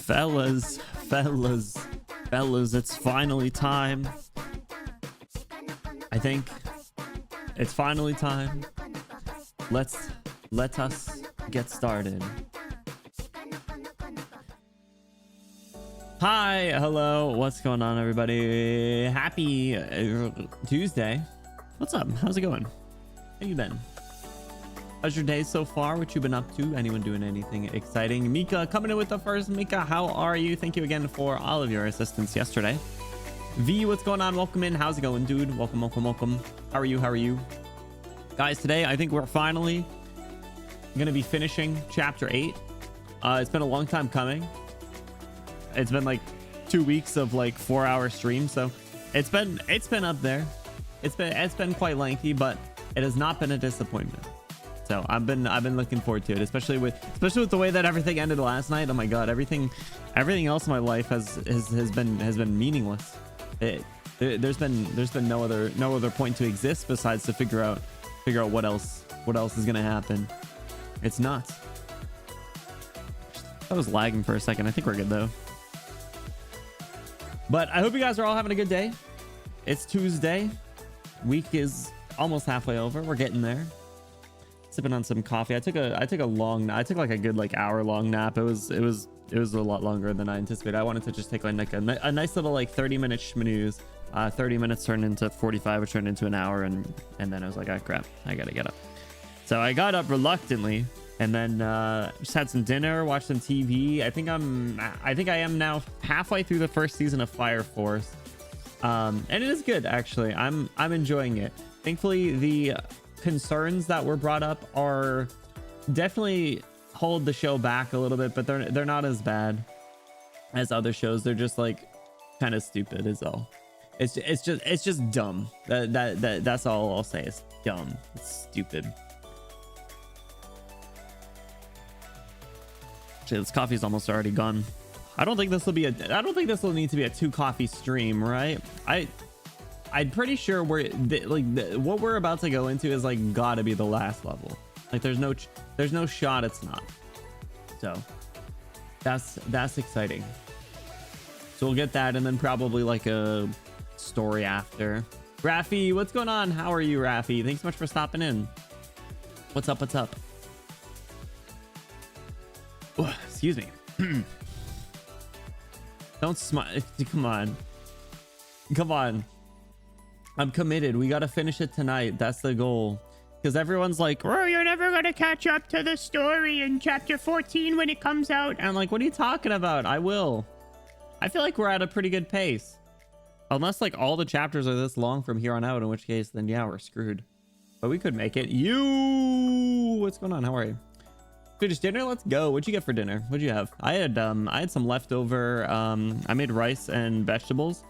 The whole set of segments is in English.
Fellas, it's finally time. I think it's finally time. Let us get started. Hi, hello, what's going on, everybody? Happy Tuesday. What's up? How's it going? How you been? How's your day so far? What you been up to? Anyone doing anything exciting? Mika coming in with the first. Mika, how are you? Thank you again for all of your assistance yesterday. V, what's going on? Welcome in. How's it going, dude? Welcome. How are you? Guys, today I think we're finally gonna be finishing chapter 8. It's been a long time coming. It's been like 2 weeks of like 4-hour streams, so it's been up there. It's been quite lengthy, but it has not been a disappointment. So I've been looking forward to it, especially with the way that everything ended last night. Oh my god, everything else in my life has been meaningless. There's been no other point to exist besides to figure out what else is gonna happen. It's nuts. I was lagging for a second. I think we're good though. But I hope you guys are all having a good day. It's Tuesday. Week is almost halfway over. We're getting there. Sipping on some coffee. I took like a good hour-long nap. It was a lot longer than I anticipated. I wanted to just take like a nice little like 30-minute schmooze. 30 minutes turned into 45, which turned into an hour, and then I was like, oh crap, I gotta get up. So I got up reluctantly, and then just had some dinner, watched some TV. I think I am now halfway through the first season of Fire Force, and it is good actually. I'm enjoying it. Thankfully, the concerns that were brought up are definitely hold the show back a little bit, but they're not as bad as other shows. They're just like kind of stupid is all. It's just dumb. That's all I'll say. It's dumb. It's stupid. Actually, this coffee's almost already gone. I don't think this will need to be a 2 coffee stream, right? I'm pretty sure what we're about to go into is like gotta be the last level. Like there's no shot it's not. So that's exciting. So we'll get that, and then probably like a story after. Rafi, what's going on? How are you, Rafi? Thanks so much for stopping in. What's up? Oh, excuse me. Don't smile. Come on. I'm committed. We got to finish it tonight. That's the goal. Because everyone's like, oh, you're never going to catch up to the story in chapter 14 when it comes out. And I'm like, what are you talking about? I will. I feel like we're at a pretty good pace. Unless like all the chapters are this long from here on out, in which case then yeah, we're screwed. But we could make it. What's going on? How are you? Finished dinner? Let's go. What'd you get for dinner? What'd you have? I had some leftover. I made rice and vegetables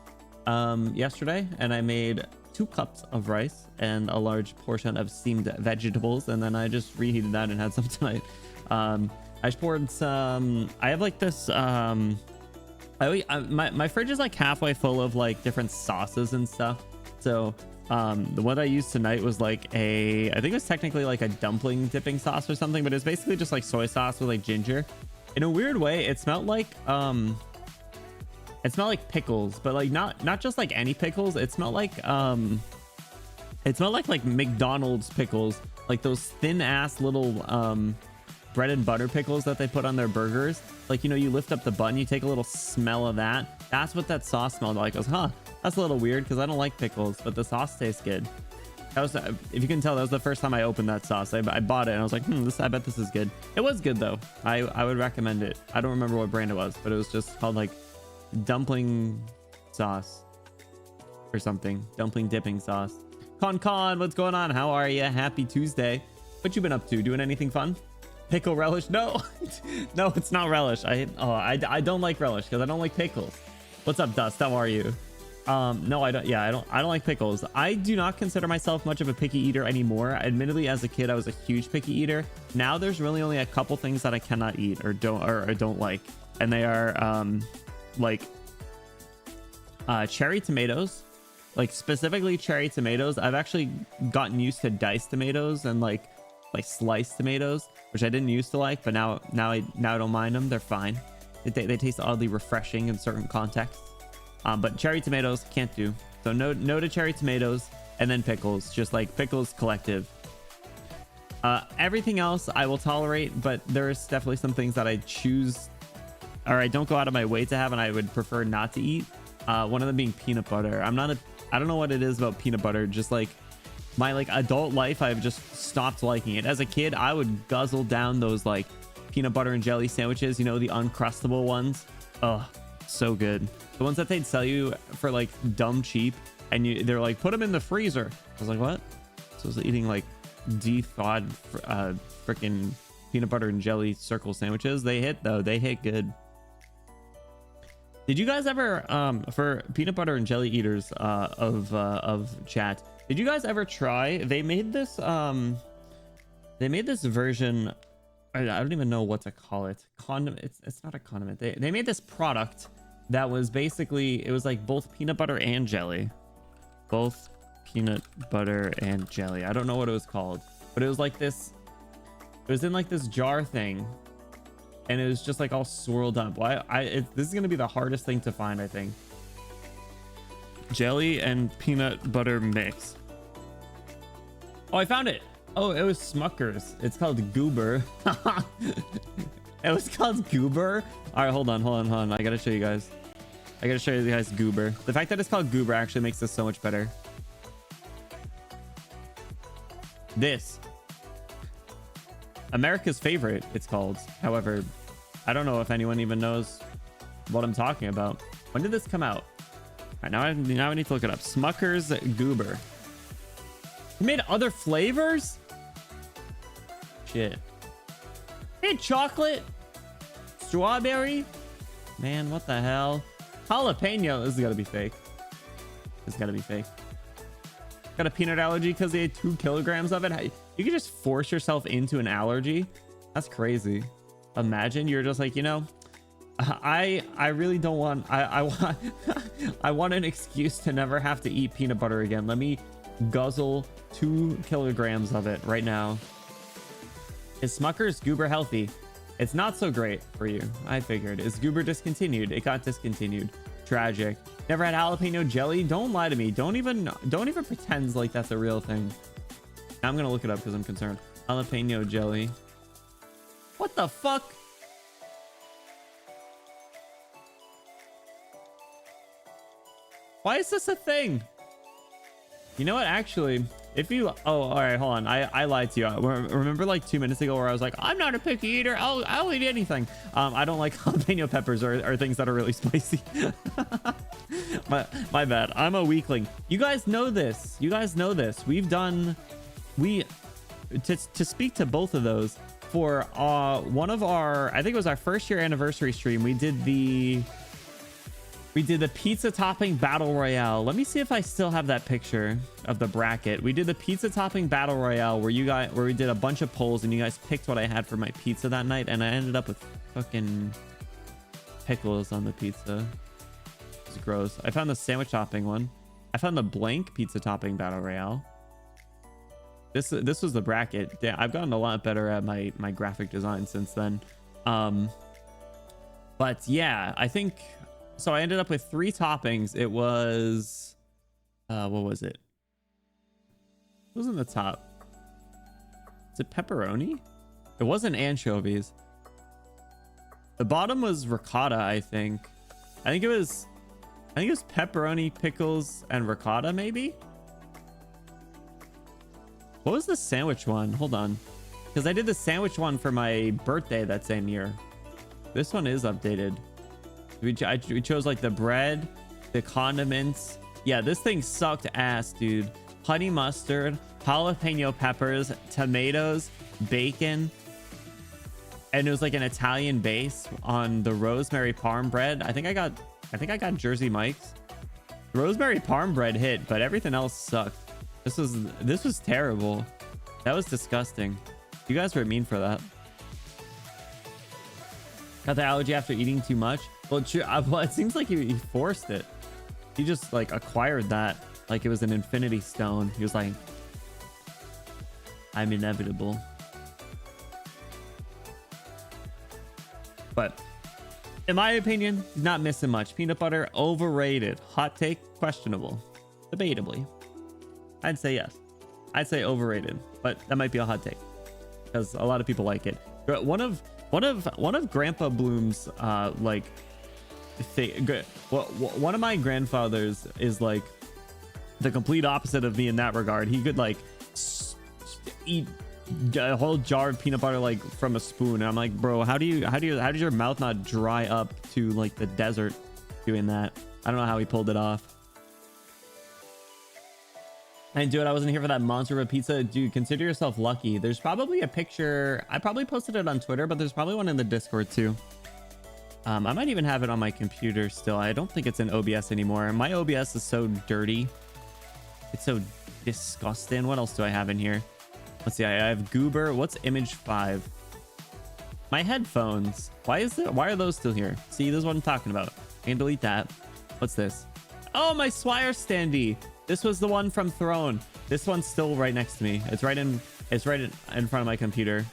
yesterday, and I made 2 cups of rice and a large portion of steamed vegetables, and then I just reheated that and had some tonight. I just poured some. I have like this. My fridge is like halfway full of like different sauces and stuff. So the one I used tonight was like I think it was technically like a dumpling dipping sauce or something, but it's basically just like soy sauce with like ginger. In a weird way, it smelled like pickles, but like not just like any pickles. It smelled like McDonald's pickles, like those thin ass little bread and butter pickles that they put on their burgers. Like, you know, you lift up the bun, you take a little smell of that. That's what that sauce smelled like. I was, that's a little weird because I don't like pickles, but the sauce tastes good. That was, if you can tell, that was the first time I opened that sauce. I bought it and I was like, I bet this is good. It was good though. I would recommend it. I don't remember what brand it was, but it was just called like dumpling sauce or something. Dumpling dipping sauce. Con, what's going on? How are you? Happy Tuesday. What you been up to? Doing anything fun? Pickle relish? No. No, it's not relish. I don't like relish because I don't like pickles. What's up, Dust? How are you? No, I don't. Yeah, I don't like pickles. I do not consider myself much of a picky eater anymore. Admittedly, as a kid, I was a huge picky eater. Now there's really only a couple things that I cannot eat or don't like, and they are like cherry tomatoes. Like specifically cherry tomatoes. I've actually gotten used to diced tomatoes and like sliced tomatoes, which I didn't used to like, but now I don't mind them. They're fine. They taste oddly refreshing in certain contexts. But cherry tomatoes can't do. So no to cherry tomatoes, and then pickles, just like pickles collective. Everything else I will tolerate, but there's definitely some things that I choose or I don't go out of my way to have and I would prefer not to eat. One of them being peanut butter. I don't know what it is about peanut butter. Just like my like adult life, I've just stopped liking it. As a kid, I would guzzle down those like peanut butter and jelly sandwiches, you know, the uncrustable ones. Oh, so good. The ones that they'd sell you for like dumb cheap, and they're like, put them in the freezer. I was like, what? So I was eating like de-thawed freaking peanut butter and jelly circle sandwiches. They hit though. They hit good. Did you guys ever for peanut butter and jelly eaters of chat, did you guys ever try, they made this version, I don't even know what to call it, condiment. It's not a condiment. They made this product that was basically, it was like both peanut butter and jelly. Both peanut butter and jelly. I don't know what it was called, but it was like this, it was in like this jar thing, and it was just like all swirled up. This is gonna be the hardest thing to find, I think. Jelly and peanut butter mix. Oh, I found it. Oh, it was Smucker's. It's called Goober. It was called Goober. All right, hold on. I gotta show you guys. Goober. The fact that it's called Goober actually makes this so much better. This. America's favorite, it's called. However, I don't know if anyone even knows what I'm talking about. When did this come out? All right, now I need to look it up. Smucker's Goober. You made other flavors? Shit. Hey, chocolate, strawberry. Man, what the hell? Jalapeno. This has got to be fake. Got a peanut allergy because they ate 2 kilograms of it. You can just force yourself into an allergy. That's crazy. Imagine you're just like, you know, I really don't want, I want I want an excuse to never have to eat peanut butter again. Let me guzzle 2 kilograms of it right now. Is Smucker's Goober healthy? It's not so great for you. I figured. Is Goober discontinued? It got discontinued. Tragic. Never had jalapeno jelly? Don't lie to me. Don't even pretend like that's a real thing. I'm gonna look it up because I'm concerned. Jalapeno jelly. What the fuck? Why is this a thing? You know what? Actually, if you... Oh, all right. Hold on. I lied to you. Remember like 2 minutes ago where I was like, I'm not a picky eater. I'll eat anything. I don't like jalapeno peppers or things that are really spicy. My bad. I'm a weakling. You guys know this. We've done... To speak to both of those, for one of our... I think it was our first year anniversary stream. We did the pizza topping battle royale. Let me see if I still have that picture of the bracket. We did the pizza topping battle royale where we did a bunch of polls and you guys picked what I had for my pizza that night, and I ended up with fucking pickles on the pizza. It's gross. I found the sandwich topping one. I found the blank pizza topping battle royale. This was the bracket. Yeah, I've gotten a lot better at my graphic design since then. But yeah, I think so. I ended up with 3 toppings. It was what was it? What was in the top? Is it pepperoni? It wasn't anchovies. The bottom was ricotta, I think. I think it was pepperoni, pickles, and ricotta, maybe. What was the sandwich one? Hold on, because I did the sandwich one for my birthday that same year. This one is updated. We chose like the bread, the condiments. Yeah, this thing sucked ass, dude. Honey mustard, jalapeno peppers, tomatoes, bacon, and it was like an Italian base on the rosemary parm bread. I think I got Jersey Mike's. The rosemary parm bread hit, but everything else sucked. This was terrible. That was disgusting. You guys were mean for that. Got the allergy after eating too much. Well, it seems like he forced it. He just like acquired that like it was an infinity stone. He was like, I'm inevitable. But In my opinion, he's not missing much. Peanut butter, overrated. Hot take, questionable. Debatably. I'd say yes. I'd say overrated, but that might be a hot take because a lot of people like it. One of Grandpa Bloom's like one of my grandfathers is like the complete opposite of me in that regard. He could like eat a whole jar of peanut butter like from a spoon, and I'm like, bro, how does your mouth not dry up to like the desert doing that? I don't know how he pulled it off. I didn't do it. I wasn't here for that monster of a pizza. Dude, consider yourself lucky. There's probably a picture. I probably posted it on Twitter, but there's probably one in the Discord too. I might even have it on my computer still. I don't think it's in OBS anymore. My OBS is so dirty. It's so disgusting. What else do I have in here? Let's see. I have Goober. What's image 5? My headphones. Why are those still here? See, this is what I'm talking about. I can delete that. What's this? Oh, my Swire standee. This was the one from Throne. This one's still right next to me. It's right in front of my computer.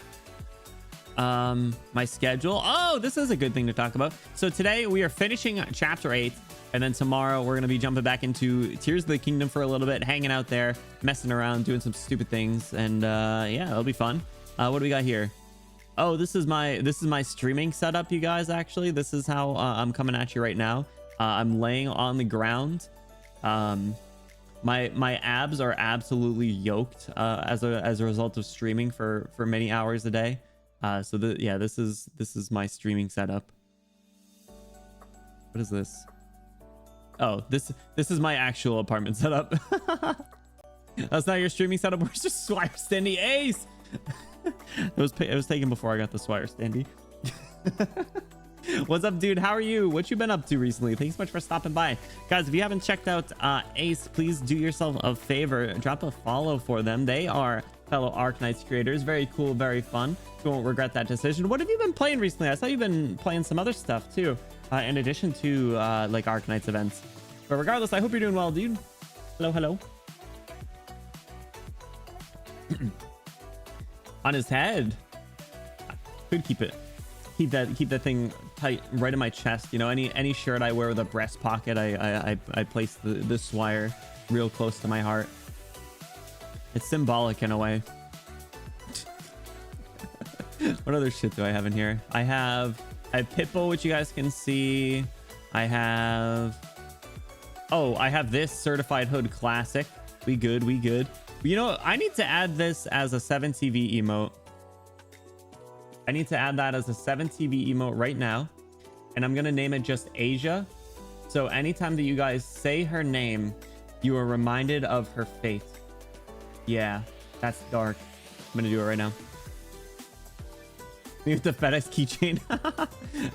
My schedule. Oh, this is a good thing to talk about. So today we are finishing chapter 8, and then tomorrow we're going to be jumping back into Tears of the Kingdom for a little bit, hanging out there, messing around, doing some stupid things, and yeah, it'll be fun. What do we got here? Oh, this is my streaming setup, you guys. Actually, this is how I'm coming at you right now. I'm laying on the ground. My abs are absolutely yoked as a result of streaming for many hours a day. So this is my streaming setup. What is this? Oh, this is my actual apartment setup. That's not your streaming setup. Where's your Swire standee? Ace. It was taken before I got the Swire standee. What's up, dude? How are you? What you been up to recently? Thanks so much for stopping by, guys. If you haven't checked out Ace, please do yourself a favor, drop a follow for them. They are fellow Arknights creators. Very cool, very fun. You won't regret that decision. What have you been playing recently? I saw you've been playing some other stuff too, in addition to like Arknights events. But regardless, I hope you're doing well, dude. Hello. On his head. Could keep that thing tight right in my chest. You know, any shirt I wear with a breast pocket, I place the Swire real close to my heart. It's symbolic in a way. What other shit do I have in here? I have Pitbull, which you guys can see. I have this Certified Hood Classic. We good. You know, I need to add this as a 7TV emote. I need to add that as a 7TV emote right now. And I'm going to name it just Asia. So anytime that you guys say her name, you are reminded of her fate. Yeah, that's dark. I'm going to do it right now. Leave the FedEx keychain.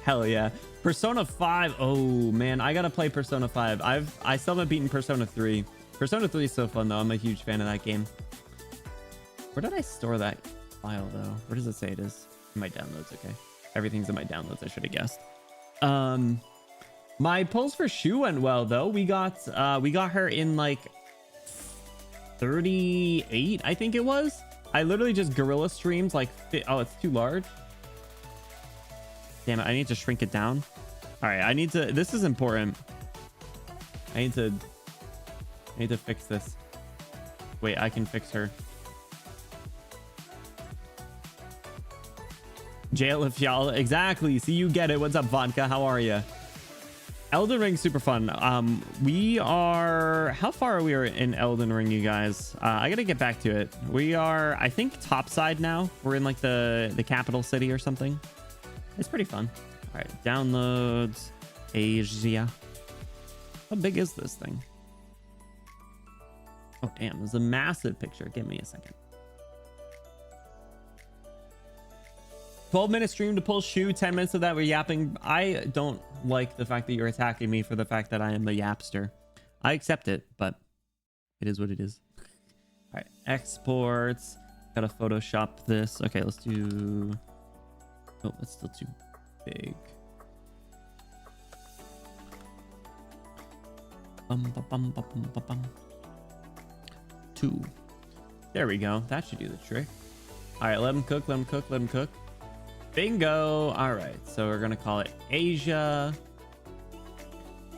Hell yeah. Persona 5. Oh, man. I got to play Persona 5. I still haven't beaten Persona 3. Persona 3 is so fun, though. I'm a huge fan of that game. Where did I store that file, though? Where does it say it is? In my downloads. Okay, everything's in my downloads. I should have guessed. My pulls for Shu went well, though. We got her in like 38, I think it was. I literally just gorilla streams like oh, it's too large. Damn it, I need to shrink it down. All right, this is important. I need to fix this. Wait, I can fix her. Jail if y'all. Exactly. See, you get it. What's up, Vodka? How are you? Elden Ring, super fun. We are... How far are we in Elden Ring, you guys? I gotta get back to it. We are, I think, topside now. We're in, like, the capital city or something. It's pretty fun. All right. Downloads. Asia. How big is this thing? Oh, damn. There's a massive picture. Give me a second. 12-minute stream to pull Shu. 10 minutes of that we're yapping. I don't like the fact that you're attacking me for the fact that I am a yapster. I accept it, but it is what it is. All right, exports. Gotta Photoshop this. Okay, let's do... Oh, that's still too big. Two. There we go. That should do the trick. All right, let him cook. Bingo. All right, so we're gonna call it Asia.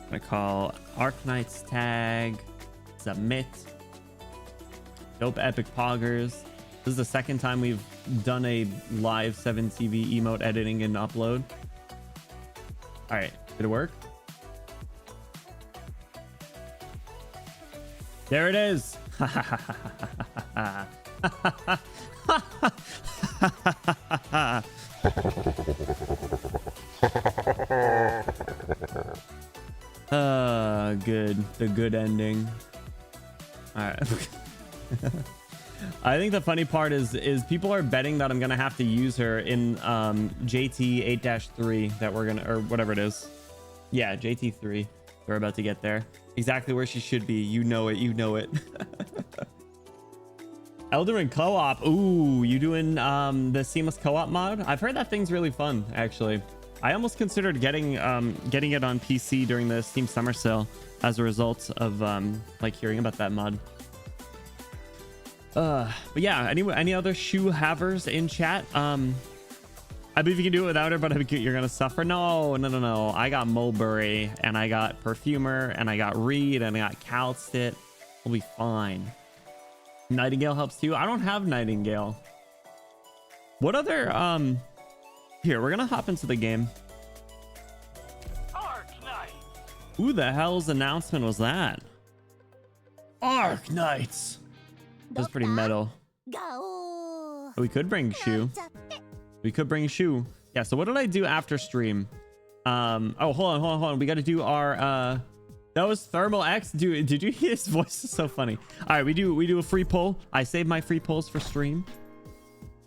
Gonna call Arknights tag. Submit. Dope epic poggers. This is the second time we've done a live 7TV emote editing and upload. All right, did it work? There it is. Good. The good ending. All right. I think the funny part is people are betting that I'm gonna have to use her in JT 8-3 that we're gonna, or whatever it is. Yeah, JT 3. We're about to get there. Exactly where she should be. You know it. You know it. Elden co-op. Ooh, you doing the seamless co-op mod? I've heard that thing's really fun, actually. I almost considered getting it on PC during the Steam Summer Sale as a result of like hearing about that mod. But yeah, any other shoe havers in chat? I believe you can do it without her, but you're gonna suffer. No. I got Mulberry, and I got Perfumer, and I got Reed, and I got Calstit. We'll be fine. Nightingale helps too. I don't have Nightingale. What other here, we're gonna hop into the game. Who the hell's announcement was that? Arknights. That's pretty metal. We could bring Shu. We could bring Shu. Yeah, so what did I do after stream? Oh, hold on. We got to do our that was Thermal X. Dude, did you hear his voice? Is so funny. All right, we do a free poll. I save my free polls for stream,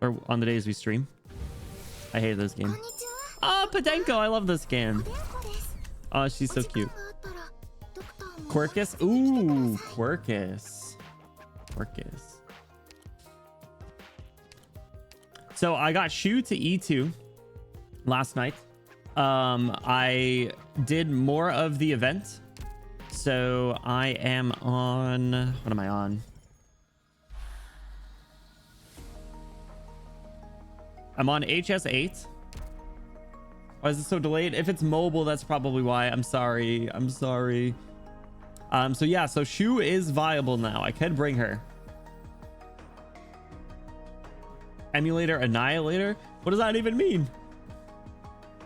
or on the days we stream. I hate this game. Oh, Podenko, I love this game. Oh, she's so cute. Quirkus. Ooh, Quirkus. So I got Shu to E2 last night. I did more of the event. So I am on, what am I on? I'm on HS8. Why is it so delayed? If it's mobile, that's probably why. I'm sorry. So yeah, so Shu is viable now. I could bring her. Emulator Annihilator? What does that even mean?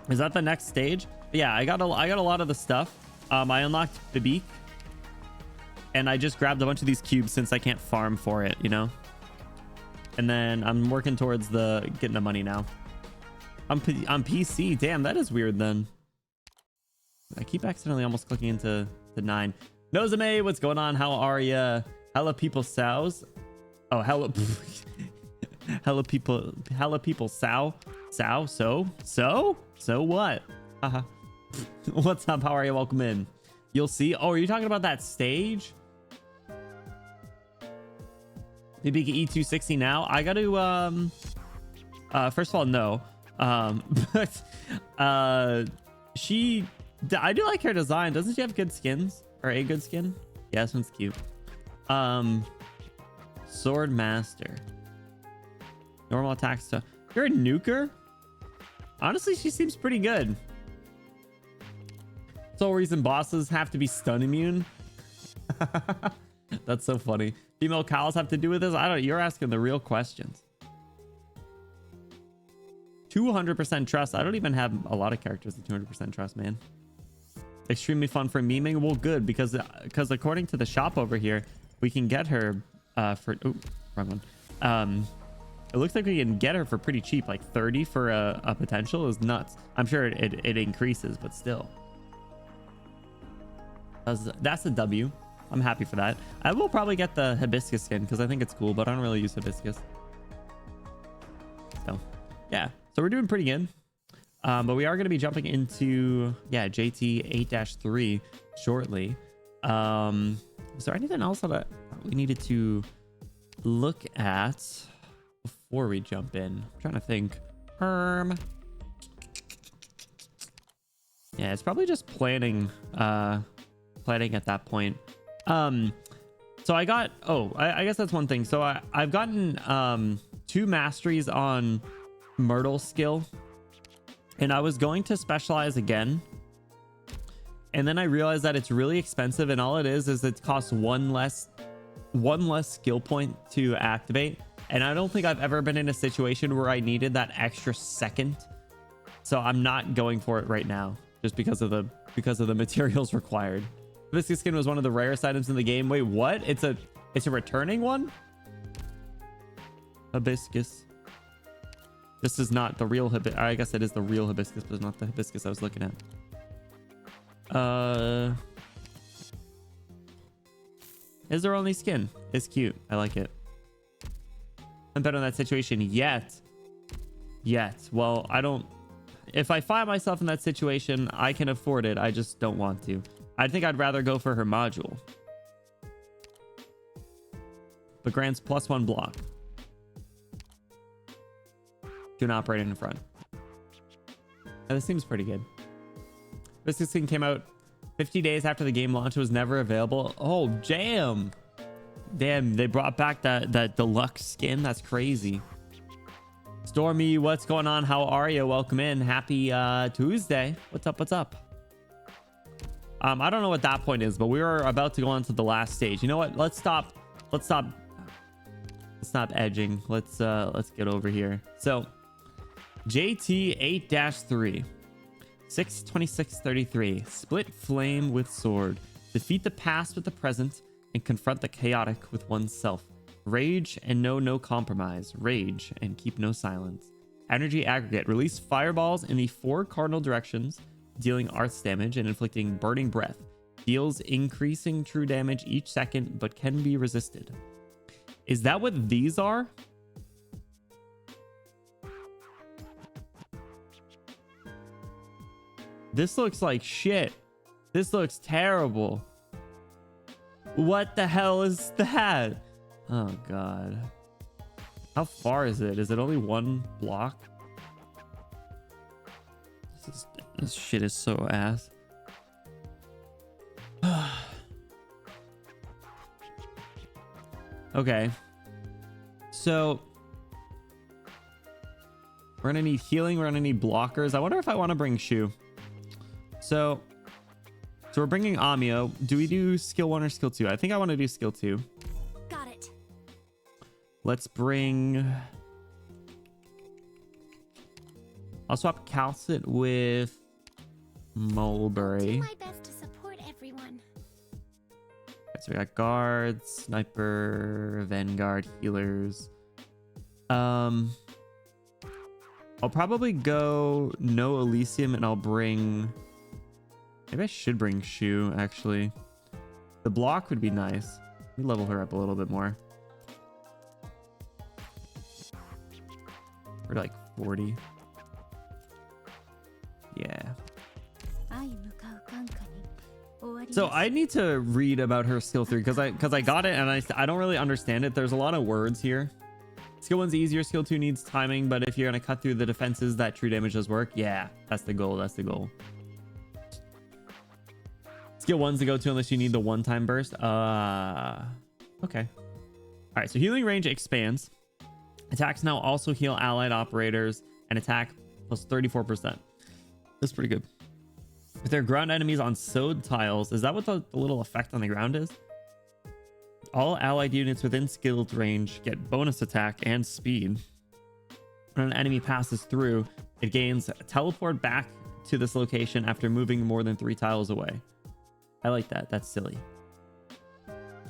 Is that the next stage? But yeah, I got a lot of the stuff. I unlocked the beak, and I just grabbed a bunch of these cubes since I can't farm for it, you know. And then I'm working towards getting the money now. On PC. Damn, that is weird. Then I keep accidentally almost clicking into the 9. Nozame, what's going on? How are ya? Hello, people. Sows. Oh, hello. Hello, people. Sow. So what? Haha. What's up? How are you? Welcome in. You'll see. Oh, are you talking about that stage? Maybe get E260 now. I got to first of all, no. But I do like her design. Doesn't she have good skins, or a good skin? Yeah, this one's cute. Sword Master. Normal attack stuff. You're a nuker? Honestly, she seems pretty good. Sole reason bosses have to be stun immune. That's so funny. Female cows have to do with this? I don't. You're asking the real questions. 200% trust. I don't even have a lot of characters with 200% trust, man. Extremely fun for memeing. Well, good, because according to the shop over here, we can get her for. Oh, wrong one. It looks like we can get her for pretty cheap, like 30 for a potential is nuts. I'm sure it increases, but still. That's a W. I'm happy for that. I will probably get the hibiscus skin because I think it's cool, but I don't really use hibiscus. So yeah, so we're doing pretty good. But we are going to be jumping into JT 8-3 shortly. Is there anything else that we needed to look at before we jump in? I'm trying to think. Yeah, it's probably just planning at that point. So I got, I guess that's one thing. So I've gotten 2 masteries on Myrtle's skill. And I was going to specialize again. And then I realized that it's really expensive, and all it is it costs one less skill point to activate. And I don't think I've ever been in a situation where I needed that extra second. So I'm not going for it right now, just because of the materials required. Hibiscus skin was one of the rarest items in the game. Wait, what? It's a returning one? Hibiscus. This is not the real hibiscus. I guess it is the real hibiscus, but it's not the hibiscus I was looking at. Is their only skin? It's cute. I like it. I'm better in that situation yet. Well, I don't. If I find myself in that situation, I can afford it. I just don't want to. I think I'd rather go for her module. But grants +1 block. Do not operate in front. Now, this seems pretty good. This skin came out 50 days after the game launch. It was never available. Oh, damn. Damn, they brought back that deluxe skin. That's crazy. Stormy, what's going on? How are you? Welcome in. Happy Tuesday. What's up? What's up? I don't know what that point is, but we are about to go on to the last stage. You know what? Let's stop edging. Let's get over here. So JT 8-3. 62633. Split flame with sword. Defeat the past with the present and confront the chaotic with oneself. Rage and no compromise. Rage and keep no silence. Energy aggregate. Release fireballs in the 4 cardinal directions, dealing arts damage and inflicting burning breath. Deals increasing true damage each second, but can be resisted. Is that what these are? This looks like shit. This looks terrible. What the hell is that? Oh, God. How far is it? Is it only 1 block? This shit is so ass. Okay. So we're gonna need healing. We're gonna need blockers. I wonder if I want to bring Shu. So we're bringing Amio. Do we do skill 1 or skill 2? I think I want to do skill 2. Got it. Let's bring... I'll swap Calcit with Mulberry. I'll do my best to support everyone. Okay, so we got guards, sniper, vanguard, healers. I'll probably go no Elysium, and I'll bring... Maybe I should bring Shu, actually. The block would be nice. Let me level her up a little bit more. We're like 40. Yeah. So I need to read about her skill 3 because I got it and I don't really understand it. There's a lot of words here. Skill 1's easier. Skill 2 needs timing, but if you're gonna cut through the defenses, that true damage does work. Yeah, that's the goal. That's the goal. Skill 1's the go-to unless you need the one-time burst. Okay. All right, so healing range expands. Attacks now also heal allied operators and attack plus 34%. That's pretty good. If they're ground enemies on sewed tiles, is that what the little effect on the ground is? All allied units within skilled range get bonus attack and speed. When an enemy passes through, it gains teleport back to this location after moving more than 3 tiles away. I like that. That's silly.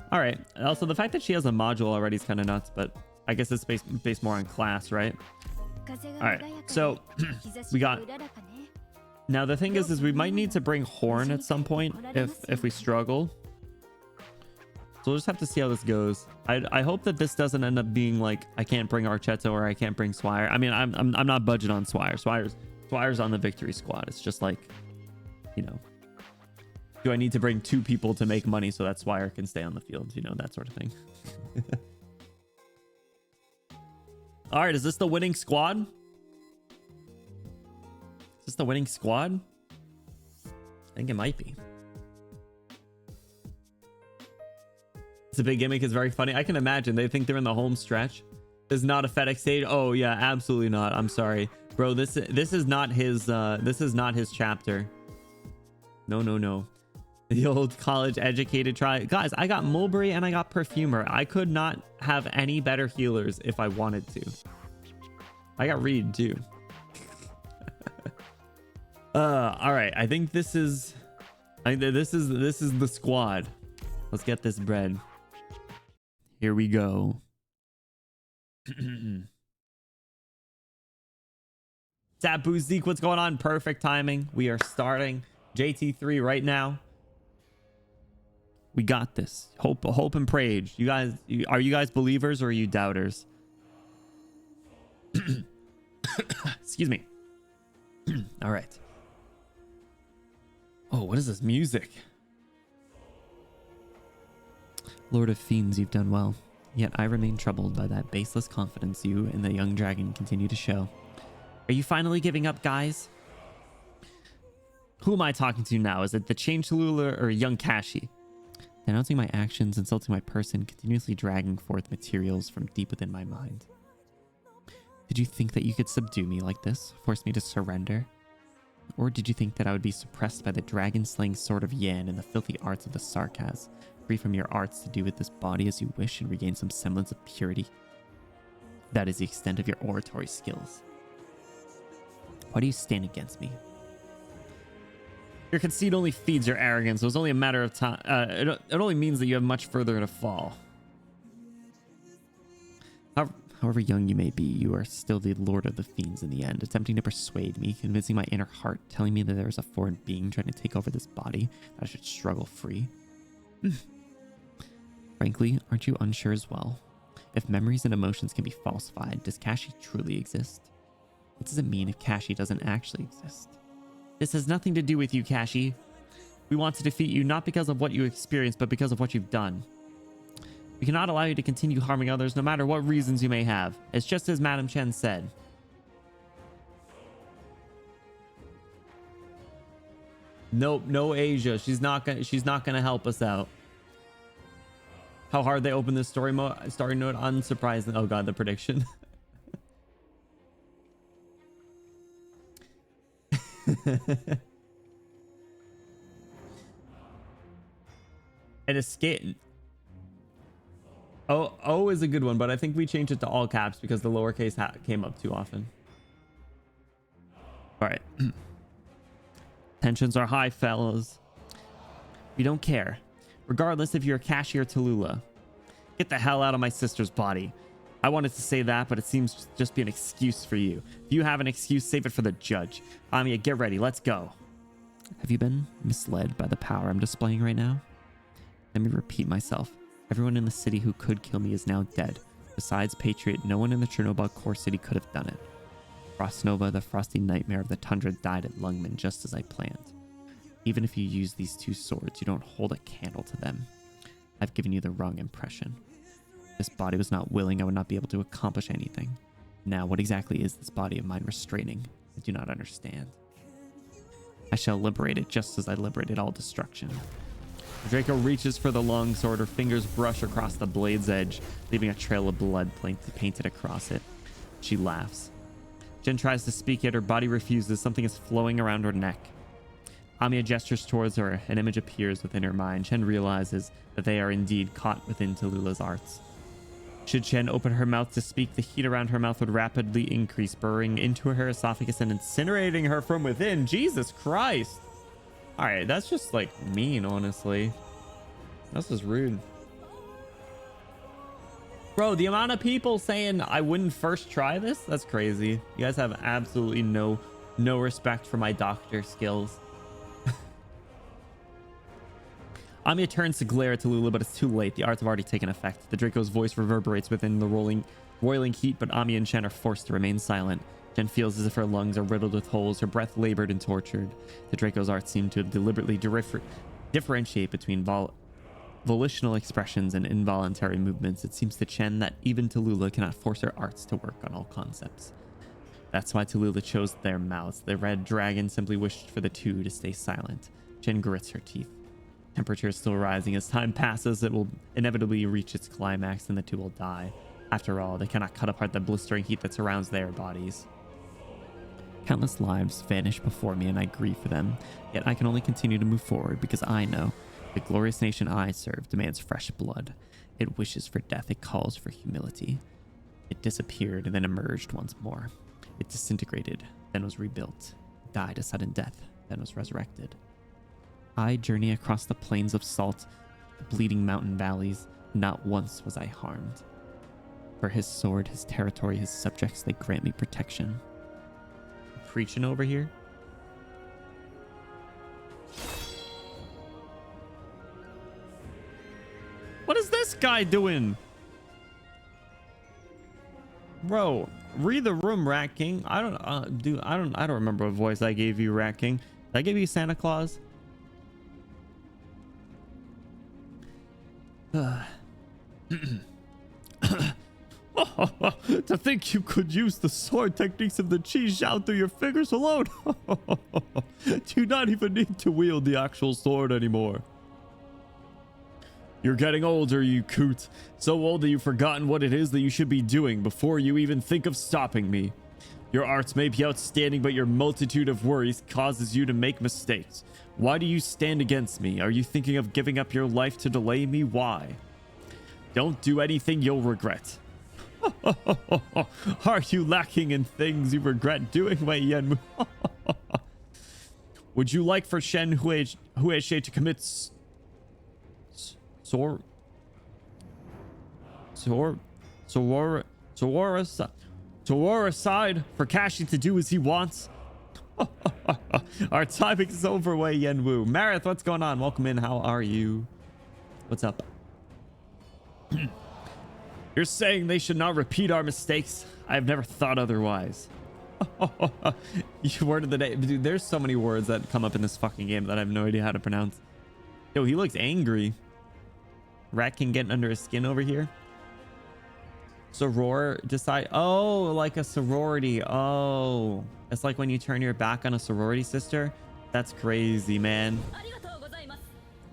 All right. Also, the fact that she has a module already is kind of nuts, but I guess it's based more on class, right? All right. So we got... Now, the thing is we might need to bring Horn at some point if we struggle. So we'll just have to see how this goes. I hope that this doesn't end up being like I can't bring Archetto or I can't bring Swire. I mean, I'm not budging on Swire. Swire's on the victory squad. It's just like, you know, do I need to bring 2 people to make money so that Swire can stay on the field? You know, that sort of thing. All right, is this the winning squad? Is this the winning squad? I think it might be. It's a big gimmick. It's very funny. I can imagine they think they're in the home stretch. It's not a FedEx stage. Oh yeah, absolutely not. I'm sorry. Bro, this is not his chapter. No. The old college educated try. Guys, I got mulberry and I got perfumer. I could not have any better healers if I wanted to. I got reed too. All right. I think this is the squad. Let's get this bread. Here we go. Sabu Zeke, what's going on? Perfect timing. We are starting JT3 right now. We got this. Hope and praise. You guys, are you guys believers or are you doubters? Excuse me. All right. Oh, what is this music? Lord of Fiends, you've done well. Yet I remain troubled by that baseless confidence you and the young dragon continue to show. Are you finally giving up, guys? Who am I talking to now? Is it the Change Tallulah or young Kashi? Denouncing my actions, insulting my person, continuously dragging forth materials from deep within my mind. Did you think that you could subdue me like this? Force me to surrender? Or did you think that I would be suppressed by the dragon-slaying sword of Yan and the filthy arts of the Sarkaz, free from your arts to do with this body as you wish and regain some semblance of purity? That is the extent of your oratory skills. Why do you stand against me? Your conceit only feeds your arrogance. It was only a matter of time. It only means that you have much further to fall. However young you may be, you are still the Lord of the Fiends in the end, attempting to persuade me, convincing my inner heart, telling me that there is a foreign being trying to take over this body, that I should struggle free. Frankly, aren't you unsure as well? If memories and emotions can be falsified, does Kashi truly exist? What does it mean if Kashi doesn't actually exist? This has nothing to do with you, Kashi. We want to defeat you not because of what you experienced, but because of what you've done. We cannot allow you to continue harming others no matter what reasons you may have. It's just as Madam Chen said. Nope, no Asia. She's not gonna help us out. How hard they open this story note, unsurprising. Oh god, the prediction. An escape. O is a good one, but I think we changed it to all caps because the lowercase came up too often. All right. Tensions are high, fellas. We don't care. Regardless if you're Kashi or Tallulah. Get the hell out of my sister's body. I wanted to say that, but it seems to just be an excuse for you. If you have an excuse, save it for the judge. Amiya, get ready. Let's go. Have you been misled by the power I'm displaying right now? Let me repeat myself. Everyone in the city who could kill me is now dead. Besides Patriot, no one in the Chernobyl core city could have done it. Frostnova, the frosty nightmare of the tundra, died at Lungmen just as I planned. Even if you use these two swords, you don't hold a candle to them. I've given you the wrong impression. If this body was not willing, I would not be able to accomplish anything. Now, what exactly is this body of mine restraining? I do not understand. I shall liberate it just as I liberated all destruction. Draco reaches for the long sword. Her fingers brush across the blade's edge, leaving a trail of blood painted across it. She laughs. Jen tries to speak, yet her body refuses. Something is flowing around her neck. Amiya gestures towards her. An image appears within her mind. Chen realizes that they are indeed caught within Tallulah's arts. Should Chen open her mouth to speak, the heat around her mouth would rapidly increase, burrowing into her esophagus and incinerating her from within. Jesus Christ! All right, that's just like mean, honestly. That's just rude. Bro, the amount of people saying I wouldn't first try this, that's crazy. You guys have absolutely no respect for my doctor skills. Amiya turns to glare at Tallulah, but it's too late. The arts have already taken effect. The Draco's voice reverberates within the roiling heat, but Amiya and Chen are forced to remain silent. Jen feels as if her lungs are riddled with holes, her breath labored and tortured. The Draco's arts seem to deliberately differentiate between volitional expressions and involuntary movements. It seems to Chen that even Tallulah cannot force her arts to work on all concepts. That's why Tallulah chose their mouths. The red dragon simply wished for the two to stay silent. Chen grits her teeth. Temperature is still rising. As time passes, it will inevitably reach its climax and the two will die. After all, they cannot cut apart the blistering heat that surrounds their bodies. Countless lives vanish before me and I grieve for them. Yet I can only continue to move forward because I know the glorious nation I serve demands fresh blood. It wishes for death. It calls for humility. It disappeared and then emerged once more. It disintegrated, then was rebuilt. It died a sudden death, then was resurrected. I journey across the plains of salt, bleeding mountain valleys. Not once was I harmed. For his sword, his territory, his subjects, they grant me protection. Preaching over here. What is this guy doing? Bro, read the room, Rat King. I don't remember what voice I gave you, Rat King. Did I give you Santa Claus? To think you could use the sword techniques of the Chi Xiao through your fingers alone. Do not even need to wield the actual sword anymore. You're getting older, you coot. So old that you've forgotten what it is that you should be doing before you even think of stopping me. Your arts may be outstanding, but your multitude of worries causes you to make mistakes. Why do you stand against me? Are you thinking of giving up your life to delay me? Why? Don't do anything you'll regret. Are you lacking in things you regret doing, Wei Yanwu? Would you like for Shen Huishe to commit Sororicide for Kashi to do as he wants? Our timing is over, Wei Yanwu. Marith, what's going on? Welcome in. How are you? What's up? You're saying they should not repeat our mistakes? I have never thought otherwise. Word of the day. Dude, there's so many words that come up in this fucking game that I have no idea how to pronounce. Yo, he looks angry. Rat King getting under his skin over here. Soror decide. Oh, like a sorority. Oh, it's like when you turn your back on a sorority sister. That's crazy, man.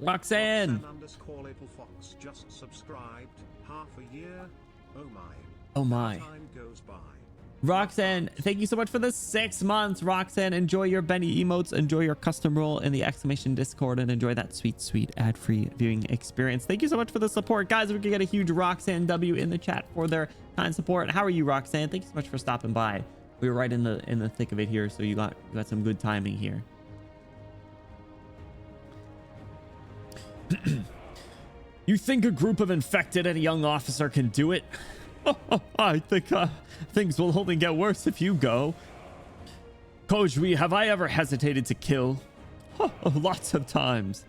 Roxanne. _LittleFox just subscribed. Half a year. Oh my. Oh my. Time goes by. Roxanne, thank you so much for the 6 months. Roxanne, enjoy your Benny emotes, enjoy your custom role in the exclamation Discord, and enjoy that sweet, sweet ad-free viewing experience. Thank you so much for the support, guys. We can get a huge Roxanne W in the chat for their kind support. How are you, Roxanne? Thank you so much for stopping by. We were right in the thick of it here, so you got some good timing here. You think a group of infected and a young officer can do it? I think things will only get worse if you go. Kojui, have I ever hesitated to kill? Lots of times.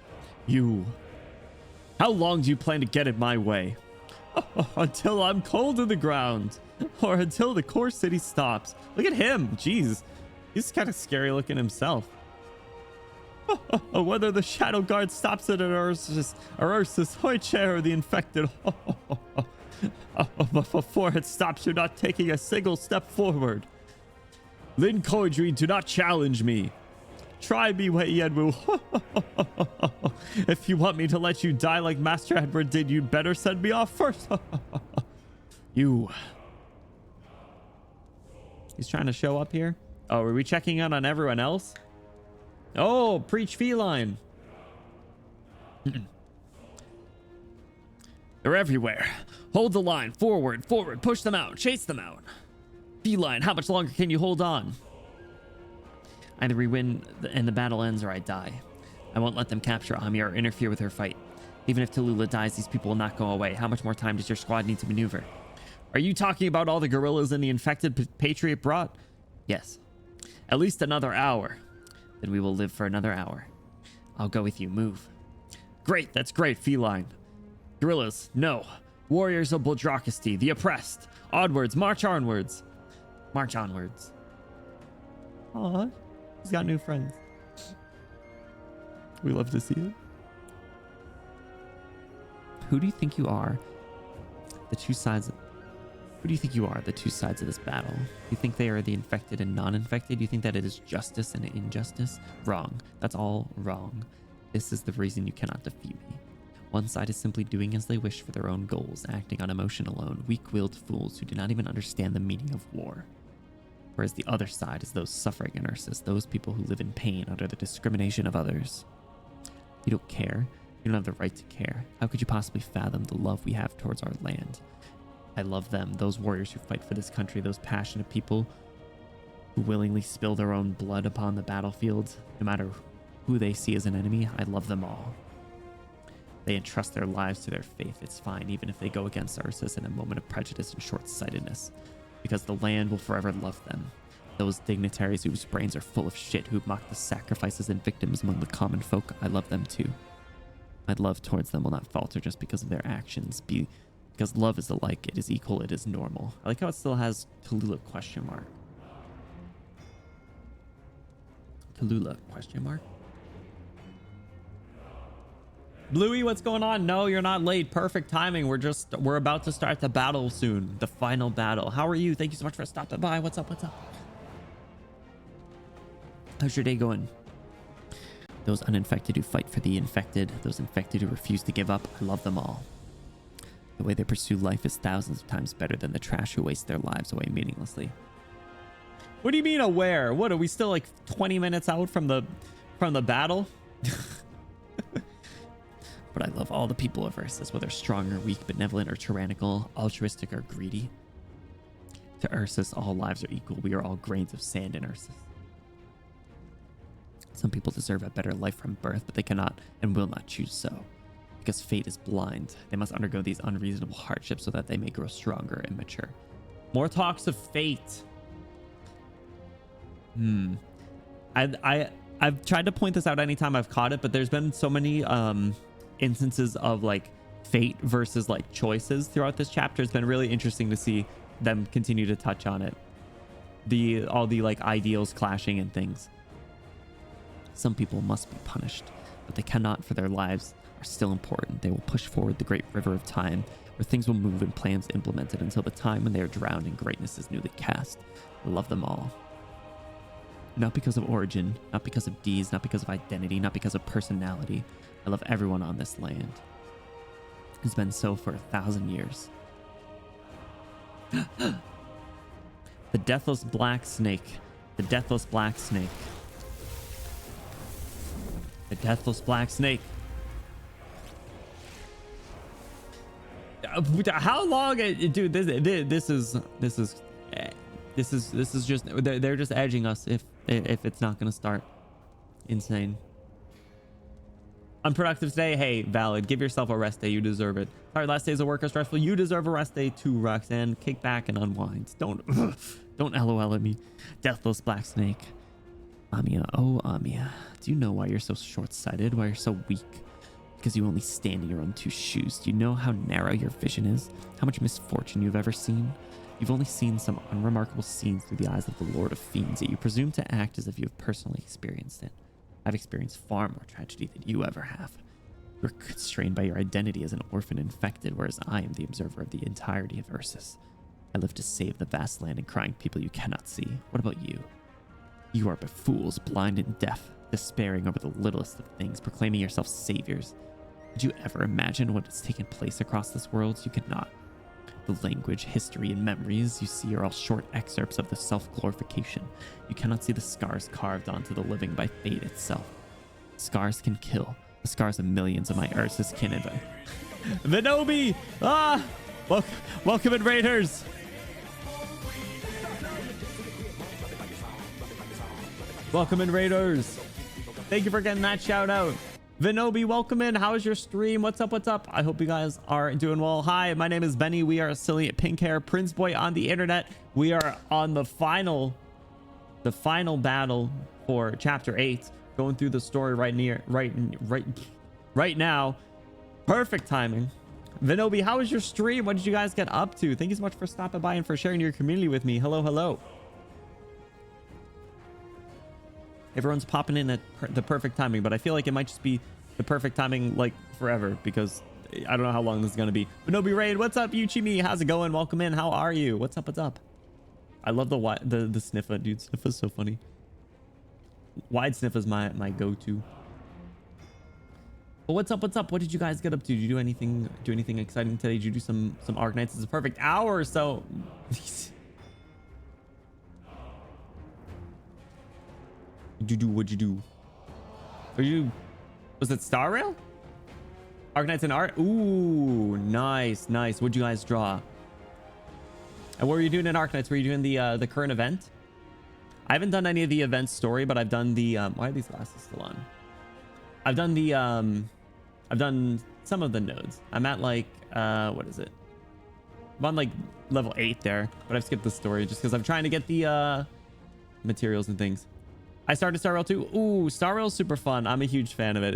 You. How long do you plan to get it my way? Until I'm cold to the ground. Or until the core city stops. Look at him. Jeez. He's kind of scary looking himself. Whether the shadow guard stops it or Ursus Hoiche or the infected. But before it stops, you're not taking a single step forward. Lin Koidri, do not challenge me. Try me, Wei Yanwu. If you want me to let you die like Master Edward did, you'd better send me off first. You. He's trying to show up here. Oh, are we checking out on everyone else? Oh, preach feline. They're everywhere. Hold the line. Forward, forward. Push them out. Chase them out. Feline, how much longer can you hold on? Either we win and the battle ends or I die. I won't let them capture Ami or interfere with her fight. Even if Tallulah dies, these people will not go away. How much more time does your squad need to maneuver? Are you talking about all the guerrillas and the infected Patriot brought? Yes. At least another hour. Then we will live for another hour. I'll go with you. Move. Great. That's great, Feline. Guerrillas, no. Warriors of Boldrakisty, the oppressed. Onwards. March onwards. March onwards. Aw, he's got new friends. We love to see it. Who do you think you are? The two sides. Who do you think you are? The two sides of this battle. Do you think they are the infected and non-infected? Do you think that it is justice and injustice? Wrong. That's all wrong. This is the reason you cannot defeat me. One side is simply doing as they wish for their own goals, acting on emotion alone. Weak-willed fools who do not even understand the meaning of war. Whereas the other side is those suffering in Ursus, those people who live in pain under the discrimination of others. You don't care. You don't have the right to care. How could you possibly fathom the love we have towards our land? I love them, those warriors who fight for this country, those passionate people who willingly spill their own blood upon the battlefield, no matter who they see as an enemy. I love them all. They entrust their lives to their faith. It's fine, even if they go against Ursus in a moment of prejudice and short-sightedness, because the land will forever love them. Those dignitaries whose brains are full of shit, who mock the sacrifices and victims among the common folk, I love them too. My love towards them will not falter just because of their actions, because love is alike, it is equal, it is normal. I like how it still has Tallulah question mark. Tallulah question mark. Bluey, what's going on? No, you're not late. Perfect timing. We're about to start the battle soon. The final battle. How are you? Thank you so much for stopping by. What's up? What's up? How's your day going? Those uninfected who fight for the infected, those infected who refuse to give up, I love them all. The way they pursue life is thousands of times better than the trash who waste their lives away meaninglessly. What do you mean aware? What, are we still like 20 minutes out from the battle? But I love all the people of Ursus, whether strong or weak, benevolent or tyrannical, altruistic or greedy. To Ursus, all lives are equal. We are all grains of sand in Ursus. Some people deserve a better life from birth, but they cannot and will not choose so. Because fate is blind. They must undergo these unreasonable hardships so that they may grow stronger and mature. More talks of fate. I've tried to point this out anytime I've caught it, but there's been so many instances of like fate versus like choices throughout this chapter. It's been really interesting to see them continue to touch on it. All the like ideals clashing and things. Some people must be punished, but they cannot, for their lives are still important. They will push forward the great river of time, where things will move and plans implemented until the time when they are drowned and greatness is newly cast. I love them all. Not because of origin, not because of deeds, not because of identity, not because of personality. I love everyone on this land. It's been so for 1,000 years. The deathless black snake. The deathless black snake. The deathless black snake. How long, dude? This is just, they're just edging us if it's not gonna start. Insane. Unproductive today. Hey, valid. Give yourself a rest day. You deserve it. Sorry, last days of work are stressful. You deserve a rest day too, Roxanne. Kick back and unwind. Don't LOL at me. Deathless black snake. Amia, oh Amia, do you know why you're so short-sighted? Why you're so weak? Because you only stand in your own two shoes. Do you know how narrow your vision is? How much misfortune you've ever seen? You've only seen some unremarkable scenes through the eyes of the Lord of Fiends, yet you presume to act as if you have personally experienced it. I've experienced far more tragedy than you ever have. You're constrained by your identity as an orphan infected, whereas I am the observer of the entirety of Ursus. I live to save the vast land and crying people you cannot see. What about you? You are but fools, blind and deaf, despairing over the littlest of things, proclaiming yourselves saviors. Did you ever imagine what has taken place across this world? You cannot. The language, history, and memories you see are all short excerpts of the self-glorification. You cannot see the scars carved onto the living by fate itself. Scars can kill. The scars of millions of my Ursus kin. Vinobi! Ah! Welcome in, Raiders! Welcome in, Raiders. Thank you for getting that shout out. Vinobi, welcome in. How is your stream? What's up? What's up? I hope you guys are doing well. Hi, my name is Benny. We are silly pink hair Prince Boy on the internet. We are on the final battle for chapter 8. Going through the story right now. Perfect timing. Vinobi, how was your stream? What did you guys get up to? Thank you so much for stopping by and for sharing your community with me. Hello, hello. Everyone's popping in at the perfect timing, but I feel like it might just be the perfect timing like forever, because I don't know how long this is going to be. Vinobi Raid, what's up, Yuchimi? How's it going? Welcome in. How are you? What's up? What's up? I love the sniffa, dude. Sniffa's so funny. Wide sniffa's my go-to. But what's up? What's up? What did you guys get up to? Did you do anything exciting today? Did you do some Arknights? It's a perfect hour, so What'd you do? Was it Star Rail? Arknights and Art? Ooh, nice. What'd you guys draw? And what were you doing in Arknights? Were you doing the current event? I haven't done any of the event story, but I've done the why are these glasses still on? I've done the I've done some of the nodes. I'm at like what is it? I'm on like level 8 there, but I've skipped the story just because I'm trying to get the materials and things. I started Star Rail too. Ooh, Star Rail's super fun. I'm a huge fan of it.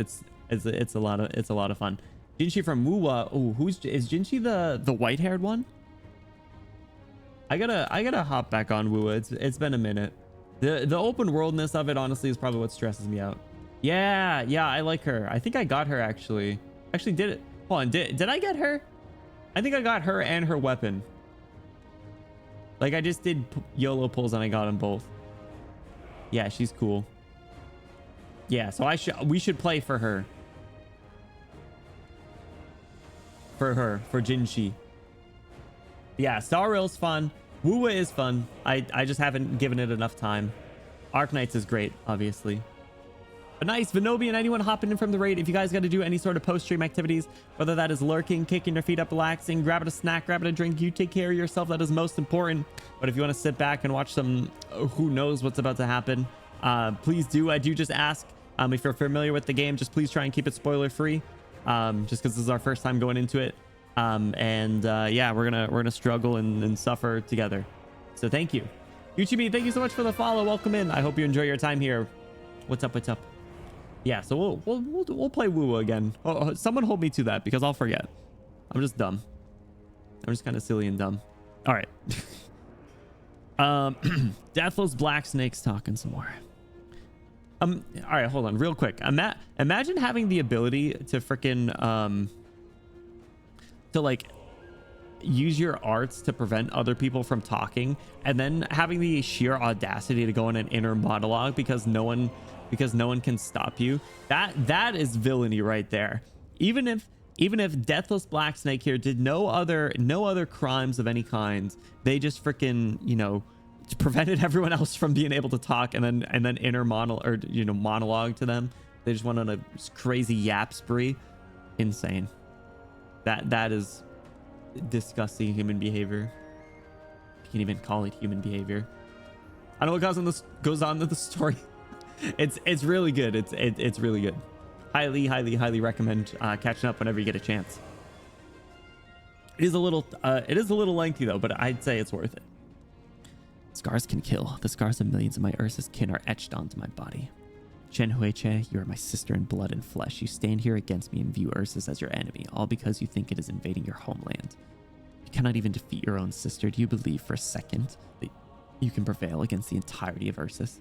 It's a lot of fun. Jinshi from Wuwa. Ooh, is Jinshi the white-haired one? I gotta hop back on Wuwa. It's been a minute. The open worldness of it honestly is probably what stresses me out. Yeah, I like her. I think I got her actually. Did it? Hold on, did I get her? I think I got her and her weapon. Like I just did YOLO pulls and I got them both. Yeah, she's cool. Yeah, so we should play for her. For Jinshi. Yeah, Star Rail's fun. Wuwa is fun. I just haven't given it enough time. Arknights is great, obviously. But nice, Venobi and anyone hopping in from the raid. If you guys got to do any sort of post-stream activities, whether that is lurking, kicking your feet up, relaxing, grabbing a snack, grabbing a drink, you take care of yourself. That is most important. But if you want to sit back and watch some who knows what's about to happen, please do. I do just ask, if you're familiar with the game, just please try and keep it spoiler-free. Just because this is our first time going into it. Yeah, we're gonna struggle and suffer together. So thank you. YouTube, thank you so much for the follow. Welcome in. I hope you enjoy your time here. What's up? Yeah, so we'll play Wuwa again. Oh, someone hold me to that because I'll forget. I'm just dumb. I'm just kind of silly and dumb. All right. Deathless Black Snake's talking some more. All right, hold on real quick. Imagine having the ability to freaking to like use your arts to prevent other people from talking, and then having the sheer audacity to go in an inner monologue because no one can stop you. That is villainy right there. Even if Deathless Black Snake here did no other crimes of any kind, they just freaking, you know, prevented everyone else from being able to talk, and then inner monologue to them. They just went on a crazy yap spree. Insane. That is disgusting human behavior. You can't even call it human behavior. I know what goes on in the story. It's really good. It's really good. Highly recommend catching up whenever you get a chance. It is a little lengthy though, but I'd say it's worth it. Scars can kill. The scars of millions of my Ursus kin are etched onto my body. Chen Huiche, you are my sister in blood and flesh. You stand here against me and view Ursus as your enemy, all because you think it is invading your homeland. You cannot even defeat your own sister. Do you believe for a second that you can prevail against the entirety of Ursus?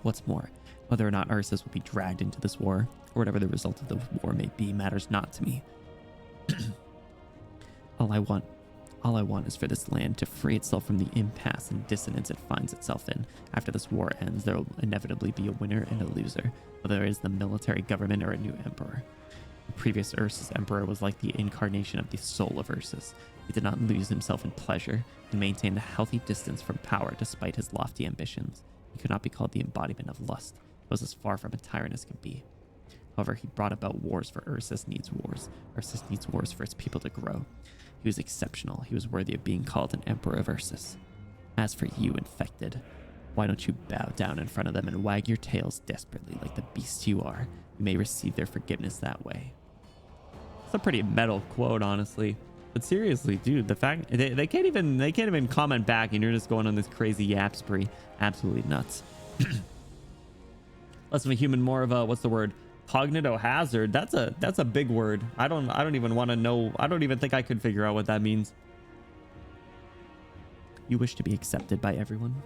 What's more, whether or not Ursus will be dragged into this war, or whatever the result of the war may be, matters not to me. All I want is for this land to free itself from the impasse and dissonance it finds itself in. After this war ends, there will inevitably be a winner and a loser, whether it is the military government or a new emperor. The previous Ursus emperor was like the incarnation of the soul of Ursus. He did not lose himself in pleasure and maintained a healthy distance from power despite his lofty ambitions. He could not be called the embodiment of lust. He was as far from a tyrant as could be. However, he brought about wars, for Ursus needs wars. Ursus needs wars for its people to grow. He was exceptional. He was worthy of being called an emperor of Ursus. As for you, infected, why don't you bow down in front of them and wag your tails desperately like the beast you are? You may receive their forgiveness that way. It's a pretty metal quote, honestly. But seriously, dude, the fact they can't even comment back, and you're just going on this crazy yap spree. Absolutely nuts. Less of a human, more of a, what's the word? Cognitohazard. That's a big word. I don't even want to know. I don't even think I could figure out what that means. You wish to be accepted by everyone?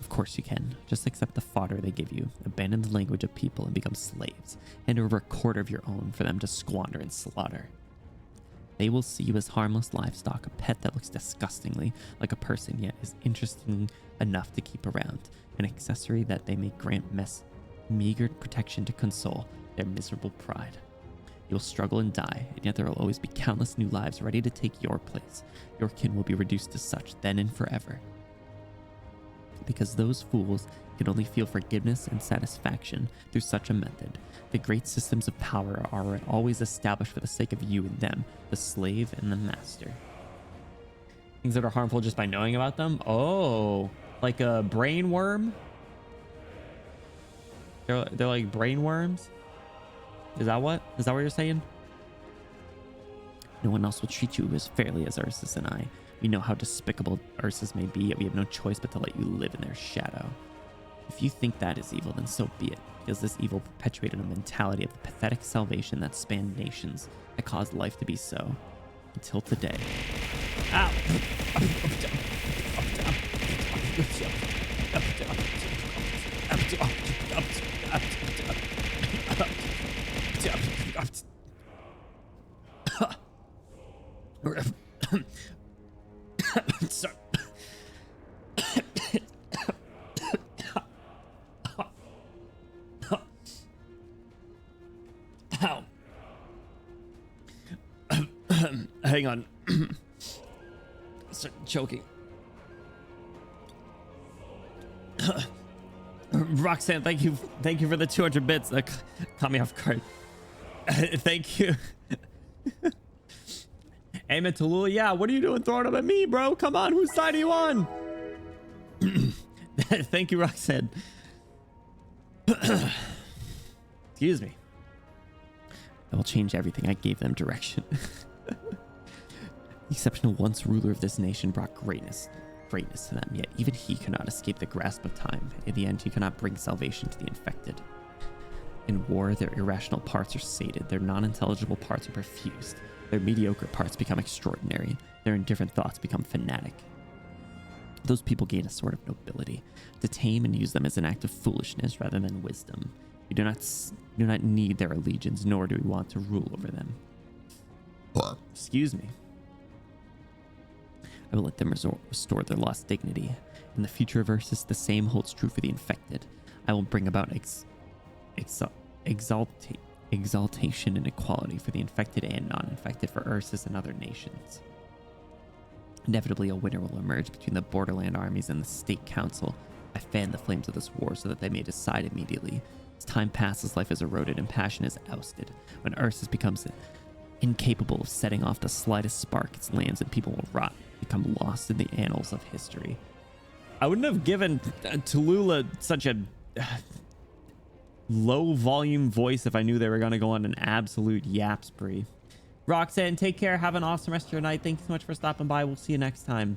Of course you can. Just accept the fodder they give you, abandon the language of people and become slaves, and a record of your own for them to squander and slaughter. They will see you as harmless livestock, a pet that looks disgustingly like a person yet is interesting enough to keep around, an accessory that they may grant meager protection to console their miserable pride. You'll struggle and die, and yet there will always be countless new lives ready to take your place. Your kin will be reduced to such then and forever. because those fools can only feel forgiveness and satisfaction through such a method. The great systems of power are always established for the sake of you and them, the slave and the master. Things that are harmful just by knowing about them? Oh, like a brain worm? They're like brain worms? Is that what you're saying? No one else will treat you as fairly as Ursus and I. We know how despicable Ursus may be, yet we have no choice but to let you live in their shadow. If you think that is evil, then so be it, because this evil perpetuated a mentality of the pathetic salvation that spanned nations, that caused life to be so, until today. Ow! Sorry. Ow. Hang on. Start choking. Roxanne, thank you for the 200 bits. That caught me off guard. Thank you. Aim at Tallulah. Yeah, what are you doing throwing them at me, bro? Come on, whose side are you on? Thank you, Roxanne. Excuse me. I will change everything. I gave them direction. The exceptional once ruler of this nation brought greatness to them, yet even he could not escape the grasp of time. In the end, he cannot bring salvation to the infected. In war, their irrational parts are sated, their non-intelligible parts are perfused, their mediocre parts become extraordinary, their indifferent thoughts become fanatic. Those people gain a sort of nobility. To tame and use them is an act of foolishness rather than wisdom. We do not need their allegiance, nor do we want to rule over them. Excuse me. I will let them restore their lost dignity. In the future of Ursus, the same holds true for the infected. I will bring about exaltation and equality for the infected and non-infected, for Ursus and other nations. Inevitably, a winner will emerge between the borderland armies and the state council. I fan the flames of this war so that they may decide immediately. As time passes, life is eroded and passion is ousted. When Ursus becomes incapable of setting off the slightest spark, its lands and people will rot, become lost in the annals of history. I wouldn't have given Tallulah such a low volume voice if I knew they were going to go on an absolute yap spree. Roxanne, take care. Have an awesome rest of your night. Thank you so much for stopping by. We'll see you next time.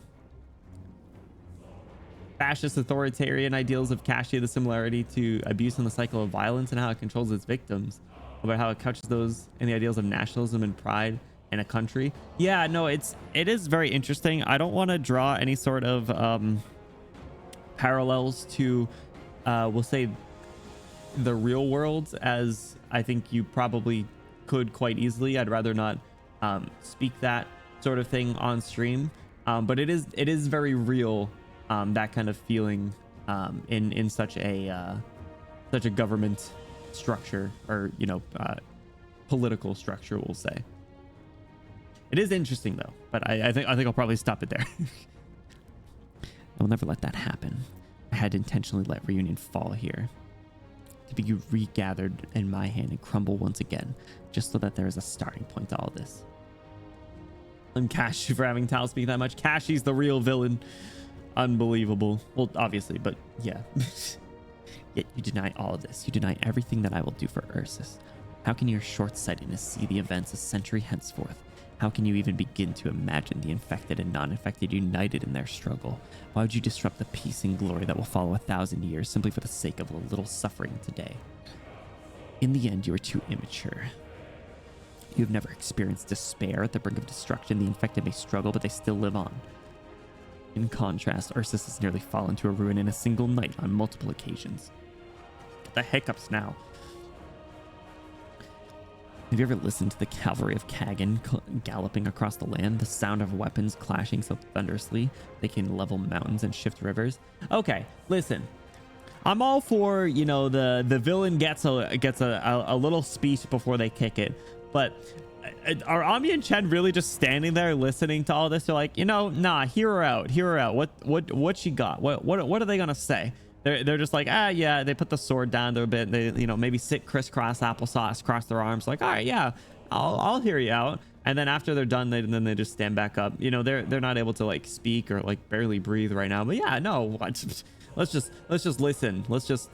Fascist authoritarian ideals of Cassia, the similarity to abuse and the cycle of violence and how it controls its victims, about how it couches those in the ideals of nationalism and pride in a country. Yeah, no, it is very interesting. I don't want to draw any sort of parallels to we'll say the real world, as I think you probably could quite easily. I'd rather not speak that sort of thing on stream, but it is very real, that kind of feeling in such a government structure, or political structure, we'll say. It is interesting though, but I think I'll probably stop it there. I'll never let that happen. I had intentionally let Reunion fall here, to be regathered in my hand and crumble once again, just so that there is a starting point to all this. And Kashi for having Tal speak that much. Kashi's the real villain. Unbelievable. Well, obviously, but yeah. Yet you deny all of this. You deny everything that I will do for Ursus. How can your short-sightedness see the events a century henceforth? How can you even begin to imagine the infected and non-infected united in their struggle? Why would you disrupt the peace and glory that will follow 1,000 years simply for the sake of a little suffering today? In the end, you are too immature. You have never experienced despair. At the brink of destruction, the infected may struggle, but they still live on. In contrast, Ursus has nearly fallen to a ruin in a single night on multiple occasions. Get the hiccups now. Have you ever listened to the cavalry of Kagan galloping across the land? The sound of weapons clashing so thunderously they can level mountains and shift rivers. Okay, listen. I'm all for, the villain gets a little speech before they kick it, but are Ami and Chen really just standing there listening to all this? They're like, you know, nah, hear her out, hear her out. What she got? What are they gonna say? They're just like, ah, yeah. They put the sword down there a bit. They, you know, maybe sit crisscross applesauce, cross their arms, like, all right, yeah, I'll hear you out. And then after they're done, then they just stand back up. You know, they're not able to like speak or like barely breathe right now. But yeah, no, let's just listen. Let's just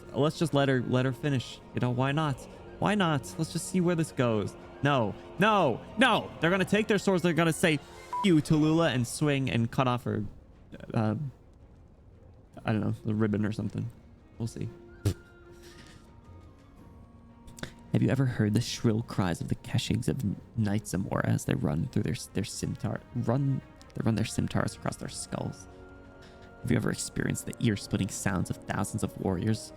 let her finish. You know, why not? Why not? Let's just see where this goes. No. They're gonna take their swords. They're gonna say "F you" to Lula and swing and cut off her. I don't know, the ribbon or something. We'll see. Have you ever heard the shrill cries of the Keshigs of Knights Amora as they run through their scimitar? They run their scimitars across their skulls. Have you ever experienced the ear-splitting sounds of thousands of warriors,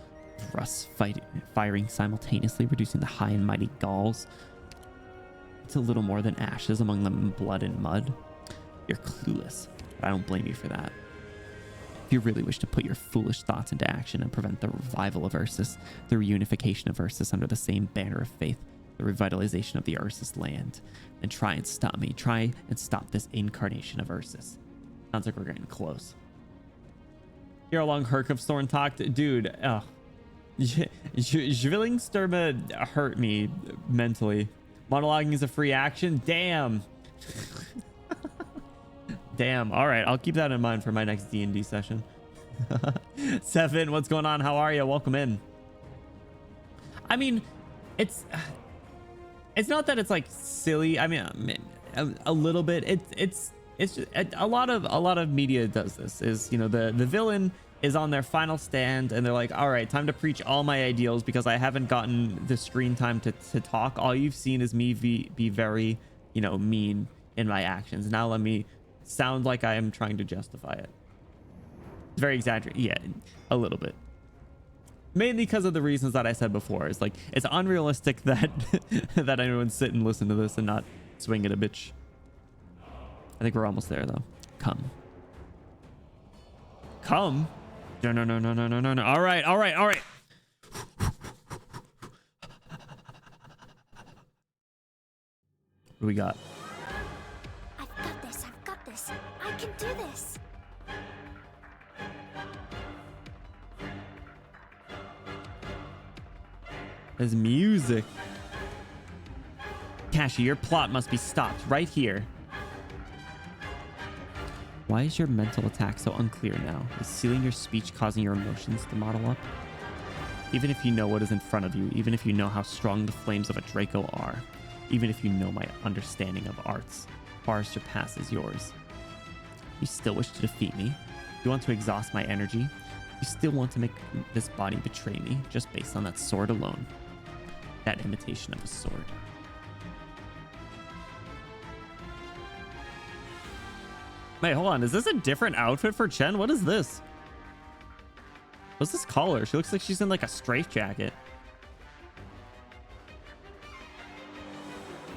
Russ firing simultaneously, reducing the high and mighty Gauls to little more than ashes among them blood and mud? You're clueless, but I don't blame you for that. If you really wish to put your foolish thoughts into action and prevent the revival of Ursus, the reunification of Ursus under the same banner of faith, the revitalization of the Ursus land, then try and stop me. Try and stop this incarnation of Ursus. Sounds like we're getting close. Here along Herkufstorn talked, dude. Oh, Zwillingssturme hurt me mentally. Monologuing is a free action. Damn. Damn. All right, I'll keep that in mind for my next D&D session. Seven, what's going on? How are you? Welcome in. I mean, it's not that it's like silly. I mean, a little bit. It's just, a lot of media does this. Is, you know, the villain is on their final stand and they're like, all right, time to preach all my ideals because I haven't gotten the screen time to talk. All you've seen is me be very, you know, mean in my actions. Now let me sound like I am trying to justify it. It's very exaggerated. Yeah, a little bit. Mainly because of the reasons that I said before. It's like, it's unrealistic that that anyone sit and listen to this and not swing at a bitch. I think we're almost there though. Come. No. All right. What do we got? I've got this. I can do this. There's music. Kashi, your plot must be stopped right here. Why is your mental attack so unclear now? Is sealing your speech causing your emotions to model up? Even if you know what is in front of you, even if you know how strong the flames of a Draco are, even if you know my understanding of arts far surpasses yours, you still wish to defeat me? You want to exhaust my energy? You still want to make this body betray me just based on that sword alone? That imitation of a sword. Wait, hold on. Is this a different outfit for Chen? What is this? What's this color? She looks like she's in like a straitjacket.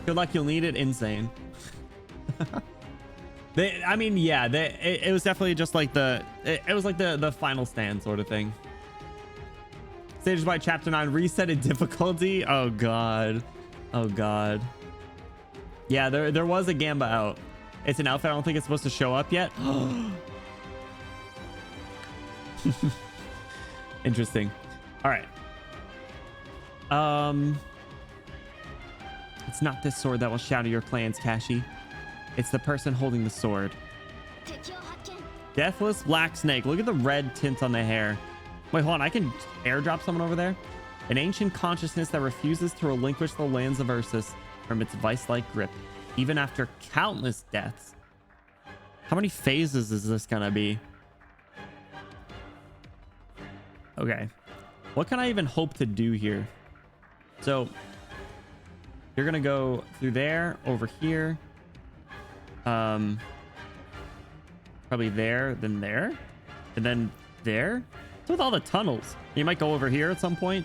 Good luck, you'll need it. Insane. I mean, yeah, it was definitely just like it was like the final stand sort of thing. Stages by chapter 9, reset in difficulty. Oh god. Yeah, there was a Gamba out. It's an outfit. I don't think it's supposed to show up yet. Interesting. All right. It's not this sword that will shatter your plans, Kashi. It's the person holding the sword. Deathless Black Snake. Look at the red tint on the hair. Wait, hold on. I can airdrop someone over there. An ancient consciousness that refuses to relinquish the lands of Ursus from its vice-like grip, even after countless deaths. How many phases is this gonna be? Okay. What can I even hope to do here? So you're gonna go through there, over here. Probably there, then there, and then there. What's with all the tunnels? You might go over here at some point.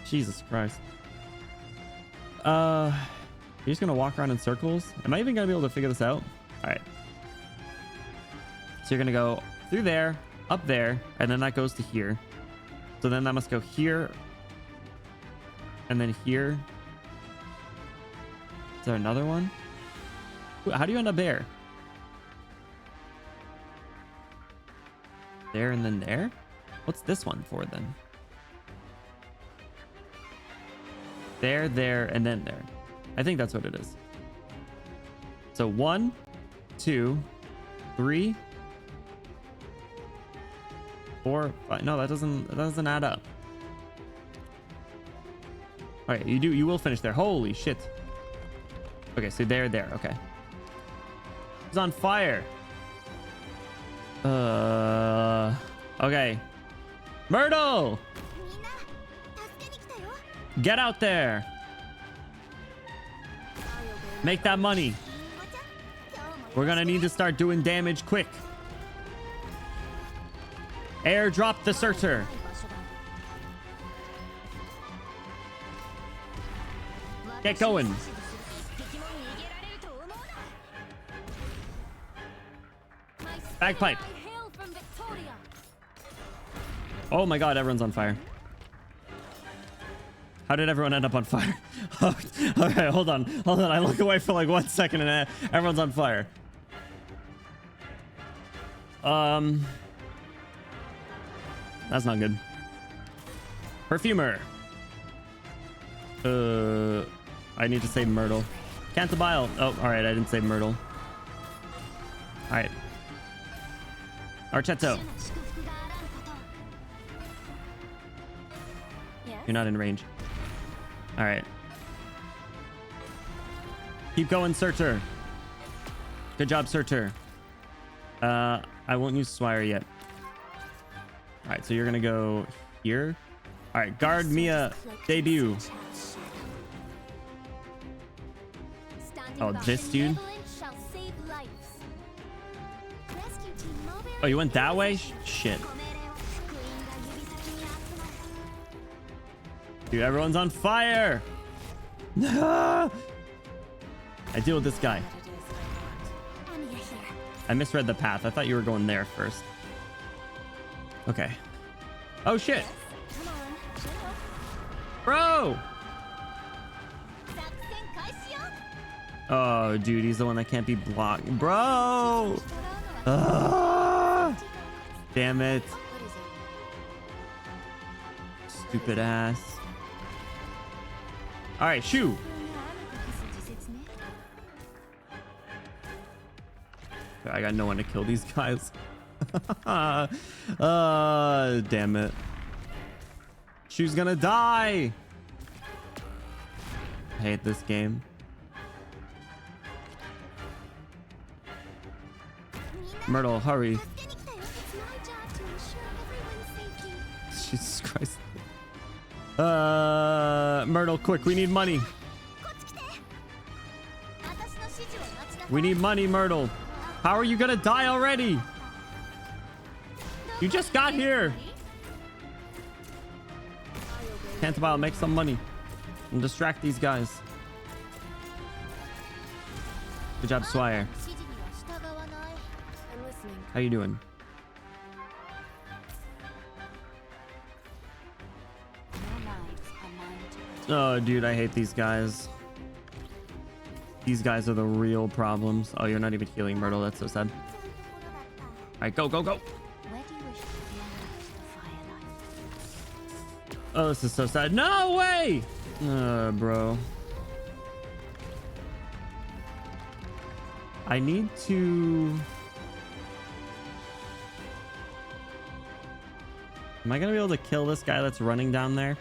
Jesus Christ. You're just gonna walk around in circles? Am I even gonna be able to figure this out? All right. So you're gonna go through there, up there, and then that goes to here. So then that must go here, and then here, Is there another one? How do you end up there? There and then there? What's this one for then? There, there, and then there. I think that's what it is. So 1, 2, 3, 4, 5. No, that doesn't add up. All right, you will finish there. Holy shit. Okay, so there. Okay. It's on fire. Okay. Myrtle! Get out there. Make that money. We're gonna need to start doing damage quick. Airdrop the searcher. Get going. Bagpipe. Oh my god, everyone's on fire. How did everyone end up on fire? Okay, hold on. I look away for like 1 second and everyone's on fire. That's not good. Perfumer. I need to save Myrtle. Cantabile. Oh, all right. I didn't save Myrtle. All right. Archetto. You're not in range. All right. Keep going, Searcher. Good job, Searcher. I won't use Swire yet. All right, so you're gonna go here. All right, guard Mia debut. Oh, this dude. Oh, you went that way? Shit. Dude, everyone's on fire. I deal with this guy. I misread the path. I thought you were going there first. Okay. Oh, shit. Bro. Oh, dude, he's the one that can't be blocked. Bro. Damn it. Stupid ass. All right, shoo. I got no one to kill these guys. Damn it. Shoo's gonna die. I hate this game. Myrtle, hurry. Jesus Christ. Myrtle, quick, we need money. We need money, Myrtle. How are you gonna die already? You just got here. Cantabile, make some money and distract these guys. Good job, Swire. How you doing? Oh, dude, I hate these guys. These guys are the real problems. Oh, you're not even healing, Myrtle. That's so sad. All right, go, go, go. Oh, this is so sad. No way! Bro. I need to... Am I gonna be able to kill this guy that's running down there?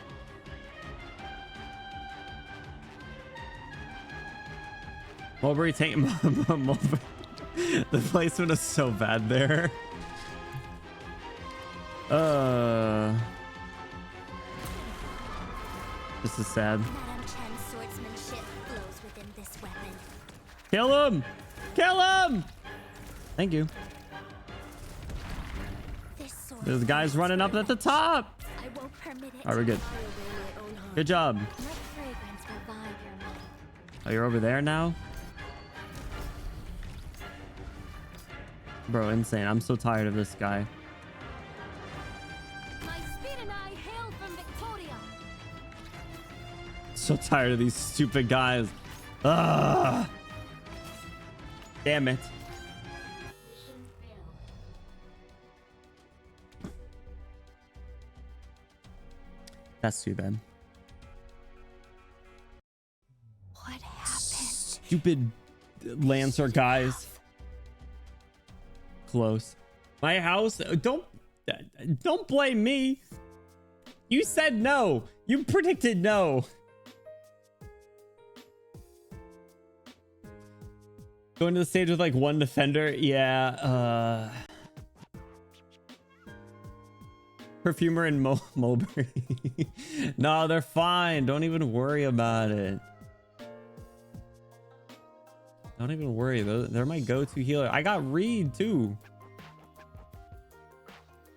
Mulberry tank. The placement is so bad there. This is sad. Kill him! Kill him! Thank you. There's guys running up at the top. All right, we're good. Good job. Oh, you're over there now? Bro, insane. I'm so tired of this guy. So tired of these stupid guys. Ah, damn it. That's too bad. What happened? Stupid Lancer guys. Close. My house. Don't blame me. You said no. You predicted no. Going to the stage with like one defender. Yeah. Perfumer and Mulberry. No, they're fine. Don't even worry about it. Don't even worry. They're my go-to healer. I got Reed too.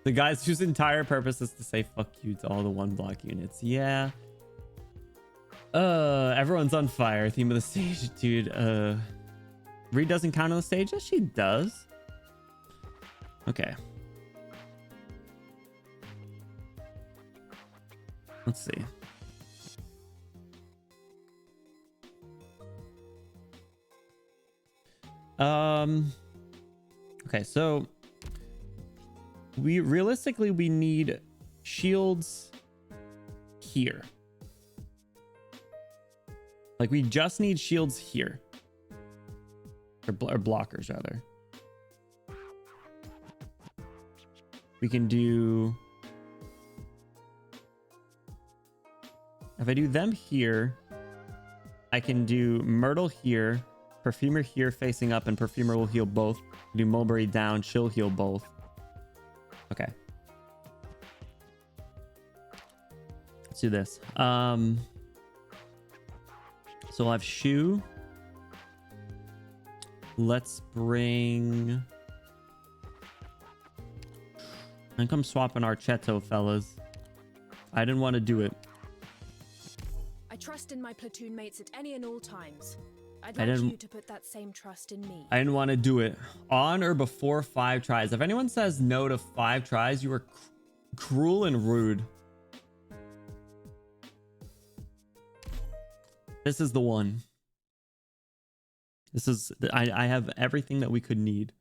The guys whose entire purpose is to say fuck you to all the one block units. Yeah. Everyone's on fire. Theme of the stage, dude. Reed doesn't count on the stage. Yes, she does. Okay. Let's see. Okay, so we need shields here. Like we just need shields here. Or blockers rather. We can do, if I do them here, I can do Myrtle here, Perfumer here facing up, and Perfumer will heal both. Do Mulberry down, she'll heal both. Okay. Let's do this. So we'll have Shoe. Let's bring... I think I'm swapping Archetto, fellas. I didn't want to do it. I trust in my platoon mates at any and all times. I'd like you to put that same trust in me. I didn't want to do it. On or before 5 tries. If anyone says no to 5 tries, you are cruel and rude. This is the one. This is... I have everything that we could need.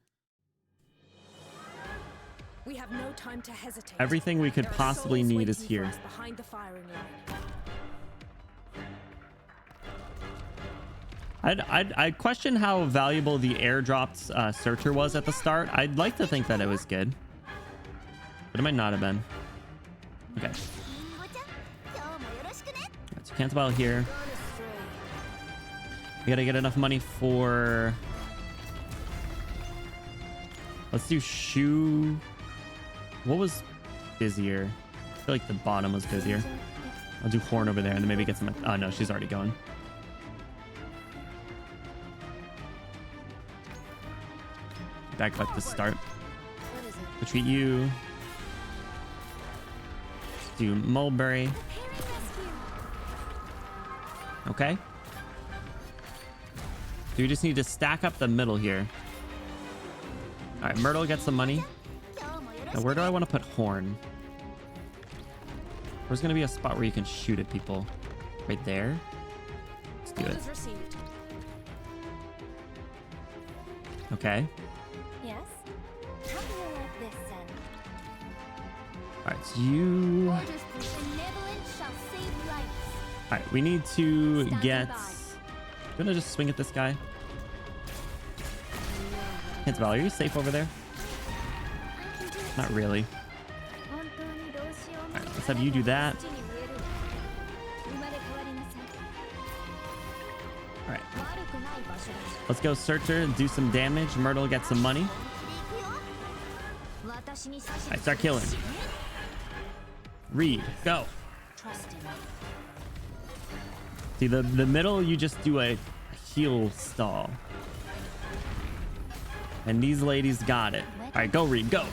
We have no time to hesitate. Everything we could possibly need is here. Behind the firing line. I'd question how valuable the airdropped searcher was at the start. I'd like to think that it was good, but it might not have been. Okay. So cancel battle here. We gotta get enough money for... Let's do Shoe. What was busier? I feel like the bottom was busier. I'll do Horn over there and then maybe get some... Oh no, she's already going. Back like the start. Retreat you. Let's do Mulberry. Okay. So we just need to stack up the middle here. All right, Myrtle gets some money. Now where do I want to put Horn? There's gonna be a spot where you can shoot at people. Right there. Let's do it. Okay. Yes? How do you like this, son? Alright, so you... Orders through benevolence shall save lives. Alright, we need to get... I'm gonna just swing at this guy. Cancel battle, are you safe over there? Not really. Alright, let's have you do that. Alright. Let's go Searcher and do some damage. Myrtle gets some money. Alright, start killing. Reed, go. See, the middle, you just do a heal stall. And these ladies got it. Alright, go Reed, go.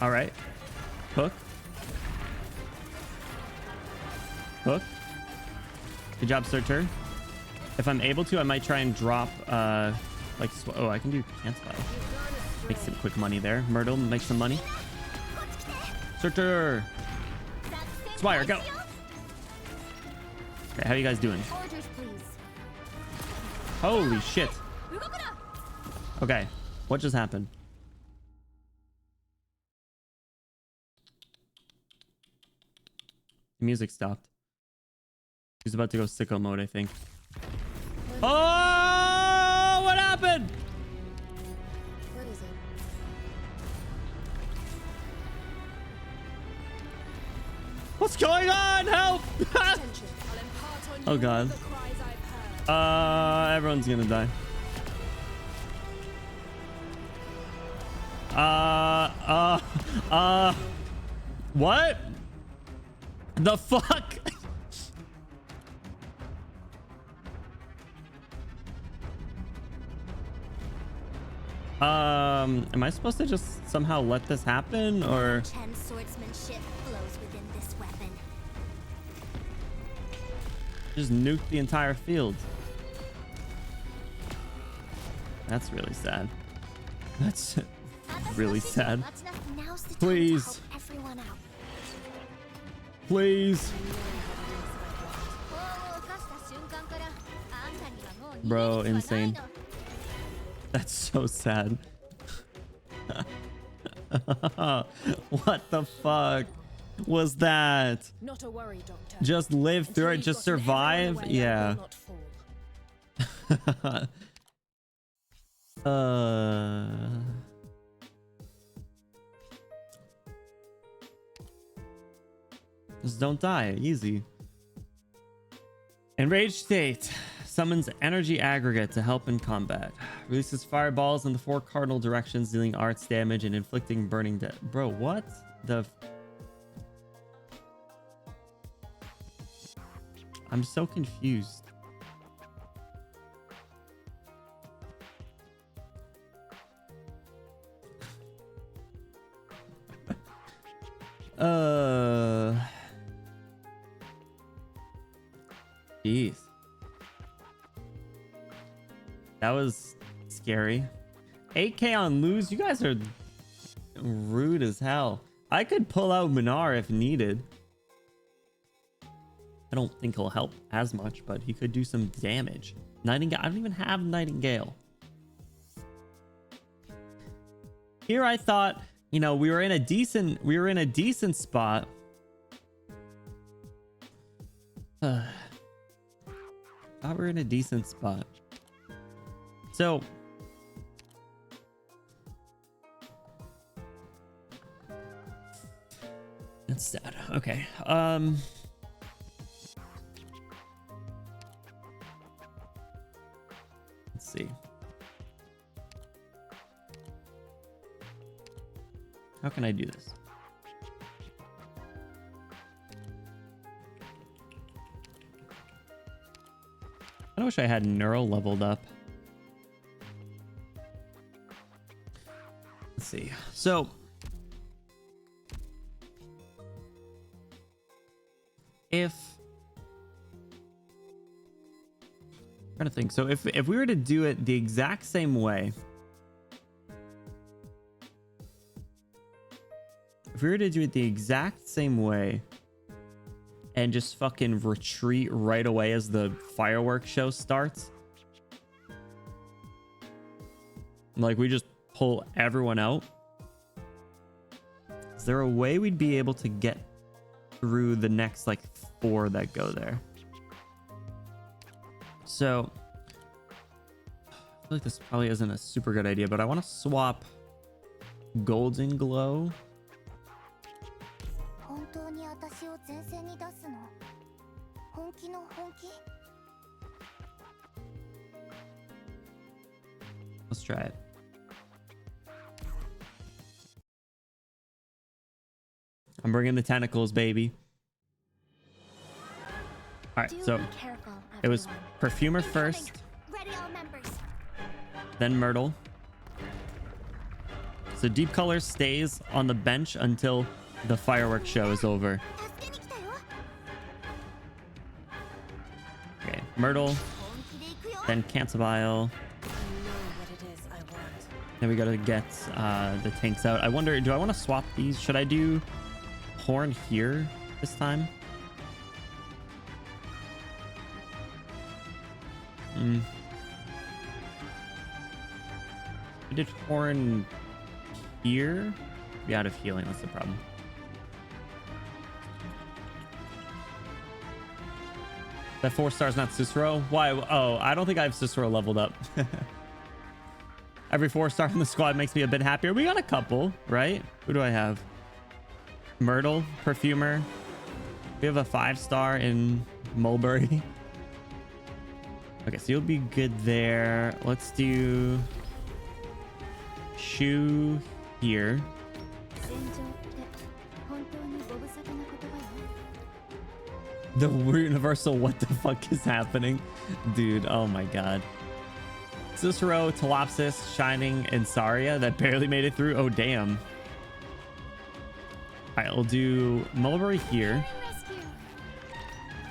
Alright. Hook. Hook. Good job, Searcher. If I'm able to, I might try and drop, like, oh, I can do cancel battle. Make some quick money there. Myrtle, make some money. Searcher! Swire, go! Okay, how you guys doing? Orders, please. Holy shit. Okay, what just happened? The music stopped. He's about to go sicko mode, I think. Oh, what happened? What is it? What's going on? Help! Attention. I'll impart on Oh, you God. all the cries I've heard. Everyone's gonna die. What? The fuck? Am I supposed to just somehow let this happen, or Chen swordsmanship flows within this weapon. just nuke the entire field? That's really sad. That's really sad. Now's the time Please. to help everyone out. Please. Bro, insane. That's so sad. What the fuck was that? Not a worry, Doctor. Just live Until through it, you've just gotten everyone survive. away, I Yeah. will not fall. Just don't die. Easy. Enraged state. Summons energy aggregate to help in combat. Releases fireballs in the 4 cardinal directions, dealing arts damage and inflicting burning death. Bro, what the... I'm so confused. Jeez. That was scary. 8K on lose. You guys are rude as hell. I could pull out Minar if needed. I don't think he'll help as much, but he could do some damage. Nightingale. I don't even have Nightingale. Here I thought, you know, we were in a decent spot. Thought we were in a decent spot. So that's sad. Okay. Let's see. How can I do this? I wish I had Neural leveled up. Let's see. So if I'm trying to think. So if we were to do it the exact same way, and just fucking retreat right away as the fireworks show starts, like we just pull everyone out, is there a way we'd be able to get through the next like 4 that go there? So I feel like this probably isn't a super good idea, but I want to swap Golden Glow. Let's try it. I'm bringing the tentacles, baby. All right, so it was Perfumer first, Ready, all members. then Myrtle. So Deep Color stays on the bench until the fireworks show is over. Okay, Myrtle, then Cantabile. Then we gotta get the tanks out. I wonder, do I want to swap these? Should I do Horn here this time? We did horn here. Be out of healing. That's the problem. That 4 stars, not Cicero. Why? Oh, I don't think I have Cicero leveled up. Every 4-star in the squad makes me a bit happier. We got a couple, right? Who do I have? Myrtle, Perfumer. We have a 5-star in Mulberry. Okay, so you'll be good there. Let's do Shoe here. The universal what the fuck is happening? Dude, oh my god. Cicero, Telopsis, Shining, and Saria that barely made it through. Oh, damn. All right, we'll do Mulberry here.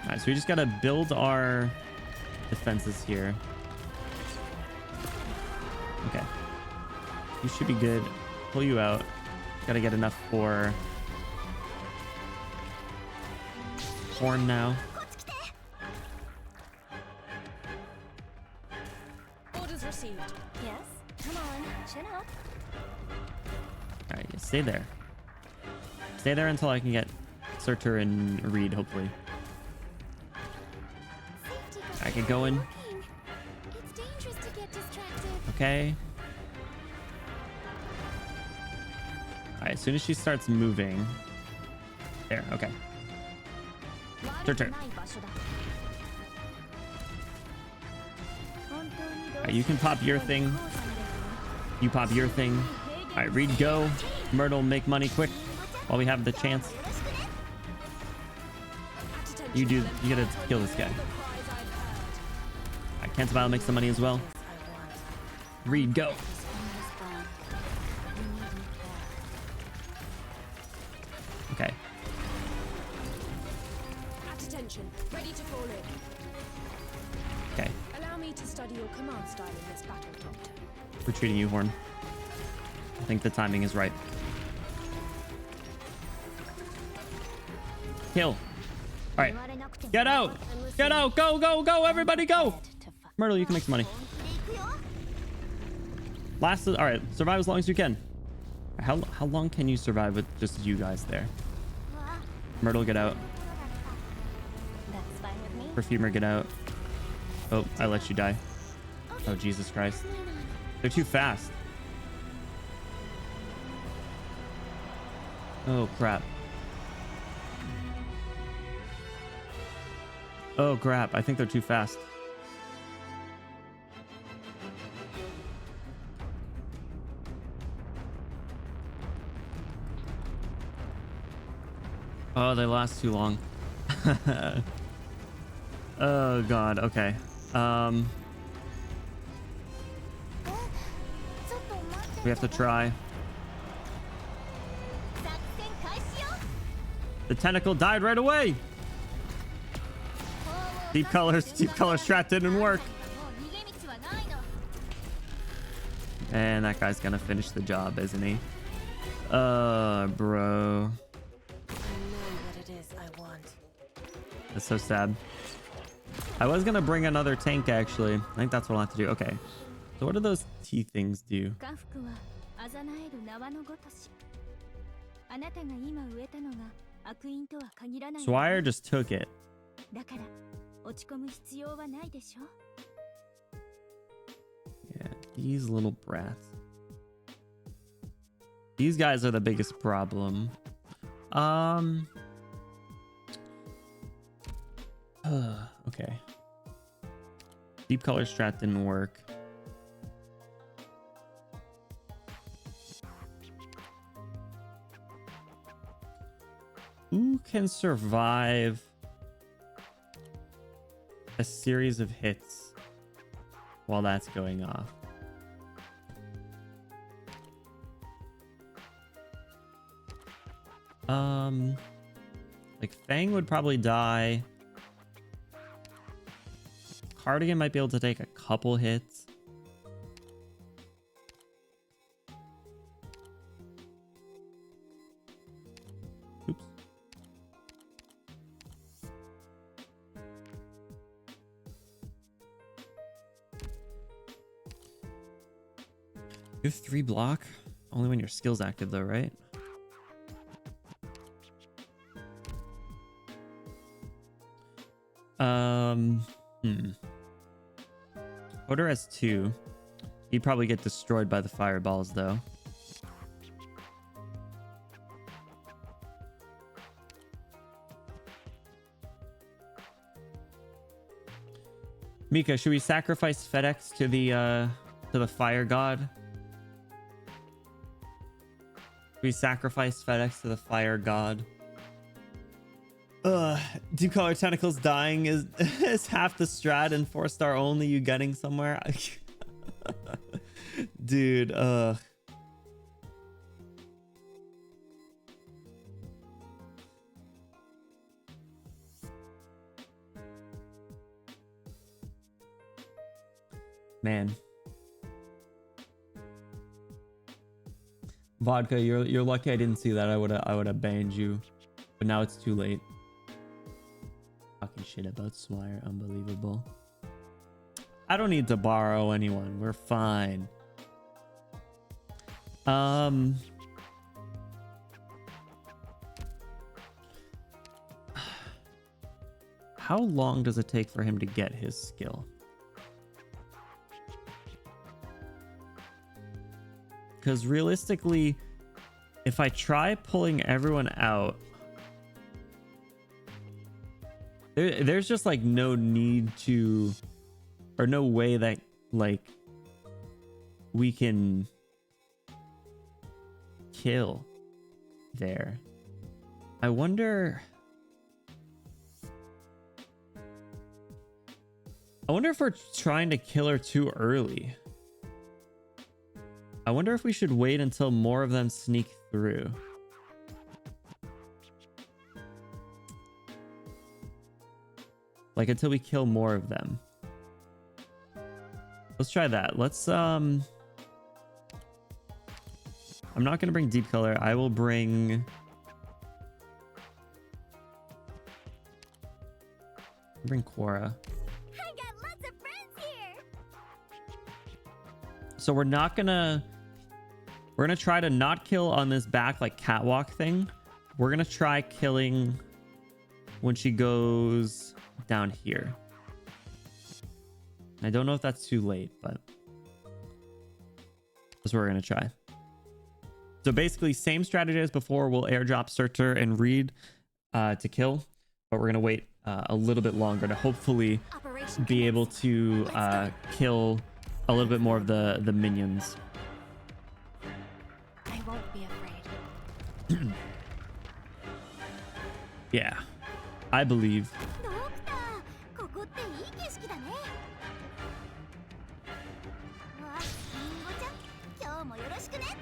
All right, so we just got to build our defenses here. Okay. You should be good. Pull you out. Got to get enough for Horn now. Orders received. Yes? Come on, chin up. All right, yeah, stay there. Stay there until I can get Surtur and Reed, hopefully. I get going. It's dangerous to get distracted. Okay. All right, as soon as she starts moving. There, okay. Surtur. All right, you can pop your thing. You pop your thing. All right, Reed, go. Myrtle, make money quick while we have the chance. You gotta kill this guy. I can't Battle make some money as well. Reed, go. Okay. At attention. Ready to fall in. Okay. Allow me to study your command style in this battle, Doctor. Retreating you, Horn. I think the timing is right. Kill. All right. Get out. Get out. Go, go, go. Everybody go. Myrtle, you can make some money. All right. Survive as long as you can. How long can you survive with just you guys there? Myrtle, get out. That's fine with me. Perfumer, get out. Oh, I let you die. Oh, Jesus Christ. They're too fast. Oh, crap. Oh, crap. I think they're too fast. Oh, they last too long. Oh, God. Okay. We have to try. The tentacle died right away. Deep color strat didn't work. And that guy's gonna finish the job, isn't he? Bro. That's so sad. I was gonna bring another tank actually. I think that's what I'll have to do. Okay. So what do those T things do? Swire just took it. Yeah, these little brats. These guys are the biggest problem. Okay. Deep color strat didn't work. Who can survive a series of hits while that's going off? Like Fang would probably die. Cardigan might be able to take a couple hits. Oops. You have 3 block? Only when your skill's active though, right? Oda has 2. He'd probably get destroyed by the fireballs though. Mika, should we sacrifice FedEx to the fire god? We sacrifice FedEx to the fire god. Deep color tentacles dying is half the strat and 4-star only. You getting somewhere? Dude, man. Vodka, you're lucky I didn't see that. I would have banned you. But now it's too late. Talking shit about Swire, unbelievable. I don't need to borrow anyone. We're fine. How long does it take for him to get his skill? Because realistically, if I try pulling everyone out, there's just like no need to, or no way that like we can kill there. I wonder if we're trying to kill her too early. I wonder if we should wait until more of them sneak through. Like until we kill more of them. Let's try that. Let's I'm not gonna bring deep color. I will bring Quora. I got lots of friends here. So we're gonna try to not kill on this back like catwalk thing. We're gonna try killing when she goes down here. I don't know if that's too late, but that's what we're gonna try. So basically same strategy as before. We'll airdrop Searcher and Reed to kill, but we're gonna wait a little bit longer to hopefully be able to kill a little bit more of the minions. I won't be afraid. Yeah, I believe.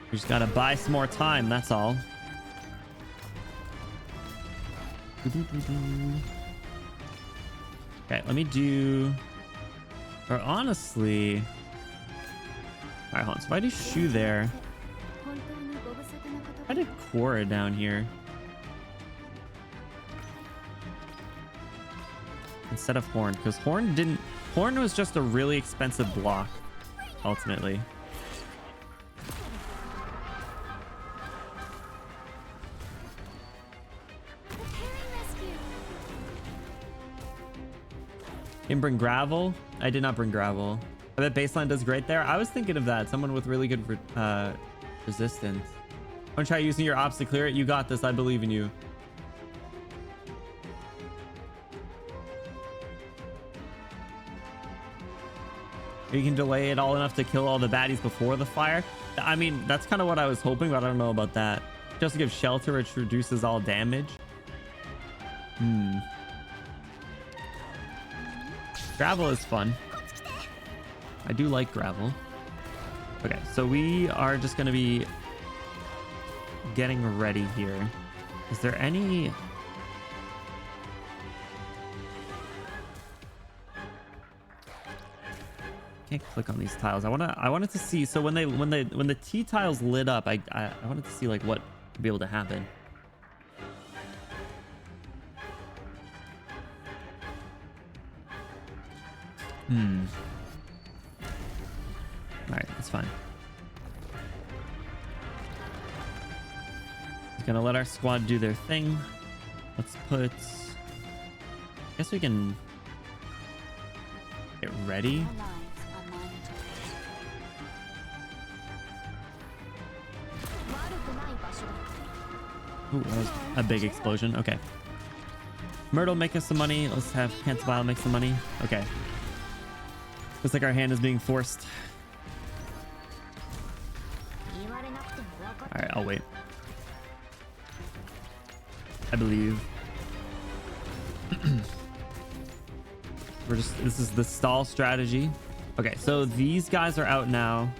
We just gotta buy some more time, that's all. Okay, let me do... Or honestly... Alright, hold on. So if I do Shu there... I did Quora down here. Instead of Horn, because Horn was just a really expensive block, ultimately. Didn't bring gravel. I did not bring gravel. I bet baseline does great there. I was thinking of that. Someone with really good resistance. I'm gonna try using your ops to clear it. You got this. I believe in you. You can delay it all enough to kill all the baddies before the fire. I mean, that's kind of what I was hoping, but I don't know about that. Just to give shelter, which reduces all damage. Gravel is fun. I do like gravel. Okay, so we are just gonna be getting ready here. Is there any... Can't click on these tiles. I wanted to see, so when the T tiles lit up, I wanted to see like what would be able to happen. All right, that's fine. Gonna let our squad do their thing. Let's put... I guess we can get ready. Ooh, that was a big explosion. Okay. Myrtle, make us some money. Let's have Cantabile make some money. Okay. Looks like our hand is being forced. Alright, I'll wait. I believe. This is the stall strategy. Okay, so these guys are out now.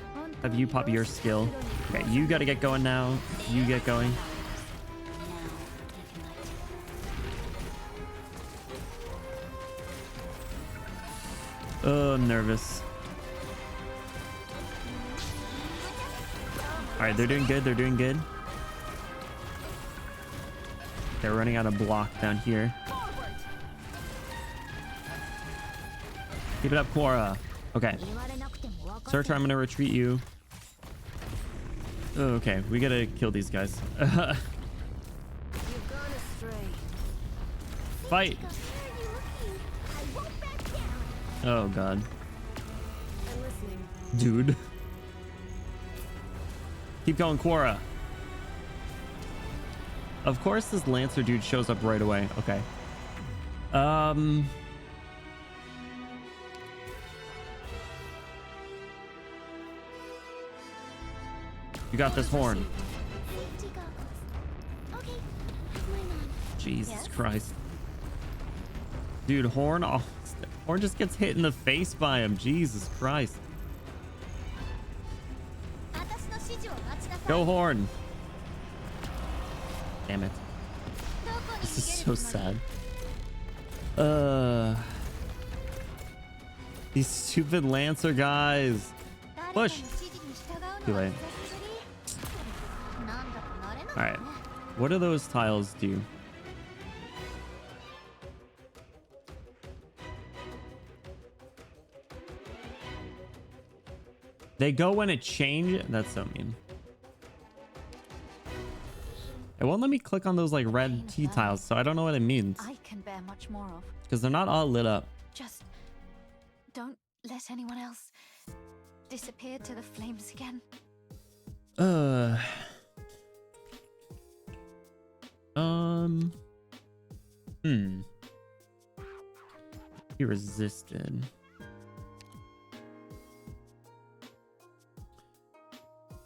Have you pop your skill. Okay, you gotta get going now. You get going. Oh, I'm nervous. All right, they're doing good. They're doing good. They're running out of block down here. Keep it up, Quora. Okay. Searcher, I'm going to retreat you. Oh, okay, we got to kill these guys. Fight. Oh, God. Dude. Keep going, Quora. Of course, this Lancer dude shows up right away. Okay. You got this horn. Jesus Christ. Dude, horn. Oh, horn just gets hit in the face by him. Jesus Christ. Go, horn. Damn it. This is so sad. These stupid Lancer guys. Push. Too late. Alright. What do those tiles do? They go when it changes. That's so mean. It won't let me click on those like red T tiles, so I don't know what it means. I can bear much more of. Because they're not all lit up. Just don't let anyone else disappear to the flames again. He resisted.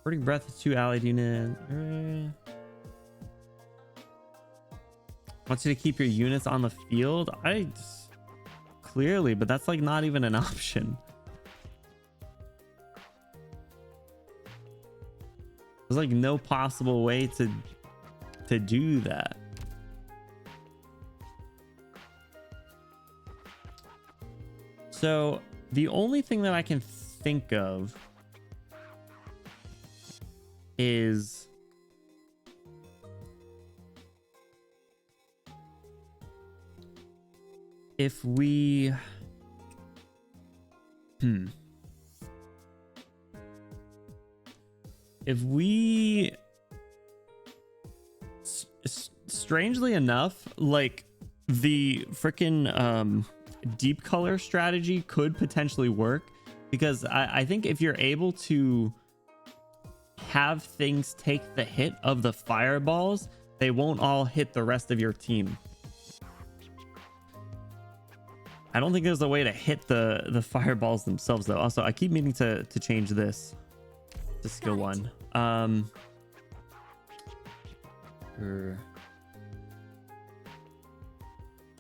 Burning breath is 2 allied units. Wants you to keep your units on the field. Clearly, but that's like not even an option. There's like no possible way to do that. So the only thing that I can think of is if we strangely enough, like the freaking deep color strategy could potentially work, because I think if you're able to have things take the hit of the fireballs, they won't all hit the rest of your team. I don't think there's a way to hit the fireballs themselves though. Also, I keep meaning to change this to skill 1.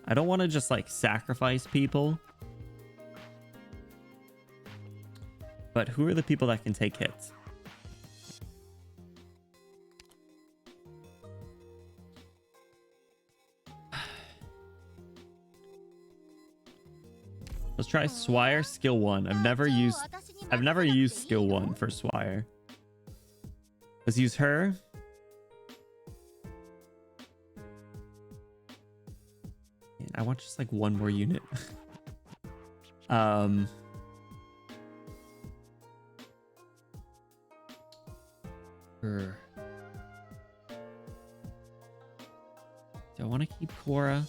I don't want to just like sacrifice people. But who are the people that can take hits? Let's try Swire skill 1. I've never used skill 1 for Swire. Let's use her. And I want just like one more unit. want to keep Cora.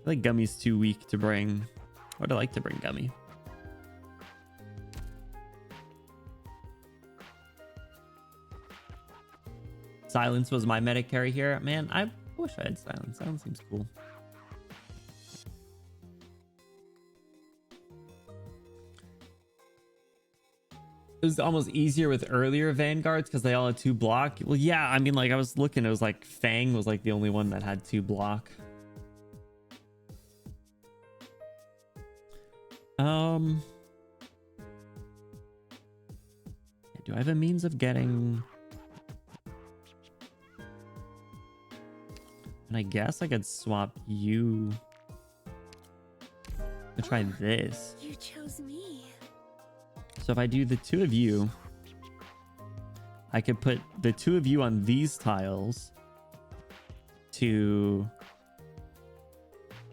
I think Gummy's too weak to bring. Would I like to bring Gummy? Silence was my medic carry here. Man, I wish I had Silence. Silence seems cool. It was almost easier with earlier Vanguards because they all had 2 block. Well, yeah, I mean, like, I was looking, it was like Fang was like the only one that had 2 block. Do I have a means of getting... And I guess I could swap you to try this. You chose me. So if I do the 2 of you, I could put the 2 of you on these tiles to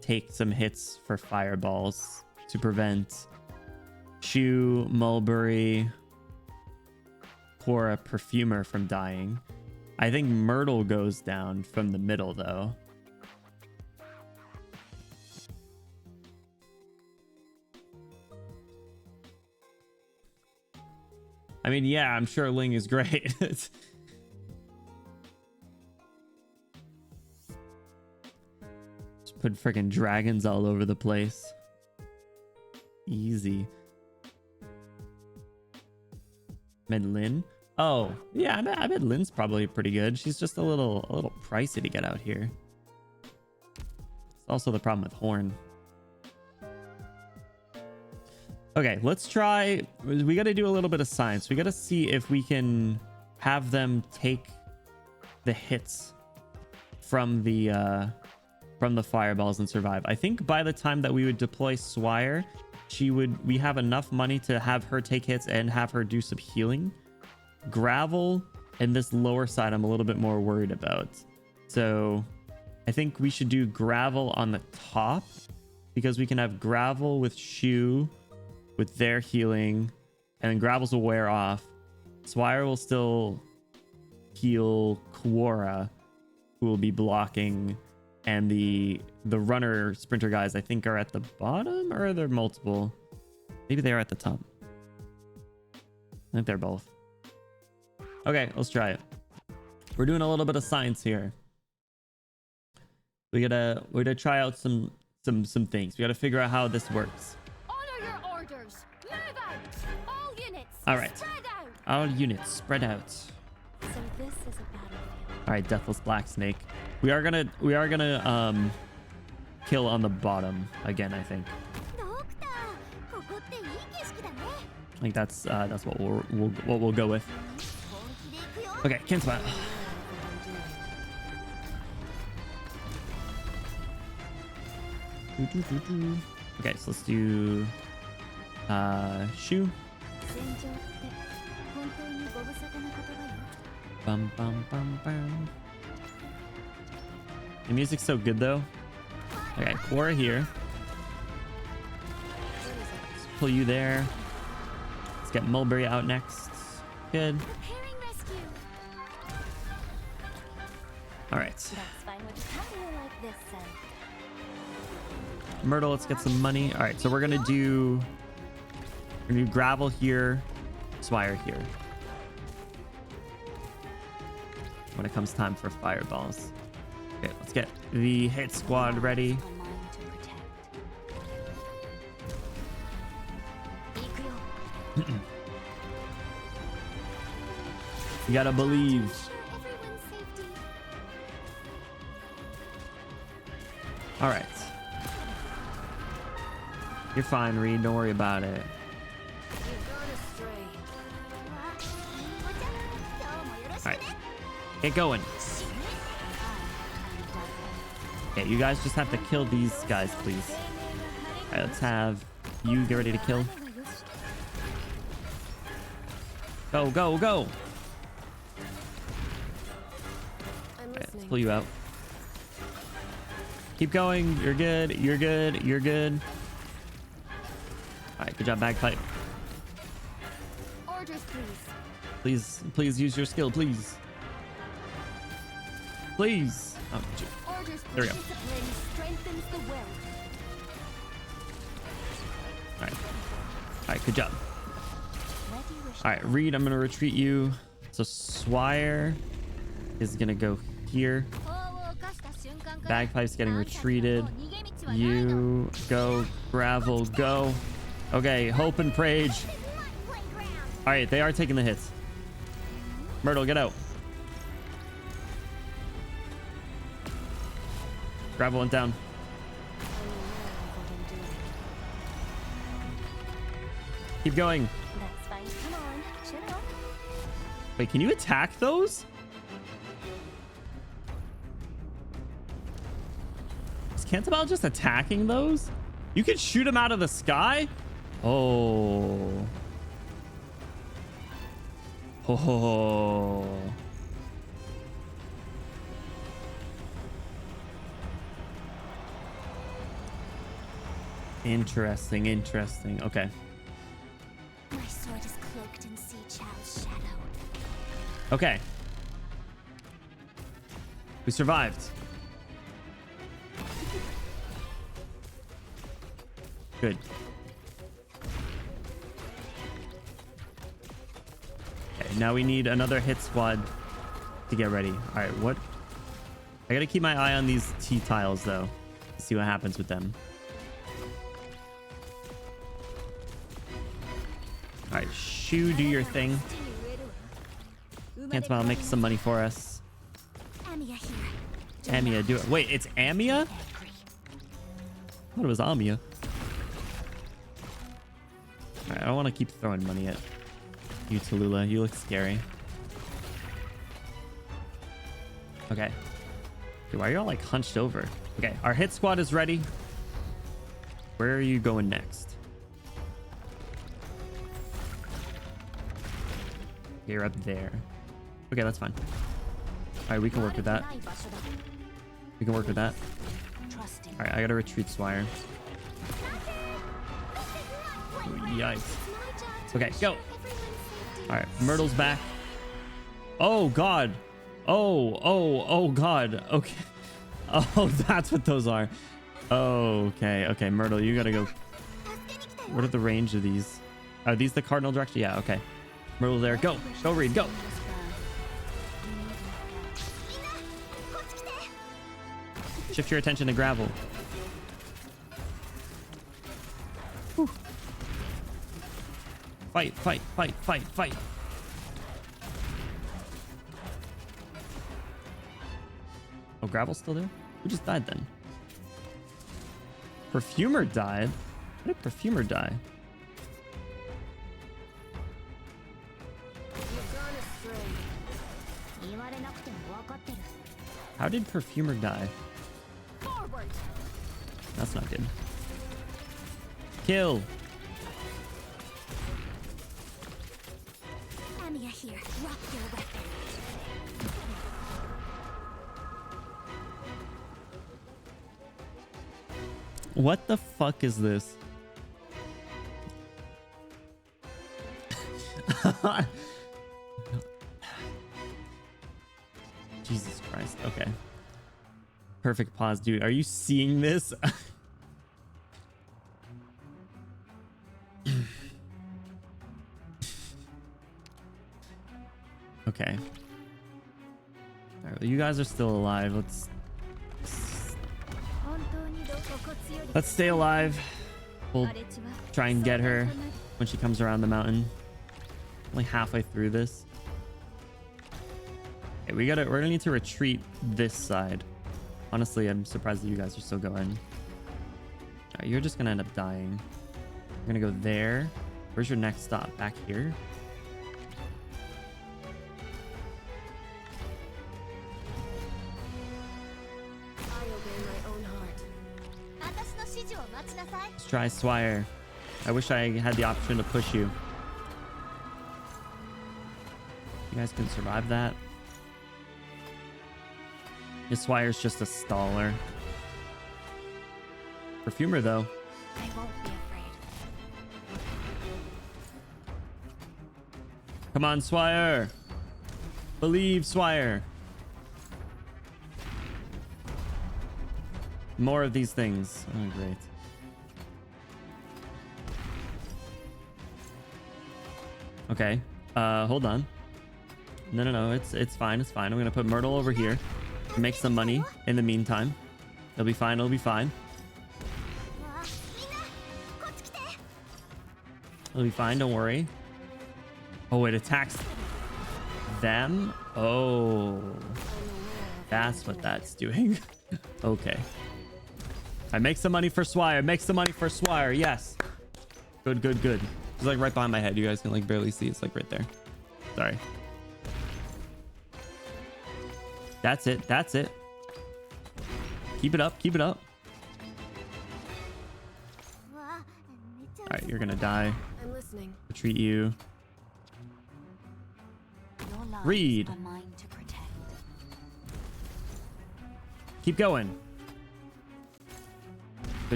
take some hits for fireballs to prevent Shu, Mulberry, Cora, Perfumer from dying. I think Myrtle goes down from the middle though. I mean, yeah, I'm sure Ling is great. Just put freaking dragons all over the place. Easy. Lin? Oh, yeah, I bet Lin's probably pretty good. She's just a little pricey to get out here. It's also the problem with Horn. Okay, let's try. We got to do a little bit of science. We got to see if we can have them take the hits from the fireballs and survive. I think by the time that we would deploy Swire, we have enough money to have her take hits and have her do some healing. Gravel and this lower side I'm a little bit more worried about. So I think we should do Gravel on the top because we can have Gravel with Shu with their healing, and then Gravels will wear off. Swire will still heal Quora, who will be blocking, and the runner sprinter guys I think are at the bottom, or are there multiple? Maybe they are at the top. I think they're both. Okay, let's try it. We're doing a little bit of science here. We're gonna try out some things. We gotta figure out how this works. All right. All units spread out. So this is a battlefield. All right, Deathless Black Snake. We are gonna kill on the bottom again. I think that's what we'll go with. Okay, cancel that. Okay, so let's do Shu. Bum, bum, bum, bum. The music's so good though. Okay, Quora here. Let's pull you there. Let's get Mulberry out next. Good. All right. Myrtle, let's get some money. All right, so we're gonna do Gravel here, Swire here. When it comes time for fireballs. Okay, let's get the hit squad ready. You gotta believe. All right. You're fine, Reed. Don't worry about it. All right. Get going. Okay, you guys just have to kill these guys, please. All right, let's have you get ready to kill. Go, go, go. All right, let's pull you out. Keep going. You're good. You're good. You're good. All right, good job, Bagpipe. Please use your skill, please. Please. Oh, there we go. All right, good job. All right, Reed, I'm gonna retreat you. So Swire is gonna go here. Bagpipe's getting retreated. You go, Gravel, go. Okay, Hope and Prage. All right, they are taking the hits. Myrtle, get out. Gravel went down. Keep going. Wait, can you attack those? Is Cantabile just attacking those? You can shoot them out of the sky? Oh. Oh. Interesting, interesting. Okay. My sword is cloaked in Sea Chow's shadow. Okay. We survived. Good. Okay, now we need another hit squad to get ready. All right, what? I gotta keep my eye on these T tiles though, to see what happens with them. All right, Shu, do your thing. Cantabile, make some money for us. Amia, do it. Wait, it's Amia? I thought it was Amia. All right, I don't want to keep throwing money at you, Tallulah. You look scary. Okay. Dude, why are y'all like hunched over? Okay, our hit squad is ready. Where are you going next? You're up there. Okay, that's fine. All right, we can work with that. We can work with that. All right, I gotta retreat Swire. Ooh, yikes. Okay, go. All right, Myrtle's back. Oh, God. Oh, God. Okay. Oh, that's what those are. Oh, okay. Myrtle, you gotta go. What are the range of these? Are these the cardinal direction? Yeah, okay. Myrtle there. Go, Reed, go. Shift your attention to Gravel. Whew. Fight. Oh, Gravel's still there? Who just died then? Perfumer died? How did Perfumer die? How did Perfumer die? That's not good. Kill. Amia here. Drop your weapon. What the fuck is this? Jesus Christ. Okay. Perfect pause, dude. Are you seeing this? Okay. All right, well, you guys are still alive. Let's stay alive. We'll try and get her when she comes around the mountain. Only halfway through this. Okay, we're gonna need to retreat this side. Honestly, I'm surprised that you guys are still going. All right, you're just gonna end up dying. We're gonna go there. Where's your next stop? Back here? Let's try Swire. I wish I had the option to push you. You guys can survive that. This Swire's just a staller. Perfumer, though. I won't be afraid. Come on, Swire. Believe, Swire. More of these things. Oh, great. Okay. Hold on. No. It's fine. It's fine. I'm gonna put Myrtle over here. Make some money in the meantime. It'll be fine. It'll be fine. It'll be fine. Don't worry. Oh, it attacks them. Oh, that's what that's doing. Okay. I make some money for Swire. Make some money for Swire. Yes. Good. It's like right behind my head. You guys can like barely see. It's like right there. Sorry. That's it. That's it. Keep it up. Keep it up. All right, you're gonna die. I'm listening. Retreat you. Read. Keep going.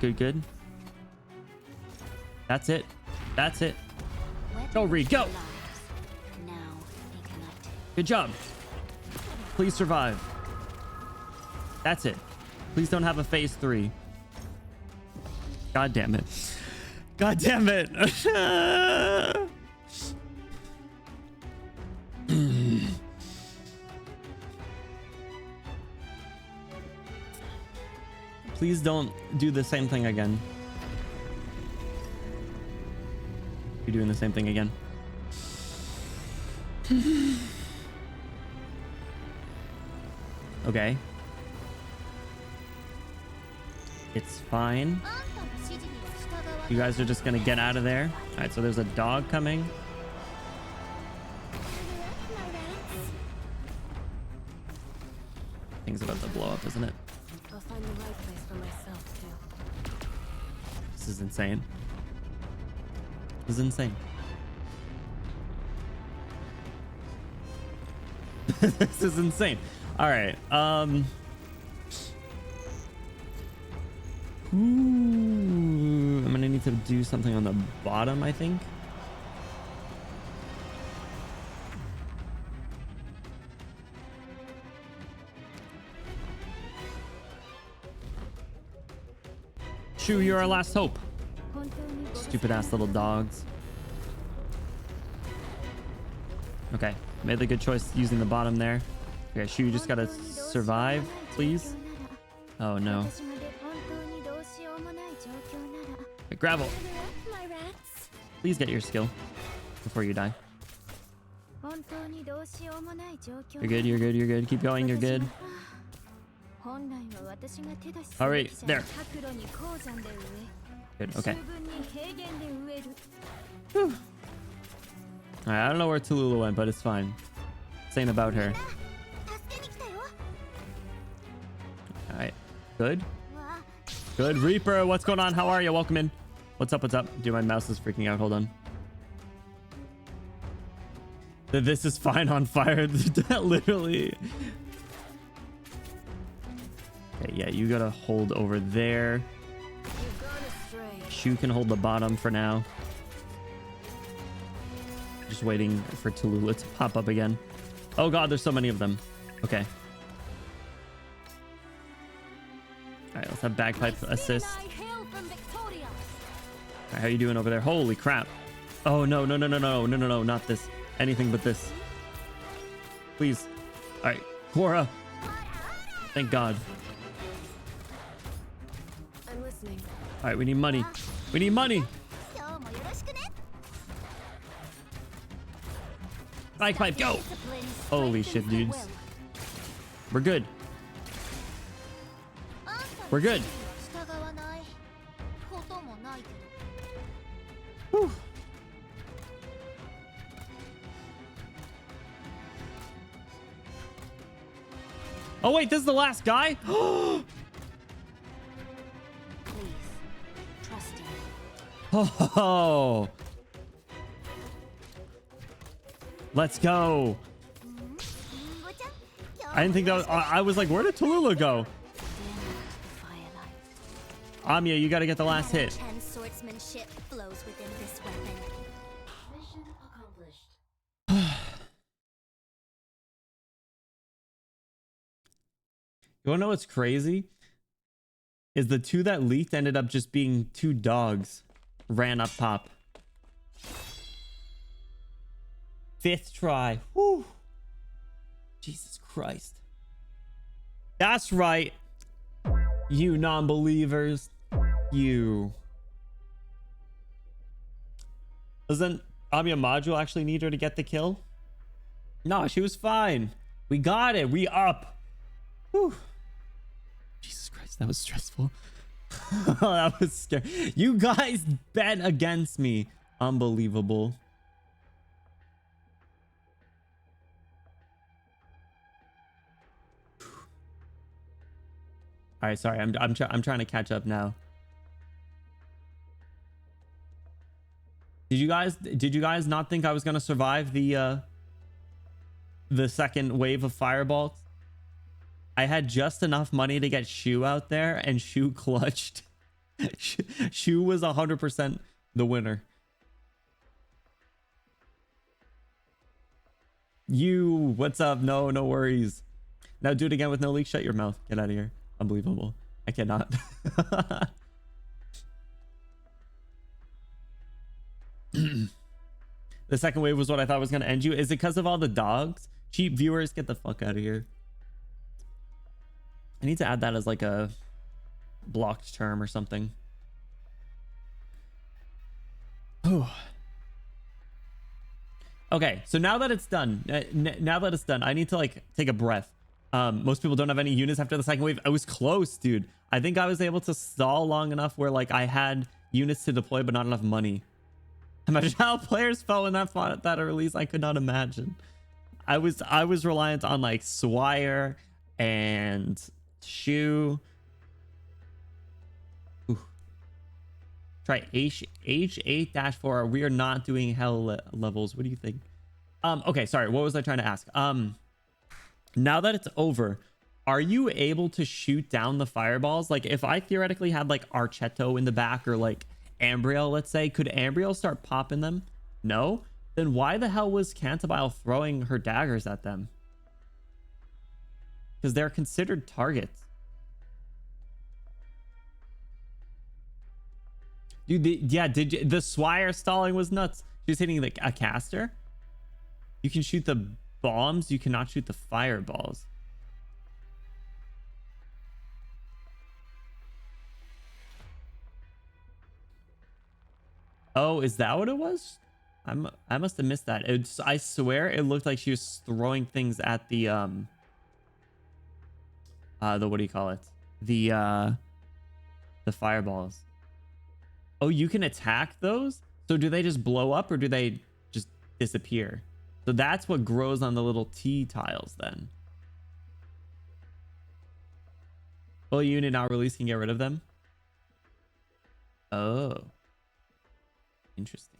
Good. That's it. That's it. Go, Reed. Go. Good job. Please survive. That's it. Please don't have a phase 3. God damn it. God damn it. Please don't do the same thing again. You're doing the same thing again. Okay. It's fine. You guys are just gonna get out of there. All right, so there's a dog coming. Thing's about to blow up, isn't it? I'll find the right place for myself too. This is insane. This is insane. This is insane. All right. Ooh, I'm gonna need to do something on the bottom, I think. Shoo, you're our last hope. Stupid ass little dogs. Okay, made the good choice using the bottom there. Okay, Shoo, you just gotta survive, please. Oh no. Okay, gravel. Please get your skill before you die. You're good, you're good, you're good. Keep going, you're good. All right, there. Good, okay. Whew. All right, I don't know where Tallulah went, but it's fine. This ain't about her. All right, good. Good. Reaper, what's going on? How are you? Welcome in. What's up? What's up? Dude, my mouse is freaking out. Hold on. This is fine on fire. Literally. Okay, yeah, you gotta hold over there. Shoo can hold the bottom for now. Just waiting for Tallulah to pop up again. Oh god, there's so many of them. Okay. All right, let's have bagpipe assist. All right, how you doing over there? Holy crap. Oh no, not this. Anything but this. Please. All right, Quora. Thank god. I'm listening. All right, we need money. We need money. Bagpipe, go. Holy shit, dudes. We're good. We're good. Whew. Oh wait, this is the last guy? Oh, let's go. I didn't think that was, I was like, where did Tallulah go? Amiya, you got to get the last hit. Swordsmanship flows within this weapon. Mission accomplished. You wanna know what's crazy? Is the two that leaked ended up just being two dogs ran up top. 5th try. Whew. Jesus Christ. That's right. You non-believers. You. Doesn't Amiya Module actually need her to get the kill? No, she was fine. We got it. We up. Whew. Jesus Christ, that was stressful. That was scary. You guys bet against me. Unbelievable. All right, sorry. I'm trying to catch up now. Did you guys not think I was gonna survive the second wave of fireballs? I had just enough money to get Shu out there, and Shu clutched. Shu was 100% the winner. You, what's up? No worries. Now do it again with no leak. Shut your mouth. Get out of here. Unbelievable. I cannot. The second wave was what I thought was going to end you. Is it because of all the dogs? Cheap viewers, get the fuck out of here. I need to add that as like a blocked term or something. Oh. Okay, so now that it's done, I need to like take a breath. Most people don't have any units after the second wave. I was close, dude. I think I was able to stall long enough where like I had units to deploy, but not enough money. Imagine how players felt when that fought at that release. I could not imagine. I was reliant on like Swire and Shu. Ooh. Try H8-4. We are not doing hell levels. What do you think? Okay, sorry. What was I trying to ask? Now that it's over, are you able to shoot down the fireballs? Like if I theoretically had like Archetto in the back or like Ambriel, let's say, could Ambriel start popping them? No? Then why the hell was Cantabile throwing her daggers at them? Because they're considered targets. Dude, the Swire stalling was nuts. She was hitting like a caster. You can shoot the bombs, you cannot shoot the fireballs. Oh, is that what it was? I must have missed that. I swear it looked like she was throwing things at the what do you call it? The fireballs. Oh, you can attack those? So do they just blow up or do they just disappear? So that's what grows on the little T tiles then. Full unit now release can get rid of them. Oh. Interesting.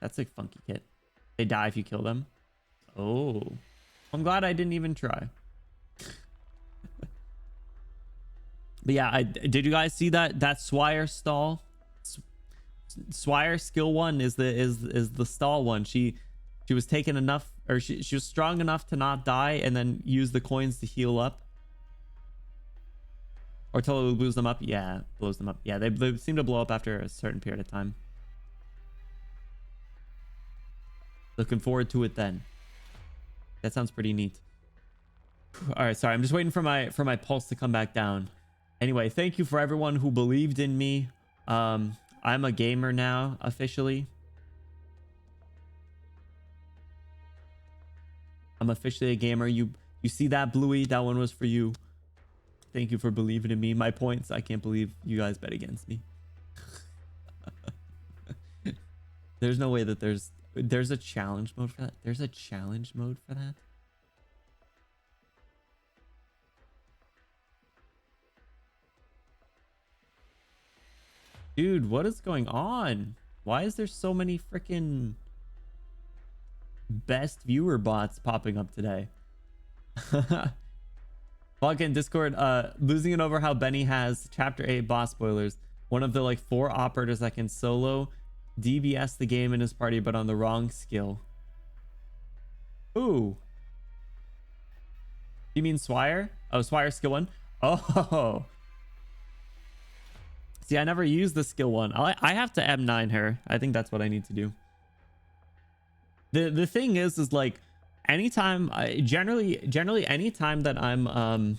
That's a funky kit. They die if you kill them. Oh. I'm glad I didn't even try. But yeah, did you guys see that Swire stall? Swire skill 1 is the stall one. She was taking enough, or she was strong enough to not die and then use the coins to heal up. Or till it blows them up. Yeah, blows them up. Yeah, they seem to blow up after a certain period of time. Looking forward to it then. That sounds pretty neat. All right, sorry. I'm just waiting for my pulse to come back down. Anyway, thank you for everyone who believed in me. I'm a gamer now, officially. I'm officially a gamer. You see that, Bluey? That one was for you. Thank you for believing in me. My points. I can't believe you guys bet against me. There's no way that there's a challenge mode for that. There's a challenge mode for that. Dude, what is going on? Why is there so many freaking best viewer bots popping up today? Fucking Discord, losing it over how Benny has chapter 8 boss spoilers. One of the like 4 operators that can solo DBS the game in his party, but on the wrong skill. Ooh. You mean Swire? Oh, Swire skill 1. Oh. See, I never used the skill one. I have to M9 her. I think that's what I need to do. The thing is like anytime generally anytime that I'm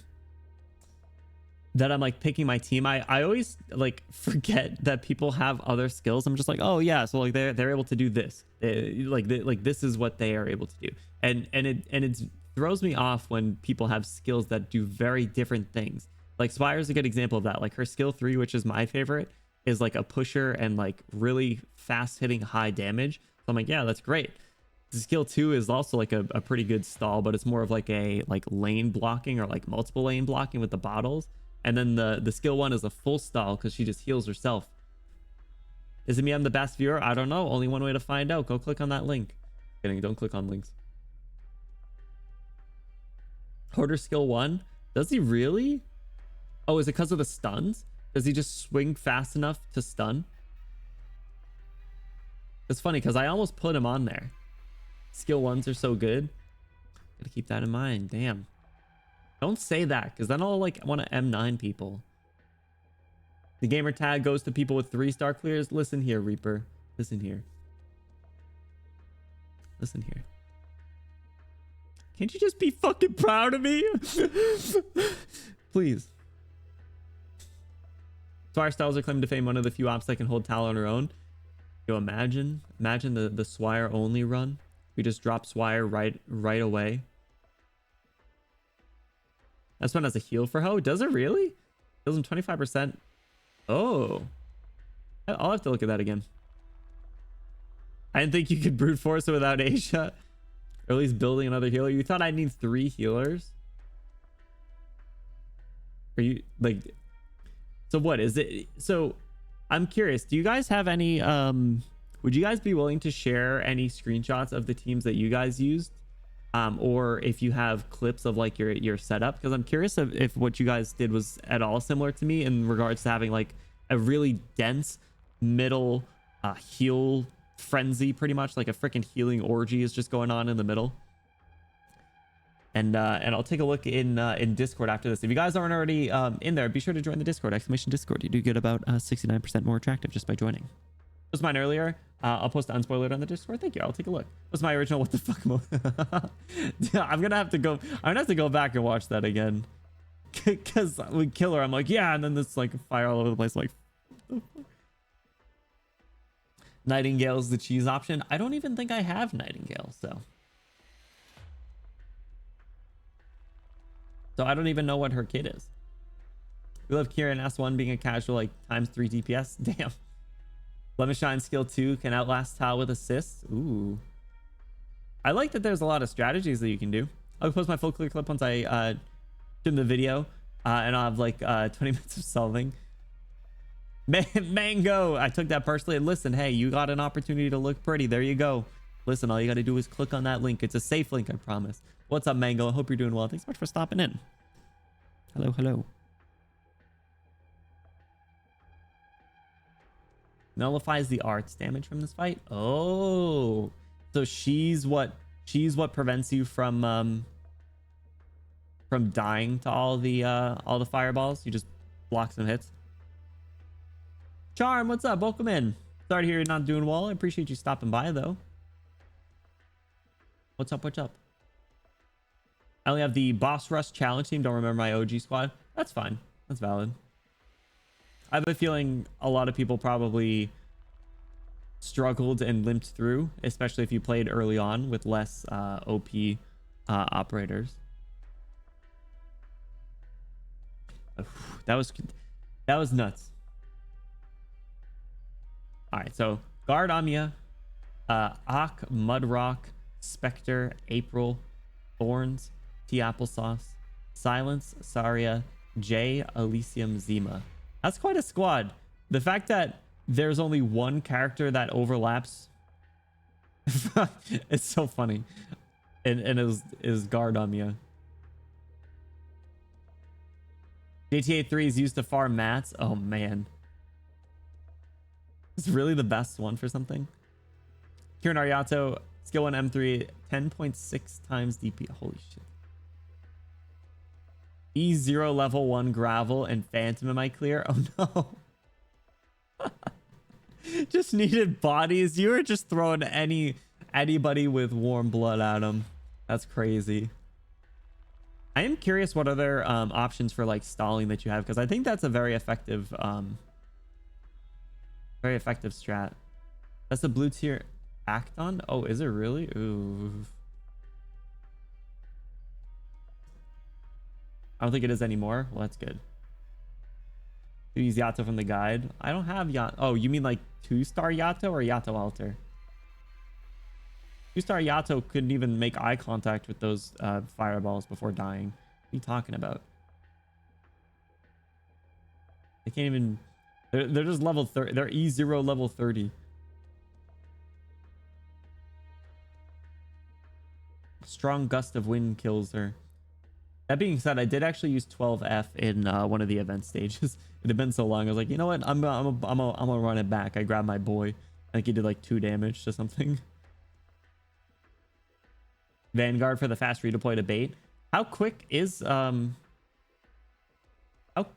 like picking my team, I always like forget that people have other skills. I'm just like, oh yeah, so like they're able to do this. Like this is what they are able to do. And it throws me off when people have skills that do very different things. Like Spire's a good example of that. Like her skill 3, which is my favorite, is like a pusher and like really fast hitting high damage. So I'm like, yeah, that's great. Skill 2 is also like a pretty good stall, but it's more of like a lane blocking or like multiple lane blocking with the bottles. And then the skill 1 is a full stall because she just heals herself. Is it me? I'm the best viewer? I don't know. Only one way to find out. Go click on that link. Kidding, don't click on links. Hoarder skill 1. Does he really? Oh, is it because of the stuns? Does he just swing fast enough to stun? It's funny because I almost put him on there. Skill 1s are so good. Gotta keep that in mind. Damn. Don't say that because then I'll like want to M9 people. The gamer tag goes to people with 3-star clears. Listen here, Reaper. Listen here. Listen here. Can't you just be fucking proud of me? Please. Swire styles are claimed to fame one of the few ops that can hold Tal on her own. Yo, imagine the Swire only run. We just drop Swire right away. That's one as a heal for Ho. Does it really? Heals him 25%. Oh. I'll have to look at that again. I didn't think you could brute force it without Asia. Or at least building another healer. You thought I'd need 3 healers? Are you like... So what is it? So I'm curious. Do you guys have any... Would you guys be willing to share any screenshots of the teams that you guys used? Or if you have clips of like your setup? Because I'm curious if what you guys did was at all similar to me in regards to having like a really dense middle heal frenzy, pretty much like a freaking healing orgy is just going on in the middle. And I'll take a look in Discord after this. If you guys aren't already in there, be sure to join the Discord. !Discord. You do get about 69% more attractive just by joining. Was mine earlier. I'll post the unspoilered on the Discord. Thank you. I'll take a look. Was my original what the fuck mode? I'm gonna have to go back and watch that again. Cause we kill her. I'm like, yeah, and then this like fire all over the place. Like Nightingale's the cheese option. I don't even think I have Nightingale, so I don't even know what her kit is. We love Kieran S1 being a casual like ×3 DPS. Damn. Lemon Shine skill 2 can outlast Tal with assists. Ooh. I like that there's a lot of strategies that you can do. I'll post my full clear clip once I film the video. And I'll have like 20 minutes of solving. Mango! I took that personally. And listen, hey, you got an opportunity to look pretty. There you go. Listen, all you got to do is click on that link. It's a safe link, I promise. What's up, Mango? I hope you're doing well. Thanks so much for stopping in. Hello, hello. Nullifies the arts damage from this fight. Oh, so she's what prevents you from dying to all the fireballs. You just block some hits. Charm, what's up? Welcome in. Sorry to hear you're not doing well. I appreciate you stopping by though. What's up? What's up? I only have the boss rush challenge team. Don't remember my OG squad. That's fine. That's valid. I have a feeling a lot of people probably struggled and limped through, especially if you played early on with less OP operators. That was nuts. All right, so Guard Amia, Ak, Mudrock, Spectre, April, Thorns, T Applesauce, Silence, Saria, J, Elysium, Zima. That's quite a squad. The fact that there's only one character that overlaps, it's so funny. And it is Guard Amia. GTA 3 is used to farm mats. Oh man. It's really the best one for something. Kieran Ariato, skill 1 M3, 10.6 times DP. Holy shit. E0 level 1 gravel and phantom am I clear? Oh no. Just needed bodies. You were just throwing anybody with warm blood at them. That's crazy. I am curious what other options for like stalling that you have, because I think that's a very effective strat. That's the blue tier Acton. Oh, is it really? Ooh. I don't think it is anymore. Well, that's good. Use Yato from the guide. I don't have Yato. Oh, you mean like 2-star Yato or Yato Alter? 2-star Yato couldn't even make eye contact with those fireballs before dying. What are you talking about? They can't even... They're just level 30. They're E0 level 30. Strong gust of wind kills her. That being said, I did actually use 12F in one of the event stages. It had been so long. I was like, you know what? I'm gonna run it back. I grabbed my boy. I think he did like 2 damage to something. Vanguard for the fast redeploy to bait. How quick is how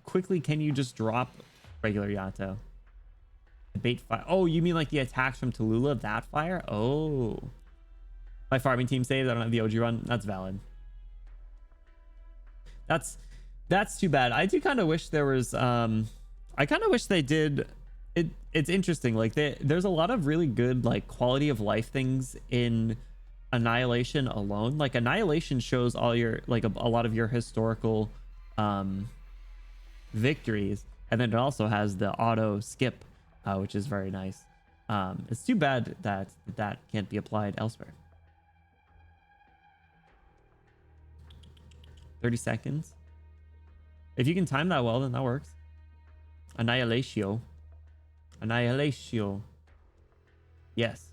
quickly can you just drop regular Yato? The bait fire. Oh, you mean like the attacks from Tallulah? That fire? Oh. My farming team saved. I don't have the OG run. That's valid. That's too bad. I do kind of wish there was I kind of wish they did it. It's interesting, like there's a lot of really good like quality of life things in Annihilation alone. Like Annihilation shows all your like a lot of your historical victories, and then it also has the auto skip, which is very nice. It's too bad that that can't be applied elsewhere. 30 seconds. If you can time that well, then that works. Annihilatio. Annihilatio. Yes.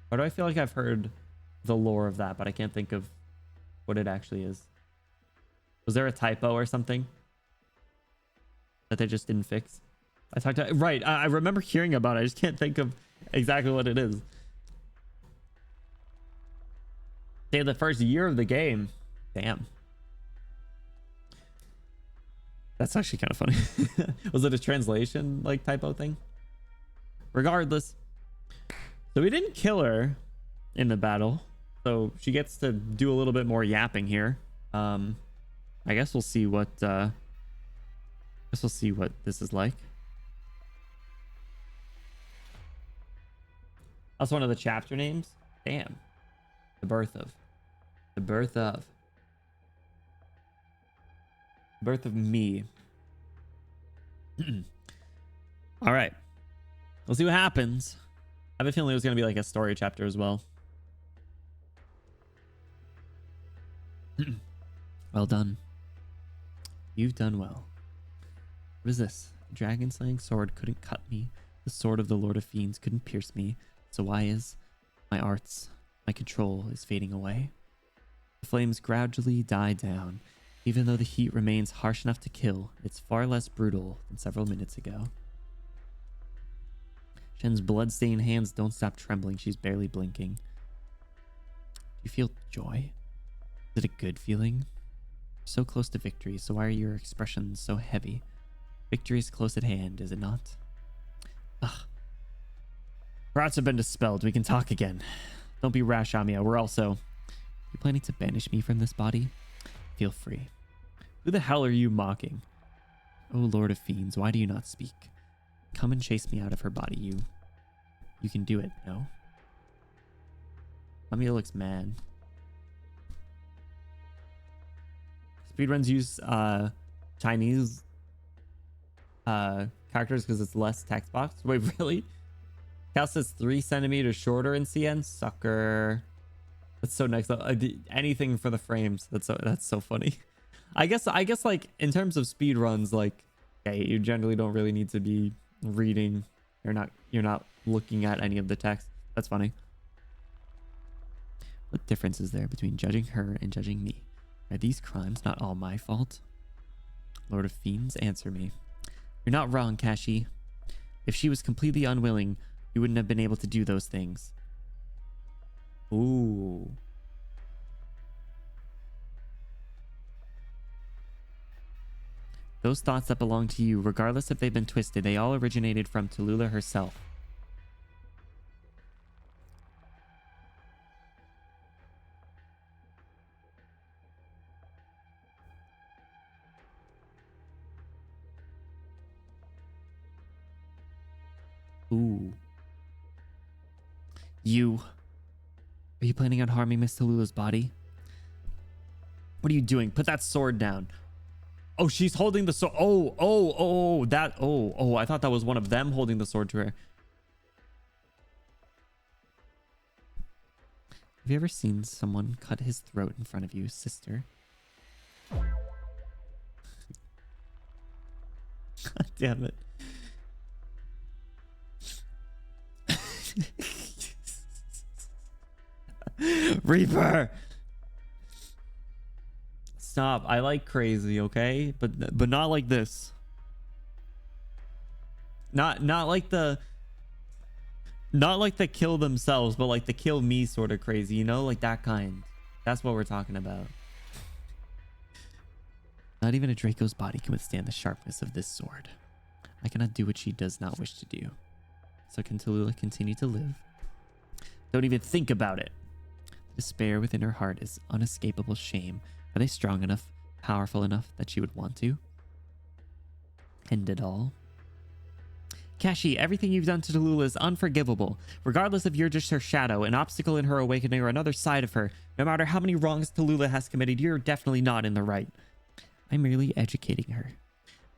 Why do I feel like I've heard the lore of that, but I can't think of what it actually is? Was there a typo or something that they just didn't fix? I talked to... Right, I remember hearing about it. I just can't think of exactly what it is. Say the first year of the game. Damn. That's actually kind of funny. Was it a translation like typo thing? Regardless. So we didn't kill her in the battle. So she gets to do a little bit more yapping here. I guess we'll see what this is like. That's one of the chapter names. Damn. The birth of me. All right, we'll see what happens. I have a feeling it was going to be like a story chapter as well. Well done. You've done well. What is this? The dragon slaying sword couldn't cut me. The sword of the Lord of Fiends couldn't pierce me. So why is my arts, my control is fading away? The flames gradually die down. Even though the heat remains harsh enough to kill, it's far less brutal than several minutes ago. Shen's blood-stained hands don't stop trembling. She's barely blinking. Do you feel joy? Is it a good feeling? So close to victory, so why are your expressions so heavy? Victory is close at hand, is it not? Ugh. Rats have been dispelled. We can talk again. Don't be rash, Amia. We're also... You planning to banish me from this body? Feel free. Who the hell are you mocking? Oh, Lord of Fiends, why do you not speak? Come and chase me out of her body, you can do it, no? Amia looks mad. Speedruns use Chinese characters because it's less text box. Wait, really? Cal says 3 centimeters shorter in CN? Sucker. That's so nice. Anything for the frames. That's so funny. I guess like in terms of speed runs, like, okay, you generally don't really need to be reading. You're not looking at any of the text. That's funny. What difference is there between judging her and judging me? Are these crimes not all my fault? Lord of Fiends, answer me. You're not wrong, Kashi. If she was completely unwilling, you wouldn't have been able to do those things. Ooh. Those thoughts that belong to you, regardless if they've been twisted, they all originated from Tallulah herself. Ooh. You. Are you planning on harming Miss Tallulah's body? What are you doing? Put that sword down. Oh, she's holding the sword. I thought that was one of them holding the sword to her. Have you ever seen someone cut his throat in front of you, sister? God damn it. Reaper! Stop. I like crazy, okay? But not like this. Not like the kill themselves, but like the kill me sort of crazy, you know? Like that kind. That's what we're talking about. Not even a Draco's body can withstand the sharpness of this sword. I cannot do what she does not wish to do. So can Tallulah continue to live? Don't even think about it. Despair within her heart is unescapable shame. Are they strong enough, powerful enough that she would want to end it all? Kashi, everything you've done to Tallulah is unforgivable. Regardless if you're just her shadow, an obstacle in her awakening, or another side of her, no matter how many wrongs Tallulah has committed, you're definitely not in the right. I'm merely educating her.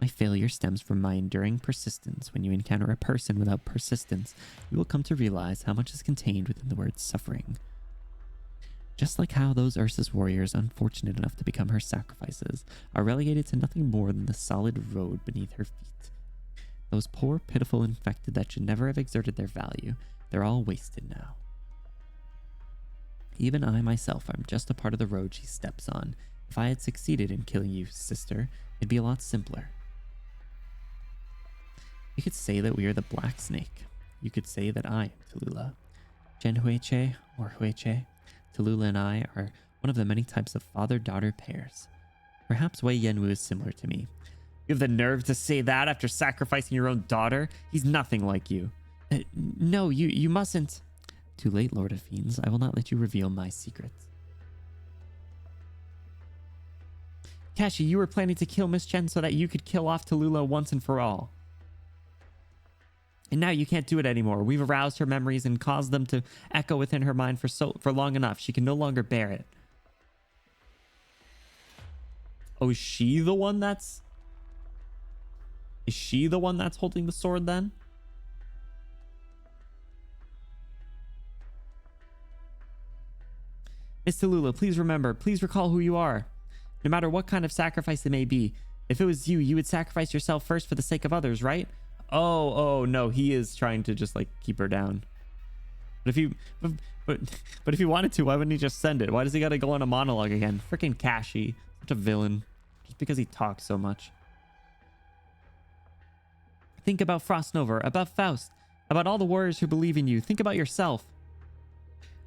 My failure stems from my enduring persistence. When you encounter a person without persistence, you will come to realize how much is contained within the word suffering. Just like how those Ursa's warriors, unfortunate enough to become her sacrifices, are relegated to nothing more than the solid road beneath her feet. Those poor, pitiful infected that should never have exerted their value, they're all wasted now. Even I myself am just a part of the road she steps on. If I had succeeded in killing you, sister, it'd be a lot simpler. You could say that we are the Black Snake. You could say that I am Tallulah. Jen Huiche or Huiche. Tallulah and I are one of the many types of father-daughter pairs. Perhaps Wei Yenwu is similar to me. You have the nerve to say that after sacrificing your own daughter? He's nothing like you. No, you mustn't. Too late, Lord of Fiends. I will not let you reveal my secrets. Kashi, you were planning to kill Miss Chen so that you could kill off Tallulah once and for all. And now you can't do it anymore. We've aroused her memories and caused them to echo within her mind for long enough. She can no longer bear it. Oh, is she the one that's... Is she the one that's holding the sword then? Miss Tallulah, please remember. Please recall who you are. No matter what kind of sacrifice it may be. If it was you, you would sacrifice yourself first for the sake of others, right? Oh no, he is trying to just like keep her down. But if he wanted to, why wouldn't he just send it? Why does he got to go on a monologue again? Freaking Kashi, such a villain, just because he talks so much. Think about Frostnova, about Faust, about all the warriors who believe in you. Think about yourself.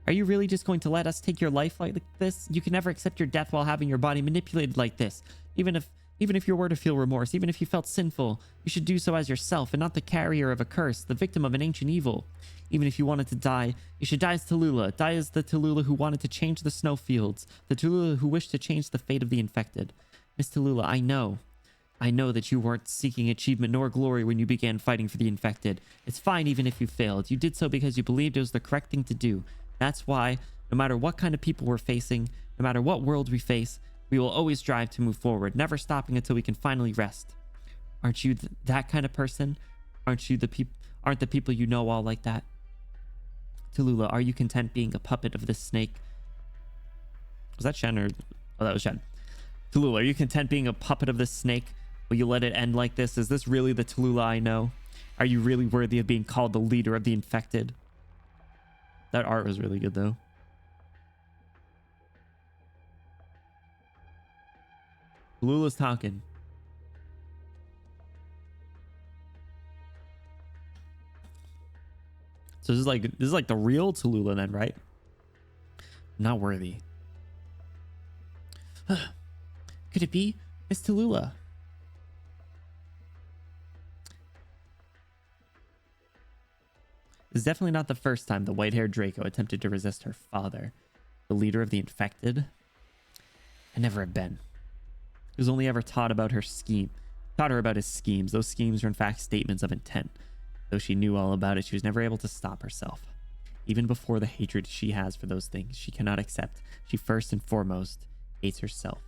Are you really just going to let us take your life like this? You can never accept your death while having your body manipulated like this. Even if you were to feel remorse, even if you felt sinful, you should do so as yourself and not the carrier of a curse, the victim of an ancient evil. Even if you wanted to die, you should die as Tallulah. Die as the Tallulah who wanted to change the snowfields, the Tallulah who wished to change the fate of the infected. Miss Tallulah, I know that you weren't seeking achievement nor glory when you began fighting for the infected. It's fine even if you failed. You did so because you believed it was the correct thing to do. That's why, no matter what kind of people we're facing, no matter what world we face, we will always strive to move forward, never stopping until we can finally rest. Aren't you that kind of person? Aren't the people you know all like that? Tallulah, are you content being a puppet of this snake? Was that Shen or... Oh, that was Shen. Tallulah, are you content being a puppet of this snake? Will you let it end like this? Is this really the Tallulah I know? Are you really worthy of being called the leader of the infected? That art was really good, though. Tallulah's talking. So this is like the real Tallulah then, right? Not worthy. Could it be Miss Tallulah? This is definitely not the first time the white-haired Draco attempted to resist her father, the leader of the infected. I never had been. He was only ever taught about her taught her about his schemes. Those schemes were in fact statements of intent. Though she knew all about it, she was never able to stop herself. Even before the hatred she has for those things she cannot accept, she first and foremost hates herself.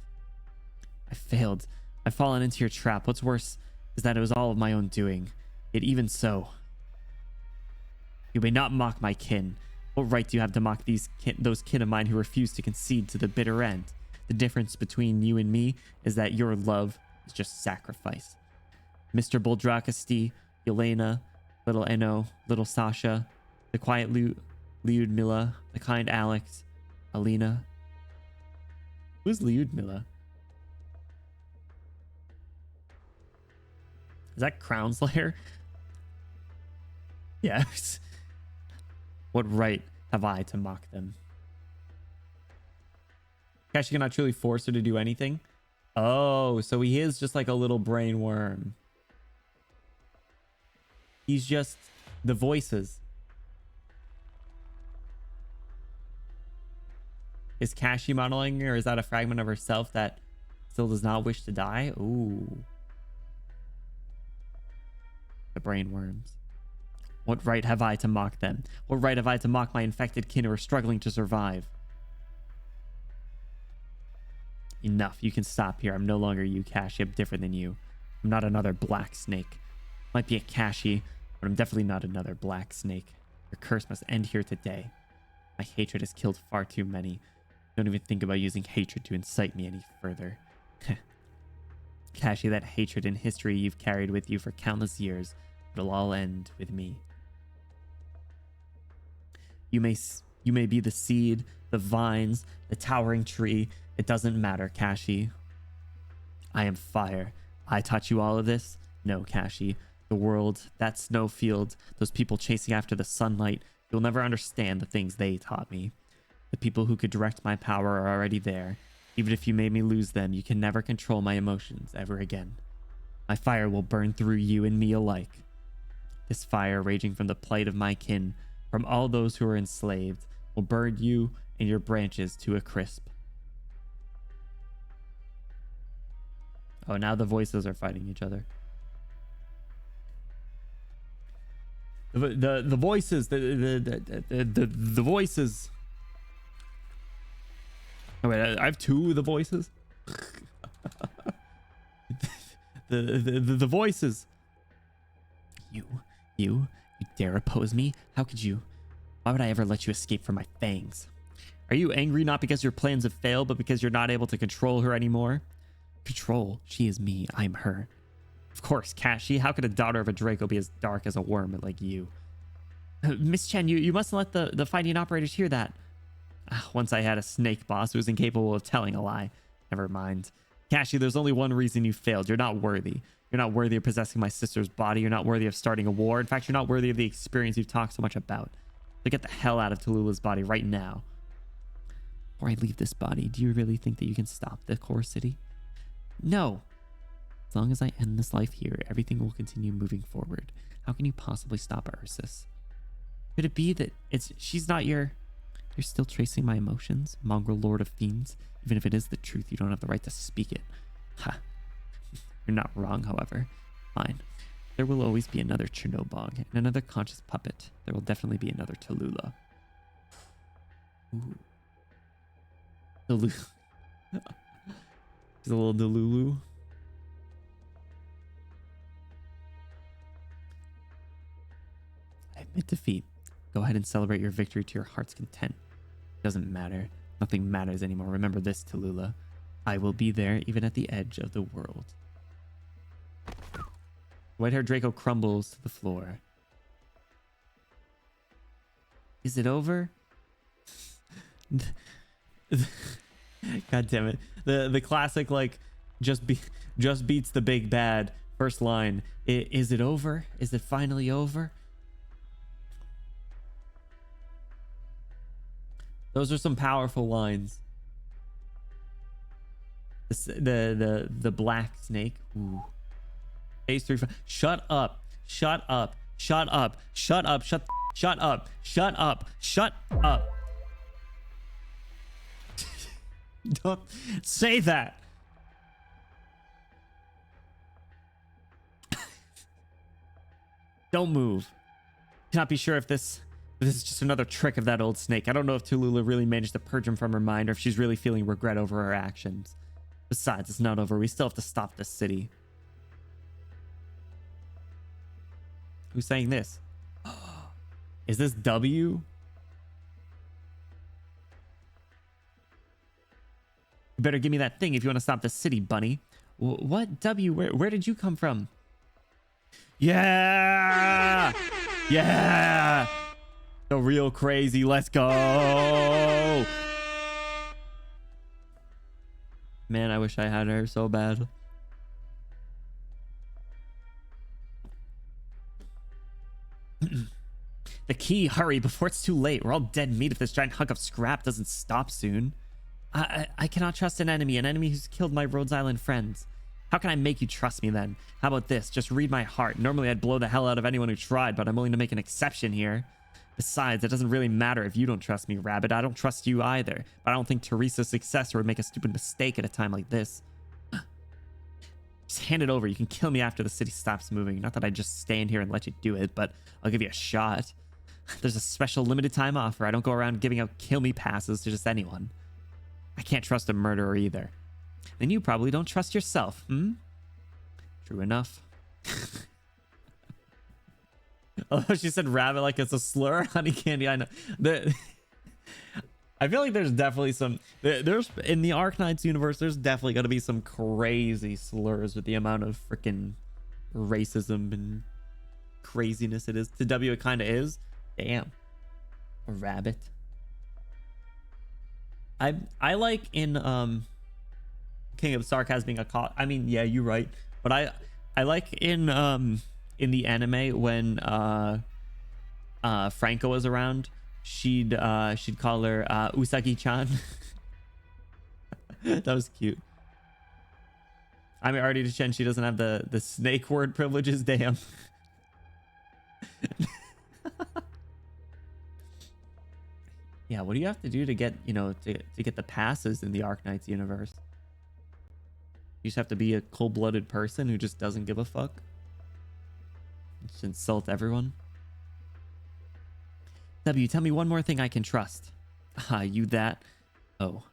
I failed. I've fallen into your trap. What's worse is that it was all of my own doing. Yet even so, you may not mock my kin. What right do you have to mock those kin of mine who refuse to concede to the bitter end? The difference between you and me is that your love is just sacrifice. Mr. Boldrakasti, Yelena, little Eno, little Sasha, the quiet Lyudmila, the kind Alex, Alina. Who's Lyudmila? Is that Crown Slayer? Yes. What right have I to mock them? Kashi cannot truly force her to do anything. Oh, so he is just like a little brain worm. He's just the voices. Is Kashi modeling, or is that a fragment of herself that still does not wish to die? Ooh. The brain worms. What right have I to mock them? What right have I to mock my infected kin who are struggling to survive? Enough. You can stop here. I'm no longer you, Kashi. I'm different than you. I'm not another black snake. Might be a Kashi, but I'm definitely not another black snake. Your curse must end here today. My hatred has killed far too many. Don't even think about using hatred to incite me any further. Kashi, that hatred and history you've carried with you for countless years, it'll all end with me. You may be the seed, the vines, the towering tree. It doesn't matter, Kashi. I am fire. I taught you all of this? No, Kashi. The world, that snowfield, those people chasing after the sunlight, you'll never understand the things they taught me. The people who could direct my power are already there. Even if you made me lose them, you can never control my emotions ever again. My fire will burn through you and me alike. This fire, raging from the plight of my kin, from all those who are enslaved, will burn you and your branches to a crisp. Oh, now the voices are fighting each other. The voices, the voices. Oh wait, I have two of the voices. the voices. You dare oppose me? How could you? Why would I ever let you escape from my fangs? Are you angry not because your plans have failed, but because you're not able to control her anymore? Control? She is me. I'm her. Of course, Kashi. How could a daughter of a Draco be as dark as a worm like you? Miss Chen, you mustn't let the fighting operators hear that. Once I had a snake boss who was incapable of telling a lie. Never mind. Kashi, there's only one reason you failed. You're not worthy. You're not worthy of possessing my sister's body. You're not worthy of starting a war. In fact, you're not worthy of the experience you've talked so much about. So get the hell out of Tallulah's body right now. Before I leave this body, do you really think that you can stop the core city? No. As long as I end this life here, everything will continue moving forward. How can you possibly stop Ursus? Could it be that she's not You're still tracing my emotions, mongrel lord of fiends? Even if it is the truth, you don't have the right to speak it. Ha. You're not wrong, however. Fine. There will always be another Chernobog and another conscious puppet. There will definitely be another Tallulah. Ooh. Tallulah. He's a little Delulu. I admit defeat. Go ahead and celebrate your victory to your heart's content. Doesn't matter. Nothing matters anymore. Remember this, Tallulah. I will be there even at the edge of the world. White-haired Draco crumbles to the floor. Is it over? God damn it. The classic, like, just beats the big bad first line. Is it over? Is it finally over? Those are some powerful lines. The black snake. Ooh. Phase 3. Shut up. Shut up. Shut up. Shut up. Shut up. Shut up. Shut up. Don't say that. Don't move. Cannot be sure if this is just another trick of that old snake. I don't know if Tallulah really managed to purge him from her mind or if she's really feeling regret over her actions. Besides, it's not over. We still have to stop this city. Who's saying this? Is this W? You better give me that thing if you want to stop the city, bunny. What? W? Where did you come from? Yeah! Yeah! Go real crazy. Let's go! Man, I wish I had her so bad. The key, hurry before it's too late. We're all dead meat if this giant hunk of scrap doesn't stop soon. I cannot trust an enemy who's killed my Rhodes Island friends. How can I make you trust me then? How about this? Just read my heart. Normally I'd blow the hell out of anyone who tried, but I'm willing to make an exception here. Besides, it doesn't really matter if you don't trust me, Rabbit. I don't trust you either. But I don't think Teresa's successor would make a stupid mistake at a time like this. Just hand it over. You can kill me after the city stops moving. Not that I'd just stand here and let you do it, but I'll give you a shot. There's a special limited time offer. I don't go around giving out kill me passes to just anyone. I can't trust a murderer either. And you probably don't trust yourself, hmm? True enough. Oh, she said rabbit like it's a slur. Honey candy, I know. I feel like there's definitely some... There's in the Arknights universe, there's definitely going to be some crazy slurs with the amount of freaking racism and craziness it is. To W, it kind of is. Damn. A rabbit. I like in King of Sarcasm being a cop. I mean, yeah, you're right. But I like in the anime when Franco was around, she'd call her Usagi-chan. That was cute. I mean, already to Chen, she doesn't have the snake word privileges. Damn. Yeah, what do you have to do to get, you know, to get the passes in the Arknights universe? You just have to be a cold-blooded person who just doesn't give a fuck. Just insult everyone. W, tell me one more thing I can trust. Ah, you that? Oh.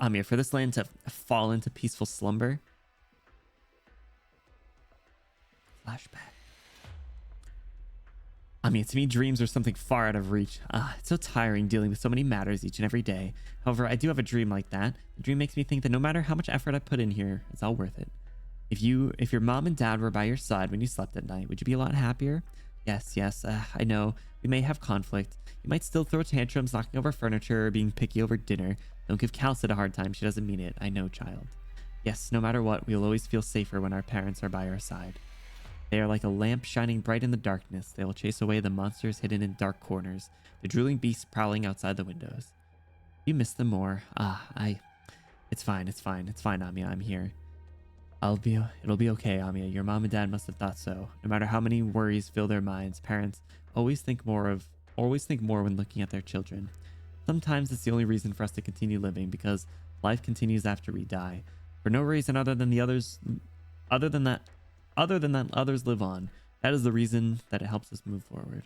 I'm here for this land to fall into peaceful slumber. Flashback. I mean, to me, dreams are something far out of reach. It's so tiring dealing with so many matters each and every day. However, I do have a dream like that. The dream makes me think that no matter how much effort I put in here, it's all worth it. If your mom and dad were by your side when you slept at night, would you be a lot happier? Yes, I know. We may have conflict. You might still throw tantrums, knocking over furniture, or being picky over dinner. Don't give Calcid a hard time. She doesn't mean it. I know, child. Yes, no matter what, we'll always feel safer when our parents are by our side. They are like a lamp shining bright in the darkness. They will chase away the monsters hidden in dark corners, the drooling beasts prowling outside the windows. You miss them more. It's fine, Amiya. I'm here. It'll be okay, Amiya. Your mom and dad must have thought so. No matter how many worries fill their minds, parents always think more when looking at their children. Sometimes it's the only reason for us to continue living, because life continues after we die. For no reason other than that others live on. That is the reason that it helps us move forward.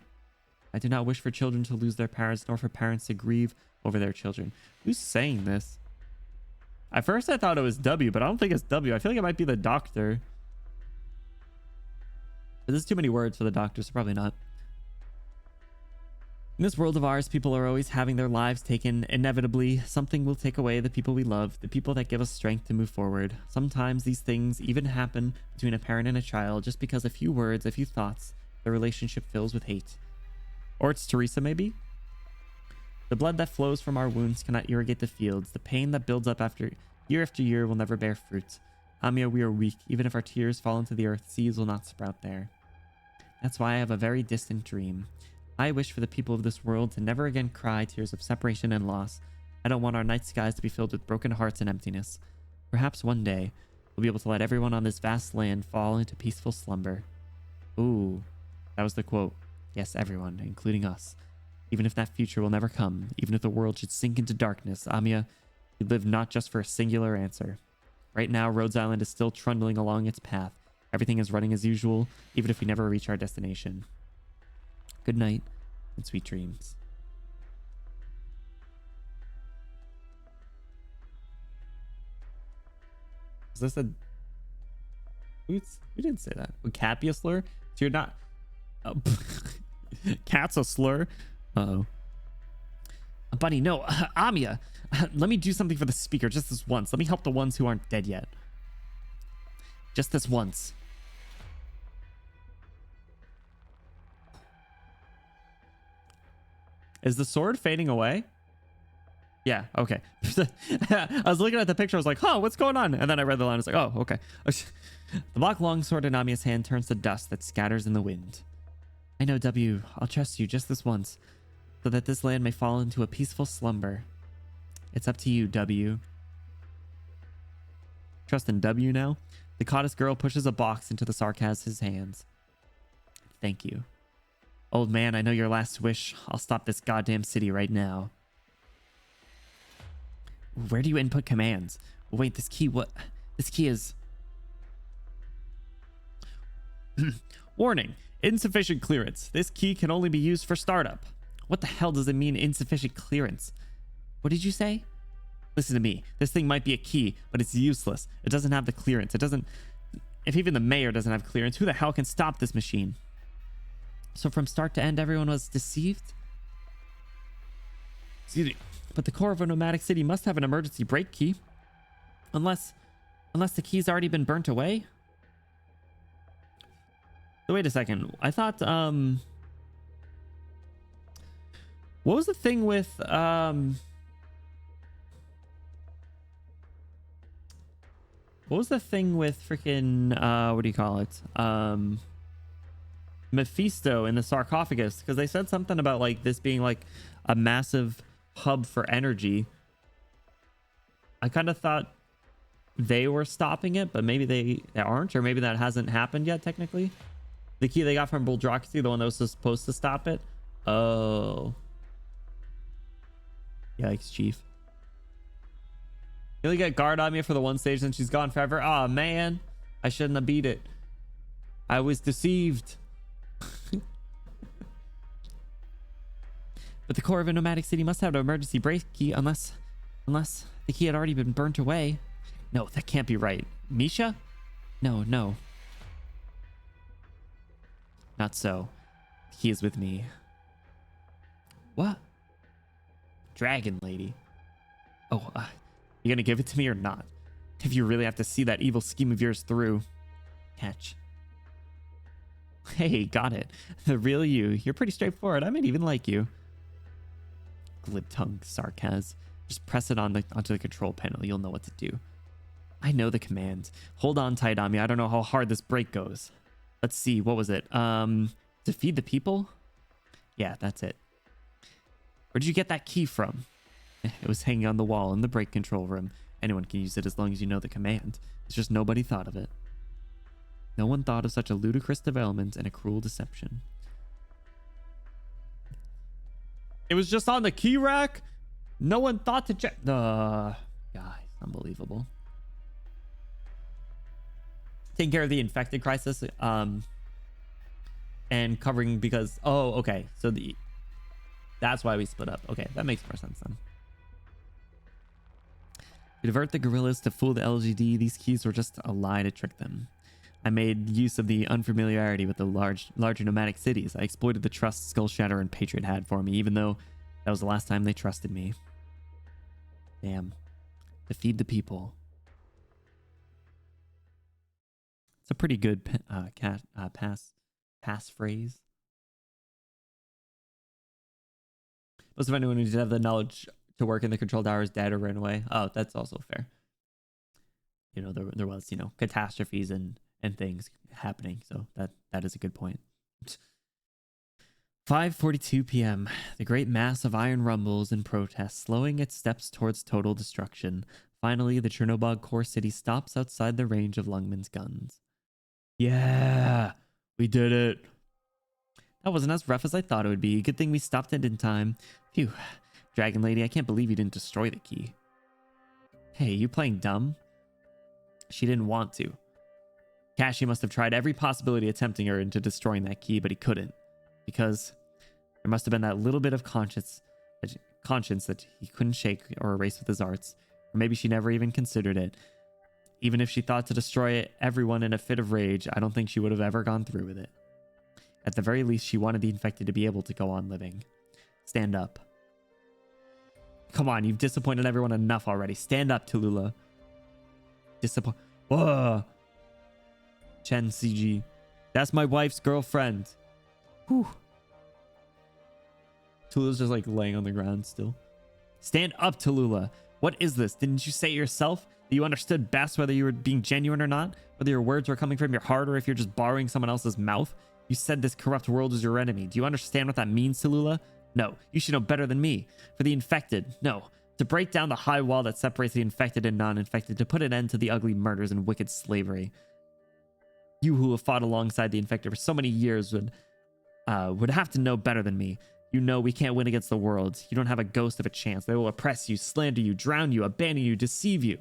I do not wish for children to lose their parents, nor for parents to grieve over their children. Who's saying this? At first I thought it was W, but I don't think it's W. I feel like it might be the doctor. But there's too many words for the doctor, so probably not. In this world of ours, people are always having their lives taken. Inevitably, something will take away the people we love, the people that give us strength to move forward. Sometimes these things even happen between a parent and a child just because a few words, a few thoughts, the relationship fills with hate. Or it's Teresa, maybe? The blood that flows from our wounds cannot irrigate the fields. The pain that builds up after year will never bear fruit. Amiya, we are weak. Even if our tears fall into the earth, seeds will not sprout there. That's why I have a very distant dream. I wish for the people of this world to never again cry tears of separation and loss. I don't want our night skies to be filled with broken hearts and emptiness. Perhaps one day, we'll be able to let everyone on this vast land fall into peaceful slumber. Ooh, That was the quote. Yes, everyone, including us. Even if that future will never come, even if the world should sink into darkness, Amiya, we live not just for a singular answer. Right now, Rhodes Island is still trundling along its path. Everything is running as usual, even if we never reach our destination. Good night, and sweet dreams. Is this a... Who didn't say that? Would cat be a slur? So you're not... Oh. Cat's a slur? Uh-oh. Buddy, no. Amiya, let me do something for the speaker just this once. Let me help the ones who aren't dead yet. Just this once. Is the sword fading away? Yeah, okay. I was looking at the picture. I was like, huh, what's going on? And then I read the line. I was like, oh, okay. The black longsword in Amiya's hand turns to dust that scatters in the wind. I know, W. I'll trust you just this once, so that this land may fall into a peaceful slumber. It's up to you, W. Trust in W now? The Goddess girl pushes a box into the Sarkaz's hands. Thank you. Old man, I know your last wish. I'll stop this goddamn city right now. Where do you input commands? Wait, this key, what? This key is... Warning. Insufficient clearance. This key can only be used for startup. What the hell does it mean, insufficient clearance? What did you say? Listen to me. This thing might be a key, but it's useless. It doesn't have the clearance. It doesn't... If even the mayor doesn't have clearance, who the hell can stop this machine? So from start to end, everyone was deceived? Excuse me. But the core of a nomadic city must have an emergency brake key. Unless the key's already been burnt away? So wait a second. I thought, what was the thing with, what was the thing with freaking, what do you call it? Mephisto in the sarcophagus? Because they said something about like this being like a massive hub for energy. I kind of thought they were stopping it, but maybe they aren't, or maybe that hasn't happened yet technically. The key they got from Buldroxy, the one that was supposed to stop it. Oh. Yikes, Chief. You only get guard on me for the one stage and she's gone forever. Oh man, I shouldn't have beat it. I was deceived. But the core of a nomadic city must have an emergency brake key unless the key had already been burnt away. No, that can't be right. Misha? No. Not so. The key is with me. What? Dragon lady. Oh, you gonna give it to me or not? If you really have to see that evil scheme of yours through. Catch. Hey, got it. The real you. You're pretty straightforward. I might even like you. Glib tongue sarcasm. Just press it onto the control panel. You'll know what to do. I know the command. Hold on tight on me. I don't know how hard this break goes. Let's see. What was it? To feed the people? Yeah, that's it. Where'd you get that key from? It was hanging on the wall in the brake control room. Anyone can use it as long as you know the command. It's just nobody thought of it. No one thought of such a ludicrous development and a cruel deception. It was just on the key rack? No one thought to check. Guys, unbelievable. Taking care of the infected crisis. And covering because... Oh, okay. So that's why we split up. Okay, that makes more sense then. To divert the guerrillas to fool the LGD, these keys were just a lie to trick them. I made use of the unfamiliarity with the larger nomadic cities. I exploited the trust Skull Shatter and Patriot had for me, even though that was the last time they trusted me. Damn. To feed the people. It's a pretty good passphrase. Most of anyone who did have the knowledge to work in the control tower is dead or ran away. Oh, that's also fair. You know, there was, catastrophes and things happening. So that is a good point. 5:42 p.m. The great mass of iron rumbles and protests, slowing its steps towards total destruction. Finally, the Chernobog core city stops outside the range of Lungman's guns. Yeah, we did it. That wasn't as rough as I thought it would be. Good thing we stopped it in time. Phew. Dragon Lady, I can't believe you didn't destroy the key. Hey, you playing dumb? She didn't want to. Kashi must have tried every possibility attempting her into destroying that key, but he couldn't. Because there must have been that little bit of conscience that he couldn't shake or erase with his arts. Or maybe she never even considered it. Even if she thought to destroy everyone in a fit of rage, I don't think she would have ever gone through with it. At the very least, she wanted the infected to be able to go on living. Stand up. Come on, you've disappointed everyone enough already. Stand up, Tallulah. Whoa. Chen CG. That's my wife's girlfriend. Whew. Tallulah's just like laying on the ground still. Stand up, Tallulah. What is this? Didn't you say it yourself? That you understood best whether you were being genuine or not? Whether your words were coming from your heart or if you're just borrowing someone else's mouth? You said this corrupt world is your enemy. Do you understand what that means, Tallulah? No, you should know better than me. For the infected, no. To break down the high wall that separates the infected and non-infected, to put an end to the ugly murders and wicked slavery. You who have fought alongside the infected for so many years would have to know better than me. You know we can't win against the world. You don't have a ghost of a chance. They will oppress you, slander you, drown you, abandon you, deceive you.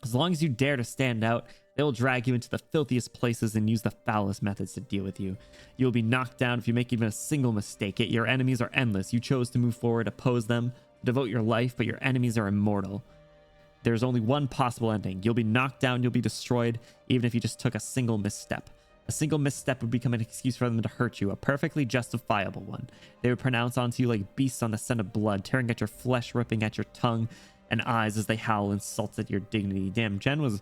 As long as you dare to stand out, they will drag you into the filthiest places and use the foulest methods to deal with you. You will be knocked down if you make even a single mistake. Yet your enemies are endless. You chose to move forward, oppose them, devote your life, but your enemies are immortal. There's only one possible ending. You'll be knocked down, you'll be destroyed, even if you just took a single misstep. A single misstep would become an excuse for them to hurt you, a perfectly justifiable one. They would pronounce onto you like beasts on the scent of blood, tearing at your flesh, ripping at your tongue and eyes as they howl insults at your dignity. Damn, Jen was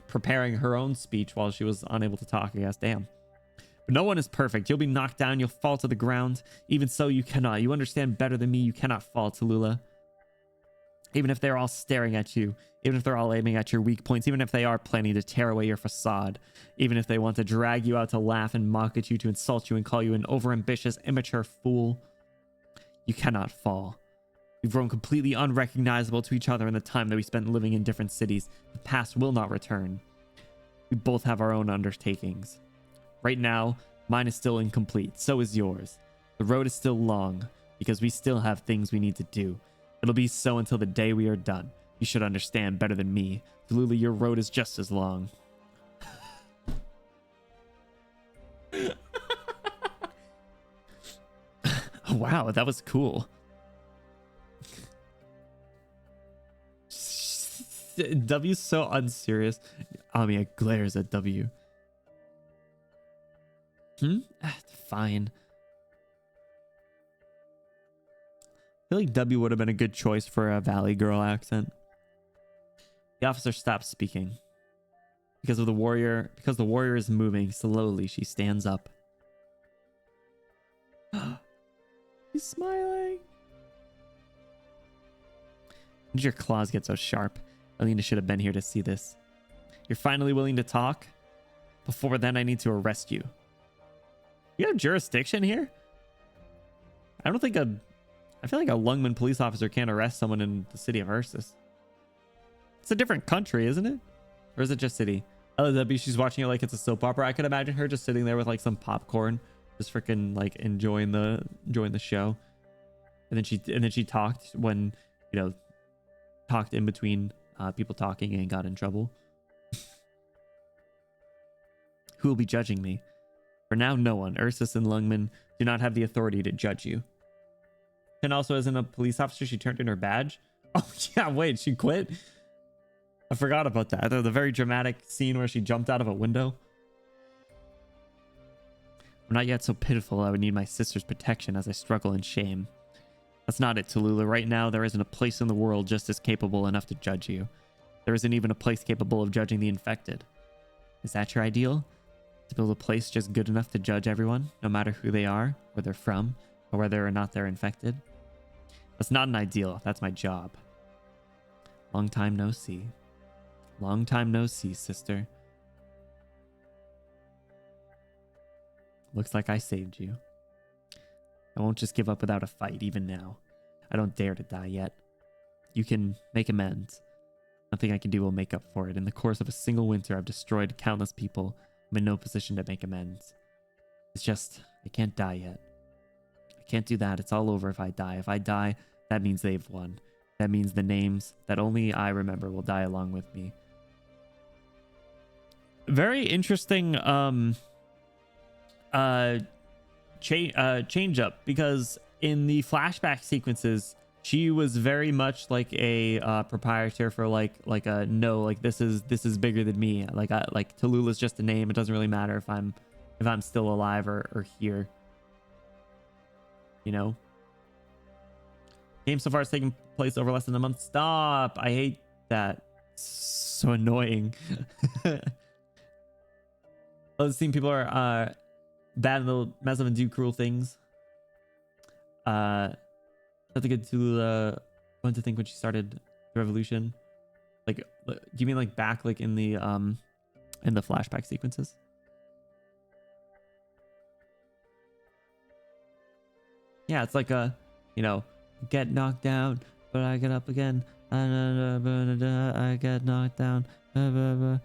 preparing her own speech while she was unable to talk, I guess. Damn. But no one is perfect. You'll be knocked down, you'll fall to the ground. Even so, you cannot. You understand better than me. You cannot fall, Tallulah. Even if they're all staring at you, even if they're all aiming at your weak points, even if they are planning to tear away your facade, even if they want to drag you out to laugh and mock at you, to insult you and call you an overambitious, immature fool, you cannot fall. We've grown completely unrecognizable to each other in the time that we spent living in different cities. The past will not return. We both have our own undertakings. Right now, mine is still incomplete. So is yours. The road is still long because we still have things we need to do. It'll be so until the day we are done. You should understand better than me. Tallulah, your road is just as long. Wow, that was cool. W's so unserious. Amiya glares at W. Fine. I feel like W would have been a good choice for a Valley Girl accent. The officer stops speaking. Because the warrior is moving slowly, she stands up. He's smiling. When did your claws get so sharp? Alina should have been here to see this. You're finally willing to talk? Before then, I need to arrest you. You have jurisdiction here? I feel like a Lungman police officer can't arrest someone in the city of Ursus. It's a different country, isn't it? Or is it just city? LW, she's watching it like it's a soap opera. I could imagine her just sitting there with like some popcorn, just freaking like enjoying the show. And then she talked when, talked in between people talking and got in trouble. Who will be judging me? For now, no one. Ursus and Lungman do not have the authority to judge you. And also, isn't a police officer, she turned in her badge? Oh, yeah, wait, she quit? I forgot about that. The very dramatic scene where she jumped out of a window. I'm not yet so pitiful I would need my sister's protection as I struggle in shame. That's not it, Tallulah. Right now, there isn't a place in the world just as capable enough to judge you. There isn't even a place capable of judging the infected. Is that your ideal? To build a place just good enough to judge everyone, no matter who they are, where they're from, or whether or not they're infected? That's not an ideal. That's my job. Long time no see. Long time no see, sister. Looks like I saved you. I won't just give up without a fight, even now. I don't dare to die yet. You can make amends. Nothing I can do will make up for it. In the course of a single winter, I've destroyed countless people. I'm in no position to make amends. It's just, I can't die yet. I can't do that. It's all over if I die. If I die, that means they've won. That means the names that only I remember will die along with me. Very interesting change up, because in the flashback sequences she was very much like a proprietor for like a no, like this is bigger than me, like Tallulah's just a name. It doesn't really matter if I'm still alive or here, you know. Game so far is taking place over less than a month. Stop. I hate that. So annoying. Let's see, people are bad in the mess of and do cruel things. That's a good to one to think when she started the revolution. Like, do you mean like back like in the flashback sequences? Yeah, it's like a, you know, get knocked down, but I get up again. I get knocked down. I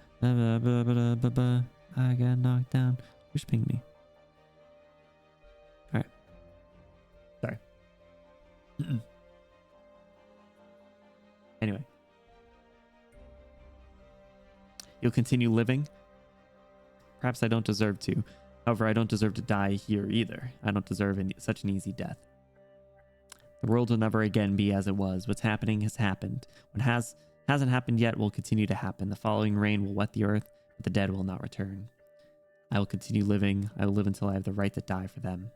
get knocked down. Who's pinged me? All right. Sorry. Anyway. You'll continue living? Perhaps I don't deserve to. However, I don't deserve to die here either. I don't deserve such an easy death. The world will never again be as it was. What's happening has happened. What hasn't happened yet will continue to happen. The following rain will wet the earth, but the dead will not return. I will continue living. I will live until I have the right to die for them.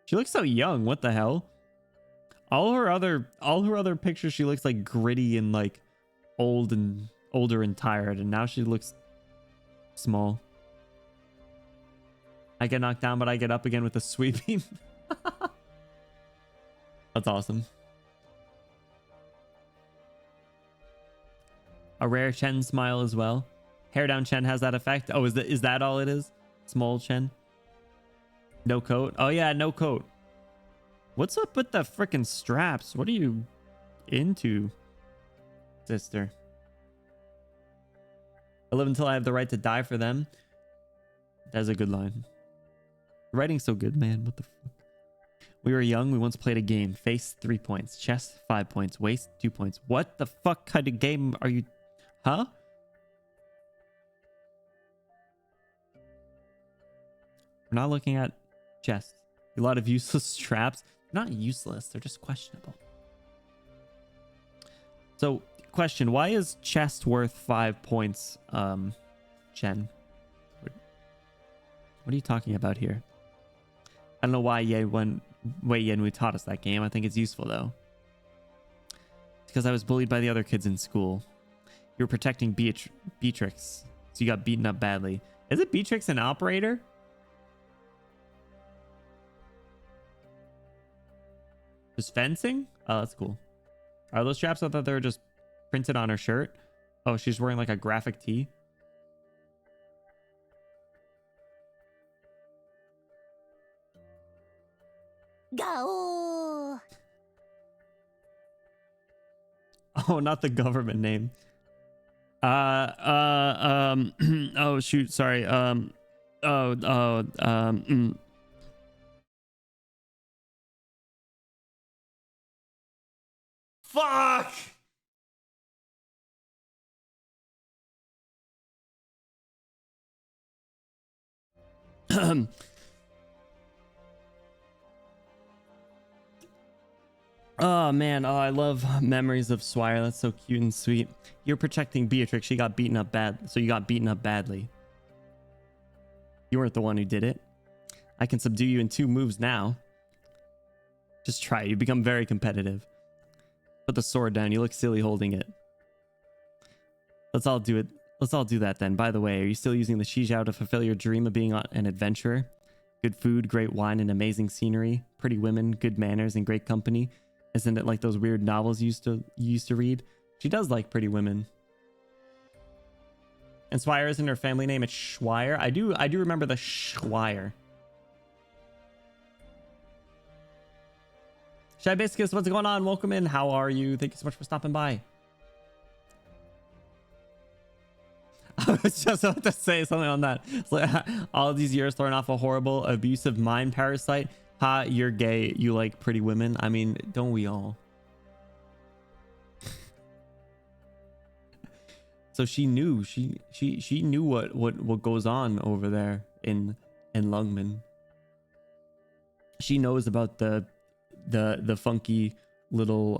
She looks so young. What the hell? All her other pictures, she looks like gritty and like old and older and tired, and now she looks small. I get knocked down, but I get up again with a sweeping. That's awesome. A rare Chen smile as well. Hair down Chen has that effect. Oh, is that all it is? Small Chen. No coat. Oh yeah, no coat. What's up with the freaking straps? What are you into, sister? I live until I have the right to die for them. That's a good line. The writing's so good, man. What the fuck? We were young. We once played a game. Face 3 points. Chest 5 points. Waist 2 points. What the fuck kind of game are you? Huh? We're not looking at chest. A lot of useless straps. They're not useless. They're just questionable. So, question. Why is chest worth 5 points, Chen? What are you talking about here? I don't know why Wei Yanwu taught us that game. I think it's useful, though. It's because I was bullied by the other kids in school. You were protecting Beatrix, so you got beaten up badly. Is it Beatrix an operator? Just fencing? Oh, that's cool. Are those straps? I thought they were just printed on her shirt. Oh, she's wearing like a graphic tee. Go! Oh, not the government name. Oh shoot, sorry. Fuck! Oh man, oh, I love memories of Swire. That's so cute and sweet. You're protecting Beatrix. She got beaten up bad, so you got beaten up badly. You weren't the one who did it. I can subdue you in 2 moves now. Just try it. You become very competitive. Put the sword down. You look silly holding it. Let's all do it. Let's all do that then. By the way, are you still using the Shijiao to fulfill your dream of being an adventurer? Good food, great wine, and amazing scenery. Pretty women, good manners, and great company. Isn't it like those weird novels you used to read? She does like pretty women. And Swire isn't her family name. It's Schwire. I do remember the Schwire. Shy Biscus, what's going on? Welcome in. How are you? Thank you so much for stopping by. was just about to say something on that. It's like, all these years throwing off a horrible, abusive mind parasite. Ha, you're gay. You like pretty women. I mean, don't we all? So she knew. She knew what goes on over there in Lungmen. She knows about the funky little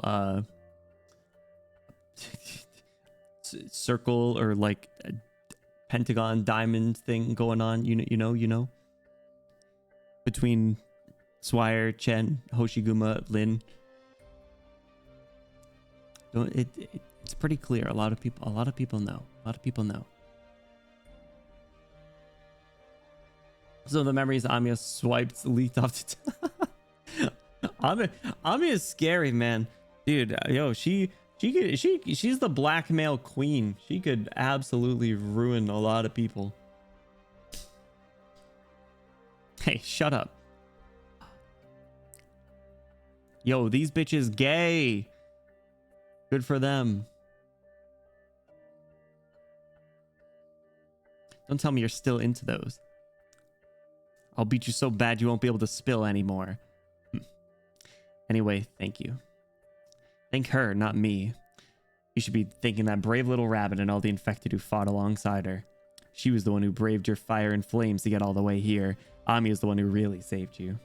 circle or like pentagon diamond thing going on. You know between Swire, Chen, Hoshiguma, Lin. It's pretty clear. A lot of people know. So the memories Amiya swiped leaked off to Amiya is scary, man. Dude, yo, she's the blackmail queen. She could absolutely ruin a lot of people. Hey, shut up. Yo, these bitches gay. Good for them. Don't tell me you're still into those. I'll beat you so bad you won't be able to spill anymore. Anyway, thank you. Thank her, not me. You should be thanking that brave little rabbit and all the infected who fought alongside her. She was the one who braved your fire and flames to get all the way here. Ami is the one who really saved you.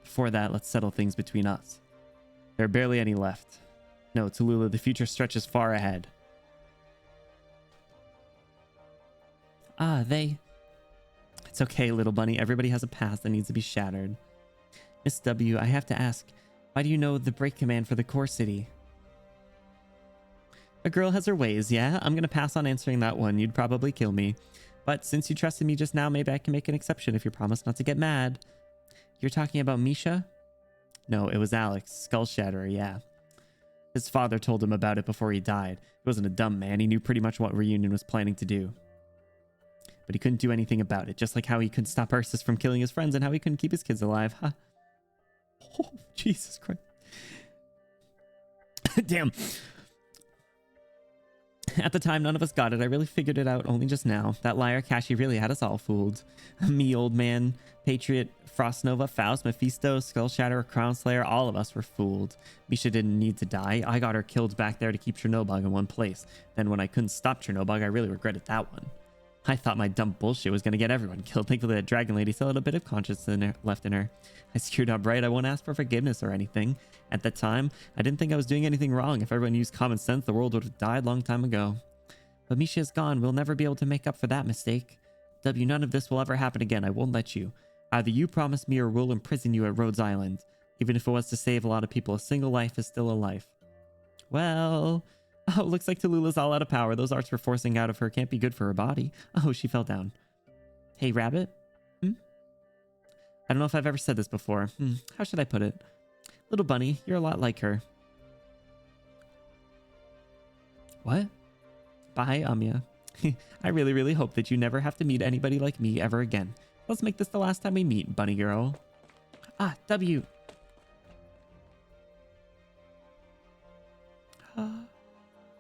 Before that, let's settle things between us. There are barely any left. No, Tallulah, the future stretches far ahead. It's okay, little bunny. Everybody has a past that needs to be shattered. Miss W, I have to ask, why do you know the break command for the core city? A girl has her ways, yeah? I'm gonna pass on answering that one. You'd probably kill me. But since you trusted me just now, maybe I can make an exception if you promise not to get mad. You're talking about Misha? No, it was Alex, Skull Shatterer, yeah. His father told him about it before he died. He wasn't a dumb man. He knew pretty much what Reunion was planning to do. But he couldn't do anything about it, just like how he couldn't stop Ursus from killing his friends and how he couldn't keep his kids alive. Huh? Oh, Jesus Christ. Damn. At the time, none of us got it. I really figured it out only just now. That liar Kashi really had us all fooled. Me, Old Man, Patriot, Frostnova, Faust, Mephisto, Skull Shatterer, Crown Slayer, all of us were fooled. Misha didn't need to die. I got her killed back there to keep Chernobog in one place. Then when I couldn't stop Chernobog, I really regretted that one. I thought my dumb bullshit was going to get everyone killed. Thankfully, that dragon lady still had a bit of conscience left in her. I screwed up, right? I won't ask for forgiveness or anything. At that time, I didn't think I was doing anything wrong. If everyone used common sense, the world would have died long time ago. But Misha is gone. We'll never be able to make up for that mistake. W, none of this will ever happen again. I won't let you. Either you promise me or we'll imprison you at Rhodes Island. Even if it was to save a lot of people, a single life is still a life. Well... Oh, looks like Tallulah's all out of power. Those arts we're forcing out of her can't be good for her body. Oh, she fell down. Hey, Rabbit? I don't know if I've ever said this before. How should I put it? Little bunny, you're a lot like her. What? Bye, Amiya. I really, really hope that you never have to meet anybody like me ever again. Let's make this the last time we meet, bunny girl. Ah, W.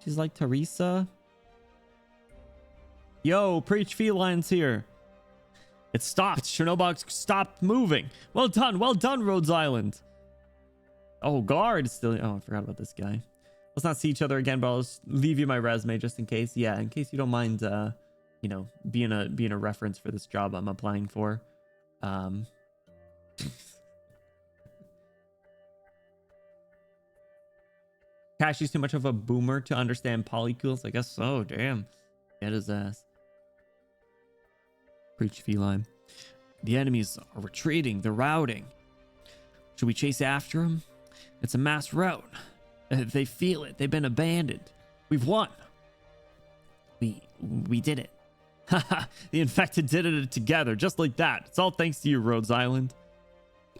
She's like Teresa. Yo, preach felines here. It stopped. Chernobog stopped moving. Well done, Rhodes Island. Oh, guard still. Oh, I forgot about this guy. Let's not see each other again, but I'll just leave you my resume just in case. Yeah, in case you don't mind, you know, being a reference for this job I'm applying for. Kashi's too much of a boomer to understand polycules. I guess so. Damn. Get his ass. Preach feline. The enemies are retreating. They're routing. Should we chase after them? It's a mass rout. They feel it. They've been abandoned. We've won. We did it. Haha. The infected did it together. Just like that. It's all thanks to you, Rhodes Island.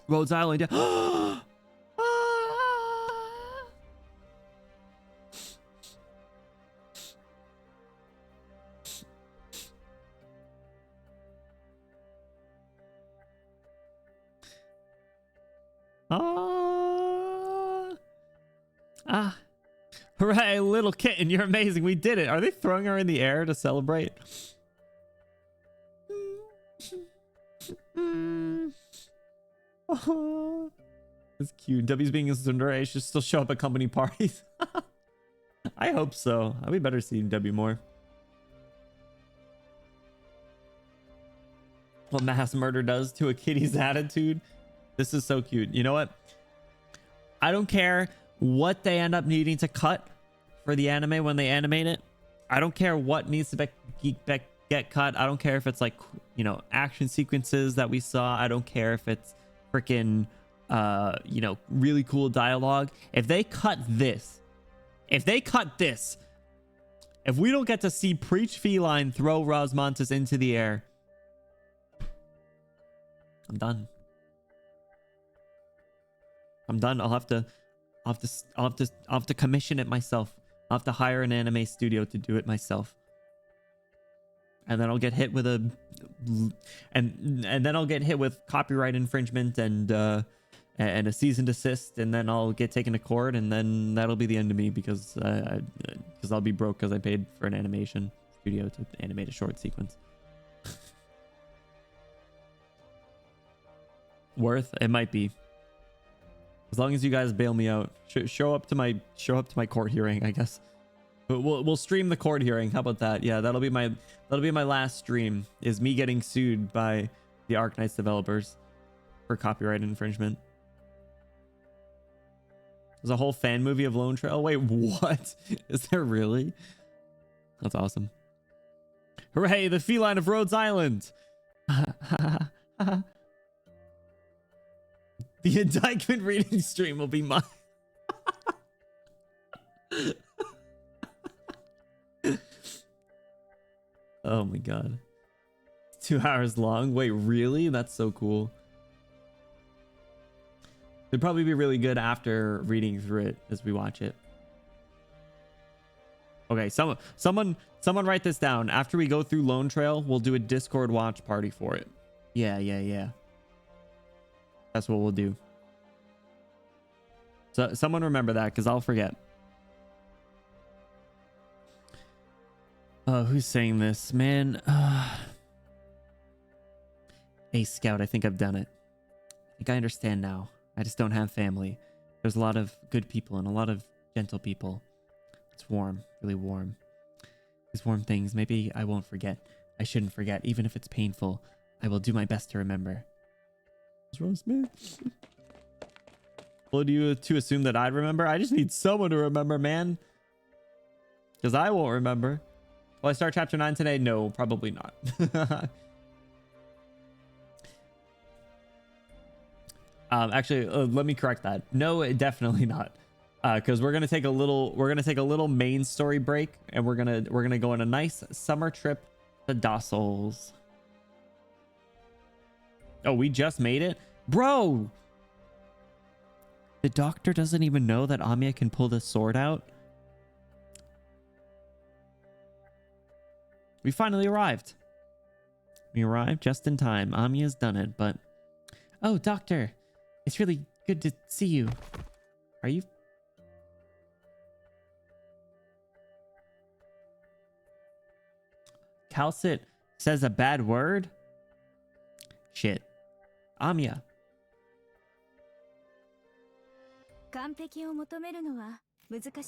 Rhodes Island. Hooray, little kitten, you're amazing. We did it. Are they throwing her in the air to celebrate? Oh, that's cute. W's being a tsundere should still show up at company parties. I hope so. We better see W more. What mass murder does to a kitty's attitude. This is so cute. You know what? I don't care what they end up needing to cut for the anime when they animate it. I don't care what needs to get cut. I don't care if it's like, you know, action sequences that we saw. I don't care if it's freaking, you know, really cool dialogue. If they cut this, if we don't get to see Preach Feline throw Rosmontis into the air, I'm done. I'm done. I'll have to commission it myself. I'll have to hire an anime studio to do it myself. And then I'll get hit with and then I'll get hit with copyright infringement and a cease and desist, and then I'll get taken to court, and then that'll be the end of me because I'll be broke because I paid for an animation studio to animate a short sequence. Worth it might be, as long as you guys bail me out. Show up to my court hearing, I guess. But we'll stream the court hearing. How about that? Yeah, that'll be my last stream, is me getting sued by the Arknights developers for copyright infringement. There's a whole fan movie of Lone Trail. Wait, what? Is there really? That's awesome. Hooray, the feline of Rhodes Island. The indictment reading stream will be mine. Oh my god. 2 hours long. Wait, really? That's so cool. It'd probably be really good after reading through it as we watch it. Okay, someone write this down. After we go through Lone Trail, we'll do a Discord watch party for it. Yeah. That's what we'll do. So someone remember that, because I'll forget. Oh, who's saying this? Man. Hey, Scout, I think I've done it. I think I understand now. I just don't have family. There's a lot of good people and a lot of gentle people. It's warm, really warm. These warm things, maybe I won't forget. I shouldn't forget, even if it's painful. I will do my best to remember. What's wrong with me? Would you to assume that I'd remember? I just need someone to remember, man. Because I won't remember. Will I start chapter 9 today? No, probably not. Actually, let me correct that. No, definitely not. Because we're gonna take a little main story break, and we're gonna go on a nice summer trip to Dossels. Oh, we just made it, bro. The doctor doesn't even know that Amiya can pull this sword out. We finally arrived. We arrived just in time. Amiya's done it, but... Oh, doctor. It's really good to see you. Are you... Calcit says a bad word? Shit. Amiya.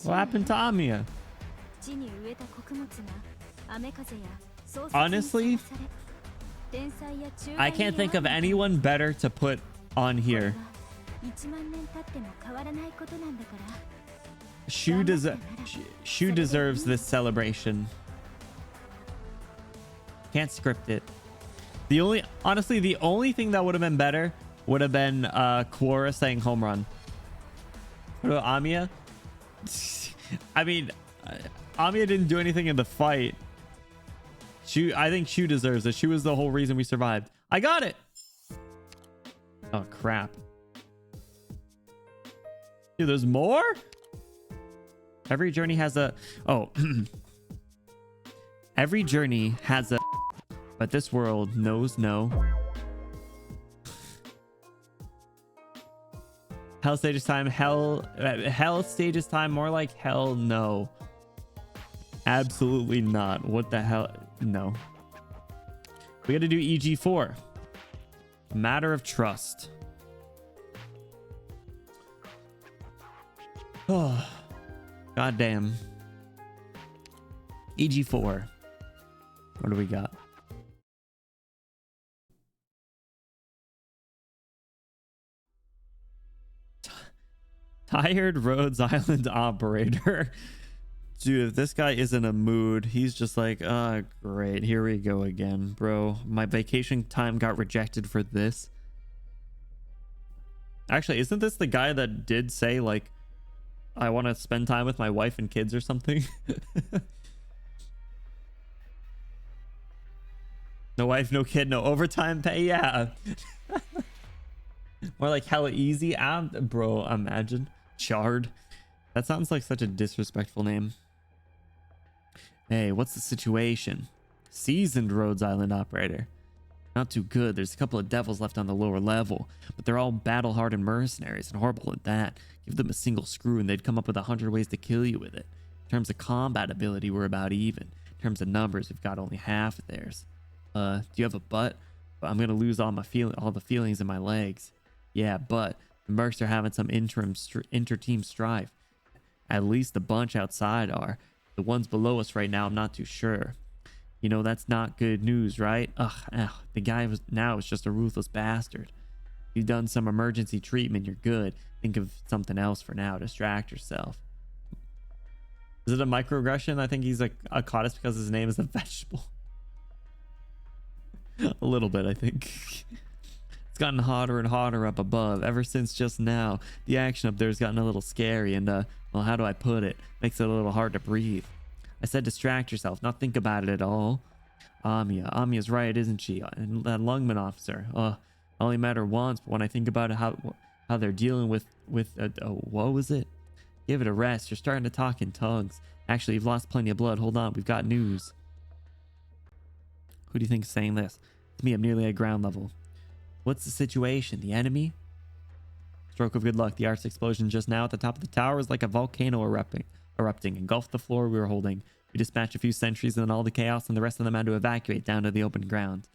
What happened to Amiya? Honestly, I can't think of anyone better to put on here. Shu deserves this celebration. Can't script it. Honestly, the only thing that would have been better would have been Quora saying home run. What about Amiya? I mean, Amiya didn't do anything in the fight. I think Shu deserves it. She was the whole reason we survived. I got it. Oh, crap. Dude, there's more? Every journey has a... Oh. Every journey has a... But this world knows no. Hell stages time. Hell stages time. More like hell no. Absolutely not. What the hell? No. We got to do EG4. Matter of trust. Oh, goddamn. EG4. What do we got? Tired Rhodes Island operator. Dude, if this guy is in a mood, he's just like, ah, great, here we go again, bro. My vacation time got rejected for this. Actually, isn't this the guy that did say, like, I want to spend time with my wife and kids or something? No wife, no kid, no overtime pay. Yeah. More like hella easy. Bro, imagine. Chard. That sounds like such a disrespectful name. Hey, what's the situation? Seasoned Rhodes Island operator. Not too good. There's a couple of devils left on the lower level, but they're all battle-hardened mercenaries and horrible at that. Give them a single screw and they'd come up with 100 ways to kill you with it. In terms of combat ability, we're about even. In terms of numbers, we've got only half of theirs. Do you have a butt? I'm gonna lose all the feelings in my legs. Yeah, but the mercs are having some inter-team strife. At least the bunch outside are. The ones below us right now, I'm not too sure. You know, that's not good news, right? Ugh, the guy is just a ruthless bastard. You've done some emergency treatment, you're good. Think of something else for now. Distract yourself. Is it a microaggression? I think he's a caught us because his name is a vegetable. A little bit, I think. It's gotten hotter and hotter up above ever since just now. The action up there's gotten a little scary and, well, how do I put it? Makes it a little hard to breathe. I said distract yourself, not think about it at all. Amia's right, isn't she? And that Lungman officer. Only matter once, but when I think about it, how they're dealing with what was it? Give it a rest. You're starting to talk in tongues. Actually, you've lost plenty of blood. Hold on, we've got news. Who do you think is saying this? It's me. I'm nearly at ground level. What's the situation? The enemy? Stroke of good luck. The art's explosion just now at the top of the tower is like a volcano erupting, engulfed the floor we were holding. We dispatched a few sentries and then all the chaos and the rest of them had to evacuate down to the open ground.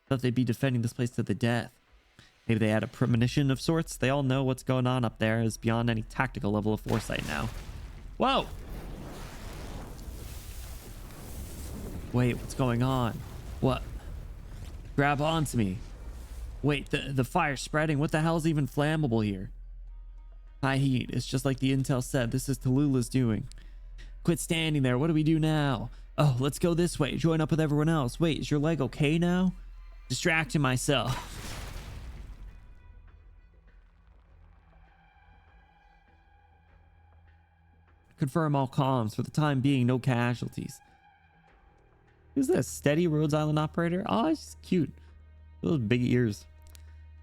Thought they'd be defending this place to the death. Maybe they had a premonition of sorts. They all know what's going on up there is beyond any tactical level of foresight now. Whoa! Wait, what's going on? What? Grab onto me. Wait, the fire's spreading. What the hell's even flammable here? High heat. It's just like the intel said. This is Tallulah's doing. Quit standing there. What do we do now? Oh, let's go this way. Join up with everyone else. Wait, is your leg okay now? Distracting myself. Confirm all comms. For the time being, no casualties. Who's this? Steady Rhodes Island operator? Oh, it's cute. Those big ears.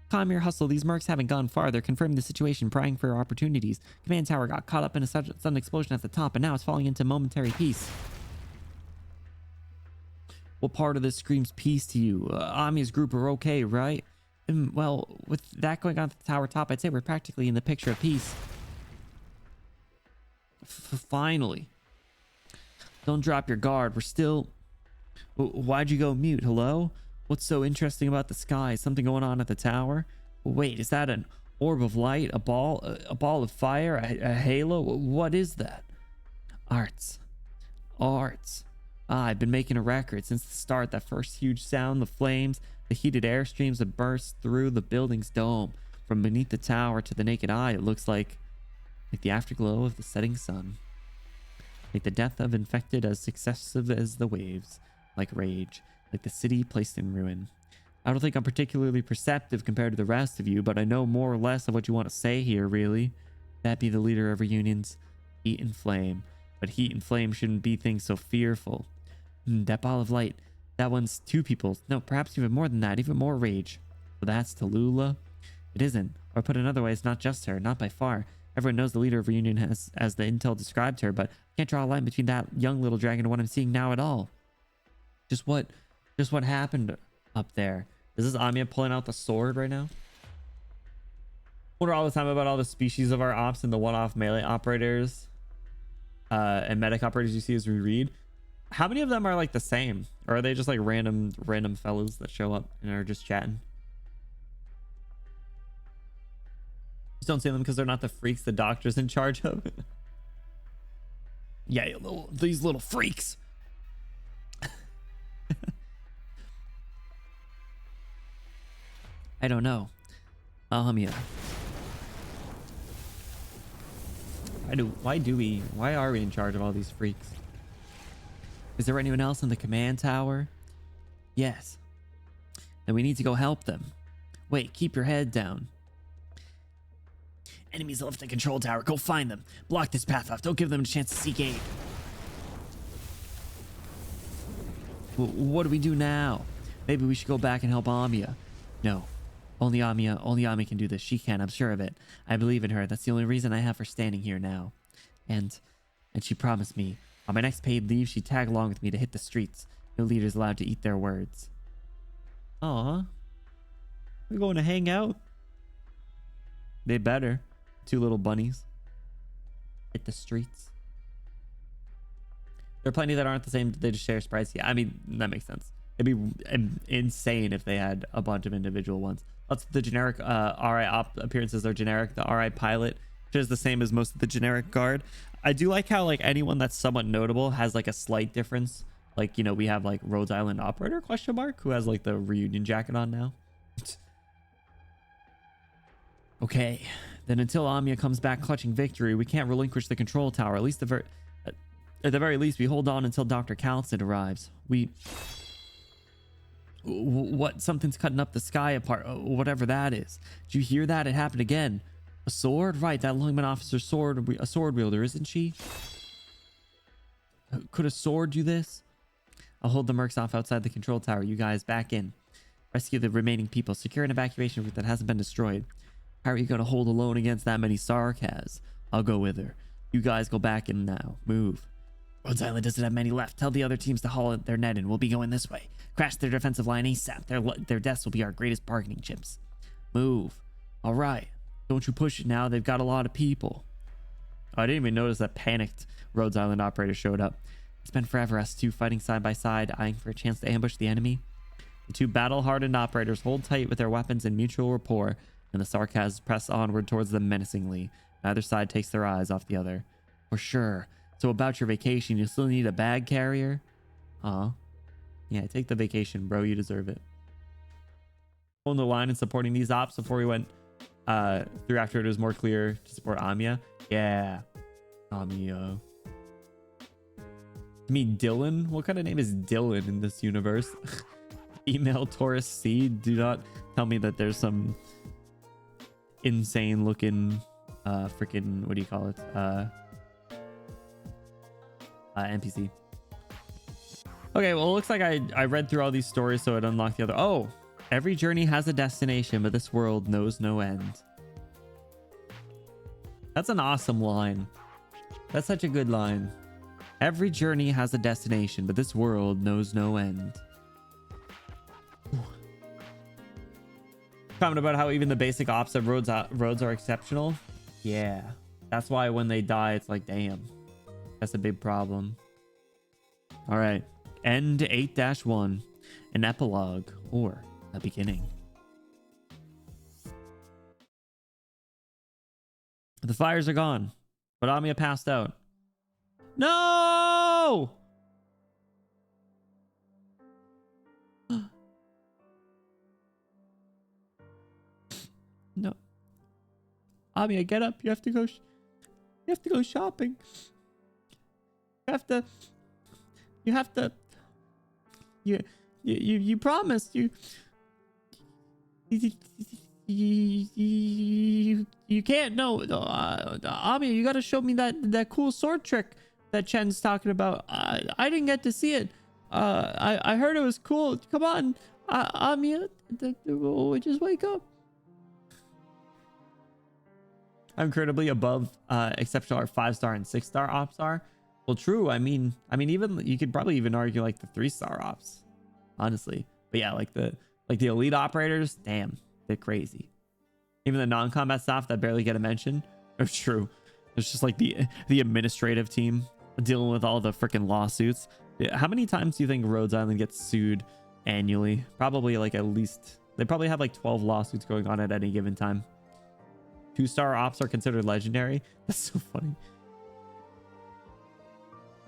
Calm your hustle. These mercs haven't gone far. They're confirming the situation, prying for opportunities. Command tower got caught up in a sudden explosion at the top, and now it's falling into momentary peace. What part of this screams peace to you? Ami's group are okay, right? Well, with that going on at the tower top, I'd say we're practically in the picture of peace. Finally. Don't drop your guard. We're still... Why'd you go mute? Hello? What's so interesting about the sky? Something going on at the tower? Wait, is that an orb of light? A ball of fire? A halo? What is that? Arts. I've been making a record since the start. That first huge sound, the flames, the heated airstreams that burst through the building's dome. From beneath the tower to the naked eye, it looks like the afterglow of the setting sun. Like the death of infected as successive as the waves. Like rage. Like the city placed in ruin. I don't think I'm particularly perceptive compared to the rest of you, but I know more or less of what you want to say here, really. That be the leader of reunions. Heat and flame. But heat and flame shouldn't be things so fearful. That ball of light. That one's two people. No, perhaps even more than that. Even more rage. So that's Tallulah? It isn't. Or put another way, it's not just her. Not by far. Everyone knows the leader of reunion as the intel described her, but I can't draw a line between that young little dragon and what I'm seeing now at all. Just what happened up there? Is this Amia pulling out the sword right now? Wonder all the time about all the species of our ops and the one-off melee operators and medic operators you see as we read. How many of them are like the same? Or are they just like random fellows that show up and are just chatting? Just don't say them because they're not the freaks the doctor's in charge of. Yeah, these little freaks. I don't know. Yeah. Why are we in charge of all these freaks? Is there anyone else in the command tower? Yes. Then we need to go help them. Wait, keep your head down. Enemies left the control tower. Go find them. Block this path off. Don't give them a chance to seek aid. What do we do now? Maybe we should go back and help Amia. No. Only Amia can do this. She can, I'm sure of it. I believe in her. That's the only reason I have for standing here now. And she promised me on my next paid leave she'd tag along with me to hit the streets. No leader's allowed to eat their words. Aw. We're going to hang out. They better. Two little bunnies. Hit the streets. There are plenty that aren't the same. They just share sprites. Yeah, I mean, that makes sense. It'd be insane if they had a bunch of individual ones. Lots of the generic RI op appearances are generic. The RI pilot, which is the same as most of the generic guard. I do like how like anyone that's somewhat notable has like a slight difference. Like, you know, we have like Rhodes Island operator question mark who has like the reunion jacket on now. Okay, then until Amia comes back clutching victory, we can't relinquish the control tower. At the very least, we hold on until Dr. Calcid arrives. What? Something's cutting up the sky apart. Whatever that is. Did you hear that? It happened again. A sword? Right, that Lungman officer's a sword wielder, isn't she? Could a sword do this? I'll hold the mercs off outside the control tower. You guys back in. Rescue the remaining people. Secure an evacuation route that hasn't been destroyed. How are you going to hold alone against that many Sarkaz? I'll go with her. You guys go back in now. Move. Rhodes Island doesn't have many left. Tell the other teams to haul their net in. We'll be going this way. Crash their defensive line ASAP. Their deaths will be our greatest bargaining chips. Move. All right. Don't you push it now. They've got a lot of people. Oh, I didn't even notice that panicked Rhodes Island operator showed up. It's been forever, us two fighting side by side, eyeing for a chance to ambush the enemy. The two battle-hardened operators hold tight with their weapons in mutual rapport, and the Sarkaz press onward towards them menacingly. Neither side takes their eyes off the other. For sure. So about your vacation, you still need a bag carrier? Yeah, take the vacation, bro. You deserve it. On the line and supporting these ops before we went through after it was more clear to support Amia. Yeah. Amia. I mean, Dylan? What kind of name is Dylan in this universe? Email Taurus C. Do not tell me that there's some insane looking freaking, what do you call it? NPC. Okay, well, it looks like I read through all these stories, so it unlocked the other. Oh, every journey has a destination, but this world knows no end. That's an awesome line. That's such a good line. Every journey has a destination, but this world knows no end. Comment about how even the basic ops of roads are exceptional. Yeah, that's why when they die, it's like, damn, that's a big problem. All right, end 8-1, an epilogue or a beginning. The fires are gone, but Amia passed out. No! No. Amia, get up. You have to go. You have to go shopping. You have to. You promised. You can't. No. Amia, you got to show me that cool sword trick that Chen's talking about. I didn't get to see it. I heard it was cool. Come on, Amia. Just wake up. I'm incredibly above exceptional or 5-star and 6-star ops are. Well, true. I mean, even you could probably even argue like the 3-star ops, honestly. But yeah, like the elite operators, damn, they're crazy. Even the non-combat staff that barely get a mention. Oh, true. It's just like the administrative team dealing with all the freaking lawsuits. How many times do you think Rhodes Island gets sued annually? Probably like at least, they probably have like 12 lawsuits going on at any given time. 2-star ops are considered legendary. That's so funny.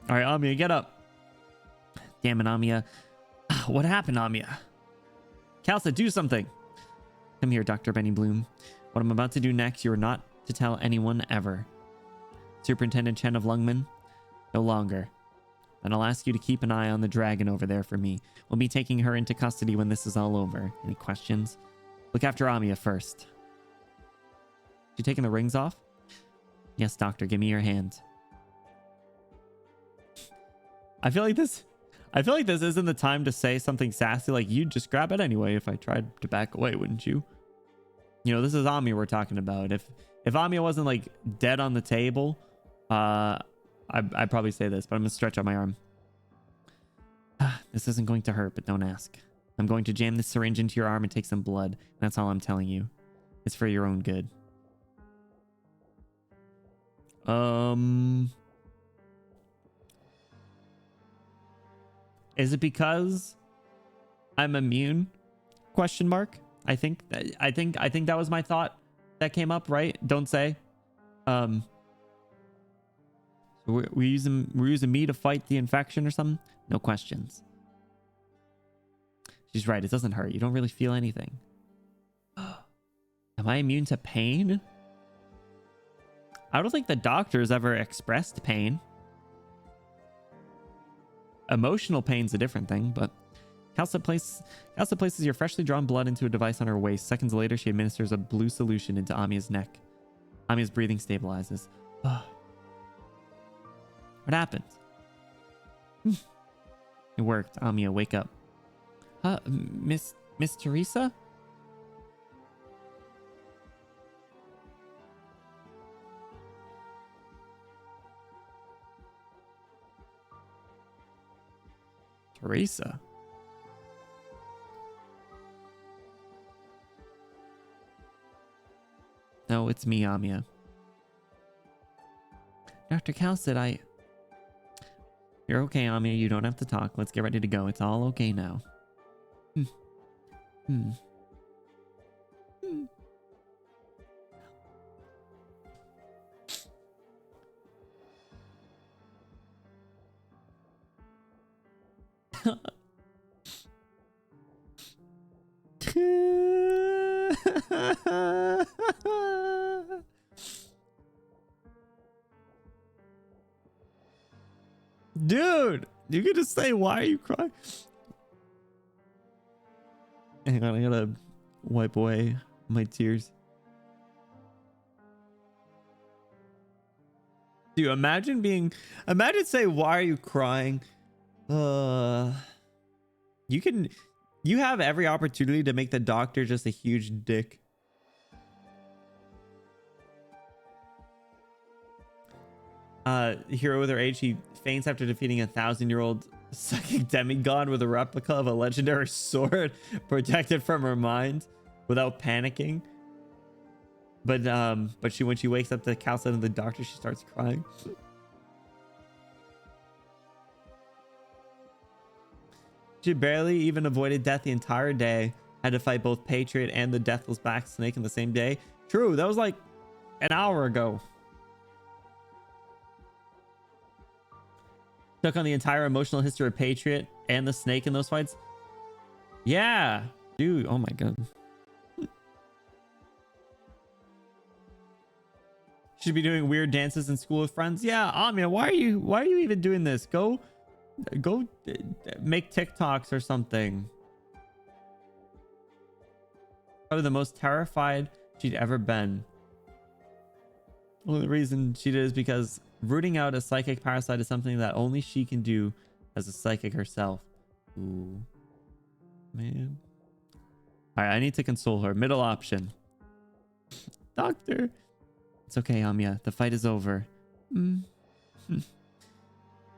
All right, Amiya, get up. Damn it, Amiya. What happened, Amiya? Kalsa, do something. Come here, Dr. Benny Bloom. What I'm about to do next, you are not to tell anyone ever. Superintendent Chen of Lungman? No longer. Then I'll ask you to keep an eye on the dragon over there for me. We'll be taking her into custody when this is all over. Any questions? Look after Amiya first. You taking the rings off? Yes, doctor. Give me your hand. I feel like this isn't the time to say something sassy like, you'd just grab it anyway if I tried to back away, wouldn't you? You know, this is Amiya we're talking about. If Amiya wasn't like dead on the table, I'd probably say this, but I'm gonna stretch out my arm. This isn't going to hurt, but don't ask. I'm going to jam this syringe into your arm and take some blood. That's all I'm telling you. It's for your own good. Is it because I'm immune? Question mark. I think that was my thought that came up, right? Don't say. So we're using me to fight the infection or something? No questions. She's right. It doesn't hurt. You don't really feel anything. Am I immune to pain? I don't think the doctor's ever expressed pain. Emotional pain's a different thing, but Kalsa places your freshly drawn blood into a device on her waist. Seconds later, she administers a blue solution into Amiya's neck. Amiya's breathing stabilizes. What happened? It worked. Amiya, wake up. Miss Teresa? Teresa? No, it's me, Amiya. Dr. Cal said You're okay, Amiya. You don't have to talk. Let's get ready to go. It's all okay now. Dude, you could just say, why are you crying? Hang on, I gotta wipe away my tears. Dude, imagine say, why are you crying? You have every opportunity to make the doctor just a huge dick. Hero with her age, she faints after defeating a 1,000-year-old psychic demigod with a replica of a legendary sword protected from her mind without panicking. But when she wakes up to Kalsa and the doctor, she starts crying. She barely even avoided death the entire day. Had to fight both Patriot and the deathless back snake in the same day. True, that was like an hour ago. Took on the entire emotional history of Patriot and the snake in those fights. Yeah, dude. Oh my god. Should be doing weird dances in school with friends. Yeah, Amiya, why are you even doing this? Go make TikToks or something. Probably the most terrified she'd ever been. Only reason she did is because rooting out a psychic parasite is something that only she can do as a psychic herself. Ooh, man. All right, I need to console her. Middle option. Doctor. It's okay, Amiya. The fight is over.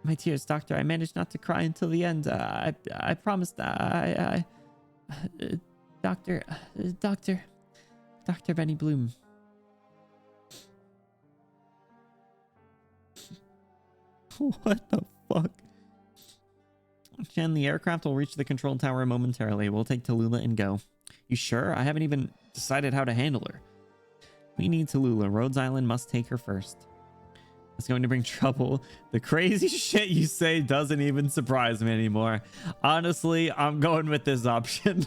My tears, doctor. I managed not to cry until the end. I promised. Doctor Benny Bloom. What the fuck? Chen, the aircraft will reach the control tower momentarily. We'll take Tallulah and go. You sure? I haven't even decided how to handle her. We need Tallulah. Rhodes Island must take her first. It's going to bring trouble. The crazy shit you say doesn't even surprise me anymore. Honestly, I'm going with this option.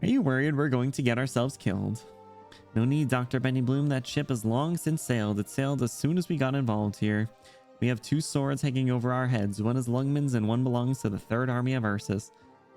Are you worried we're going to get ourselves killed? No need, Dr. Benny Bloom. That ship has long since sailed. It sailed as soon as we got involved here. We have 2 swords hanging over our heads. One is Lungman's and one belongs to the Third Army of Ursus.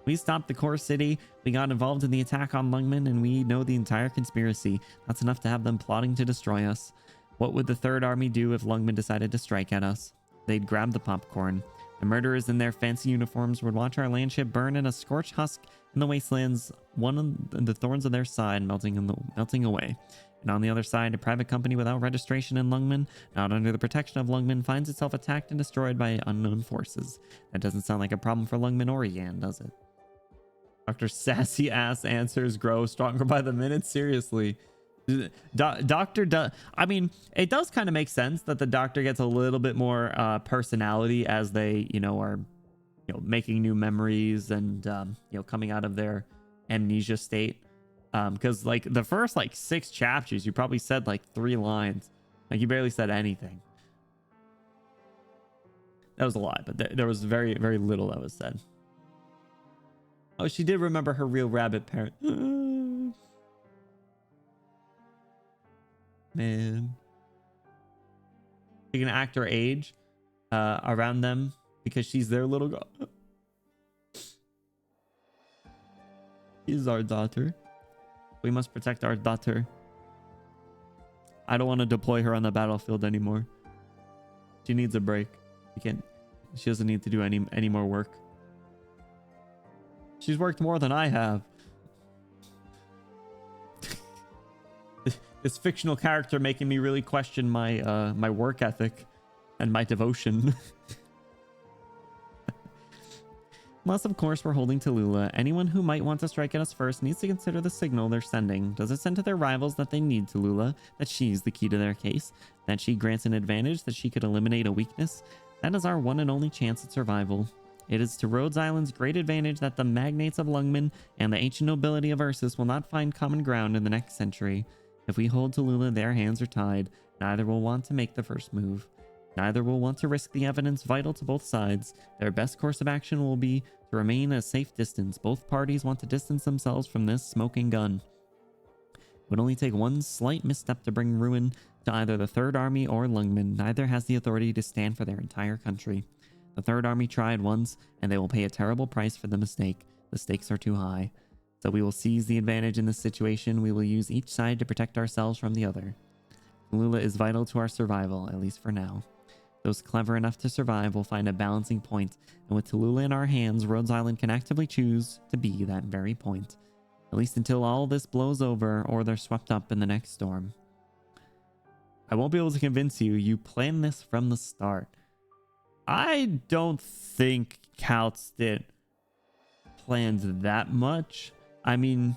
We stopped the core city. We got involved in the attack on Lungman, and we know the entire conspiracy. That's enough to have them plotting to destroy us. What would the Third Army do if Lungman decided to strike at us? They'd grab the popcorn. The murderers in their fancy uniforms would watch our landship burn in a scorched husk in the wastelands, one of the thorns of their side melting away. And on the other side, a private company without registration in Lungman, not under the protection of Lungman, finds itself attacked and destroyed by unknown forces. That doesn't sound like a problem for Lungman or Yan, does it? Dr. Sassy Ass answers grow stronger by the minute. Seriously. I mean, it does kind of make sense that the doctor gets a little bit more personality as they, are, making new memories and, coming out of their amnesia state. Because like the first 6 chapters, you probably said 3 lines. Like you barely said anything. That was a lot, but there was very, very little that was said. Oh, she did remember her real rabbit parent. Man. She can act her age around them because she's their little girl. She's our daughter. We must protect our daughter. I don't want to deploy her on the battlefield anymore. She needs a break. She doesn't need to do any more work. She's worked more than I have. This fictional character making me really question my my work ethic and my devotion. Unless, of course, we're holding Tallulah. Anyone who might want to strike at us first needs to consider the signal they're sending. Does it send to their rivals that they need Tallulah, that she's the key to their case, that she grants an advantage, that she could eliminate a weakness? That is our one and only chance at survival. It is to Rhodes Island's great advantage that the magnates of Lungman and the ancient nobility of Ursus will not find common ground in the next century. If we hold Tallulah, their hands are tied. Neither will want to make the first move. Neither will want to risk the evidence vital to both sides. Their best course of action will be to remain at a safe distance. Both parties want to distance themselves from this smoking gun. It would only take one slight misstep to bring ruin to either the Third Army or Lungman. Neither has the authority to stand for their entire country. The Third Army tried once, and they will pay a terrible price for the mistake. The stakes are too high. So we will seize the advantage in this situation. We will use each side to protect ourselves from the other. Tallulah is vital to our survival, at least for now. Those clever enough to survive will find a balancing point, and with Tallulah in our hands, Rhodes Island can actively choose to be that very point. At least until all this blows over, or they're swept up in the next storm. I won't be able to convince you. You planned this from the start. I don't think Kaltstedt planned that much. I mean,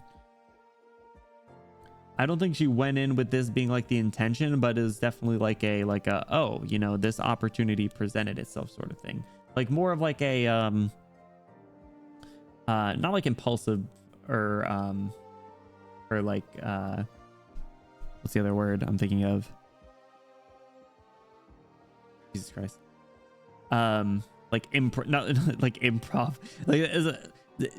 I don't think she went in with this being like the intention, but is definitely like a oh, this opportunity presented itself sort of thing. Like more of like a not like impulsive or like what's the other word I'm thinking of? Jesus Christ. Like not like improv. Like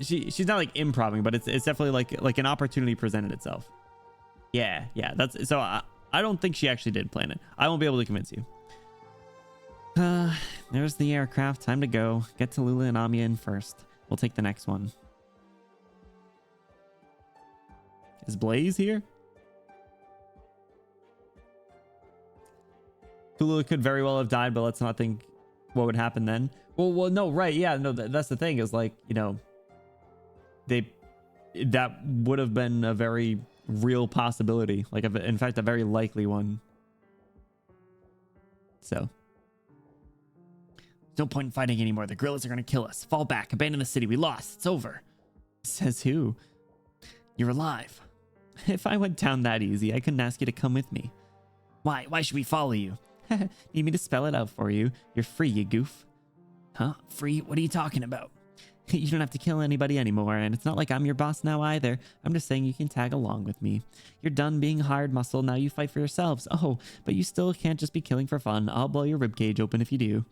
she's not like improving, but it's definitely like an opportunity presented itself. Yeah, that's so I don't think she actually did plan it. I won't be able to convince you. There's the aircraft. Time to go. Get Tallulah and Amia in first. We'll take the next one. Is Blaze here? Tallulah could very well have died, but let's not think what would happen then. Well, no, right? Yeah, no, that's the thing is like, that would have been a very real possibility, like in fact a very likely one. So no point in fighting anymore. The guerrillas are gonna kill us. Fall back, abandon the city. We lost. It's over. Says who? You're alive. If I went down that easy, I couldn't ask you to come with me. Why should we follow you? Need me to spell it out for you? You're free, you goof. Huh? Free? What are you talking about? You don't have to kill anybody anymore, and it's not like I'm your boss now either. I'm just saying you can tag along with me. You're done being hired muscle, now you fight for yourselves. Oh, but you still can't just be killing for fun. I'll blow your ribcage open if you do.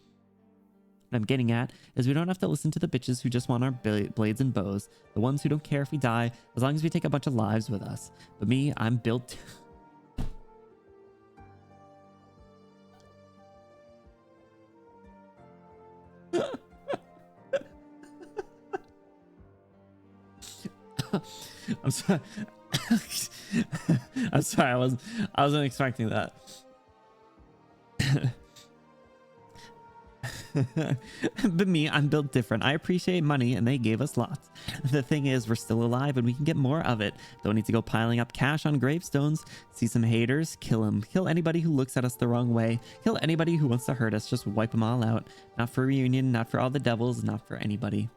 What I'm getting at is we don't have to listen to the bitches who just want our blades and bows. The ones who don't care if we die, as long as we take a bunch of lives with us. But me, I'm built... I'm sorry. I'm sorry. I wasn't expecting that. But me, I'm built different. I appreciate money, and they gave us lots. The thing is, we're still alive, and we can get more of it. Don't need to go piling up cash on gravestones. See some haters, kill them. Kill anybody who looks at us the wrong way. Kill anybody who wants to hurt us. Just wipe them all out. Not for a reunion, not for all the devils, not for anybody.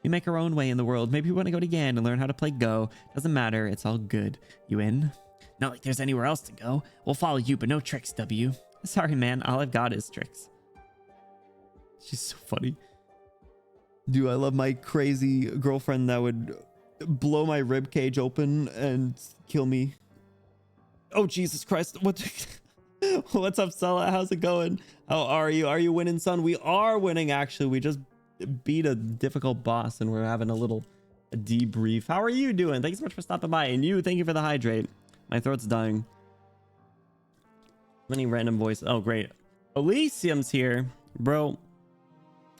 We make our own way in the world. Maybe we want to go to Gan and learn how to play Go. Doesn't matter. It's all good. You in? Not like there's anywhere else to go. We'll follow you, but no tricks, W. Sorry, man. All I've got is tricks. She's so funny. Dude, I love my crazy girlfriend that would blow my rib cage open and kill me. Oh, Jesus Christ. What's up, Stella? How's it going? How are you? Are you winning, son? We are winning, actually. We just beat a difficult boss and we're having a little debrief. How are you doing? Thanks so much for stopping by. And you, thank you for the hydrate. My throat's dying. Many random voice. Oh, great. Elysium's here. Bro,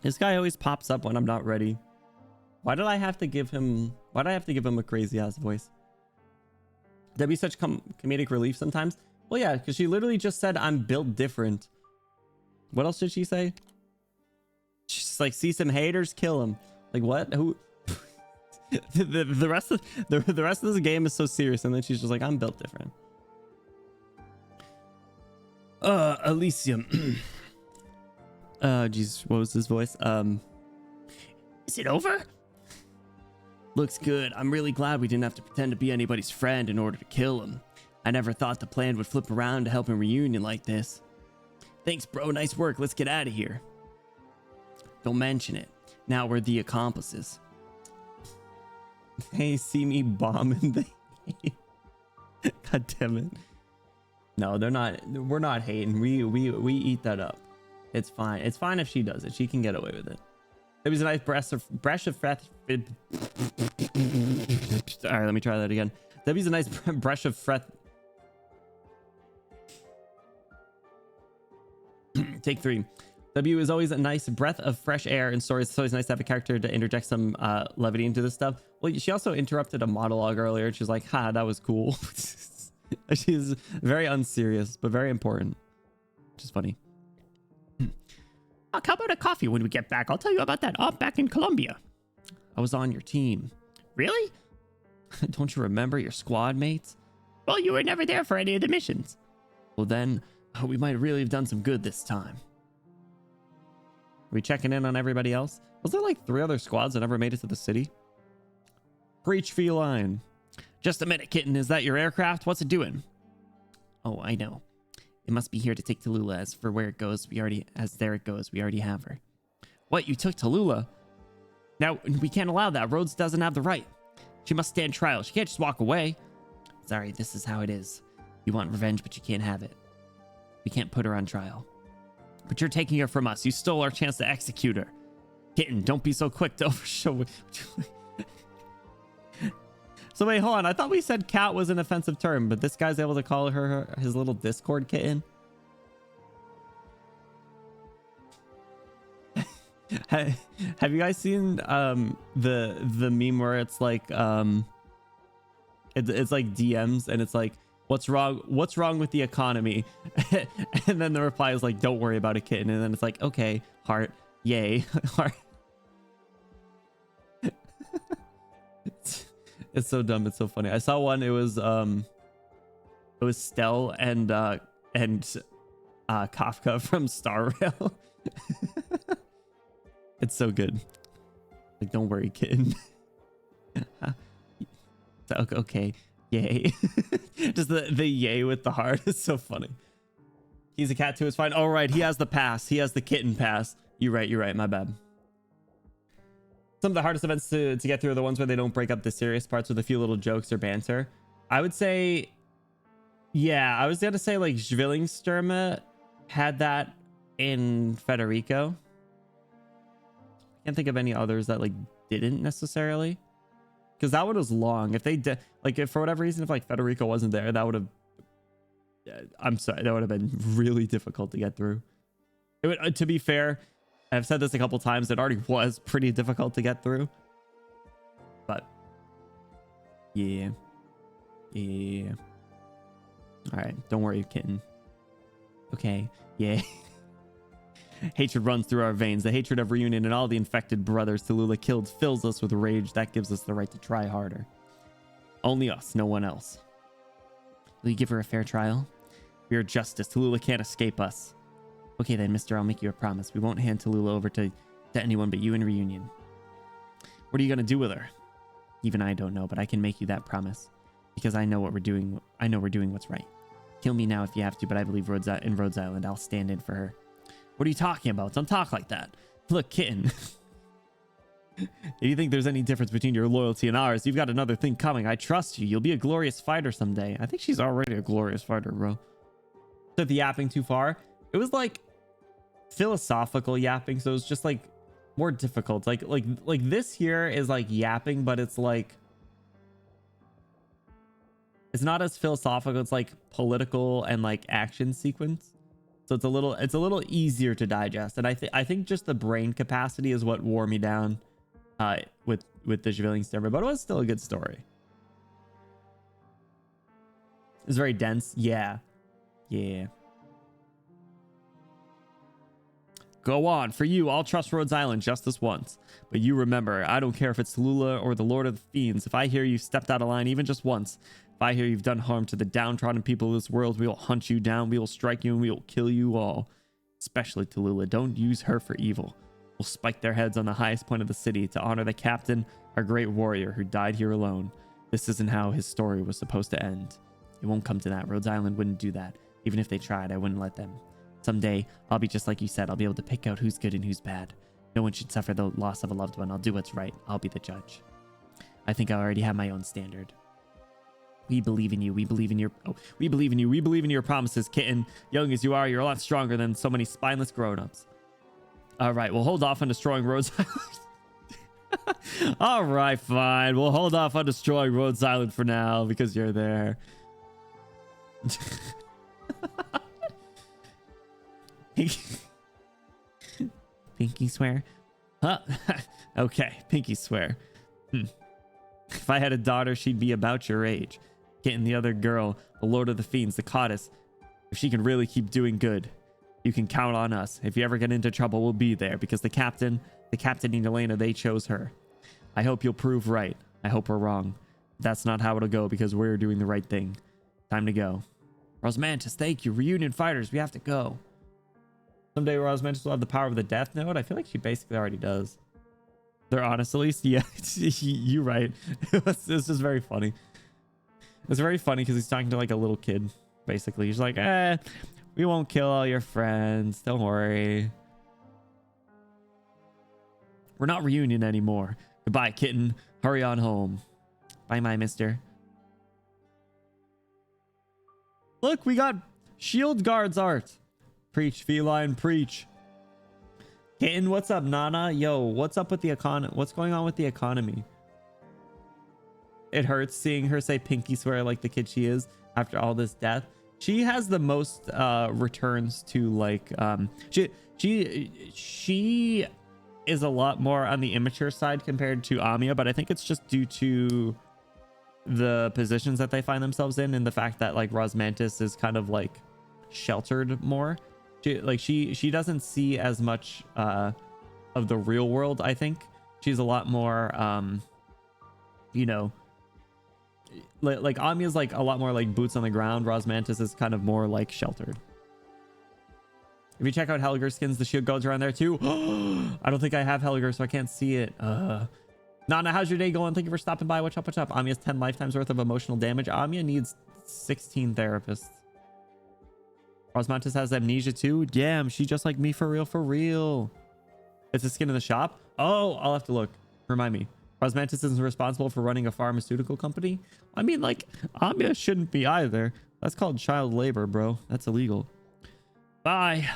this guy always pops up when I'm not ready. Why did I have to give him a crazy ass voice? That'd be such comedic relief sometimes. Well, yeah, because she literally just said I'm built different. What else did she say? She's like, see some haters, kill them. Like, what? Who? the rest of this game is so serious, and then she's just like, I'm built different. Elysium. Jeez, what was his voice? Is it over? Looks good. I'm really glad we didn't have to pretend to be anybody's friend in order to kill him. I never thought the plan would flip around to help a reunion like this. Thanks, bro. Nice work. Let's get out of here. Don't mention it. Now we're the accomplices. They see me bombing. God damn it. No, they're not. We're not hating. We eat that up. It's fine. It's fine if she does it. She can get away with it. It was a nice breath of fresh. All right, let me try that again. Debbie's a nice brush of fresh. Take 3. W is always a nice breath of fresh air in stories. It's always nice to have a character to interject some levity into this stuff. Well, she also interrupted a monologue earlier. She's like, ha, that was cool. She's very unserious, but very important. Which is funny. How about a coffee when we get back? I'll tell you about that. I'm back in Colombia. I was on your team. Really? Don't you remember your squad mates? Well, you were never there for any of the missions. Well, then, we might really have done some good this time. Are we checking in on everybody else? Was there like 3 other squads that never made it to the city? Preach feline. Just a minute, kitten. Is that your aircraft? What's it doing? Oh, I know. It must be here to take Tallulah. As for where it goes, we already have her. What? You took Tallulah? Now, we can't allow that. Rhodes doesn't have the right. She must stand trial. She can't just walk away. Sorry, this is how it is. You want revenge, but you can't have it. We can't put her on trial. But you're taking her from us. You stole our chance to execute her. Kitten, don't be so quick to overshow. So wait, hold on. I thought we said cat was an offensive term, but this guy's able to call her his little Discord kitten. Have you guys seen the meme where it's like it's like DMs and it's like, what's wrong with the economy? And then the reply is like, don't worry about it, kitten. And then it's like, okay, heart, yay. Heart. It's so dumb. It's so funny. I saw one. It was Stell and Kafka from Star Rail. It's so good. Like, don't worry, kitten. Okay, yay. Just the yay with the heart is so funny. He's a cat too. It's fine. All right, he has the pass. He has the kitten pass. You're right. My bad. Some of the hardest events to get through are the ones where they don't break up the serious parts with a few little jokes or banter. I would say, yeah, I was gonna say like Zwillingstürme had that in Federico. Can't think of any others that like didn't necessarily, because that one was long. If they did, like, if for whatever reason, if like Federico wasn't there, that would have, I'm sorry, that would have been really difficult to get through. It would, to be fair, I've said this a couple times, it already was pretty difficult to get through. But yeah. All right, don't worry, kitten. Okay, yeah. Hatred runs through our veins. The hatred of reunion and all the infected brothers Tallulah killed fills us with rage. That gives us the right to try harder. Only us, no one else. Will you give her a fair trial? We are justice. Tallulah can't escape us. Okay then, mister, I'll make you a promise. We won't hand Tallulah over to anyone but you in reunion. What are you going to do with her? Even I don't know, but I can make you that promise. Because I know what we're doing. I know we're doing what's right. Kill me now if you have to, but I believe in Rhodes Island, I'll stand in for her. What are you talking about? Don't talk like that. Look, kitten. If you think there's any difference between your loyalty and ours, you've got another thing coming. I trust you. You'll be a glorious fighter someday. I think she's already a glorious fighter, bro. Took the yapping too far. It was like philosophical yapping, so it's just like more difficult. Like this here is like yapping, but it's like it's not as philosophical. It's like political and like action sequence. So it's a little easier to digest. And I think just the brain capacity is what wore me down with the Zwillingstürme, but it was still a good story. It's very dense. Yeah. Go on. For you, I'll trust Rhodes Island just this once. But you remember, I don't care if it's Tallulah or the Lord of the Fiends. If I hear you stepped out of line even just once, if I hear you've done harm to the downtrodden people of this world, we will hunt you down, we will strike you, and we will kill you all. Especially Tallulah. Don't use her for evil. We'll spike their heads on the highest point of the city to honor the captain, our great warrior who died here alone. This isn't how his story was supposed to end. It won't come to that. Rhodes Island wouldn't do that. Even if they tried, I wouldn't let them. Someday, I'll be just like you said. I'll be able to pick out who's good and who's bad. No one should suffer the loss of a loved one. I'll do what's right. I'll be the judge. I think I already have my own standard. We believe in you. We believe in your... Oh, we believe in you. We believe in your promises, kitten. Young as you are, you're a lot stronger than so many spineless grown-ups. All right, we'll hold off on destroying Rhodes Island. All right, fine. We'll hold off on destroying Rhodes Island for now because you're there. Pinky swear? Huh? Okay, pinky swear. If I had a daughter, she'd be about your age. Getting the other girl, the Lord of the Fiends, the Goddess. If she can really keep doing good, you can count on us. If you ever get into trouble, we'll be there because the captain and Elena, they chose her. I hope you'll prove right. I hope we're wrong. That's not how it'll go because we're doing the right thing. Time to go. Rosmantis, thank you. Reunion fighters, we have to go. Someday Rosmantis will have the power of the Death Note. I feel like she basically already does. They're honest, at least. Yeah, you're right. It's just very funny. It's very funny because he's talking to like a little kid, basically. He's like, we won't kill all your friends. Don't worry. We're not reunion anymore. Goodbye, kitten. Hurry on home. Bye, my mister. Look, we got shield guards art. Preach, feline, preach. Kitten, what's up, Nana? Yo, what's up with the economy? What's going on with the economy? It hurts seeing her say pinky swear like the kid she is after all this death. She has the most returns to like she is a lot more on the immature side compared to Amiya, but I think it's just due to the positions that they find themselves in and the fact that like Rosmantis is kind of like sheltered more. She doesn't see as much of the real world. I think she's a lot more you know, like Amiya's like a lot more like boots on the ground. Rosmantis is kind of more like sheltered. If you check out Helger skins, the shield guards are on there too. I don't think I have Helger, so I can't see it. Nana, how's your day going? Thank you for stopping by. What's up? What's up? Amiya's 10 lifetimes worth of emotional damage. Amiya needs 16 therapists. Rosmantis has amnesia too. Damn, she just like me for real, for real. It's a skin in the shop. Oh, I'll have to look. Remind me. Rosmantis isn't responsible for running a pharmaceutical company. I mean, like, Amia shouldn't be either. That's called child labor, bro. That's illegal. Bye.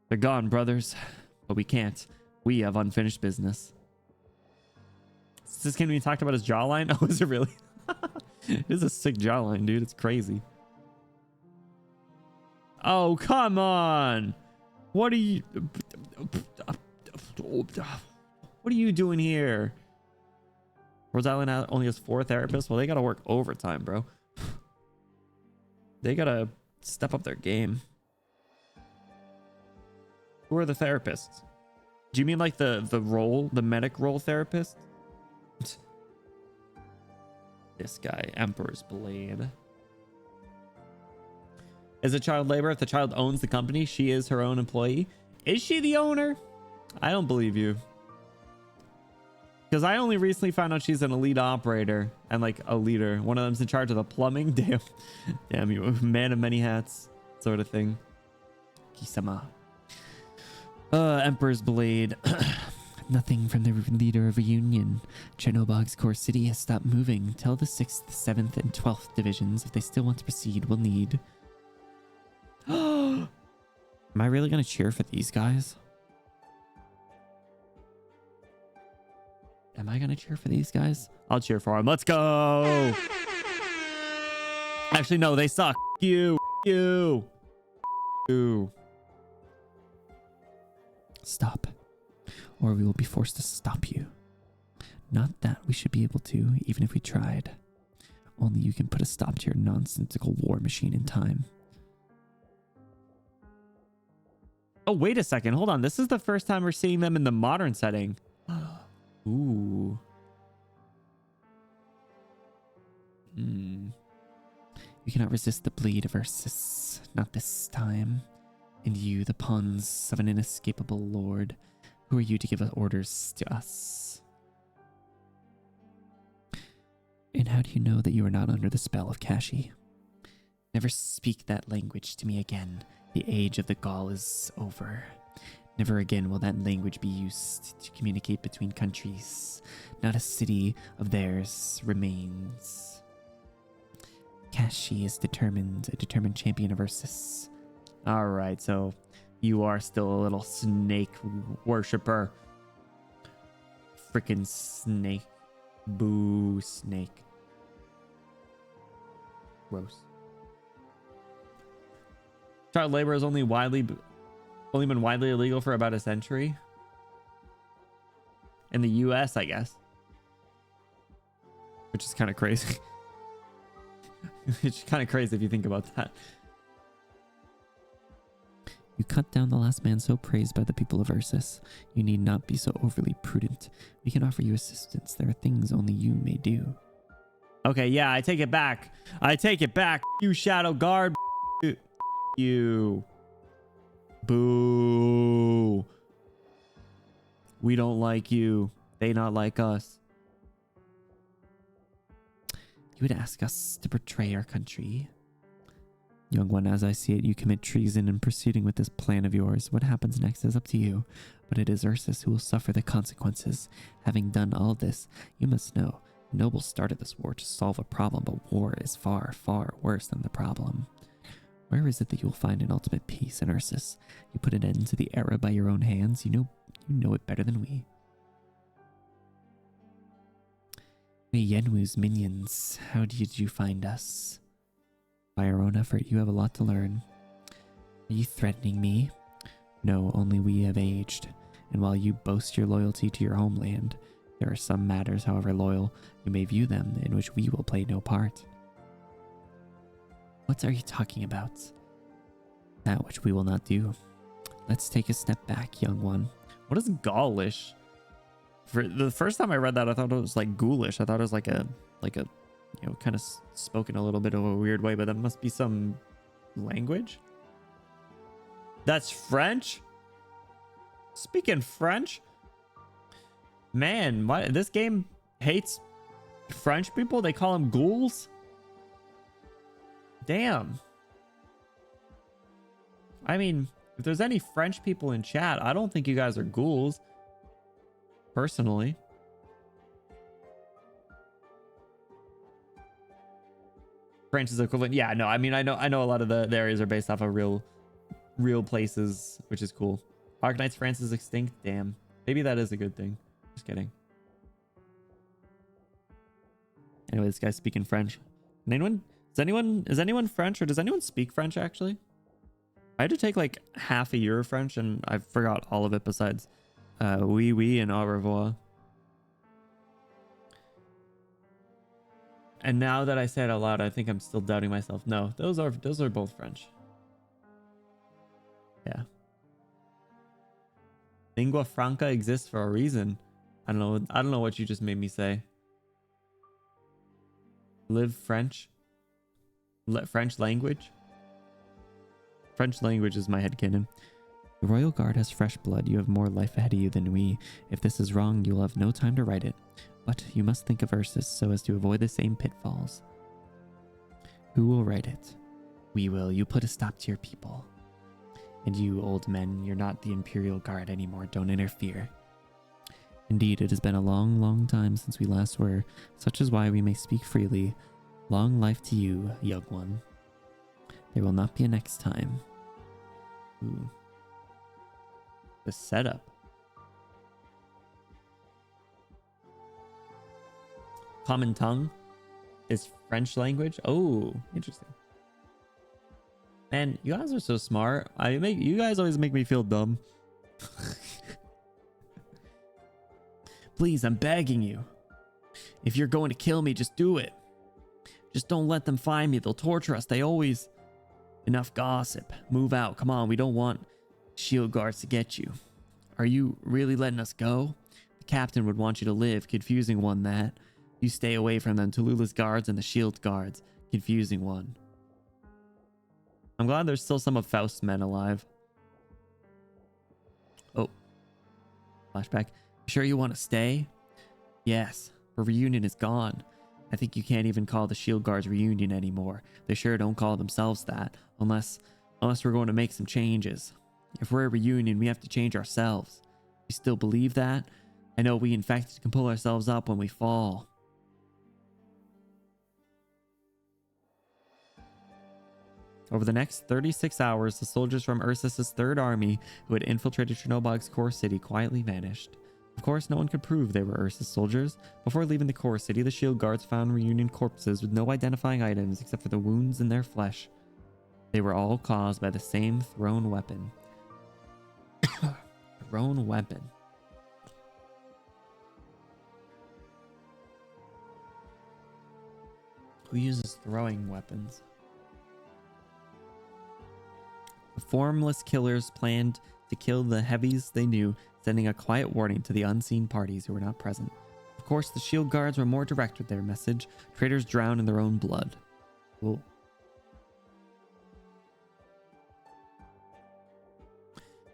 They're gone, brothers. But we can't. We have unfinished business. Is this game we talked about his jawline? Oh, is it really? It is a sick jawline, dude. It's crazy. Oh, come on. What are you... What are you doing here? Rhode Island only has 4 therapists. Well, they gotta work overtime, bro. They gotta step up their game. Who are the therapists? Do you mean like the medic role therapist? This guy, Emperor's Blade. Is it child labor if the child owns the company? She is her own employee. Is she the owner? I don't believe you. Because I only recently found out she's an elite operator and like a leader. One of them's in charge of the plumbing. Damn. Damn, you man of many hats sort of thing. Kisama. Emperor's Blade. Nothing from the leader of a union. Chernobog's core city has stopped moving. Tell the 6th, 7th, and 12th divisions if they still want to proceed, we'll need. Am I really going to cheer for these guys? Am I going to cheer for these guys? I'll cheer for them. Let's go. Actually, no, they suck. You. Stop, or we will be forced to stop you. Not that we should be able to, even if we tried. Only you can put a stop to your nonsensical war machine in time. Oh, wait a second. Hold on. This is the first time we're seeing them in the modern setting. Ooh. You cannot resist the bleed of Ursus. Not this time. And you, the pawns of an inescapable lord. Who are you to give orders to us? And how do you know that you are not under the spell of Kashi? Never speak that language to me again. The age of the Gaul is over. Never again will that language be used to communicate between countries. Not a city of theirs remains. Kashi is a determined champion of Ursus. All right, so you are still a little snake worshiper. Freaking snake. Boo, snake. Gross. Child labor has only been widely illegal for about a century. In the US, I guess. Which is kind of crazy. It's kind of crazy if you think about that. You cut down the last man so praised by the people of Ursus. You need not be so overly prudent. We can offer you assistance. There are things only you may do. Okay, yeah, I take it back. I take it back. You Shadow Guard. You. Boo. We don't like you. They not like us. You would ask us to betray our country. Young one, as I see it, you commit treason in proceeding with this plan of yours. What happens next is up to you, but it is Ursus who will suffer the consequences. Having done all this, you must know, nobles started this war to solve a problem, but war is far, far worse than the problem. Where is it that you will find an ultimate peace in Ursus? You put an end to the era by your own hands. You know it better than we. We Yenwu's minions, how did you find us? By our own effort, you have a lot to learn. Are you threatening me? No, only we have aged. And while you boast your loyalty to your homeland, there are some matters, however loyal you may view them, in which we will play no part. What are you talking about? That which we will not do. Let's take a step back, young one. What is Gaulish? For the first time I read that, I thought it was like ghoulish. I thought it was like a you know, kind of spoken a little bit of a weird way, but that must be some language. That's French? Speaking French? Man, what, this game hates French people? They call them ghouls? Damn. I mean, if there's any French people in chat, I don't think you guys are ghouls. Personally. French is equivalent. Yeah, no, I mean, I know a lot of the areas are based off of real places, which is cool. Arknights France is extinct. Damn. Maybe that is a good thing. Just kidding. Anyway, this guy's speaking French. Is anyone French, or does anyone speak French actually? I had to take like half a year of French and I forgot all of it besides oui oui and au revoir. And now that I say it out loud, I think I'm still doubting myself. No, those are both French. Yeah. Lingua franca exists for a reason. I don't know what you just made me say. Live French. French language. French language is my headcanon. The Royal Guard has fresh blood. You have more life ahead of you than we. If this is wrong, you'll have no time to right it. But you must think of Ursus so as to avoid the same pitfalls. Who will right it? We will. You put a stop to your people. And you, old men, you're not the Imperial Guard anymore. Don't interfere. Indeed, it has been a long, long time since we last were. Such is why we may speak freely. Long life to you, young one. There will not be a next time. Ooh. The setup. Common tongue is French language. Oh, interesting. Man, you guys are so smart. You guys always make me feel dumb. Please, I'm begging you. If you're going to kill me, just do it. Just don't let them find me. They'll torture us. They always... Enough gossip. Move out. Come on. We don't want shield guards to get you. Are you really letting us go? The captain would want you to live. Confusing one, that. You stay away from them. Tallulah's guards and the shield guards. Confusing one. I'm glad there's still some of Faust's men alive. Oh. Flashback. Sure you want to stay? Yes. Her reunion is gone. I think you can't even call the shield guards reunion anymore. They sure don't call themselves that. Unless we're going to make some changes. If we're a reunion, we have to change ourselves. You still believe that? I know we infected can pull ourselves up when we fall. Over the next 36 hours, the soldiers from Ursus's Third Army who had infiltrated Chernobog's core city quietly vanished. Of course, no one could prove they were Ursus soldiers. Before leaving the core city, the shield guards found reunion corpses with no identifying items except for the wounds in their flesh. They were all caused by the same thrown weapon. Thrown weapon. Who uses throwing weapons? The formless killers planned to kill the heavies they knew, sending a quiet warning to the unseen parties who were not present. Of course, the shield guards were more direct with their message. Traitors drown in their own blood. Cool.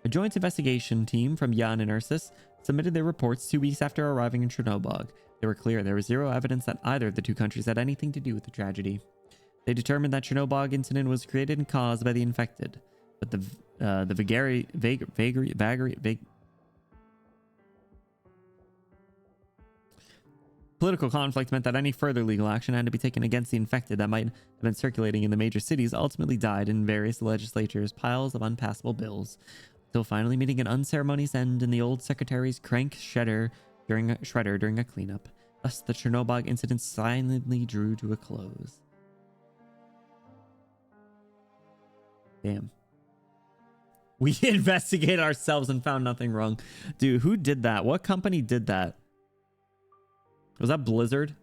A joint investigation team from Jan and Ursus submitted their reports 2 weeks after arriving in Chernobog. They were clear there was zero evidence that either of the two countries had anything to do with the tragedy. They determined that Chernobog incident was created and caused by the infected, but the political conflict meant that any further legal action had to be taken against the infected that might have been circulating in the major cities ultimately died in various legislatures' piles of unpassable bills, until finally meeting an unceremonious end in the old secretary's crank shredder during a cleanup. Thus, the Chernobog incident silently drew to a close. Damn. We investigated ourselves and found nothing wrong. Dude, who did that? What company did that? Was that Blizzard?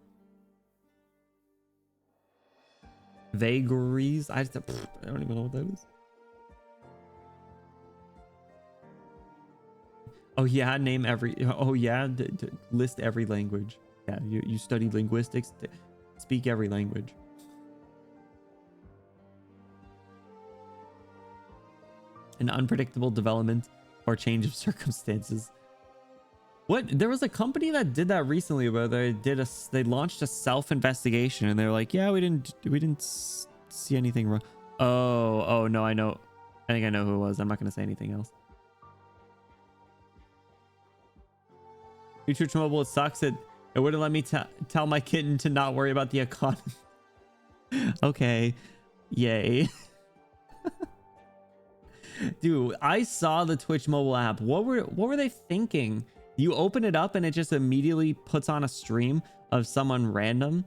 Vagaries? I don't even know what that is. Oh yeah, name every... Oh yeah, list every language. Yeah, you study linguistics. Speak every language. An unpredictable development or change of circumstances. What? There was a company that did that recently where they launched a self-investigation and they're like, yeah, we didn't see anything wrong. Oh no, I know. I think I know who it was. I'm not going to say anything else. Future Mobile, it sucks. It wouldn't let me tell my kitten to not worry about the economy. Okay. Yay. Dude, I saw the Twitch mobile app. What were they thinking? You open it up and it just immediately puts on a stream of someone random,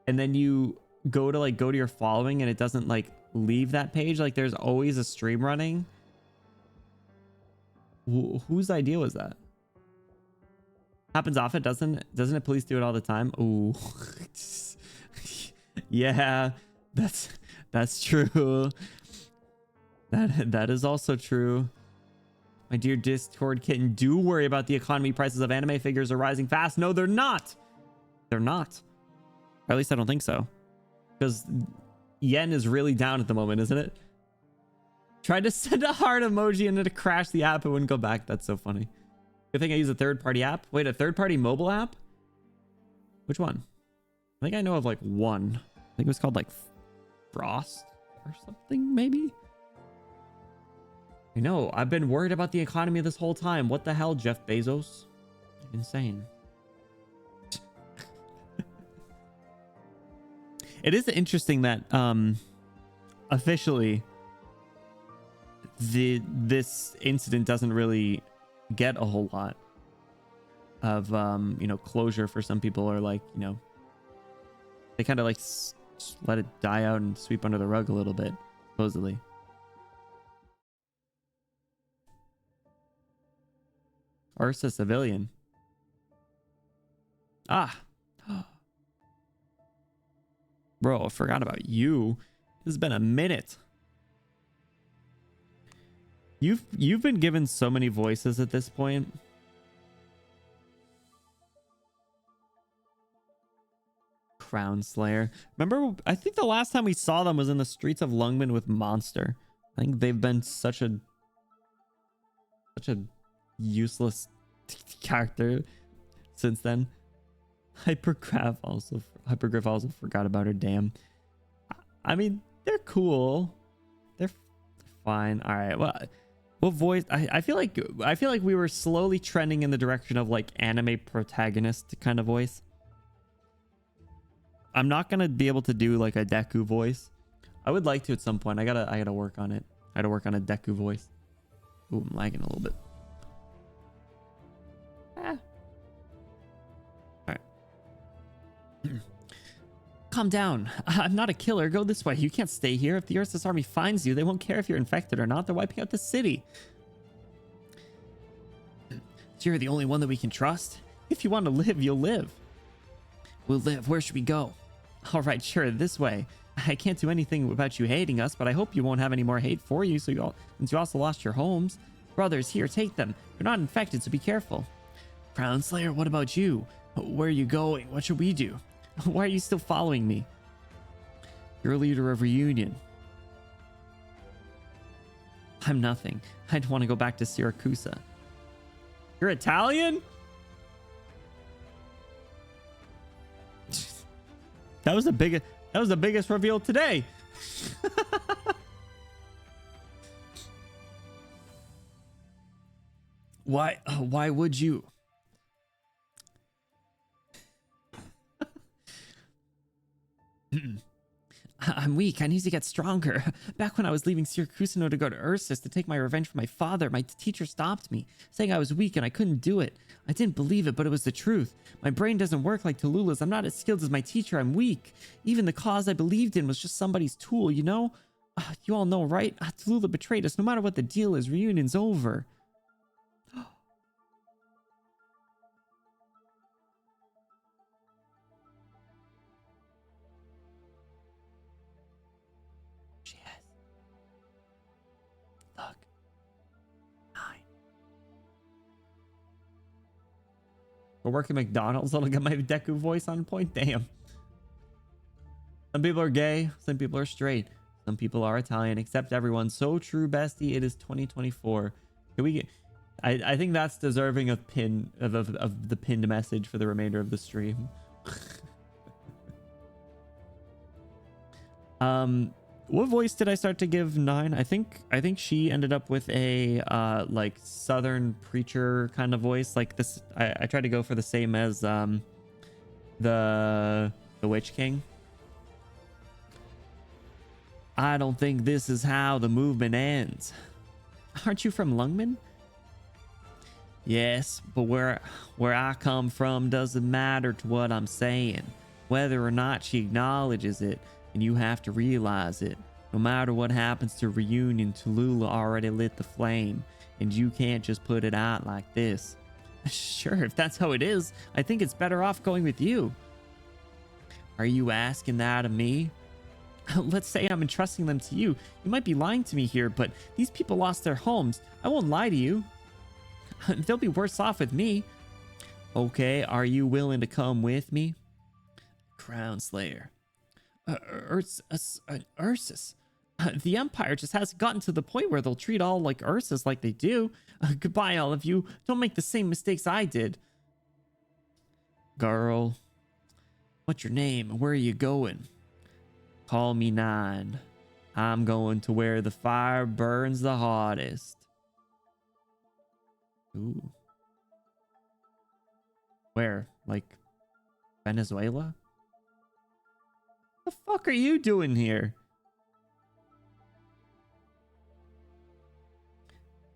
and then you go to your following and it doesn't like leave that page. Like there's always a stream running. Whose idea was that? Happens often, doesn't it? Police do it all the time. Ooh. Yeah, that's true. That is also true. My dear Discord kitten, do worry about the economy. Prices of anime figures are rising fast. No, they're not. They're not. Or at least I don't think so. Because yen is really down at the moment, isn't it? Tried to send a heart emoji and then it crashed the app. It wouldn't go back. That's so funny. Good thing I use a third-party app. Wait, a third-party mobile app? Which one? I think I know of like one. I think it was called like Frost or something, maybe? I know. I've been worried about the economy this whole time. What the hell, Jeff Bezos? Insane. It is interesting that officially this incident doesn't really get a whole lot of closure for some people, or like, they kind of like just let it die out and sweep under the rug a little bit, supposedly. Ursa civilian. Ah. Bro, I forgot about you. This has been a minute. You've been given so many voices at this point. Crown Slayer. Remember, I think the last time we saw them was in the streets of Lungmen with Monster. I think they've been such a useless character since then. Hypergraph also forgot about her. Damn. I mean, they're cool. They're fine. All right. Well, what voice? I feel like we were slowly trending in the direction of like anime protagonist kind of voice. I'm not gonna be able to do like a Deku voice. I would like to at some point. I gotta work on it. I gotta work on a Deku voice. Ooh, I'm lagging a little bit. All right. Calm down. I'm not a killer. Go this way. You can't stay here. If the Ursus army finds you, they won't care if you're infected or not. They're wiping out the city. So you're the only one that we can trust? If you want to live, you'll live. We'll live. Where should we go? All right, sure. This way. I can't do anything about you hating us, but I hope you won't have any more hate for you, since you also lost your homes. Brothers, here, take them. You're not infected, so be careful. Crown Slayer, what about you? Where are you going? What should we do? Why are you still following me? You're a leader of Reunion. I'm nothing. I don't want to go back to Syracuse. You're Italian? That was the biggest reveal today. Why would you? I'm weak. I need to get stronger. Back when I was leaving Syracuse to go to Ursus to take my revenge for my father, my teacher stopped me, saying I was weak and I couldn't do it. I didn't believe it, but it was the truth. My brain doesn't work like Tallulah's. I'm not as skilled as my teacher. I'm weak. Even the cause I believed in was just somebody's tool, you know? You all know, right? Tallulah betrayed us. No matter what the deal is, Reunion's over. Or work at McDonald's, that'll get my Deku voice on point. Damn. Some people are gay, some people are straight, some people are Italian. Accept everyone. So true, bestie. It is 2024. Can we get? I think that's deserving of the pinned message for the remainder of the stream. What voice did I start to give 9? I think she ended up with a like southern preacher kind of voice, like this. I tried to go for the same as the Witch King. I don't think this is how the movement ends. Aren't you from Lungman? Yes, but where I come from doesn't matter to what I'm saying. Whether or not she acknowledges it, and you have to realize it. No matter what happens to reunion, Tallulah already lit the flame, and you can't just put it out like this. Sure, if that's how it is, I think it's better off going with you. Are you asking that of me? Let's say I'm entrusting them to you. You might be lying to me here, but these people lost their homes. I won't lie to you. They'll be worse off with me. Okay, are you willing to come with me? Crown Slayer. Ursus. The Empire just hasn't gotten to the point where they'll treat all like Ursus like they do. Goodbye, all of you. Don't make the same mistakes I did. Girl. What's your name? Where are you going? Call me Nine. I'm going to where the fire burns the hardest. Ooh. Where? Like Venezuela? The fuck are you doing here?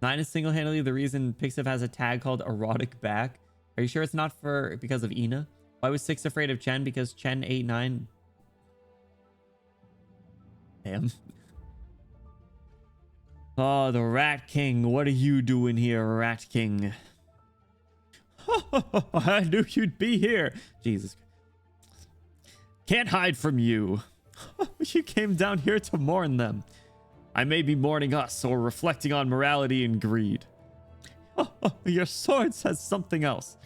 Nine is single-handedly the reason Pixiv has a tag called erotic back. Are you sure it's not because of Ina? Why was Six afraid of Chen? Because Chen ate Nine. Damn. Oh, the Rat King. What are you doing here, Rat King? I knew you'd be here. Jesus. Can't hide from you. You came down here to mourn them. I may be mourning us or reflecting on morality and greed. Your sword says something else.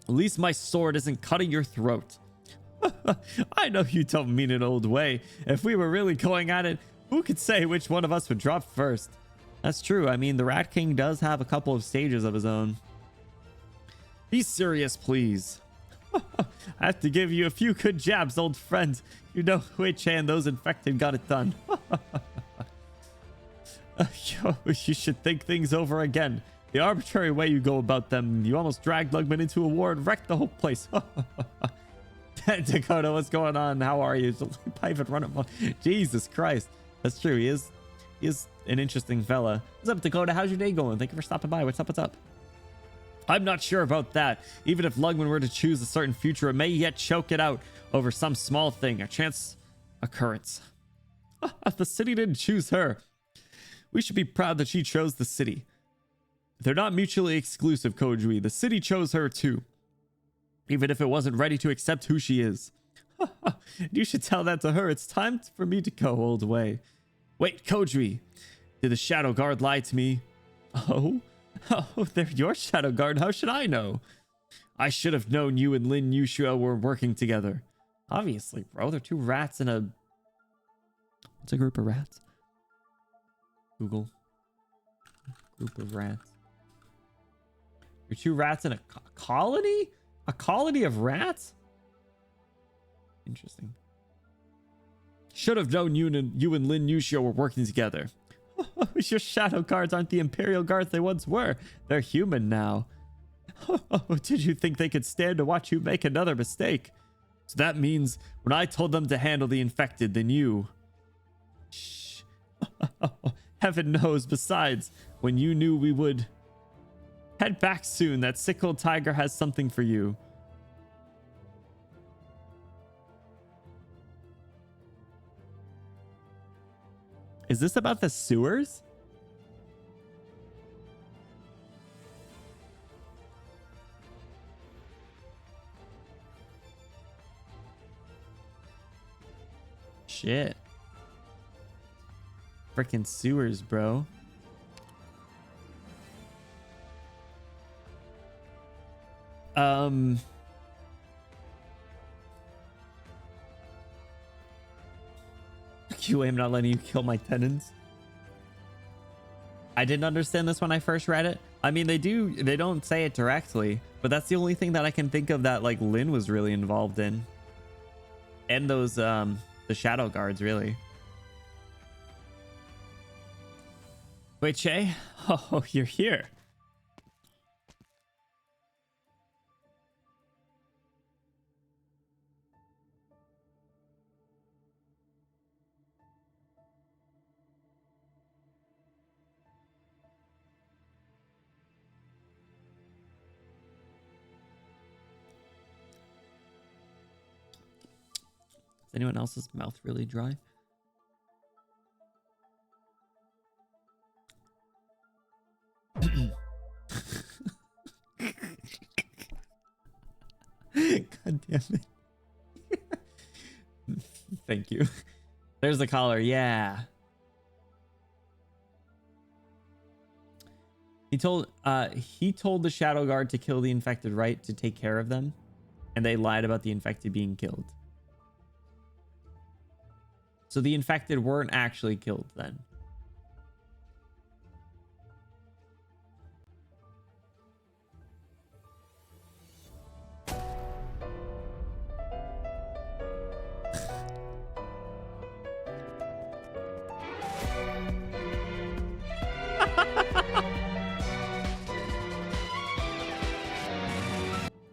At least my sword isn't cutting your throat. I know you don't mean it, old way. If we were really going at it, who could say which one of us would drop first? That's true. I mean, the Rat King does have a couple of stages of his own. Be serious, please. I have to give you a few good jabs, old friend. You know which hand those infected got it done. You should think things over again. The arbitrary way you go about them, you almost dragged Lugman into a war and wrecked the whole place. Dakota, what's going on? How are you? Private run up. Jesus Christ. That's true. He is an interesting fella. What's up, Dakota? How's your day going? Thank you for stopping by. What's up? What's up? I'm not sure about that. Even if Lugman were to choose a certain future, it may yet choke it out over some small thing, a chance occurrence. The city didn't choose her. We should be proud that she chose the city. They're not mutually exclusive, Kojui. The city chose her too. Even if it wasn't ready to accept who she is. You should tell that to her. It's time for me to go, old way. Wait, Kojui. Did the Shadow Guard lie to me? Oh, they're your Shadow Guard. How should I know? I should have known you and Lin Yushua were working together. Obviously, bro. They're two rats in a... What's a group of rats? Google. Group of rats. You're two rats in a colony? A colony of rats? Interesting. Should have known you and Lin Yushio were working together. Your Shadow Guards aren't the Imperial Guards they once were. They're human now. Did you think they could stand to watch you make another mistake? So that means when I told them to handle the infected, then you... Shh. Heaven knows, besides, when you knew we would... Head back soon. That sick old tiger has something for you. Is this about the sewers? Shit. Freaking sewers, bro. QA, I'm not letting you kill my tenants. I didn't understand this when I first read it. I mean, they don't say it directly, but that's the only thing that I can think of that like Lin was really involved in. And those the Shadow Guards, really. Wait, Che? Oh, you're here. anyone else's mouth really dry? God damn it. Thank you. There's the collar. Yeah. He told the Shadow Guard to kill the infected, right? To take care of them. And they lied about the infected being killed. So the infected weren't actually killed then.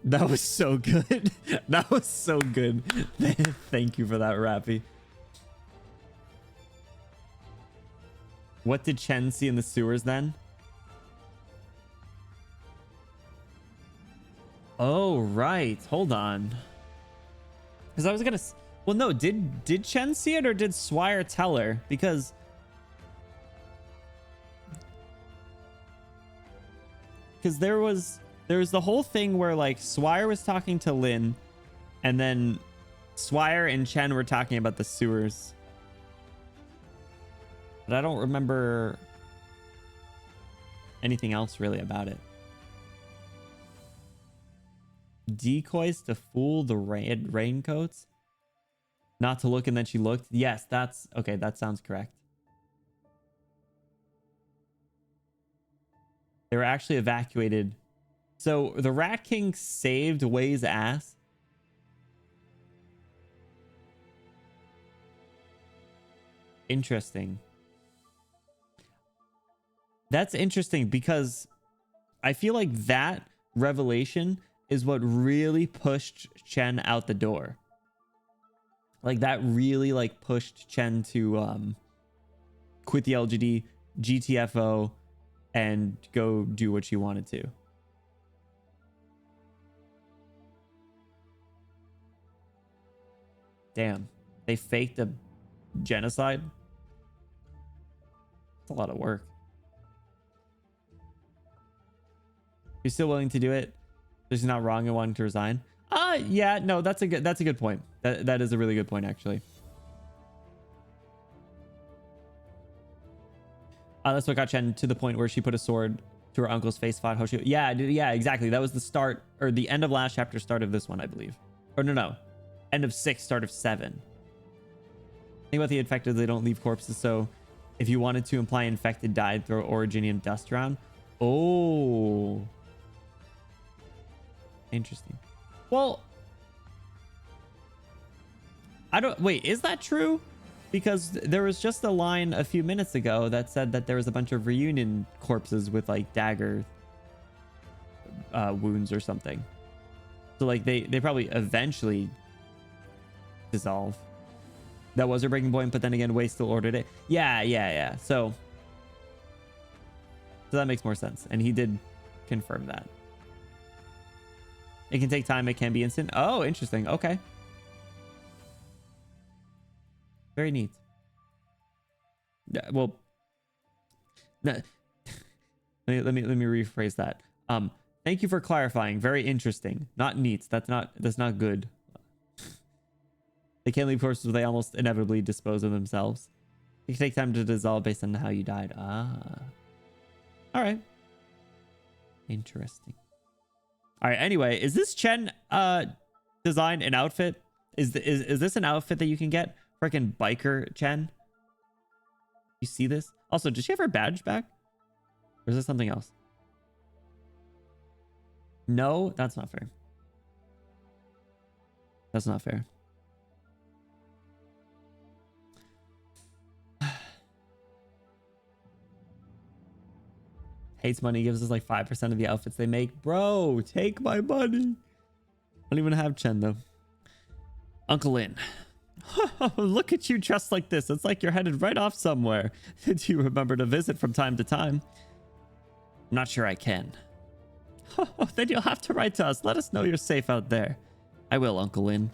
That was so good. That was so good. Thank you for that, Rappy. What did Chen see in the sewers then? Oh, right. Hold on. Because I was gonna... Well, no. Did Chen see it or did Swire tell her? Because there was the whole thing where like Swire was talking to Lin, and then Swire and Chen were talking about the sewers. But I don't remember anything else really about it. Decoys to fool the raincoats? Not to look and then she looked? Yes, that's... Okay, that sounds correct. They were actually evacuated. So the Rat King saved Wei's ass? Interesting. That's interesting because I feel like that revelation is what really pushed Chen out the door. Like that really like pushed Chen to quit the LGD, GTFO, and go do what she wanted to. Damn, they faked a genocide? It's a lot of work. You're still willing to do it? She's not wrong in wanting to resign. Yeah, no, that's a good point. That is a really good point, actually. That's what got Chen to the point where she put a sword to her uncle's face, fought Hoshu. Yeah, dude, yeah, exactly. That was the start, or the end of last chapter, start of this one, I believe. Or no. End of 6, start of 7. Think about the infected, they don't leave corpses, so if you wanted to imply infected died, throw Originium dust around. Oh. Interesting. Well, I don't... Wait, is that true? Because there was just a line a few minutes ago that said that there was a bunch of reunion corpses with like dagger wounds or something. So like they probably eventually dissolve. That was her breaking point, but then again, Wei still ordered it. Yeah. So that makes more sense. And he did confirm that. It can take time. It can be instant. Oh, interesting. Okay. Very neat. Well, let me rephrase that. Thank you for clarifying. Very interesting. Not neat. That's not good. They can't leave corpses where they almost inevitably dispose of themselves. It can take time to dissolve based on how you died. Ah. All right. Interesting. All right. Anyway, is this Chen design an outfit? Is this an outfit that you can get? Freaking biker Chen. You see this? Also, does she have her badge back? Or is this something else? No, that's not fair. That's not fair. Hates money, gives us like 5% of the outfits they make. Bro, take my money. I don't even have Chen though. Uncle Lin. Look at you dressed like this. It's like you're headed right off somewhere. Do you remember to visit from time to time? I'm not sure I can. Then you'll have to write to us. Let us know you're safe out there. I will, Uncle Lin.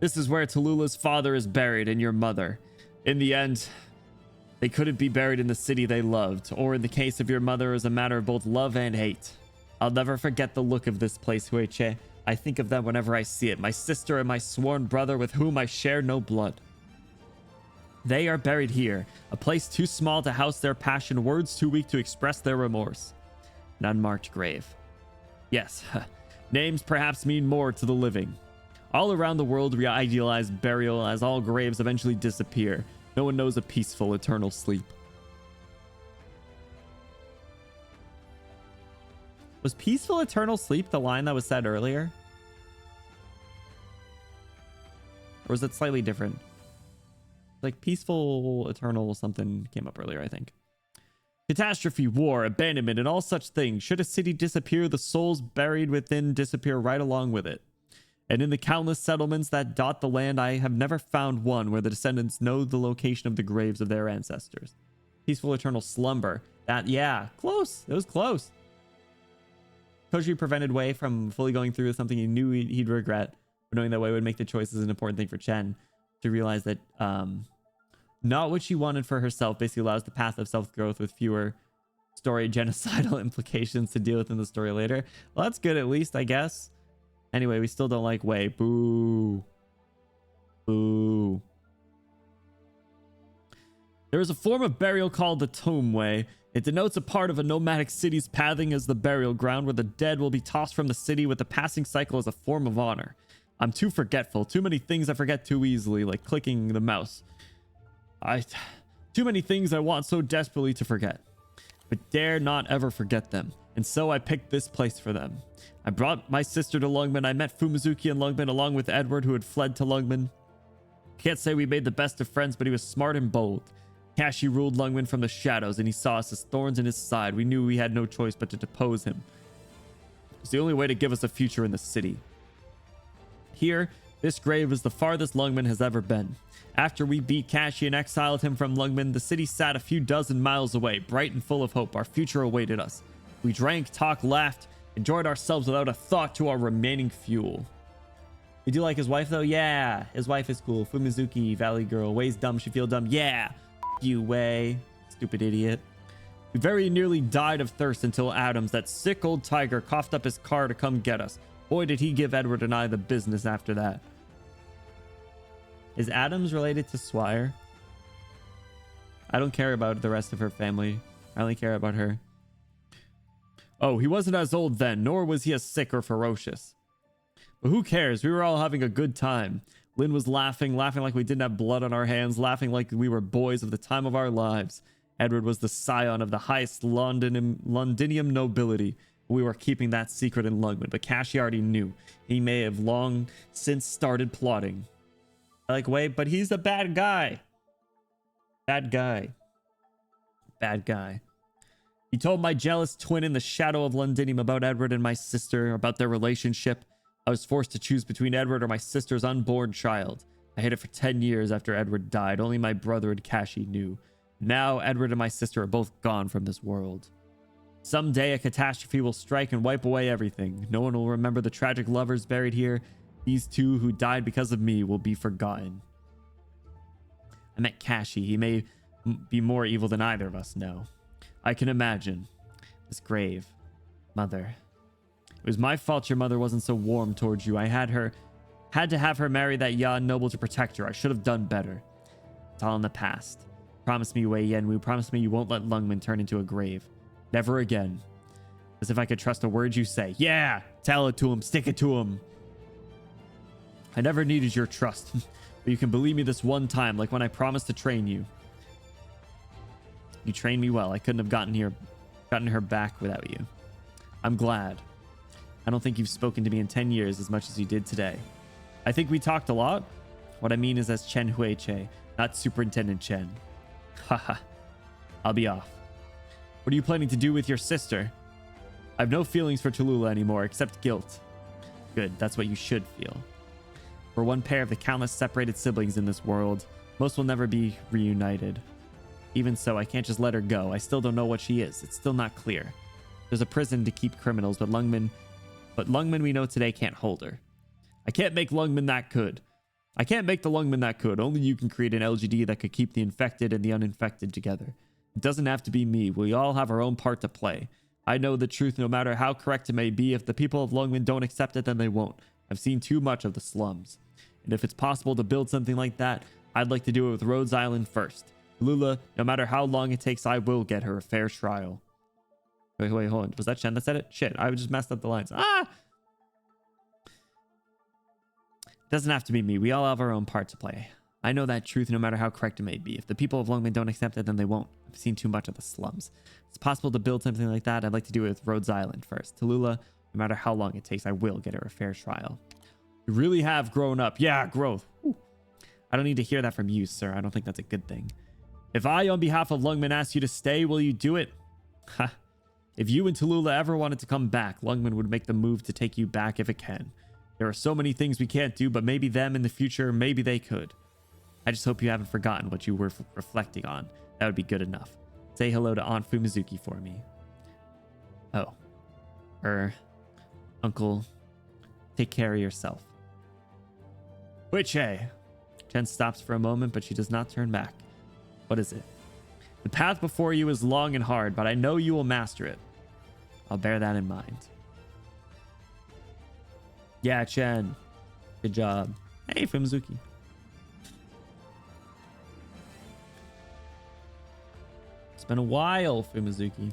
This is where Tallulah's father is buried and your mother. In the end, they couldn't be buried in the city they loved, or in the case of your mother, as a matter of both love and hate. I'll never forget the look of this place, Huiche. I think of them whenever I see it. My sister and my sworn brother with whom I share no blood. They are buried here, a place too small to house their passion, words too weak to express their remorse. An unmarked grave. Yes, names perhaps mean more to the living. All around the world, we idealize burial as all graves eventually disappear. No one knows a peaceful, eternal sleep. Was peaceful, eternal sleep the line that was said earlier? Or was it slightly different? Like peaceful, eternal something came up earlier, I think. Catastrophe, war, abandonment, and all such things. Should a city disappear, the souls buried within disappear right along with it. And in the countless settlements that dot the land, I have never found one where the descendants know the location of the graves of their ancestors. Peaceful, eternal slumber. That, yeah, close. It was close. Koji prevented Wei from fully going through with something he knew he'd regret, but knowing that Wei would make the choice is an important thing for Chen to realize that not what she wanted for herself basically allows the path of self-growth with fewer story genocidal implications to deal with in the story later. Well, that's good at least, I guess. Anyway, we still don't like Wei. Boo. Boo. There is a form of burial called the Tomb Way. It denotes a part of a nomadic city's pathing as the burial ground where the dead will be tossed from the city with the passing cycle as a form of honor. I'm too forgetful. Too many things I forget too easily, like clicking the mouse. Too many things I want so desperately to forget, but dare not ever forget them. And so I picked this place for them. I brought my sister to Lungmen. I met Fumizuki in Lungmen along with Edward, who had fled to Lungmen. Can't say we made the best of friends, but he was smart and bold. Kashi ruled Lungmen from the shadows, and he saw us as thorns in his side. We knew we had no choice but to depose him. It's the only way to give us a future in the city. Here, this grave is the farthest Lungmen has ever been. After we beat Kashi and exiled him from Lungmen, the city sat a few dozen miles away, bright and full of hope. Our future awaited us. We drank, talked, laughed, enjoyed ourselves without a thought to our remaining fuel. You do like his wife, though? Yeah, his wife is cool. Fumizuki, Valley Girl. Wei's dumb, she feel dumb. Yeah, F you, Wei. Stupid idiot. We very nearly died of thirst until Adams, that sick old tiger, coughed up his car to come get us. Boy, did he give Edward and I the business after that. Is Adams related to Swire? I don't care about the rest of her family. I only care about her. Oh, he wasn't as old then, nor was he as sick or ferocious. But who cares? We were all having a good time. Lynn was laughing like we didn't have blood on our hands, laughing like we were boys of the time of our lives. Edward was the scion of the highest Londinium nobility. We were keeping that secret in Lungmen, but Kashi already knew. He may have long since started plotting. Like, wait, but he's a bad guy. Bad guy. Bad guy. He told my jealous twin in the shadow of Londinium about Edward and my sister, about their relationship. I was forced to choose between Edward or my sister's unborn child. I hid it for 10 years after Edward died. Only my brother and Kashi knew. Now Edward and my sister are both gone from this world. Someday a catastrophe will strike and wipe away everything. No one will remember the tragic lovers buried here. These two who died because of me will be forgotten. I met Kashi. He may be more evil than either of us know. I can imagine. This grave. Mother. It was my fault your mother wasn't so warm towards you. I had to have her marry that Yan noble to protect her. I should have done better. It's all in the past. Promise me, Wei Yenwu. Promise me you won't let Lungmen turn into a grave. Never again. As if I could trust a word you say. Yeah! Tell it to him. Stick it to him. I never needed your trust. But you can believe me this one time, like when I promised to train you. You trained me well. I couldn't have gotten her back without you. I'm glad. I don't think you've spoken to me in 10 years as much as you did today. I think we talked a lot. What I mean is as Chen Huiche, not Superintendent Chen. Haha. I'll be off. What are you planning to do with your sister? I have no feelings for Tallulah anymore, except guilt. Good, that's what you should feel. We're one pair of the countless separated siblings in this world. Most will never be reunited. Even so, I can't just let her go. I still don't know what she is. It's still not clear. There's a prison to keep criminals, but Lungmen we know today can't hold her. I can't make Lungmen that good. I can't make the Lungmen that could. Only you can create an LGD that could keep the infected and the uninfected together. It doesn't have to be me. We all have our own part to play. I know the truth no matter how correct it may be. If the people of Lungmen don't accept it, then they won't. I've seen too much of the slums. And if it's possible to build something like that, I'd like to do it with Rhodes Island first. Lula, no matter how long it takes, I will get her a fair trial. Wait, hold on. Was that Chen that said it? Shit, I just messed up the lines. Ah! Doesn't have to be me. We all have our own part to play. I know that truth no matter how correct it may be. If the people of Lungmen don't accept it, then they won't. I've seen too much of the slums. If it's possible to build something like that, I'd like to do it with Rhodes Island first. Tallulah, no matter how long it takes, I will get her a fair trial. You really have grown up. Yeah, growth. Ooh. I don't need to hear that from you, sir. I don't think that's a good thing. If I, on behalf of Lungmen, ask you to stay, will you do it? Ha. If you and Tallulah ever wanted to come back, Lungmen would make the move to take you back if it can. There are so many things we can't do, but maybe them in the future, maybe they could. I just hope you haven't forgotten what you were reflecting on. That would be good enough. Say hello to Aunt Fumizuki for me. Oh. Uncle, take care of yourself. Which, hey? Chen stops for a moment, but she does not turn back. What is it? The path before you is long and hard, but I know you will master it. I'll bear that in mind. Yeah, Chen. Good job. Hey, Fumizuki. It's been a while, Fumizuki.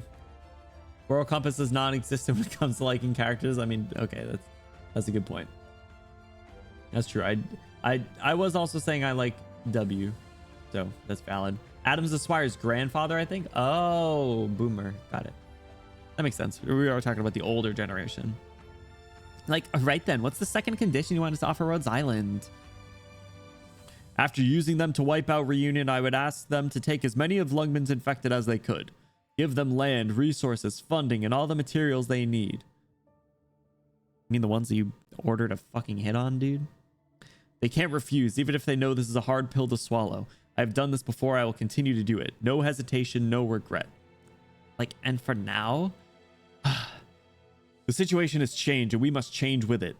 Moral compass is non-existent when it comes to liking characters. I mean, okay, that's a good point. That's true. I was also saying I like W, so that's valid. Adams Esquire's grandfather, I think. Oh, boomer. Got it. That makes sense. We are talking about the older generation. Like, right then, what's the second condition you want us to offer Rhodes Island? After using them to wipe out Reunion, I would ask them to take as many of Lungmen's infected as they could. Give them land, resources, funding, and all the materials they need. You mean the ones that you ordered a fucking hit on, dude? They can't refuse, even if they know this is a hard pill to swallow. I've done this before, I will continue to do it. No hesitation, no regret. Like, and for now? The situation has changed, and we must change with it.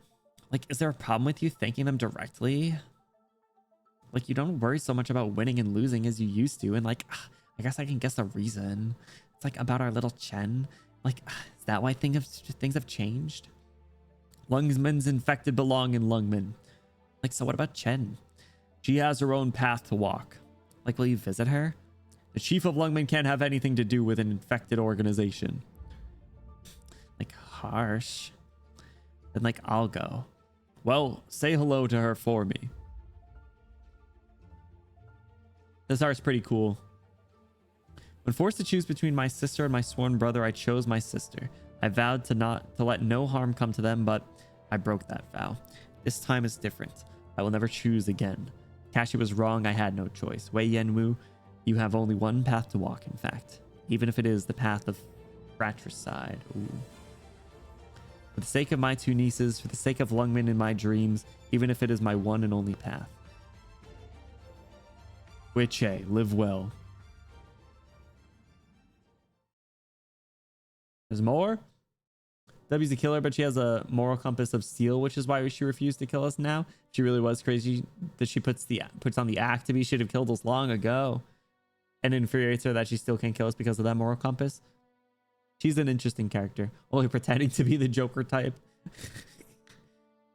Like, is there a problem with you thanking them directly? Like, you don't worry so much about winning and losing as you used to, and like, I guess I can guess the reason. It's like about our little Chen. Like, is that why things have changed? Lungmen's infected belong in Lungmen. Like, so what about Chen? She has her own path to walk. Like, will you visit her? The chief of Lungmen can't have anything to do with an infected organization. Like, harsh. Then, like, I'll go. Well, say hello to her for me. This art's pretty cool. When forced to choose between my sister and my sworn brother, I chose my sister. I vowed to let no harm come to them, but I broke that vow. This time is different. I will never choose again. Kashi was wrong. I had no choice. Wei Yenwu, you have only one path to walk, in fact. Even if it is the path of fratricide. Ooh. For the sake of my two nieces, for the sake of Lungmen in my dreams, even if it is my one and only path. Wiche, live well. There's more? W's a killer, but she has a moral compass of steel, which is why she refused to kill us now. She really was crazy that she puts on the act to be. Should have killed us long ago. And it infuriates her that she still can't kill us because of that moral compass. She's an interesting character, only pretending to be the Joker type.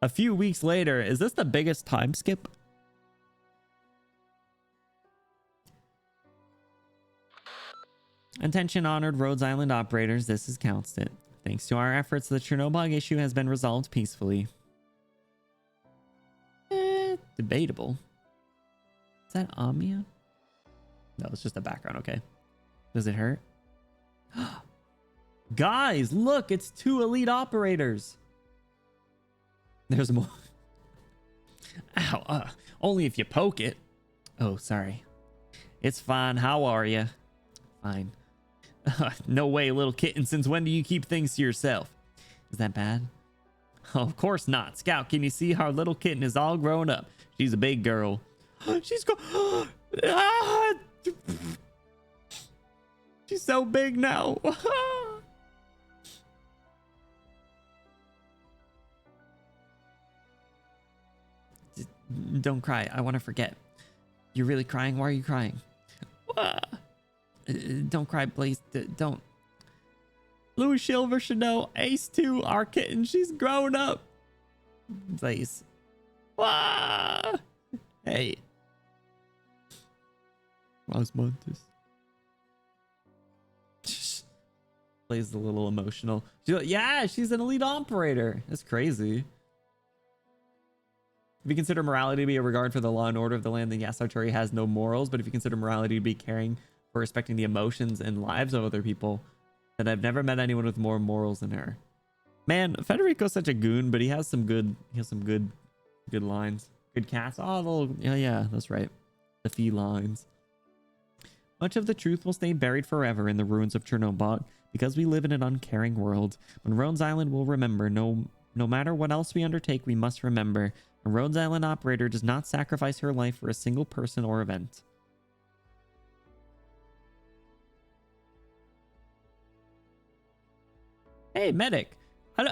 A few weeks later, is this the biggest time skip? Attention honored Rhodes Island operators, this is Constant. Thanks to our efforts, the Chernobyl issue has been resolved peacefully. Debatable. Is that Amia? No, it's just a background, okay. Does it hurt? Guys, look, it's 2 elite operators. There's more. Ow, only if you poke it. Oh, sorry. It's fine. How are you? Fine. No way, little kitten. Since when do you keep things to yourself? Is that bad? Oh, of course not. Scout, can you see our little kitten is all grown up? She's a big girl. She's She's so big now. Don't cry. I want to forget. You're really crying? Why are you crying? Don't cry, Blaze. Don't. Louis Silver should know. Ace 2, our kitten. She's grown up. Blaze. Hey. Osmontis. Blaze a little emotional. Yeah, she's an elite operator. That's crazy. If you consider morality to be a regard for the law and order of the land, then yes, Arturi has no morals. But if you consider morality to be caring for respecting the emotions and lives of other people, then I've never met anyone with more morals than her. Man, Federico's such a goon, but he has some good lines. Good cats. Oh, yeah, that's right. The felines. Much of the truth will stay buried forever in the ruins of Chernobog, because we live in an uncaring world. When Rhodes Island will remember, no matter what else we undertake, we must remember. A Rhodes Island operator does not sacrifice her life for a single person or event. Hey, Medic.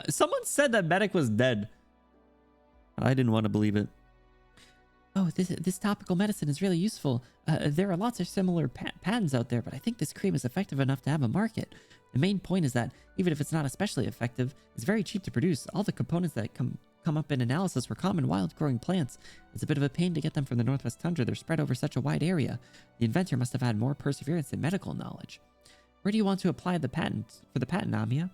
Someone said that Medic was dead. I didn't want to believe it. Oh, this topical medicine is really useful. There are lots of similar patents out there, but I think this cream is effective enough to have a market. The main point is that even if it's not especially effective, it's very cheap to produce. All the components that come up in analysis were common wild-growing plants. It's a bit of a pain to get them from the Northwest Tundra. They're spread over such a wide area. The inventor must have had more perseverance than medical knowledge. Where do you want to apply the patent for the patent, Amia?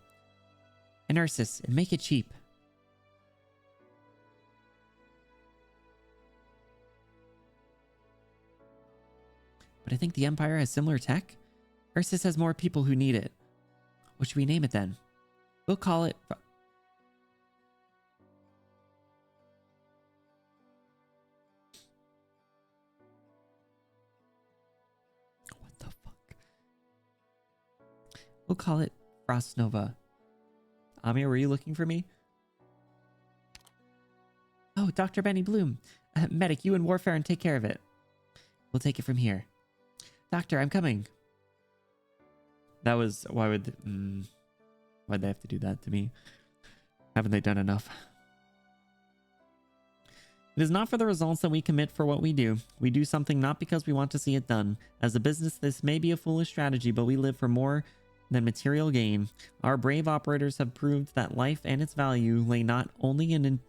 In Ursus, and make it cheap. But I think the Empire has similar tech. Ursus has more people who need it. What should we name it then? We'll call it... What the fuck? We'll call it Frost Nova. Amir, were you looking for me? Oh, Dr. Benny Bloom. Medic, you and Warfare and take care of it. We'll take it from here. Doctor, I'm coming. That was... Why'd they have to do that to me? Haven't they done enough? It is not for the results that we commit for what we do. We do something not because we want to see it done. As a business, this may be a foolish strategy, but we live for more than material gain. Our brave operators have proved that life and its value lay not only in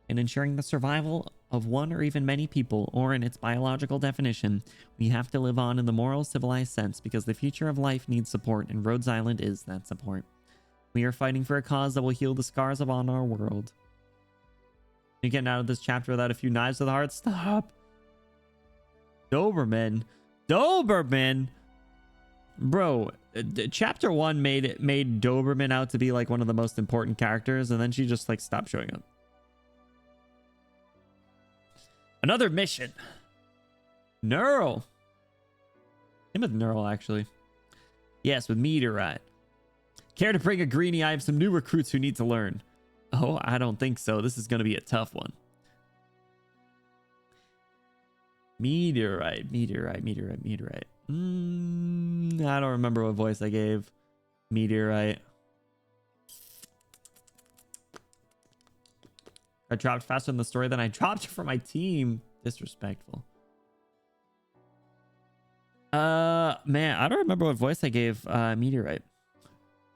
ensuring the survival of one or even many people, or in its biological definition. We have to live on in the moral, civilized sense, because the future of life needs support, and Rhodes Island is that support. We are fighting for a cause that will heal the scars upon our world. You're getting out of this chapter without a few knives to the heart. Stop. Doberman. Bro, chapter 1 made Doberman out to be like one of the most important characters, and then she just like stopped showing up. Another mission. Neural. Him with Neural, actually. Yes, with Meteorite. Care to bring a greenie? I have some new recruits who need to learn. Oh, I don't think so. This is going to be a tough one. Meteorite. I don't remember what voice I gave. Meteorite. I dropped faster in the story than I dropped for my team. Disrespectful. Man, I don't remember what voice I gave Meteorite.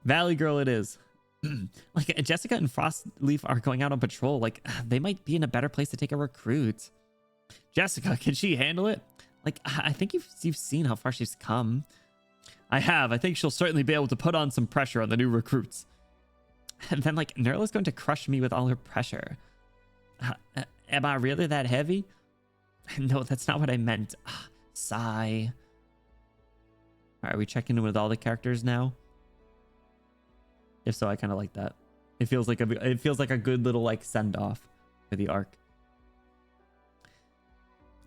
Valley Girl it is. Like, Jessica and Frostleaf are going out on patrol. Like, they might be in a better place to take a recruit. Jessica, can she handle it? Like, I think you've seen how far she's come. I have. I think she'll certainly be able to put on some pressure on the new recruits. And then, like, Nerla's going to crush me with all her pressure. Am I really that heavy? No, that's not what I meant. Sigh. All right, are we checking in with all the characters now? If so, I kind of like that. It feels like a good little like send off for the arc.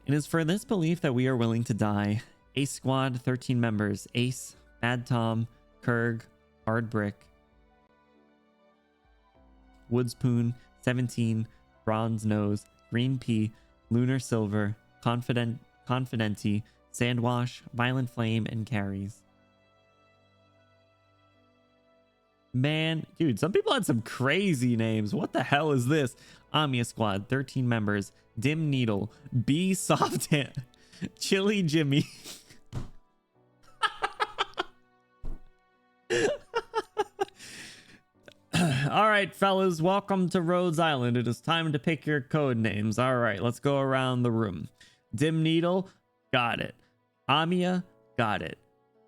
It is for this belief that we are willing to die. Ace Squad, 13 members. Ace, Bad Tom, Kurg, Hard Brick, Woodspoon, 17, Bronze Nose, Green Pea, Lunar Silver, Confidenti, Sandwash, Violent Flame, and Carries. Man, dude, some people had some crazy names. What the hell is this? Amiya Squad, 13 members. Dim Needle, B Soft Hand, Chili Jimmy. All right, fellas, welcome to Rhodes Island. It is time to pick your code names. All right, let's go around the room. Dim Needle, got it. Amiya, got it.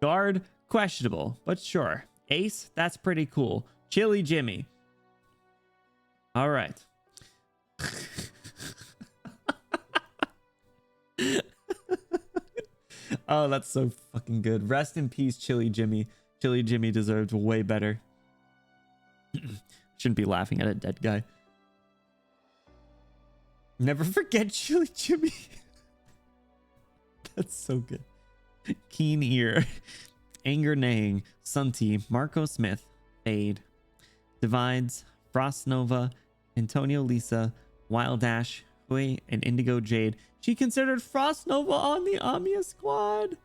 Guard, questionable, but sure. Ace, that's pretty cool. Chili Jimmy. All right. Oh, that's so fucking good. Rest in peace, Chili Jimmy. Chili Jimmy deserved way better. Shouldn't be laughing at a dead guy. Never forget Chili Jimmy. That's so good. Keen Ear, Anger Neighing, Sunty, Marco Smith, Fade, Divides, Frost Nova, Antonio Lisa, Wild Dash, Hui, and Indigo Jade. She considered Frost Nova on the Amiya Squad.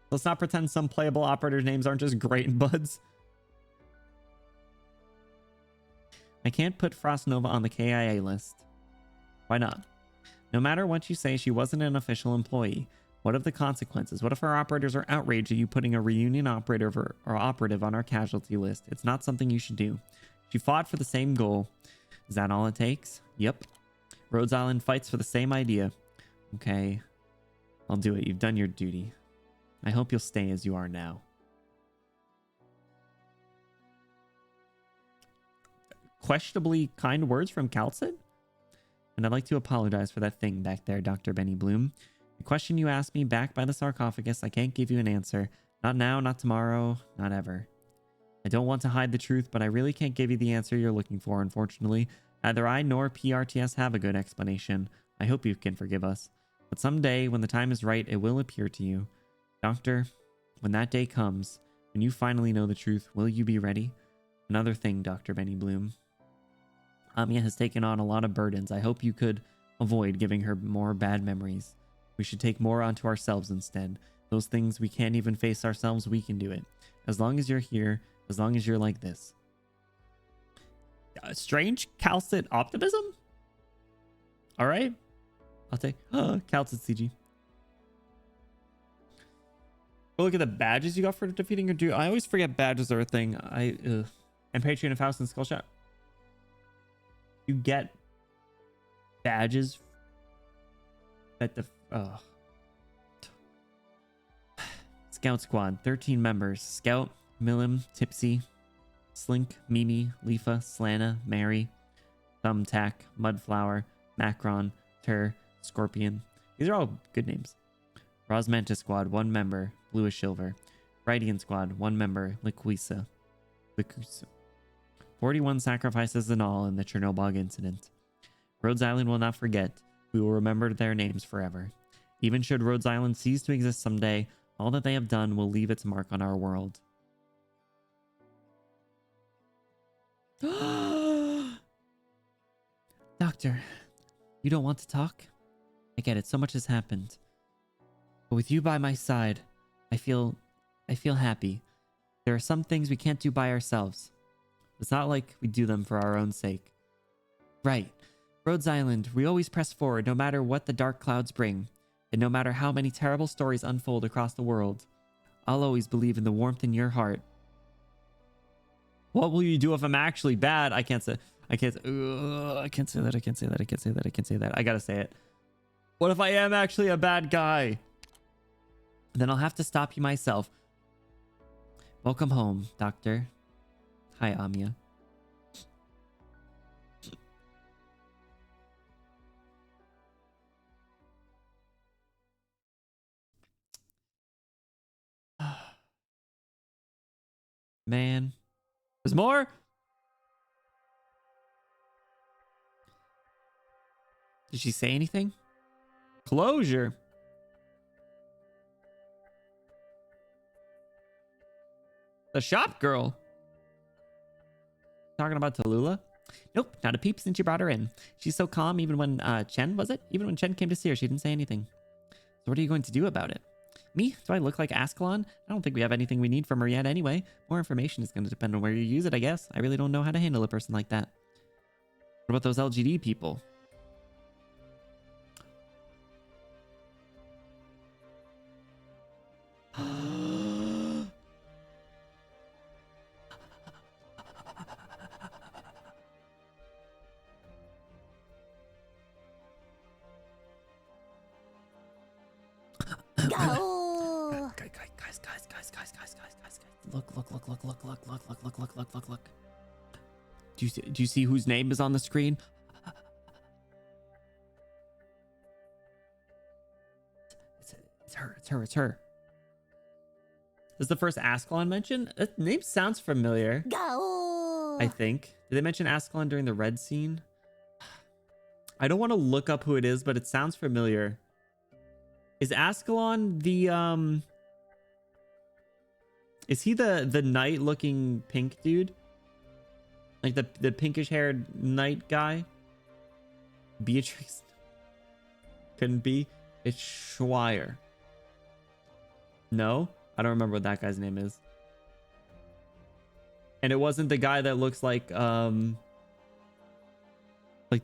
Let's not pretend some playable operators' names aren't just great buds. I can't put Frost Nova on the KIA list. Why not? No matter what you say, she wasn't an official employee. What of the consequences? What if our operators are outraged at you putting a reunion operator or operative on our casualty list? It's not something you should do. She fought for the same goal. Is that all it takes? Yep. Rhodes Island fights for the same idea. Okay. I'll do it. You've done your duty. I hope you'll stay as you are now. Questionably kind words from Calcid? And I'd like to apologize for that thing back there, Dr. Benny Bloom. The question you asked me back by the sarcophagus, I can't give you an answer. Not now, not tomorrow, not ever. I don't want to hide the truth, but I really can't give you the answer you're looking for, unfortunately. Neither I nor PRTS have a good explanation. I hope you can forgive us. But someday, when the time is right, it will appear to you. Doctor, when that day comes, when you finally know the truth, will you be ready? Another thing, Dr. Benny Bloom. Amiya has taken on a lot of burdens. I hope you could avoid giving her more bad memories. We should take more onto ourselves instead. Those things we can't even face ourselves, we can do it. As long as you're here, as long as you're like this. Strange Calcid optimism? All right. I'll take Calcid CG. Well, look at the badges you got for defeating your dude. I always forget badges are a thing. And Patreon of House and Skull Shot. You get badges that the Scout Squad, 13 members. Scout, Milim, Tipsy, Slink, Mimi, Leafa, Slana, Mary, Thumbtack, Mudflower, Macron, Tur, Scorpion. These are all good names. Rosmanta Squad, 1 member. Bluish Silver. Radiant Squad, 1 member. Liquisa. 41 sacrifices in all in the Chernobyl incident. Rhodes Island will not forget. We will remember their names forever. Even should Rhodes Island cease to exist someday, all that they have done will leave its mark on our world. Doctor, you don't want to talk? I get it, so much has happened. But with you by my side, I feel happy. There are some things we can't do by ourselves. It's not like we do them for our own sake. Right. Rhodes Island, we always press forward no matter what the dark clouds bring, and no matter how many terrible stories unfold across the world. I'll always believe in the warmth in your heart. What will you do if I'm actually bad? I can't say that. I gotta say it. What if I am actually a bad guy? Then I'll have to stop you myself. Welcome home, Doctor. Hi, Amiya. Man. There's more? Did she say anything? Closure. The shop girl. Talking about Tallulah? Nope, not a peep since you brought her in. She's so calm even when Chen, was it? Even when Chen came to see her, she didn't say anything. So what are you going to do about it? Me? Do I look like Ascalon? I don't think we have anything we need from her yet anyway. More information is going to depend on where you use it, I guess. I really don't know how to handle a person like that. What about those LGD people? Go! Guys. Look. Do you see whose name is on the screen? It's her. This is the first Ascalon mention? That name sounds familiar. Go! I think. Did they mention Ascalon during the red scene? I don't want to look up who it is, but it sounds familiar. Is Ascalon the is he the knight looking pink dude? Like the pinkish haired knight guy? Beatrix? Couldn't be. It's Schweier. No? I don't remember what that guy's name is. And it wasn't the guy that looks like the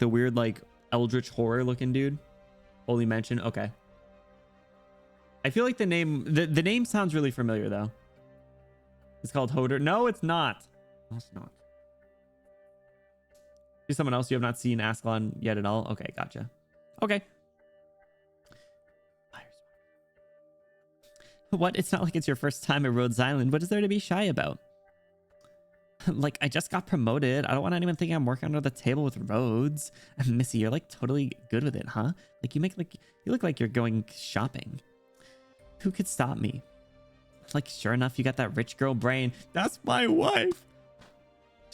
weird like eldritch horror looking dude? Only mention. Okay. I feel like the name sounds really familiar though. It's called Hodor. No, it's not. No, it's not. Is someone else you have not seen Ascalon yet at all? Okay, gotcha. Okay. What? It's not like it's your first time at Rhodes Island. What is there to be shy about? Like, I just got promoted. I don't want anyone thinking I'm working under the table with Rhodes. Missy, you're like totally good with it, huh? Like you look like you're going shopping. Who could stop me? Like, sure enough, you got that rich girl brain. That's my wife.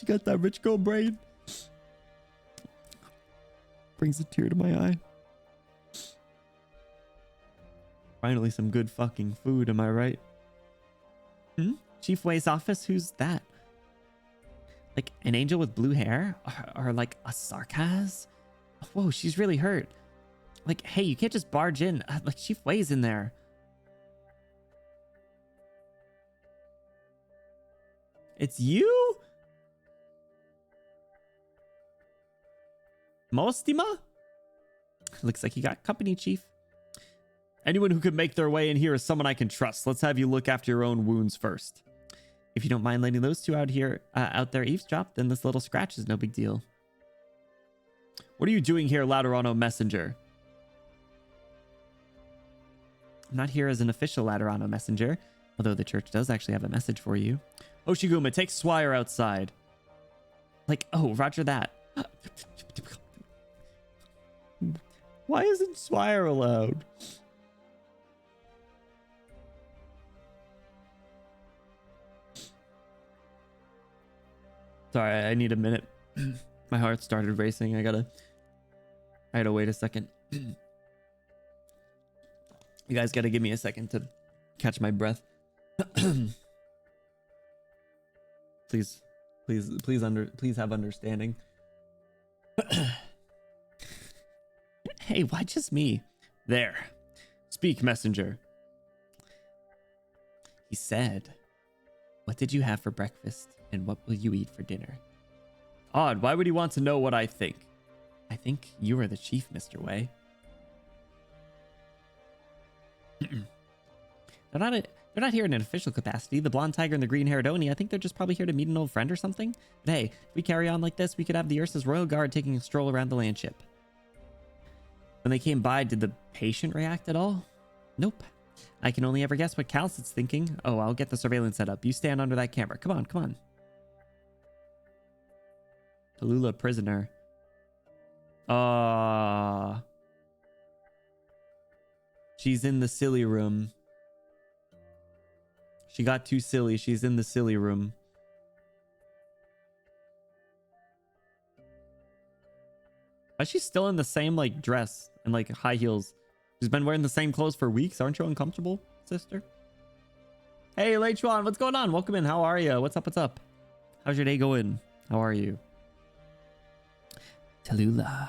She got that rich girl brain. Brings a tear to my eye. Finally, some good fucking food, am I right? Chief Wei's office? Who's that? Like, an angel with blue hair? Or like a Sarkaz? Whoa, she's really hurt. Like, hey, you can't just barge in. Like, Chief Wei's in there. It's you? Mostima? Looks like you got company, Chief. Anyone who could make their way in here is someone I can trust. Let's have you look after your own wounds first. If you don't mind letting those two out there eavesdrop, then this little scratch is no big deal. What are you doing here, Laterano Messenger? I'm not here as an official Laterano Messenger, although the church does actually have a message for you. Oshiguma, take Swire outside. Like, oh, roger that. Why isn't Swire allowed? Sorry, I need a minute. My heart started racing. I had to wait a second. You guys gotta give me a second to catch my breath. Please have understanding. Hey, why just me? There. Speak, messenger. He said, what did you have for breakfast and what will you eat for dinner? Odd, why would he want to know what I think? I think you are the chief, Mr. Wei. They're not here in an official capacity. The blonde tiger and the green-haired Oni, I think they're just probably here to meet an old friend or something. But hey, if we carry on like this, we could have the Ursa's Royal Guard taking a stroll around the landship. When they came by, did the patient react at all? Nope. I can only ever guess what Calcit's thinking. Oh, I'll get the surveillance set up. You stand under that camera. Come on. Tallulah prisoner. She's in the silly room. She got too silly. She's in the silly room. Is she still in the same like dress and like high heels? She's been wearing the same clothes for weeks. Aren't you uncomfortable, sister? Hey, Leichuan, what's going on? Welcome in. How are you? What's up? How's your day going? How are you? Tallulah.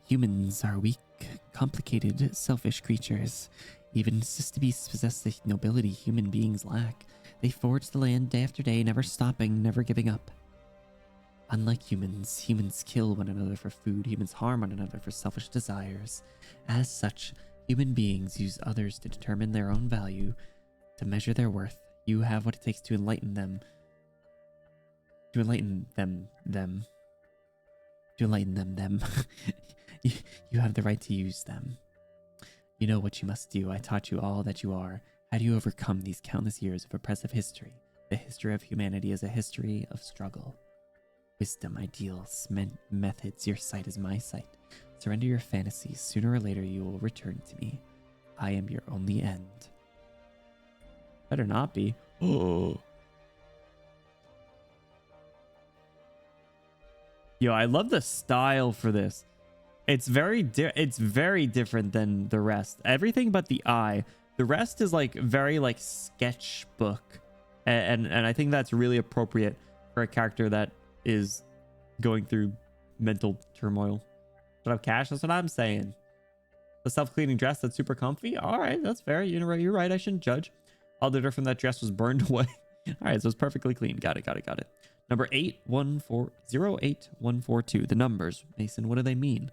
Humans are weak, complicated, selfish creatures. Even beasts possess the nobility human beings lack. They forge the land day after day, never stopping, never giving up. Unlike humans, humans kill one another for food. Humans harm one another for selfish desires. As such, human beings use others to determine their own value, to measure their worth. You have what it takes to enlighten them. To enlighten them. To enlighten them. You have the right to use them. You know what you must do. I taught you all that you are. How do you overcome these countless years of oppressive history? The history of humanity is a history of struggle. Wisdom, ideals, methods, your sight is my sight. Surrender your fantasies. Sooner or later you will return to me. I am your only end. Better not be. Oh. Yo, I love the style for this. It's very different than the rest. Everything but the eye. The rest is like very like sketchbook. And I think that's really appropriate for a character that is going through mental turmoil. Shut up, Cash. That's what I'm saying. The self-cleaning dress that's super comfy. All right, that's fair. You're right. I shouldn't judge. All the dirt from that dress was burned away. All right, so it's perfectly clean. Got it. Number 81408142. The numbers, Mason, what do they mean?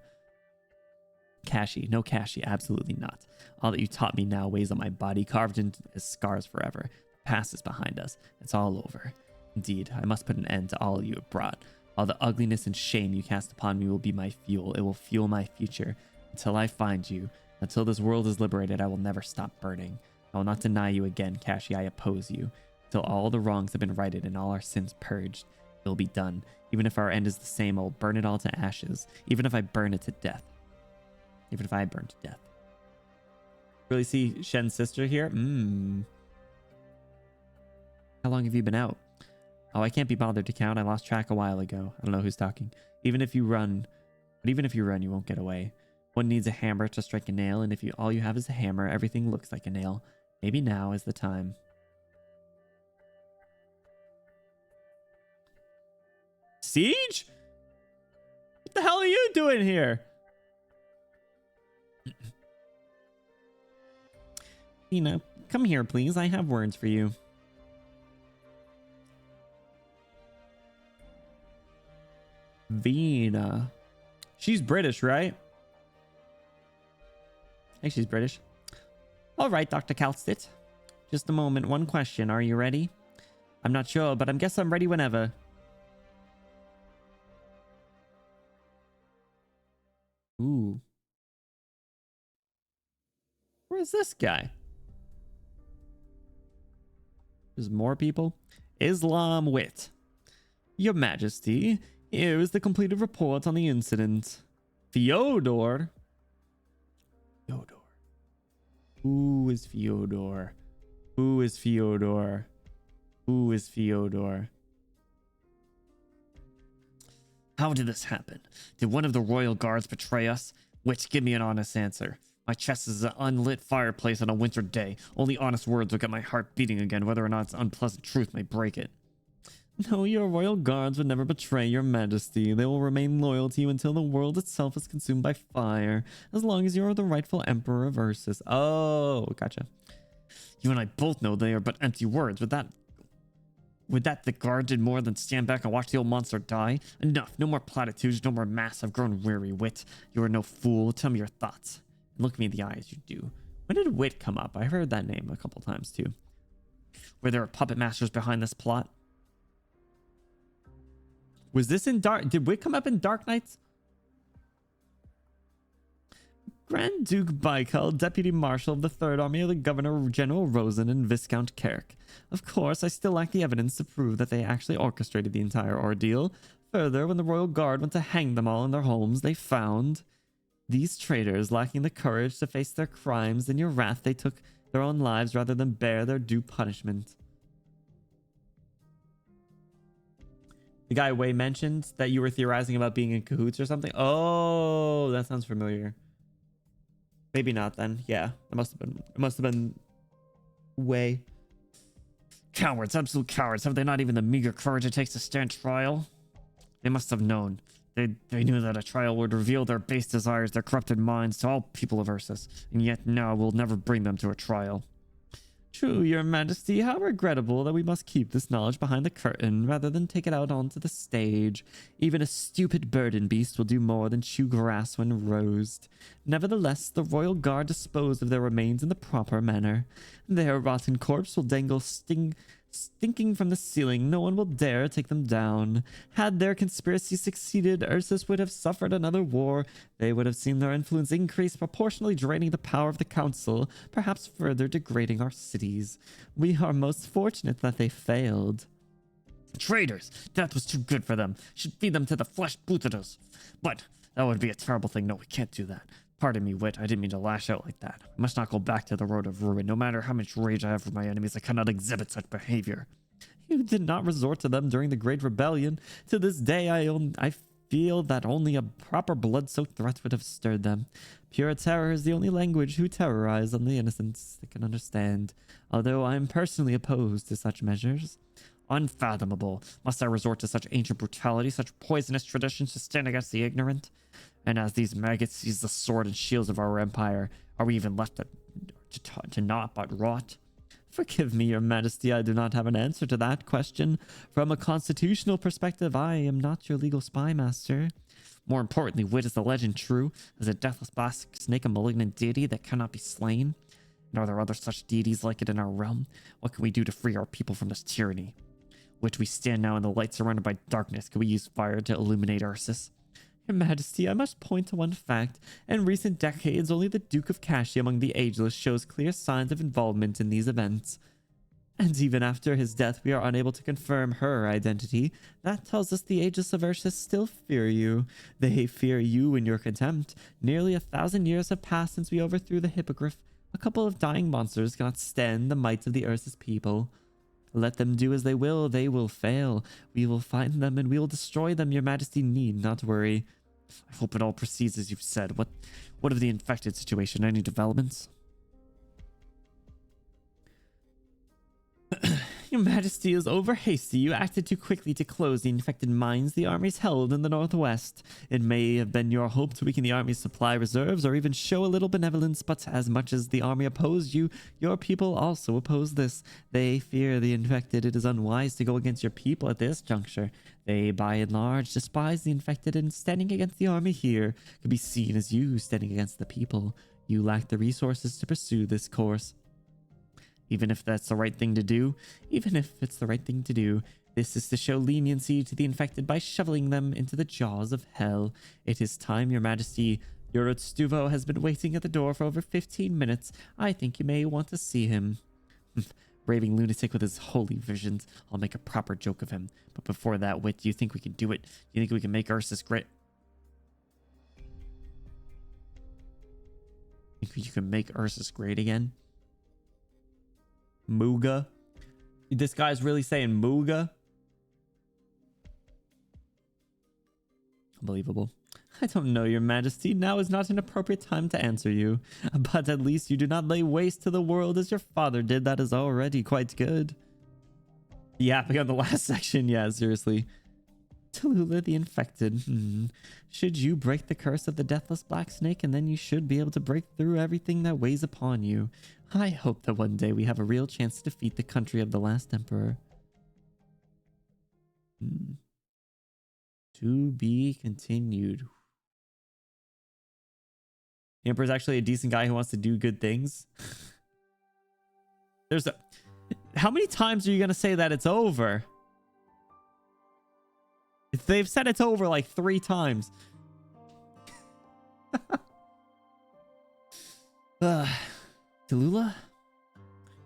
Cashy. No Cashy. Absolutely not. All that you taught me now weighs on my body, carved into scars forever. The past is behind us. It's all over. Indeed, I must put an end to all you have brought. All the ugliness and shame you cast upon me will be my fuel. It will fuel my future. Until I find you, until this world is liberated, I will never stop burning. I will not deny you again, Cashy. I oppose you. Till all the wrongs have been righted and all our sins purged, it will be done. Even if our end is the same, I will burn it all to ashes. Even if I burn it to death. Even if I burn to death. Really see Shen's sister here? How long have you been out? Oh, I can't be bothered to count. I lost track a while ago. I don't know who's talking. Even if you run, you won't get away. One needs a hammer to strike a nail, and if all you have is a hammer, everything looks like a nail. Maybe now is the time. Siege? What the hell are you doing here? Tina, come here, please. I have words for you. Vina. She's British, right? I think she's British. All right, Dr. Kalstit. Just a moment. One question. Are you ready? I'm not sure, but I guess I'm ready whenever. Ooh. Where's this guy? There's more people. Islam Wit. Your Majesty, here is the completed report on the incident. Fyodor. Fyodor. Who is Fyodor? Who is Fyodor? Who is Fyodor? How did this happen? Did one of the royal guards betray us? Which, give me an honest answer. My chest is an unlit fireplace on a winter day. Only honest words will get my heart beating again, whether or not it's unpleasant truth may break it. No, your royal guards would never betray your majesty. They will remain loyal to you until the world itself is consumed by fire. As long as you are the rightful emperor of Ursus. Oh, gotcha. You and I both know they are but empty words. Would that the guard did more than stand back and watch the old monster die? Enough. No more platitudes. No more mass. I've grown weary. Wit, you are no fool. Tell me your thoughts. Look me in the eyes, you do. When did Wit come up? I heard that name a couple times too. Were there puppet masters behind this plot? Was this in Dark? Did Wit come up in Dark Knights? Grand Duke Baikal, Deputy Marshal of the Third Army of the Governor General Rosen and Viscount Kerk. Of course, I still lack the evidence to prove that they actually orchestrated the entire ordeal. Further, when the Royal Guard went to hang them all in their homes, they found these traitors lacking the courage to face their crimes. In your wrath, they took their own lives rather than bear their due punishment. The guy Wei mentioned that you were theorizing about being in cahoots or something. Oh, that sounds familiar. Maybe not then. Yeah, it must have been Wei. Cowards, absolute cowards. Have they not even the meager courage it takes to stand trial? They must have known. They knew that a trial would reveal their base desires, their corrupted minds to all people of Ursus, and yet now we'll never bring them to a trial. True, your majesty, how regrettable that we must keep this knowledge behind the curtain rather than take it out onto the stage. Even a stupid burden beast will do more than chew grass when roast. Nevertheless, the royal guard disposed of their remains in the proper manner. Their rotten corpse will dangle stinking from the ceiling. No one will dare take them down. Had their conspiracy succeeded, Ursus would have suffered another war. They would have seen their influence increase, proportionally draining the power of the council, perhaps further degrading our cities. We are most fortunate that they failed. Traitors! Death was too good for them. Should feed them to the flesh-booters. But that would be a terrible thing. No, we can't do that. Pardon me, Wit. I didn't mean to lash out like that. I must not go back to the road of ruin. No matter how much rage I have for my enemies, I cannot exhibit such behavior. You did not resort to them during the Great Rebellion. To this day, I feel that only a proper blood-soaked threat would have stirred them. Pure terror is the only language who terrorize on the innocents they can understand, although I am personally opposed to such measures. Unfathomable. Must I resort to such ancient brutality, such poisonous traditions to stand against the ignorant? And as these maggots seize the sword and shields of our empire, are we even left to naught but rot? Forgive me, your majesty, I do not have an answer to that question. From a constitutional perspective, I am not your legal spy master. More importantly, Wit, is the legend true? Is a deathless black snake a malignant deity that cannot be slain? And are there other such deities like it in our realm? What can we do to free our people from this tyranny? Wit, we stand now in the light surrounded by darkness. Can we use fire to illuminate Ursus? Your Majesty, I must point to one fact. In recent decades, only the Duke of Kashi among the ageless shows clear signs of involvement in these events. And even after his death, we are unable to confirm her identity. That tells us the ageless of Ursus still fear you. They fear you and your contempt. Nearly 1,000 years have passed since we overthrew the Hippogriff. A couple of dying monsters cannot stand the might of the Ursus people. Let them do as they will fail. We will find them and we will destroy them. Your Majesty need not worry. I hope it all proceeds as you've said. What of the infected situation? Any developments? Your Majesty is over hasty. You acted too quickly to close the infected mines the armies held in the northwest. It may have been your hope to weaken the army's supply reserves or even show a little benevolence, but as much as the army opposed you, your people also oppose this. They fear the infected. It is unwise to go against your people at this juncture. They, by and large, despise the infected, and standing against the army here could be seen as you standing against the people. You lack the resources to pursue this course. Even if that's the right thing to do, this is to show leniency to the infected by shoveling them into the jaws of hell. It is time, Your Majesty. Your Stuvo has been waiting at the door for over 15 minutes. I think you may want to see him. Raving lunatic with his holy visions. I'll make a proper joke of him. But before that, Wit, do you think we can do it? Do you think we can make Ursus great? Think you can make Ursus great again? Mooga. This guy's really saying Mooga. Unbelievable. I don't know, Your Majesty. Now is not an appropriate time to answer you. But at least you do not lay waste to the world as your father did. That is already quite good. Yapping on the last section. Yeah, seriously. Tallulah the infected. Should you break the curse of the deathless black snake, and then you should be able to break through everything that weighs upon you. I hope that one day we have a real chance to defeat the country of the last emperor. To be continued. The emperor's actually a decent guy who wants to do good things. How many times are you going to say that it's over? They've said it's over like 3 times. Tallulah?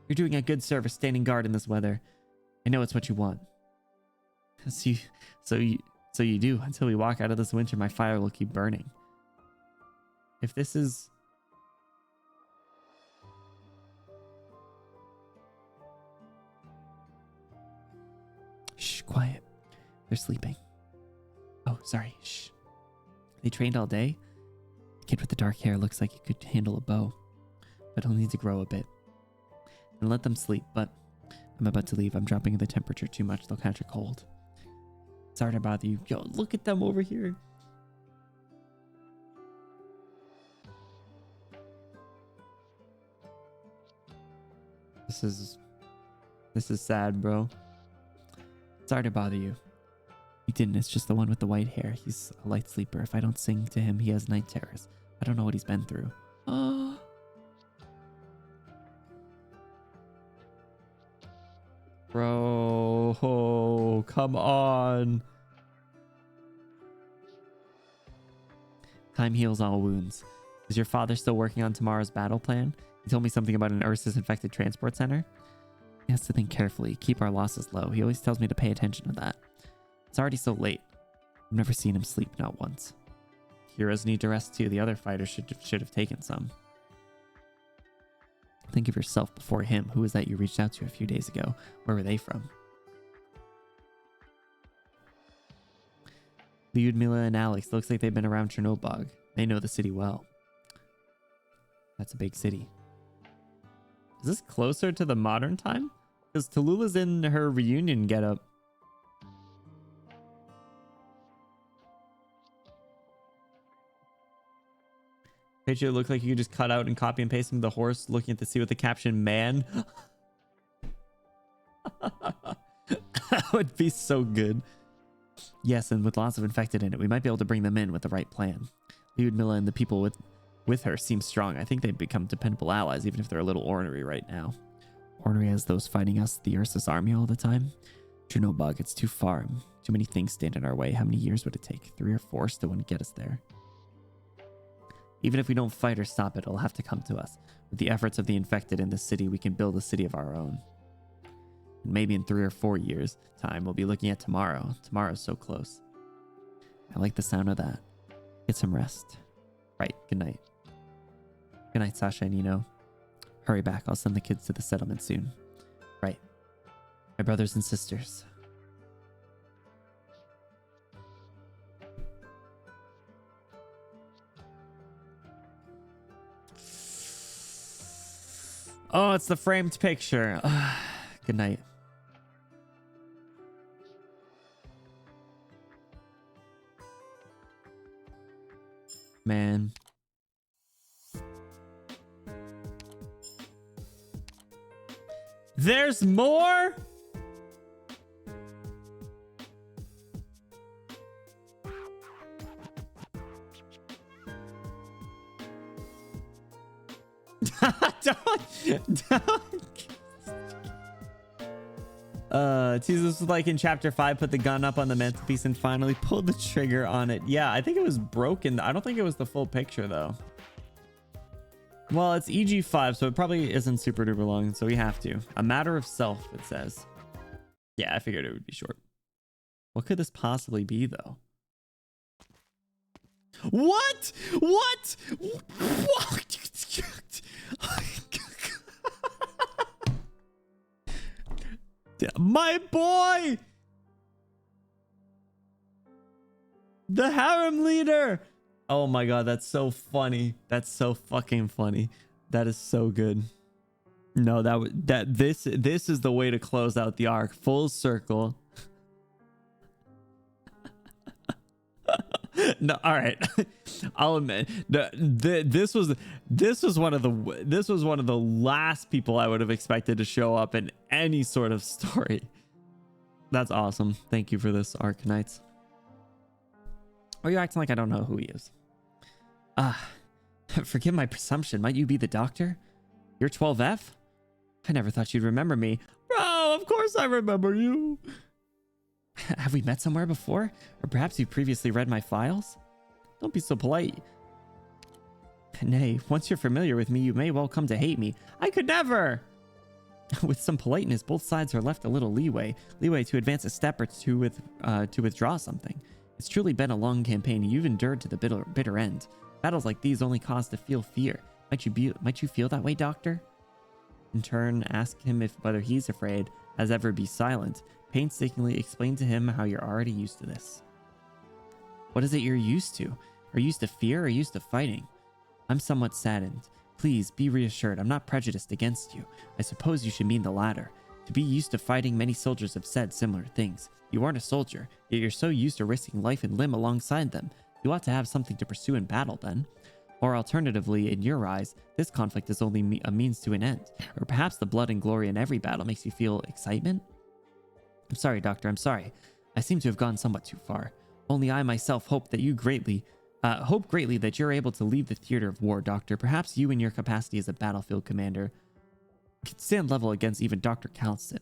You're doing a good service standing guard in this weather. I know it's what you want. So you do. Until we walk out of this winter, my fire will keep burning. If this is... Shh, quiet. They're sleeping. Oh, sorry. Shh. They trained all day? The kid with the dark hair looks like he could handle a bow, but he'll need to grow a bit. And let them sleep, but I'm about to leave. I'm dropping the temperature too much. They'll catch a cold. Sorry to bother you. Yo, look at them over here. This is sad, bro. Sorry to bother you. You didn't. It's just the one with the white hair. He's a light sleeper. If I don't sing to him, he has night terrors. I don't know what he's been through. Oh. Bro, oh, come on. Time heals all wounds. Is your father still working on tomorrow's battle plan? He told me something about an Ursus infected transport center. He has to think carefully, keep our losses low. He always tells me to pay attention to that. It's already so late. I've never seen him sleep, not once. Heroes need to rest too. The other fighters should have taken some. Think of yourself before him. Who was that you reached out to a few days ago? Where were they from? Lyudmila and Alex. Looks like they've been around Chernobyl. They know the city well. That's a big city. Is this closer to the modern time? Because Tallulah's in her reunion getup. Picture looked like you could just cut out and copy and paste him the horse looking at the sea with the caption, man. That would be so good. Yes, and with lots of infected in it, we might be able to bring them in with the right plan. Lyudmila and the people with her seem strong. I think they've become dependable allies, even if they're a little ornery right now. Ornery as those fighting us, the Ursus army all the time? Chernobyl, it's too far. Too many things stand in our way. How many years would it take? 3 or 4 still wouldn't get us there. Even if we don't fight or stop it, it'll have to come to us. With the efforts of the infected in the city, we can build a city of our own. And maybe in 3 or 4 years' time, we'll be looking at tomorrow. Tomorrow's so close. I like the sound of that. Get some rest. Right, good night. Good night, Sasha and Nino. Hurry back, I'll send the kids to the settlement soon. Right. My brothers and sisters. Oh, it's the framed picture. Good night. Man. There's more? Teases was like in chapter 5, put the gun up on the mantelpiece and finally pulled the trigger on it. Yeah, I think it was broken. I don't think it was the full picture though. Well, it's EG5, so it probably isn't super duper long, so we have to. A matter of self, it says. Yeah, I figured it would be short. What could this possibly be though? What? What? My boy! The harem leader! Oh my god, that's so funny. That's so fucking funny. That is so good. No, this is the way to close out the arc. Full circle. No, all right. I'll admit this was one of the last people I would have expected to show up in any sort of story. That's awesome. Thank you for this, Arknights. Or you're acting like I don't know who he is. Forgive my presumption. Might you be the doctor? You're 12F? I never thought you'd remember me. Bro, of course I remember you. Have we met somewhere before? Or perhaps you previously read my files? Don't be so polite. Nay, once you're familiar with me, you may well come to hate me. I could never! With some politeness, both sides are left a little leeway to advance a step or two to withdraw something. It's truly been a long campaign. You've endured to the bitter end. Battles like these only cause to feel fear. Might you feel that way, Doctor? In turn, ask him whether he's afraid, as ever be silent. Painstakingly explain to him how you're already used to this. What is it you're used to? Are you used to fear or used to fighting? I'm somewhat saddened. Please be reassured, I'm not prejudiced against you. I suppose you should mean the latter. To be used to fighting, many soldiers have said similar things. You aren't a soldier, yet you're so used to risking life and limb alongside them. You ought to have something to pursue in battle then. Or alternatively, in your eyes, this conflict is only a means to an end. Or perhaps the blood and glory in every battle makes you feel excitement? I'm sorry, Doctor, I'm sorry. I seem to have gone somewhat too far. Only I myself hope greatly that you're able to leave the theater of war, Doctor. Perhaps you in your capacity as a battlefield commander can stand level against even Dr. Calston.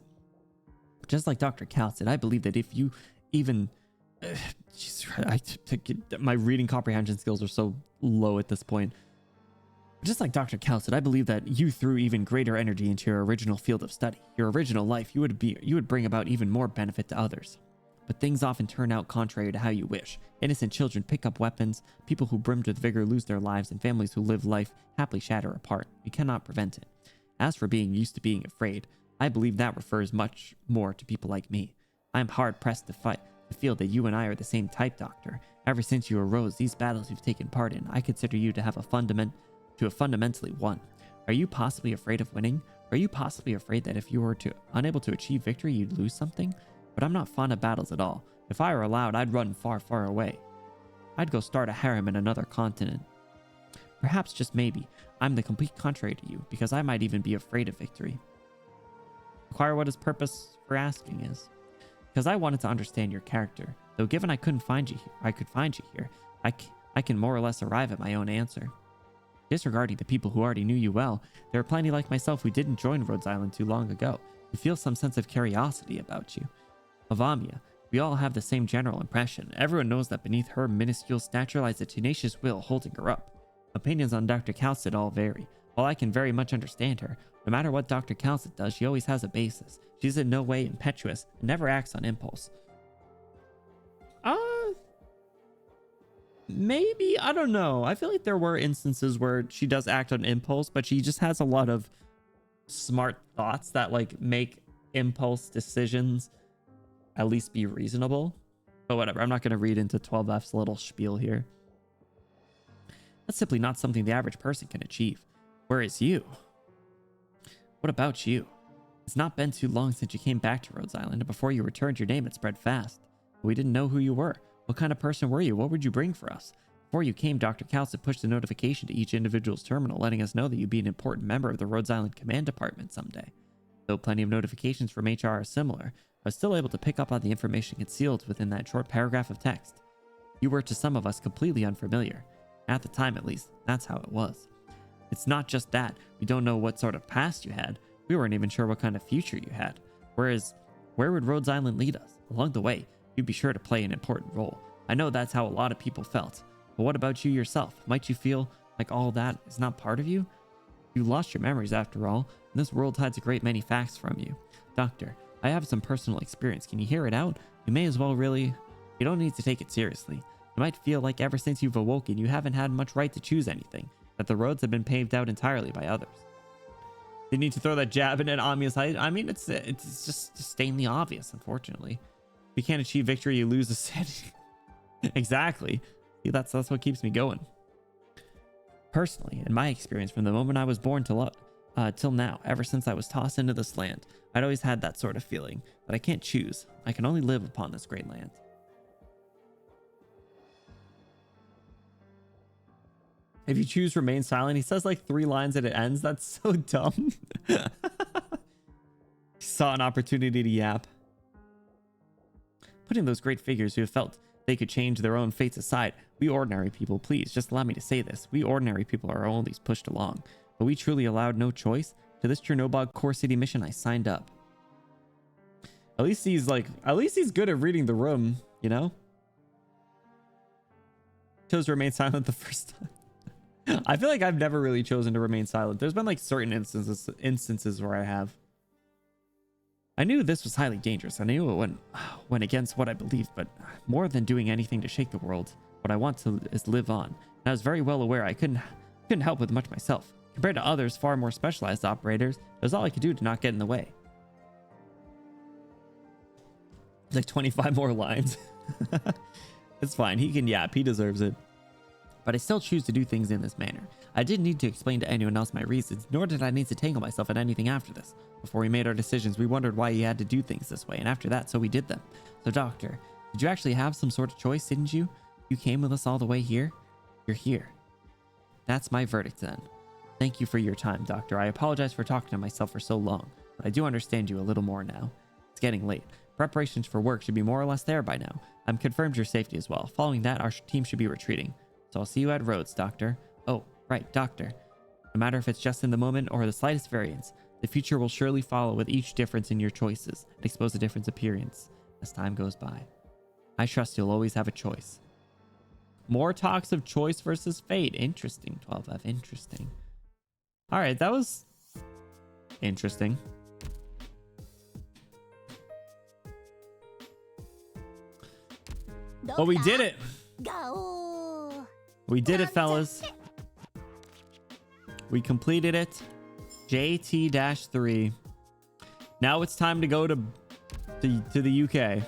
Just like Dr. Calston, I believe that if you even... my reading comprehension skills are so low at this point. Just like Dr. Calston, I believe that you threw even greater energy into your original field of study, your original life. You would bring about even more benefit to others. But things often turn out contrary to how you wish. Innocent children pick up weapons, people who brimmed with vigor lose their lives, and families who live life happily shatter apart. You cannot prevent it. As for being used to being afraid, I believe that refers much more to people like me. I am hard-pressed to feel that you and I are the same type, Doctor. Ever since you arose, these battles you've taken part in, I consider you to have fundamentally won. Are you possibly afraid of winning? Are you possibly afraid that if you were unable to achieve victory, you'd lose something? But I'm not fond of battles at all. If I were allowed, I'd run far, far away. I'd go start a harem in another continent. Perhaps, just maybe, I'm the complete contrary to you, because I might even be afraid of victory. Inquire what his purpose for asking is. Because I wanted to understand your character, though given I could find you here, I can more or less arrive at my own answer. Disregarding the people who already knew you well, there are plenty like myself who didn't join Rhodes Island too long ago, who feel some sense of curiosity about you. Of Amia, we all have the same general impression. Everyone knows that beneath her minuscule stature lies a tenacious will holding her up. Opinions on Dr. Calston all vary. While I can very much understand her, no matter what Dr. Calston does, she always has a basis. She's in no way impetuous and never acts on impulse. Maybe, I don't know. I feel like there were instances where she does act on impulse, but she just has a lot of smart thoughts that like make impulse decisions at least be reasonable. But whatever, I'm not going to read into 12F's little spiel here. That's simply not something the average person can achieve. Whereas you, what about you? It's not been too long since you came back to Rhodes Island, and before you returned, your name had spread fast. We didn't know who you were. What kind of person were you? What would you bring for us? Before you came, Dr. Calston pushed a notification to each individual's terminal, letting us know that you'd be an important member of the Rhodes Island Command Department someday. Though plenty of notifications from HR are similar, I was still able to pick up on the information concealed within that short paragraph of text. You were to some of us completely unfamiliar. At the time, at least, that's how it was. It's not just that. We don't know what sort of past you had. We weren't even sure what kind of future you had. Whereas, where would Rhodes Island lead us? Along the way, you'd be sure to play an important role. I know that's how a lot of people felt. But what about you yourself? Might you feel like all that is not part of you? You lost your memories after all, and this world hides a great many facts from you. Doctor, I have some personal experience. Can you hear it out? You may as well really... You don't need to take it seriously. You might feel like ever since you've awoken, you haven't had much right to choose anything, that the roads have been paved out entirely by others. They need to throw that jab in at Amiya's height. I mean, it's just stainly obvious, unfortunately. If you can't achieve victory, you lose the city. Exactly. See, that's what keeps me going. Personally, in my experience, from the moment I was born till now, ever since I was tossed into this land, I'd always had that sort of feeling that I can't choose. I can only live upon this great land. If you choose remain silent, he says like 3 lines and it ends. That's so dumb. Saw an opportunity to yap. Putting those great figures who have felt they could change their own fates aside, we ordinary people, please, just allow me to say this. We ordinary people are always pushed along. But we truly allowed no choice. To this Chernobog core city mission, I signed up. At least he's good at reading the room, you know? Chose to remain silent the first time. I feel like I've never really chosen to remain silent. There's been like certain instances where I have. I knew this was highly dangerous. I knew it went against what I believed, but more than doing anything to shake the world, what I want to is live on. And I was very well aware I couldn't help with much myself. Compared to others, far more specialized operators, it was all I could do to not get in the way. It's like 25 more lines. It's fine. He can yap. He deserves it. But I still choose to do things in this manner. I didn't need to explain to anyone else my reasons, nor did I need to tangle myself in anything after this. Before we made our decisions, we wondered why he had to do things this way, and after that, so we did them. So, Doctor, did you actually have some sort of choice, didn't you? You came with us all the way here? You're here. That's my verdict then. Thank you for your time, Doctor. I apologize for talking to myself for so long, but I do understand you a little more now. It's getting late. Preparations for work should be more or less there by now. I'm confirmed your safety as well. Following that, our team should be retreating. So I'll see you at Rhodes, Doctor. Oh, right, Doctor. No matter if it's just in the moment or the slightest variance, the future will surely follow with each difference in your choices and expose a different appearance as time goes by. I trust you'll always have a choice. More talks of choice versus fate. Interesting, 12F. Interesting. All right, that was interesting. Well, we did it. Go. We did it, fellas. We completed it. JT-3. Now it's time to go to the UK.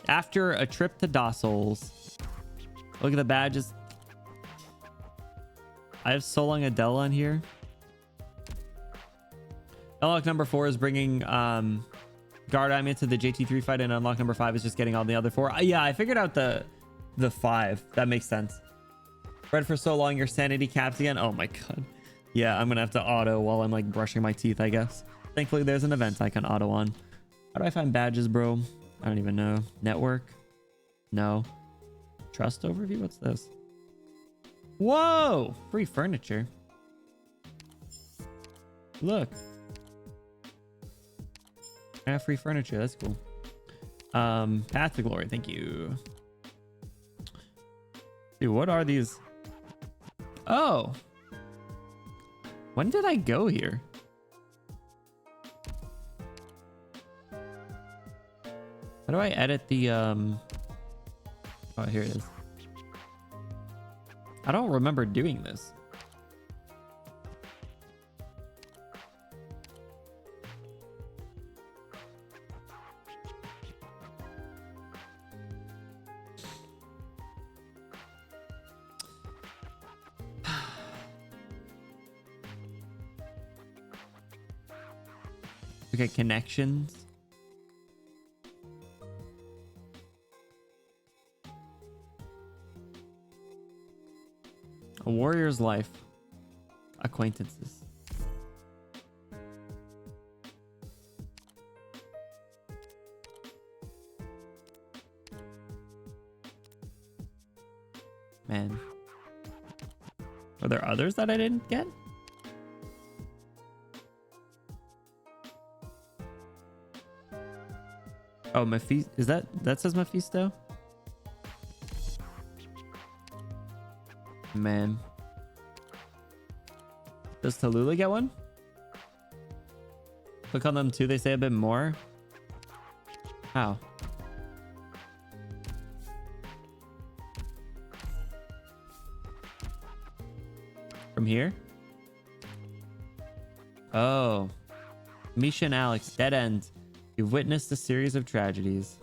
After a trip to Dossols. Look at the badges. I have So Long Adele on here. Unlock number 4 is bringing Guard Eye into the JT3 fight, and unlock number 5 is just getting all the other 4. Yeah, I figured out the 5. That makes sense. Read for so long, your sanity caps again. Oh my god. Yeah, I'm gonna have to auto while I'm like brushing my teeth, I guess. Thankfully, there's an event I can auto on. How do I find badges, bro? I don't even know. Network? No. Trust overview? What's this? Whoa! Free furniture. Look. I have free furniture. That's cool. Path to Glory. Thank you. Dude, what are these? Oh. When did I go here? How do I edit the oh, here it is. I don't remember doing this. Okay, connections. A warrior's life. Acquaintances. Man. Are there others that I didn't get? Oh, Mephisto. Is that says Mephisto? Man. Does Tallulah get one? Click on them too. They say a bit more. How? From here? Oh. Misha and Alex, dead end. You've witnessed a series of tragedies.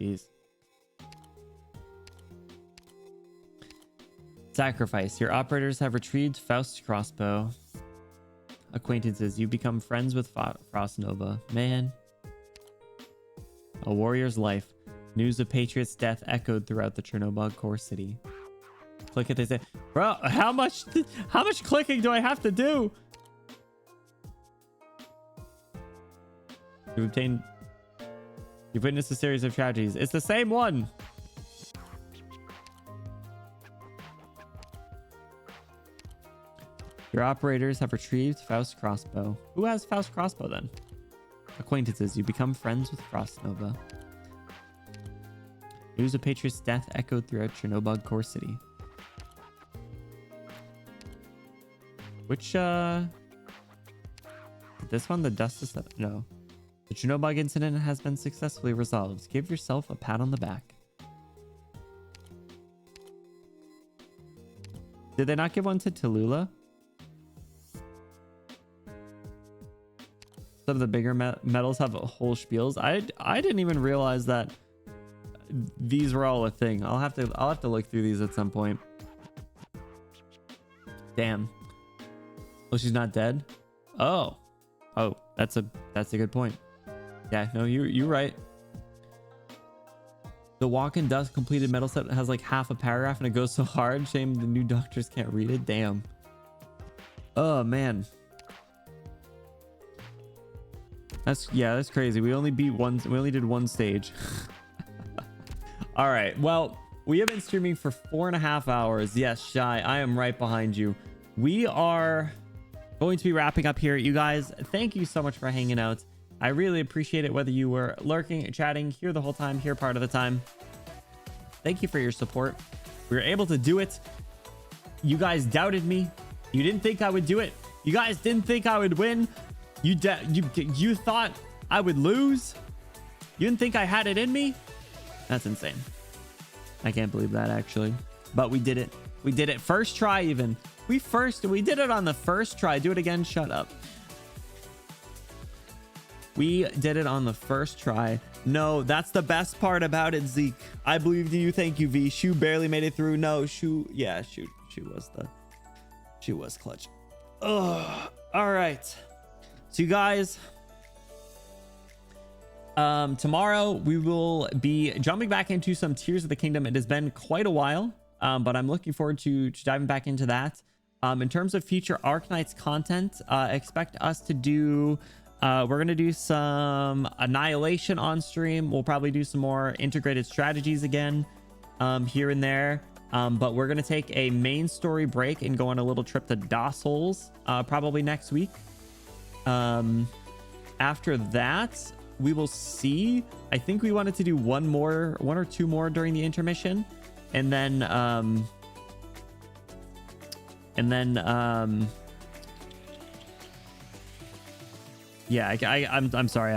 Jeez. Sacrifice. Your operators have retrieved Faust's crossbow. Acquaintances. You become friends with Frost Nova. Man. A warrior's life. News of Patriot's death echoed throughout the Chernobyl core city. Click it. They say, bro, how much clicking do I have to do? You've witnessed a series of tragedies. It's the same one. Your operators have retrieved Faust's crossbow. Who has Faust's crossbow then? Acquaintances. You become friends with Frost Nova. News of Patriot's death echoed throughout Chernobyl core city. Which this one, the dust is no. The Chernobyl incident has been successfully resolved. Give yourself a pat on the back. Did they not give one to Tallulah? Some of the bigger medals have whole spiels. I didn't even realize that these were all a thing. I'll have to look through these at some point. Damn. Oh, she's not dead? Oh. Oh, that's a good point. Yeah, no, you're right. The Walk in Dust completed metal set has like half a paragraph and it goes so hard. Shame the new doctors can't read it. Damn. Oh man. That's crazy. We only did one stage. All right. Well, we have been streaming for 4.5 hours. Yes, Shy, I am right behind you. We are going to be wrapping up here. You guys, thank you so much for hanging out. I really appreciate it, whether you were lurking, chatting, here the whole time, here part of the time. Thank you for your support. We were able to do it. You guys doubted me. You didn't think I would do it. You guys didn't think I would win. You thought I would lose. You didn't think I had it in me. That's insane. I can't believe that, actually. But we did it. We did it. First try, even. We did it on the first try. Do it again. Shut up. We did it on the first try. No, that's the best part about it, Zeke. I believed in you. Thank you, V. Shu barely made it through. No, Shu was clutch. Ugh. All right. So you guys, tomorrow we will be jumping back into some Tears of the Kingdom. It has been quite a while, but I'm looking forward to diving back into that. In terms of future Arknights content, expect us to do, we're going to do some Annihilation on stream. We'll probably do some more integrated strategies again, here and there. But we're going to take a main story break and go on a little trip to DOS holes, probably next week. After that, we will see. I think we wanted to do one or two more during the intermission, and then yeah, I'm sorry,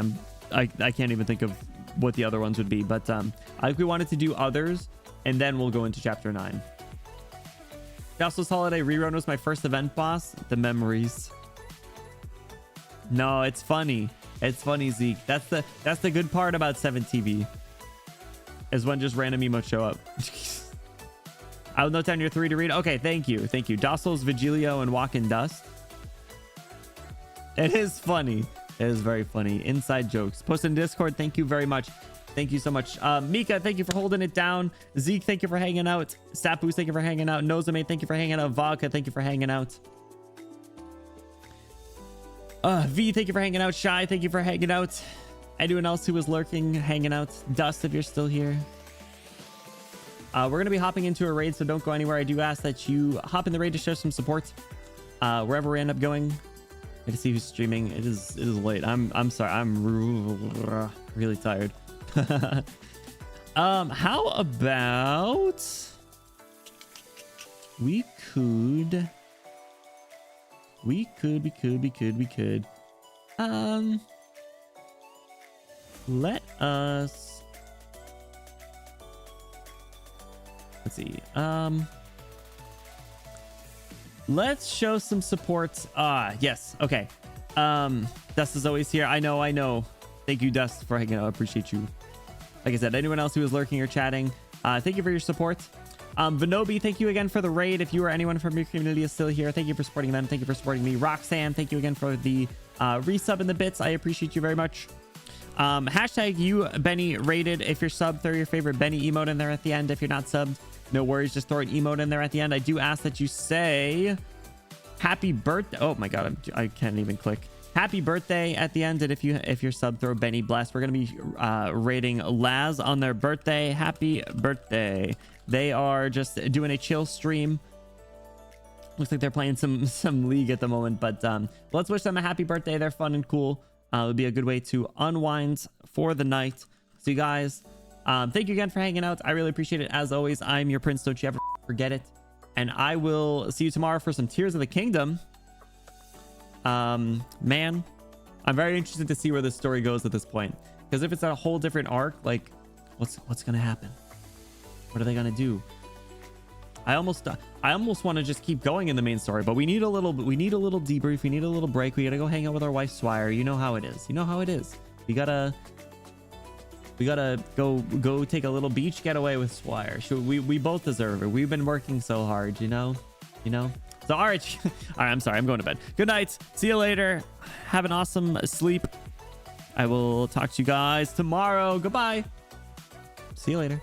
I can't even think of what the other ones would be, but I think we wanted to do others, and then we'll go into chapter 9. Jocelyn's Holiday Rerun was my first event boss. The memories. No, it's funny. It's funny, Zeke. That's the good part about 7TV. Is when just random emotes show up. I will note down your 3 to read. Okay, thank you. Thank you. Dossel's Vigilio and Walk in Dust. It is funny. It is very funny. Inside jokes. Post in Discord. Thank you very much. Thank you so much. Mika, thank you for holding it down. Zeke, thank you for hanging out. Sapus, thank you for hanging out. Nozame, thank you for hanging out. Vodka, thank you for hanging out. V, thank you for hanging out. Shy, thank you for hanging out. Anyone else who was lurking, hanging out. Dust, if you're still here. We're going to be hopping into a raid, so don't go anywhere. I do ask that you hop in the raid to show some support. Wherever we end up going. I can see who's streaming. It is late. I'm sorry. I'm really tired. How about we could let us, let's see, let's show some support. Yes, okay. Dust is always here. I know. Thank you, Dust, for hanging out. I appreciate you. Like I said, anyone else who is lurking or chatting, thank you for your support. Vanobi, thank you again for the raid. If you or anyone from your community is still here, thank you for supporting them. Thank you for supporting me. Roxanne, thank you again for the resub and the bits. I appreciate you very much. Hashtag you, Benny, rated. If you're subbed, throw your favorite Benny emote in there at the end. If you're not subbed, no worries. Just throw an emote in there at the end. I do ask that you say happy birthday. Oh my God, I can't even click. Happy birthday at the end. And if you're sub, throw Benny bless. We're gonna be rating Laz on their birthday. Happy birthday. They are just doing a chill stream. Looks like they're playing some league at the moment, but let's wish them a happy birthday. They're fun and cool. It'll be a good way to unwind for the night. So you guys, thank you again for hanging out. I really appreciate it. As always, I'm your prince. Don't you ever forget it. And I will see you tomorrow for some Tears of the Kingdom. Man, I'm very interested to see where this story goes at this point, because if it's a whole different arc, like what's gonna happen? What are they gonna do? I almost want to just keep going in the main story, but we need a little debrief. We need a little break. We gotta go hang out with our wife Swire. You know how it is. We gotta go take a little beach getaway with Swire. We both deserve it. We've been working so hard, you know. So all right, I'm sorry, I'm going to bed. Good night. See you later. Have an awesome sleep. I will talk to you guys tomorrow. Goodbye. See you later.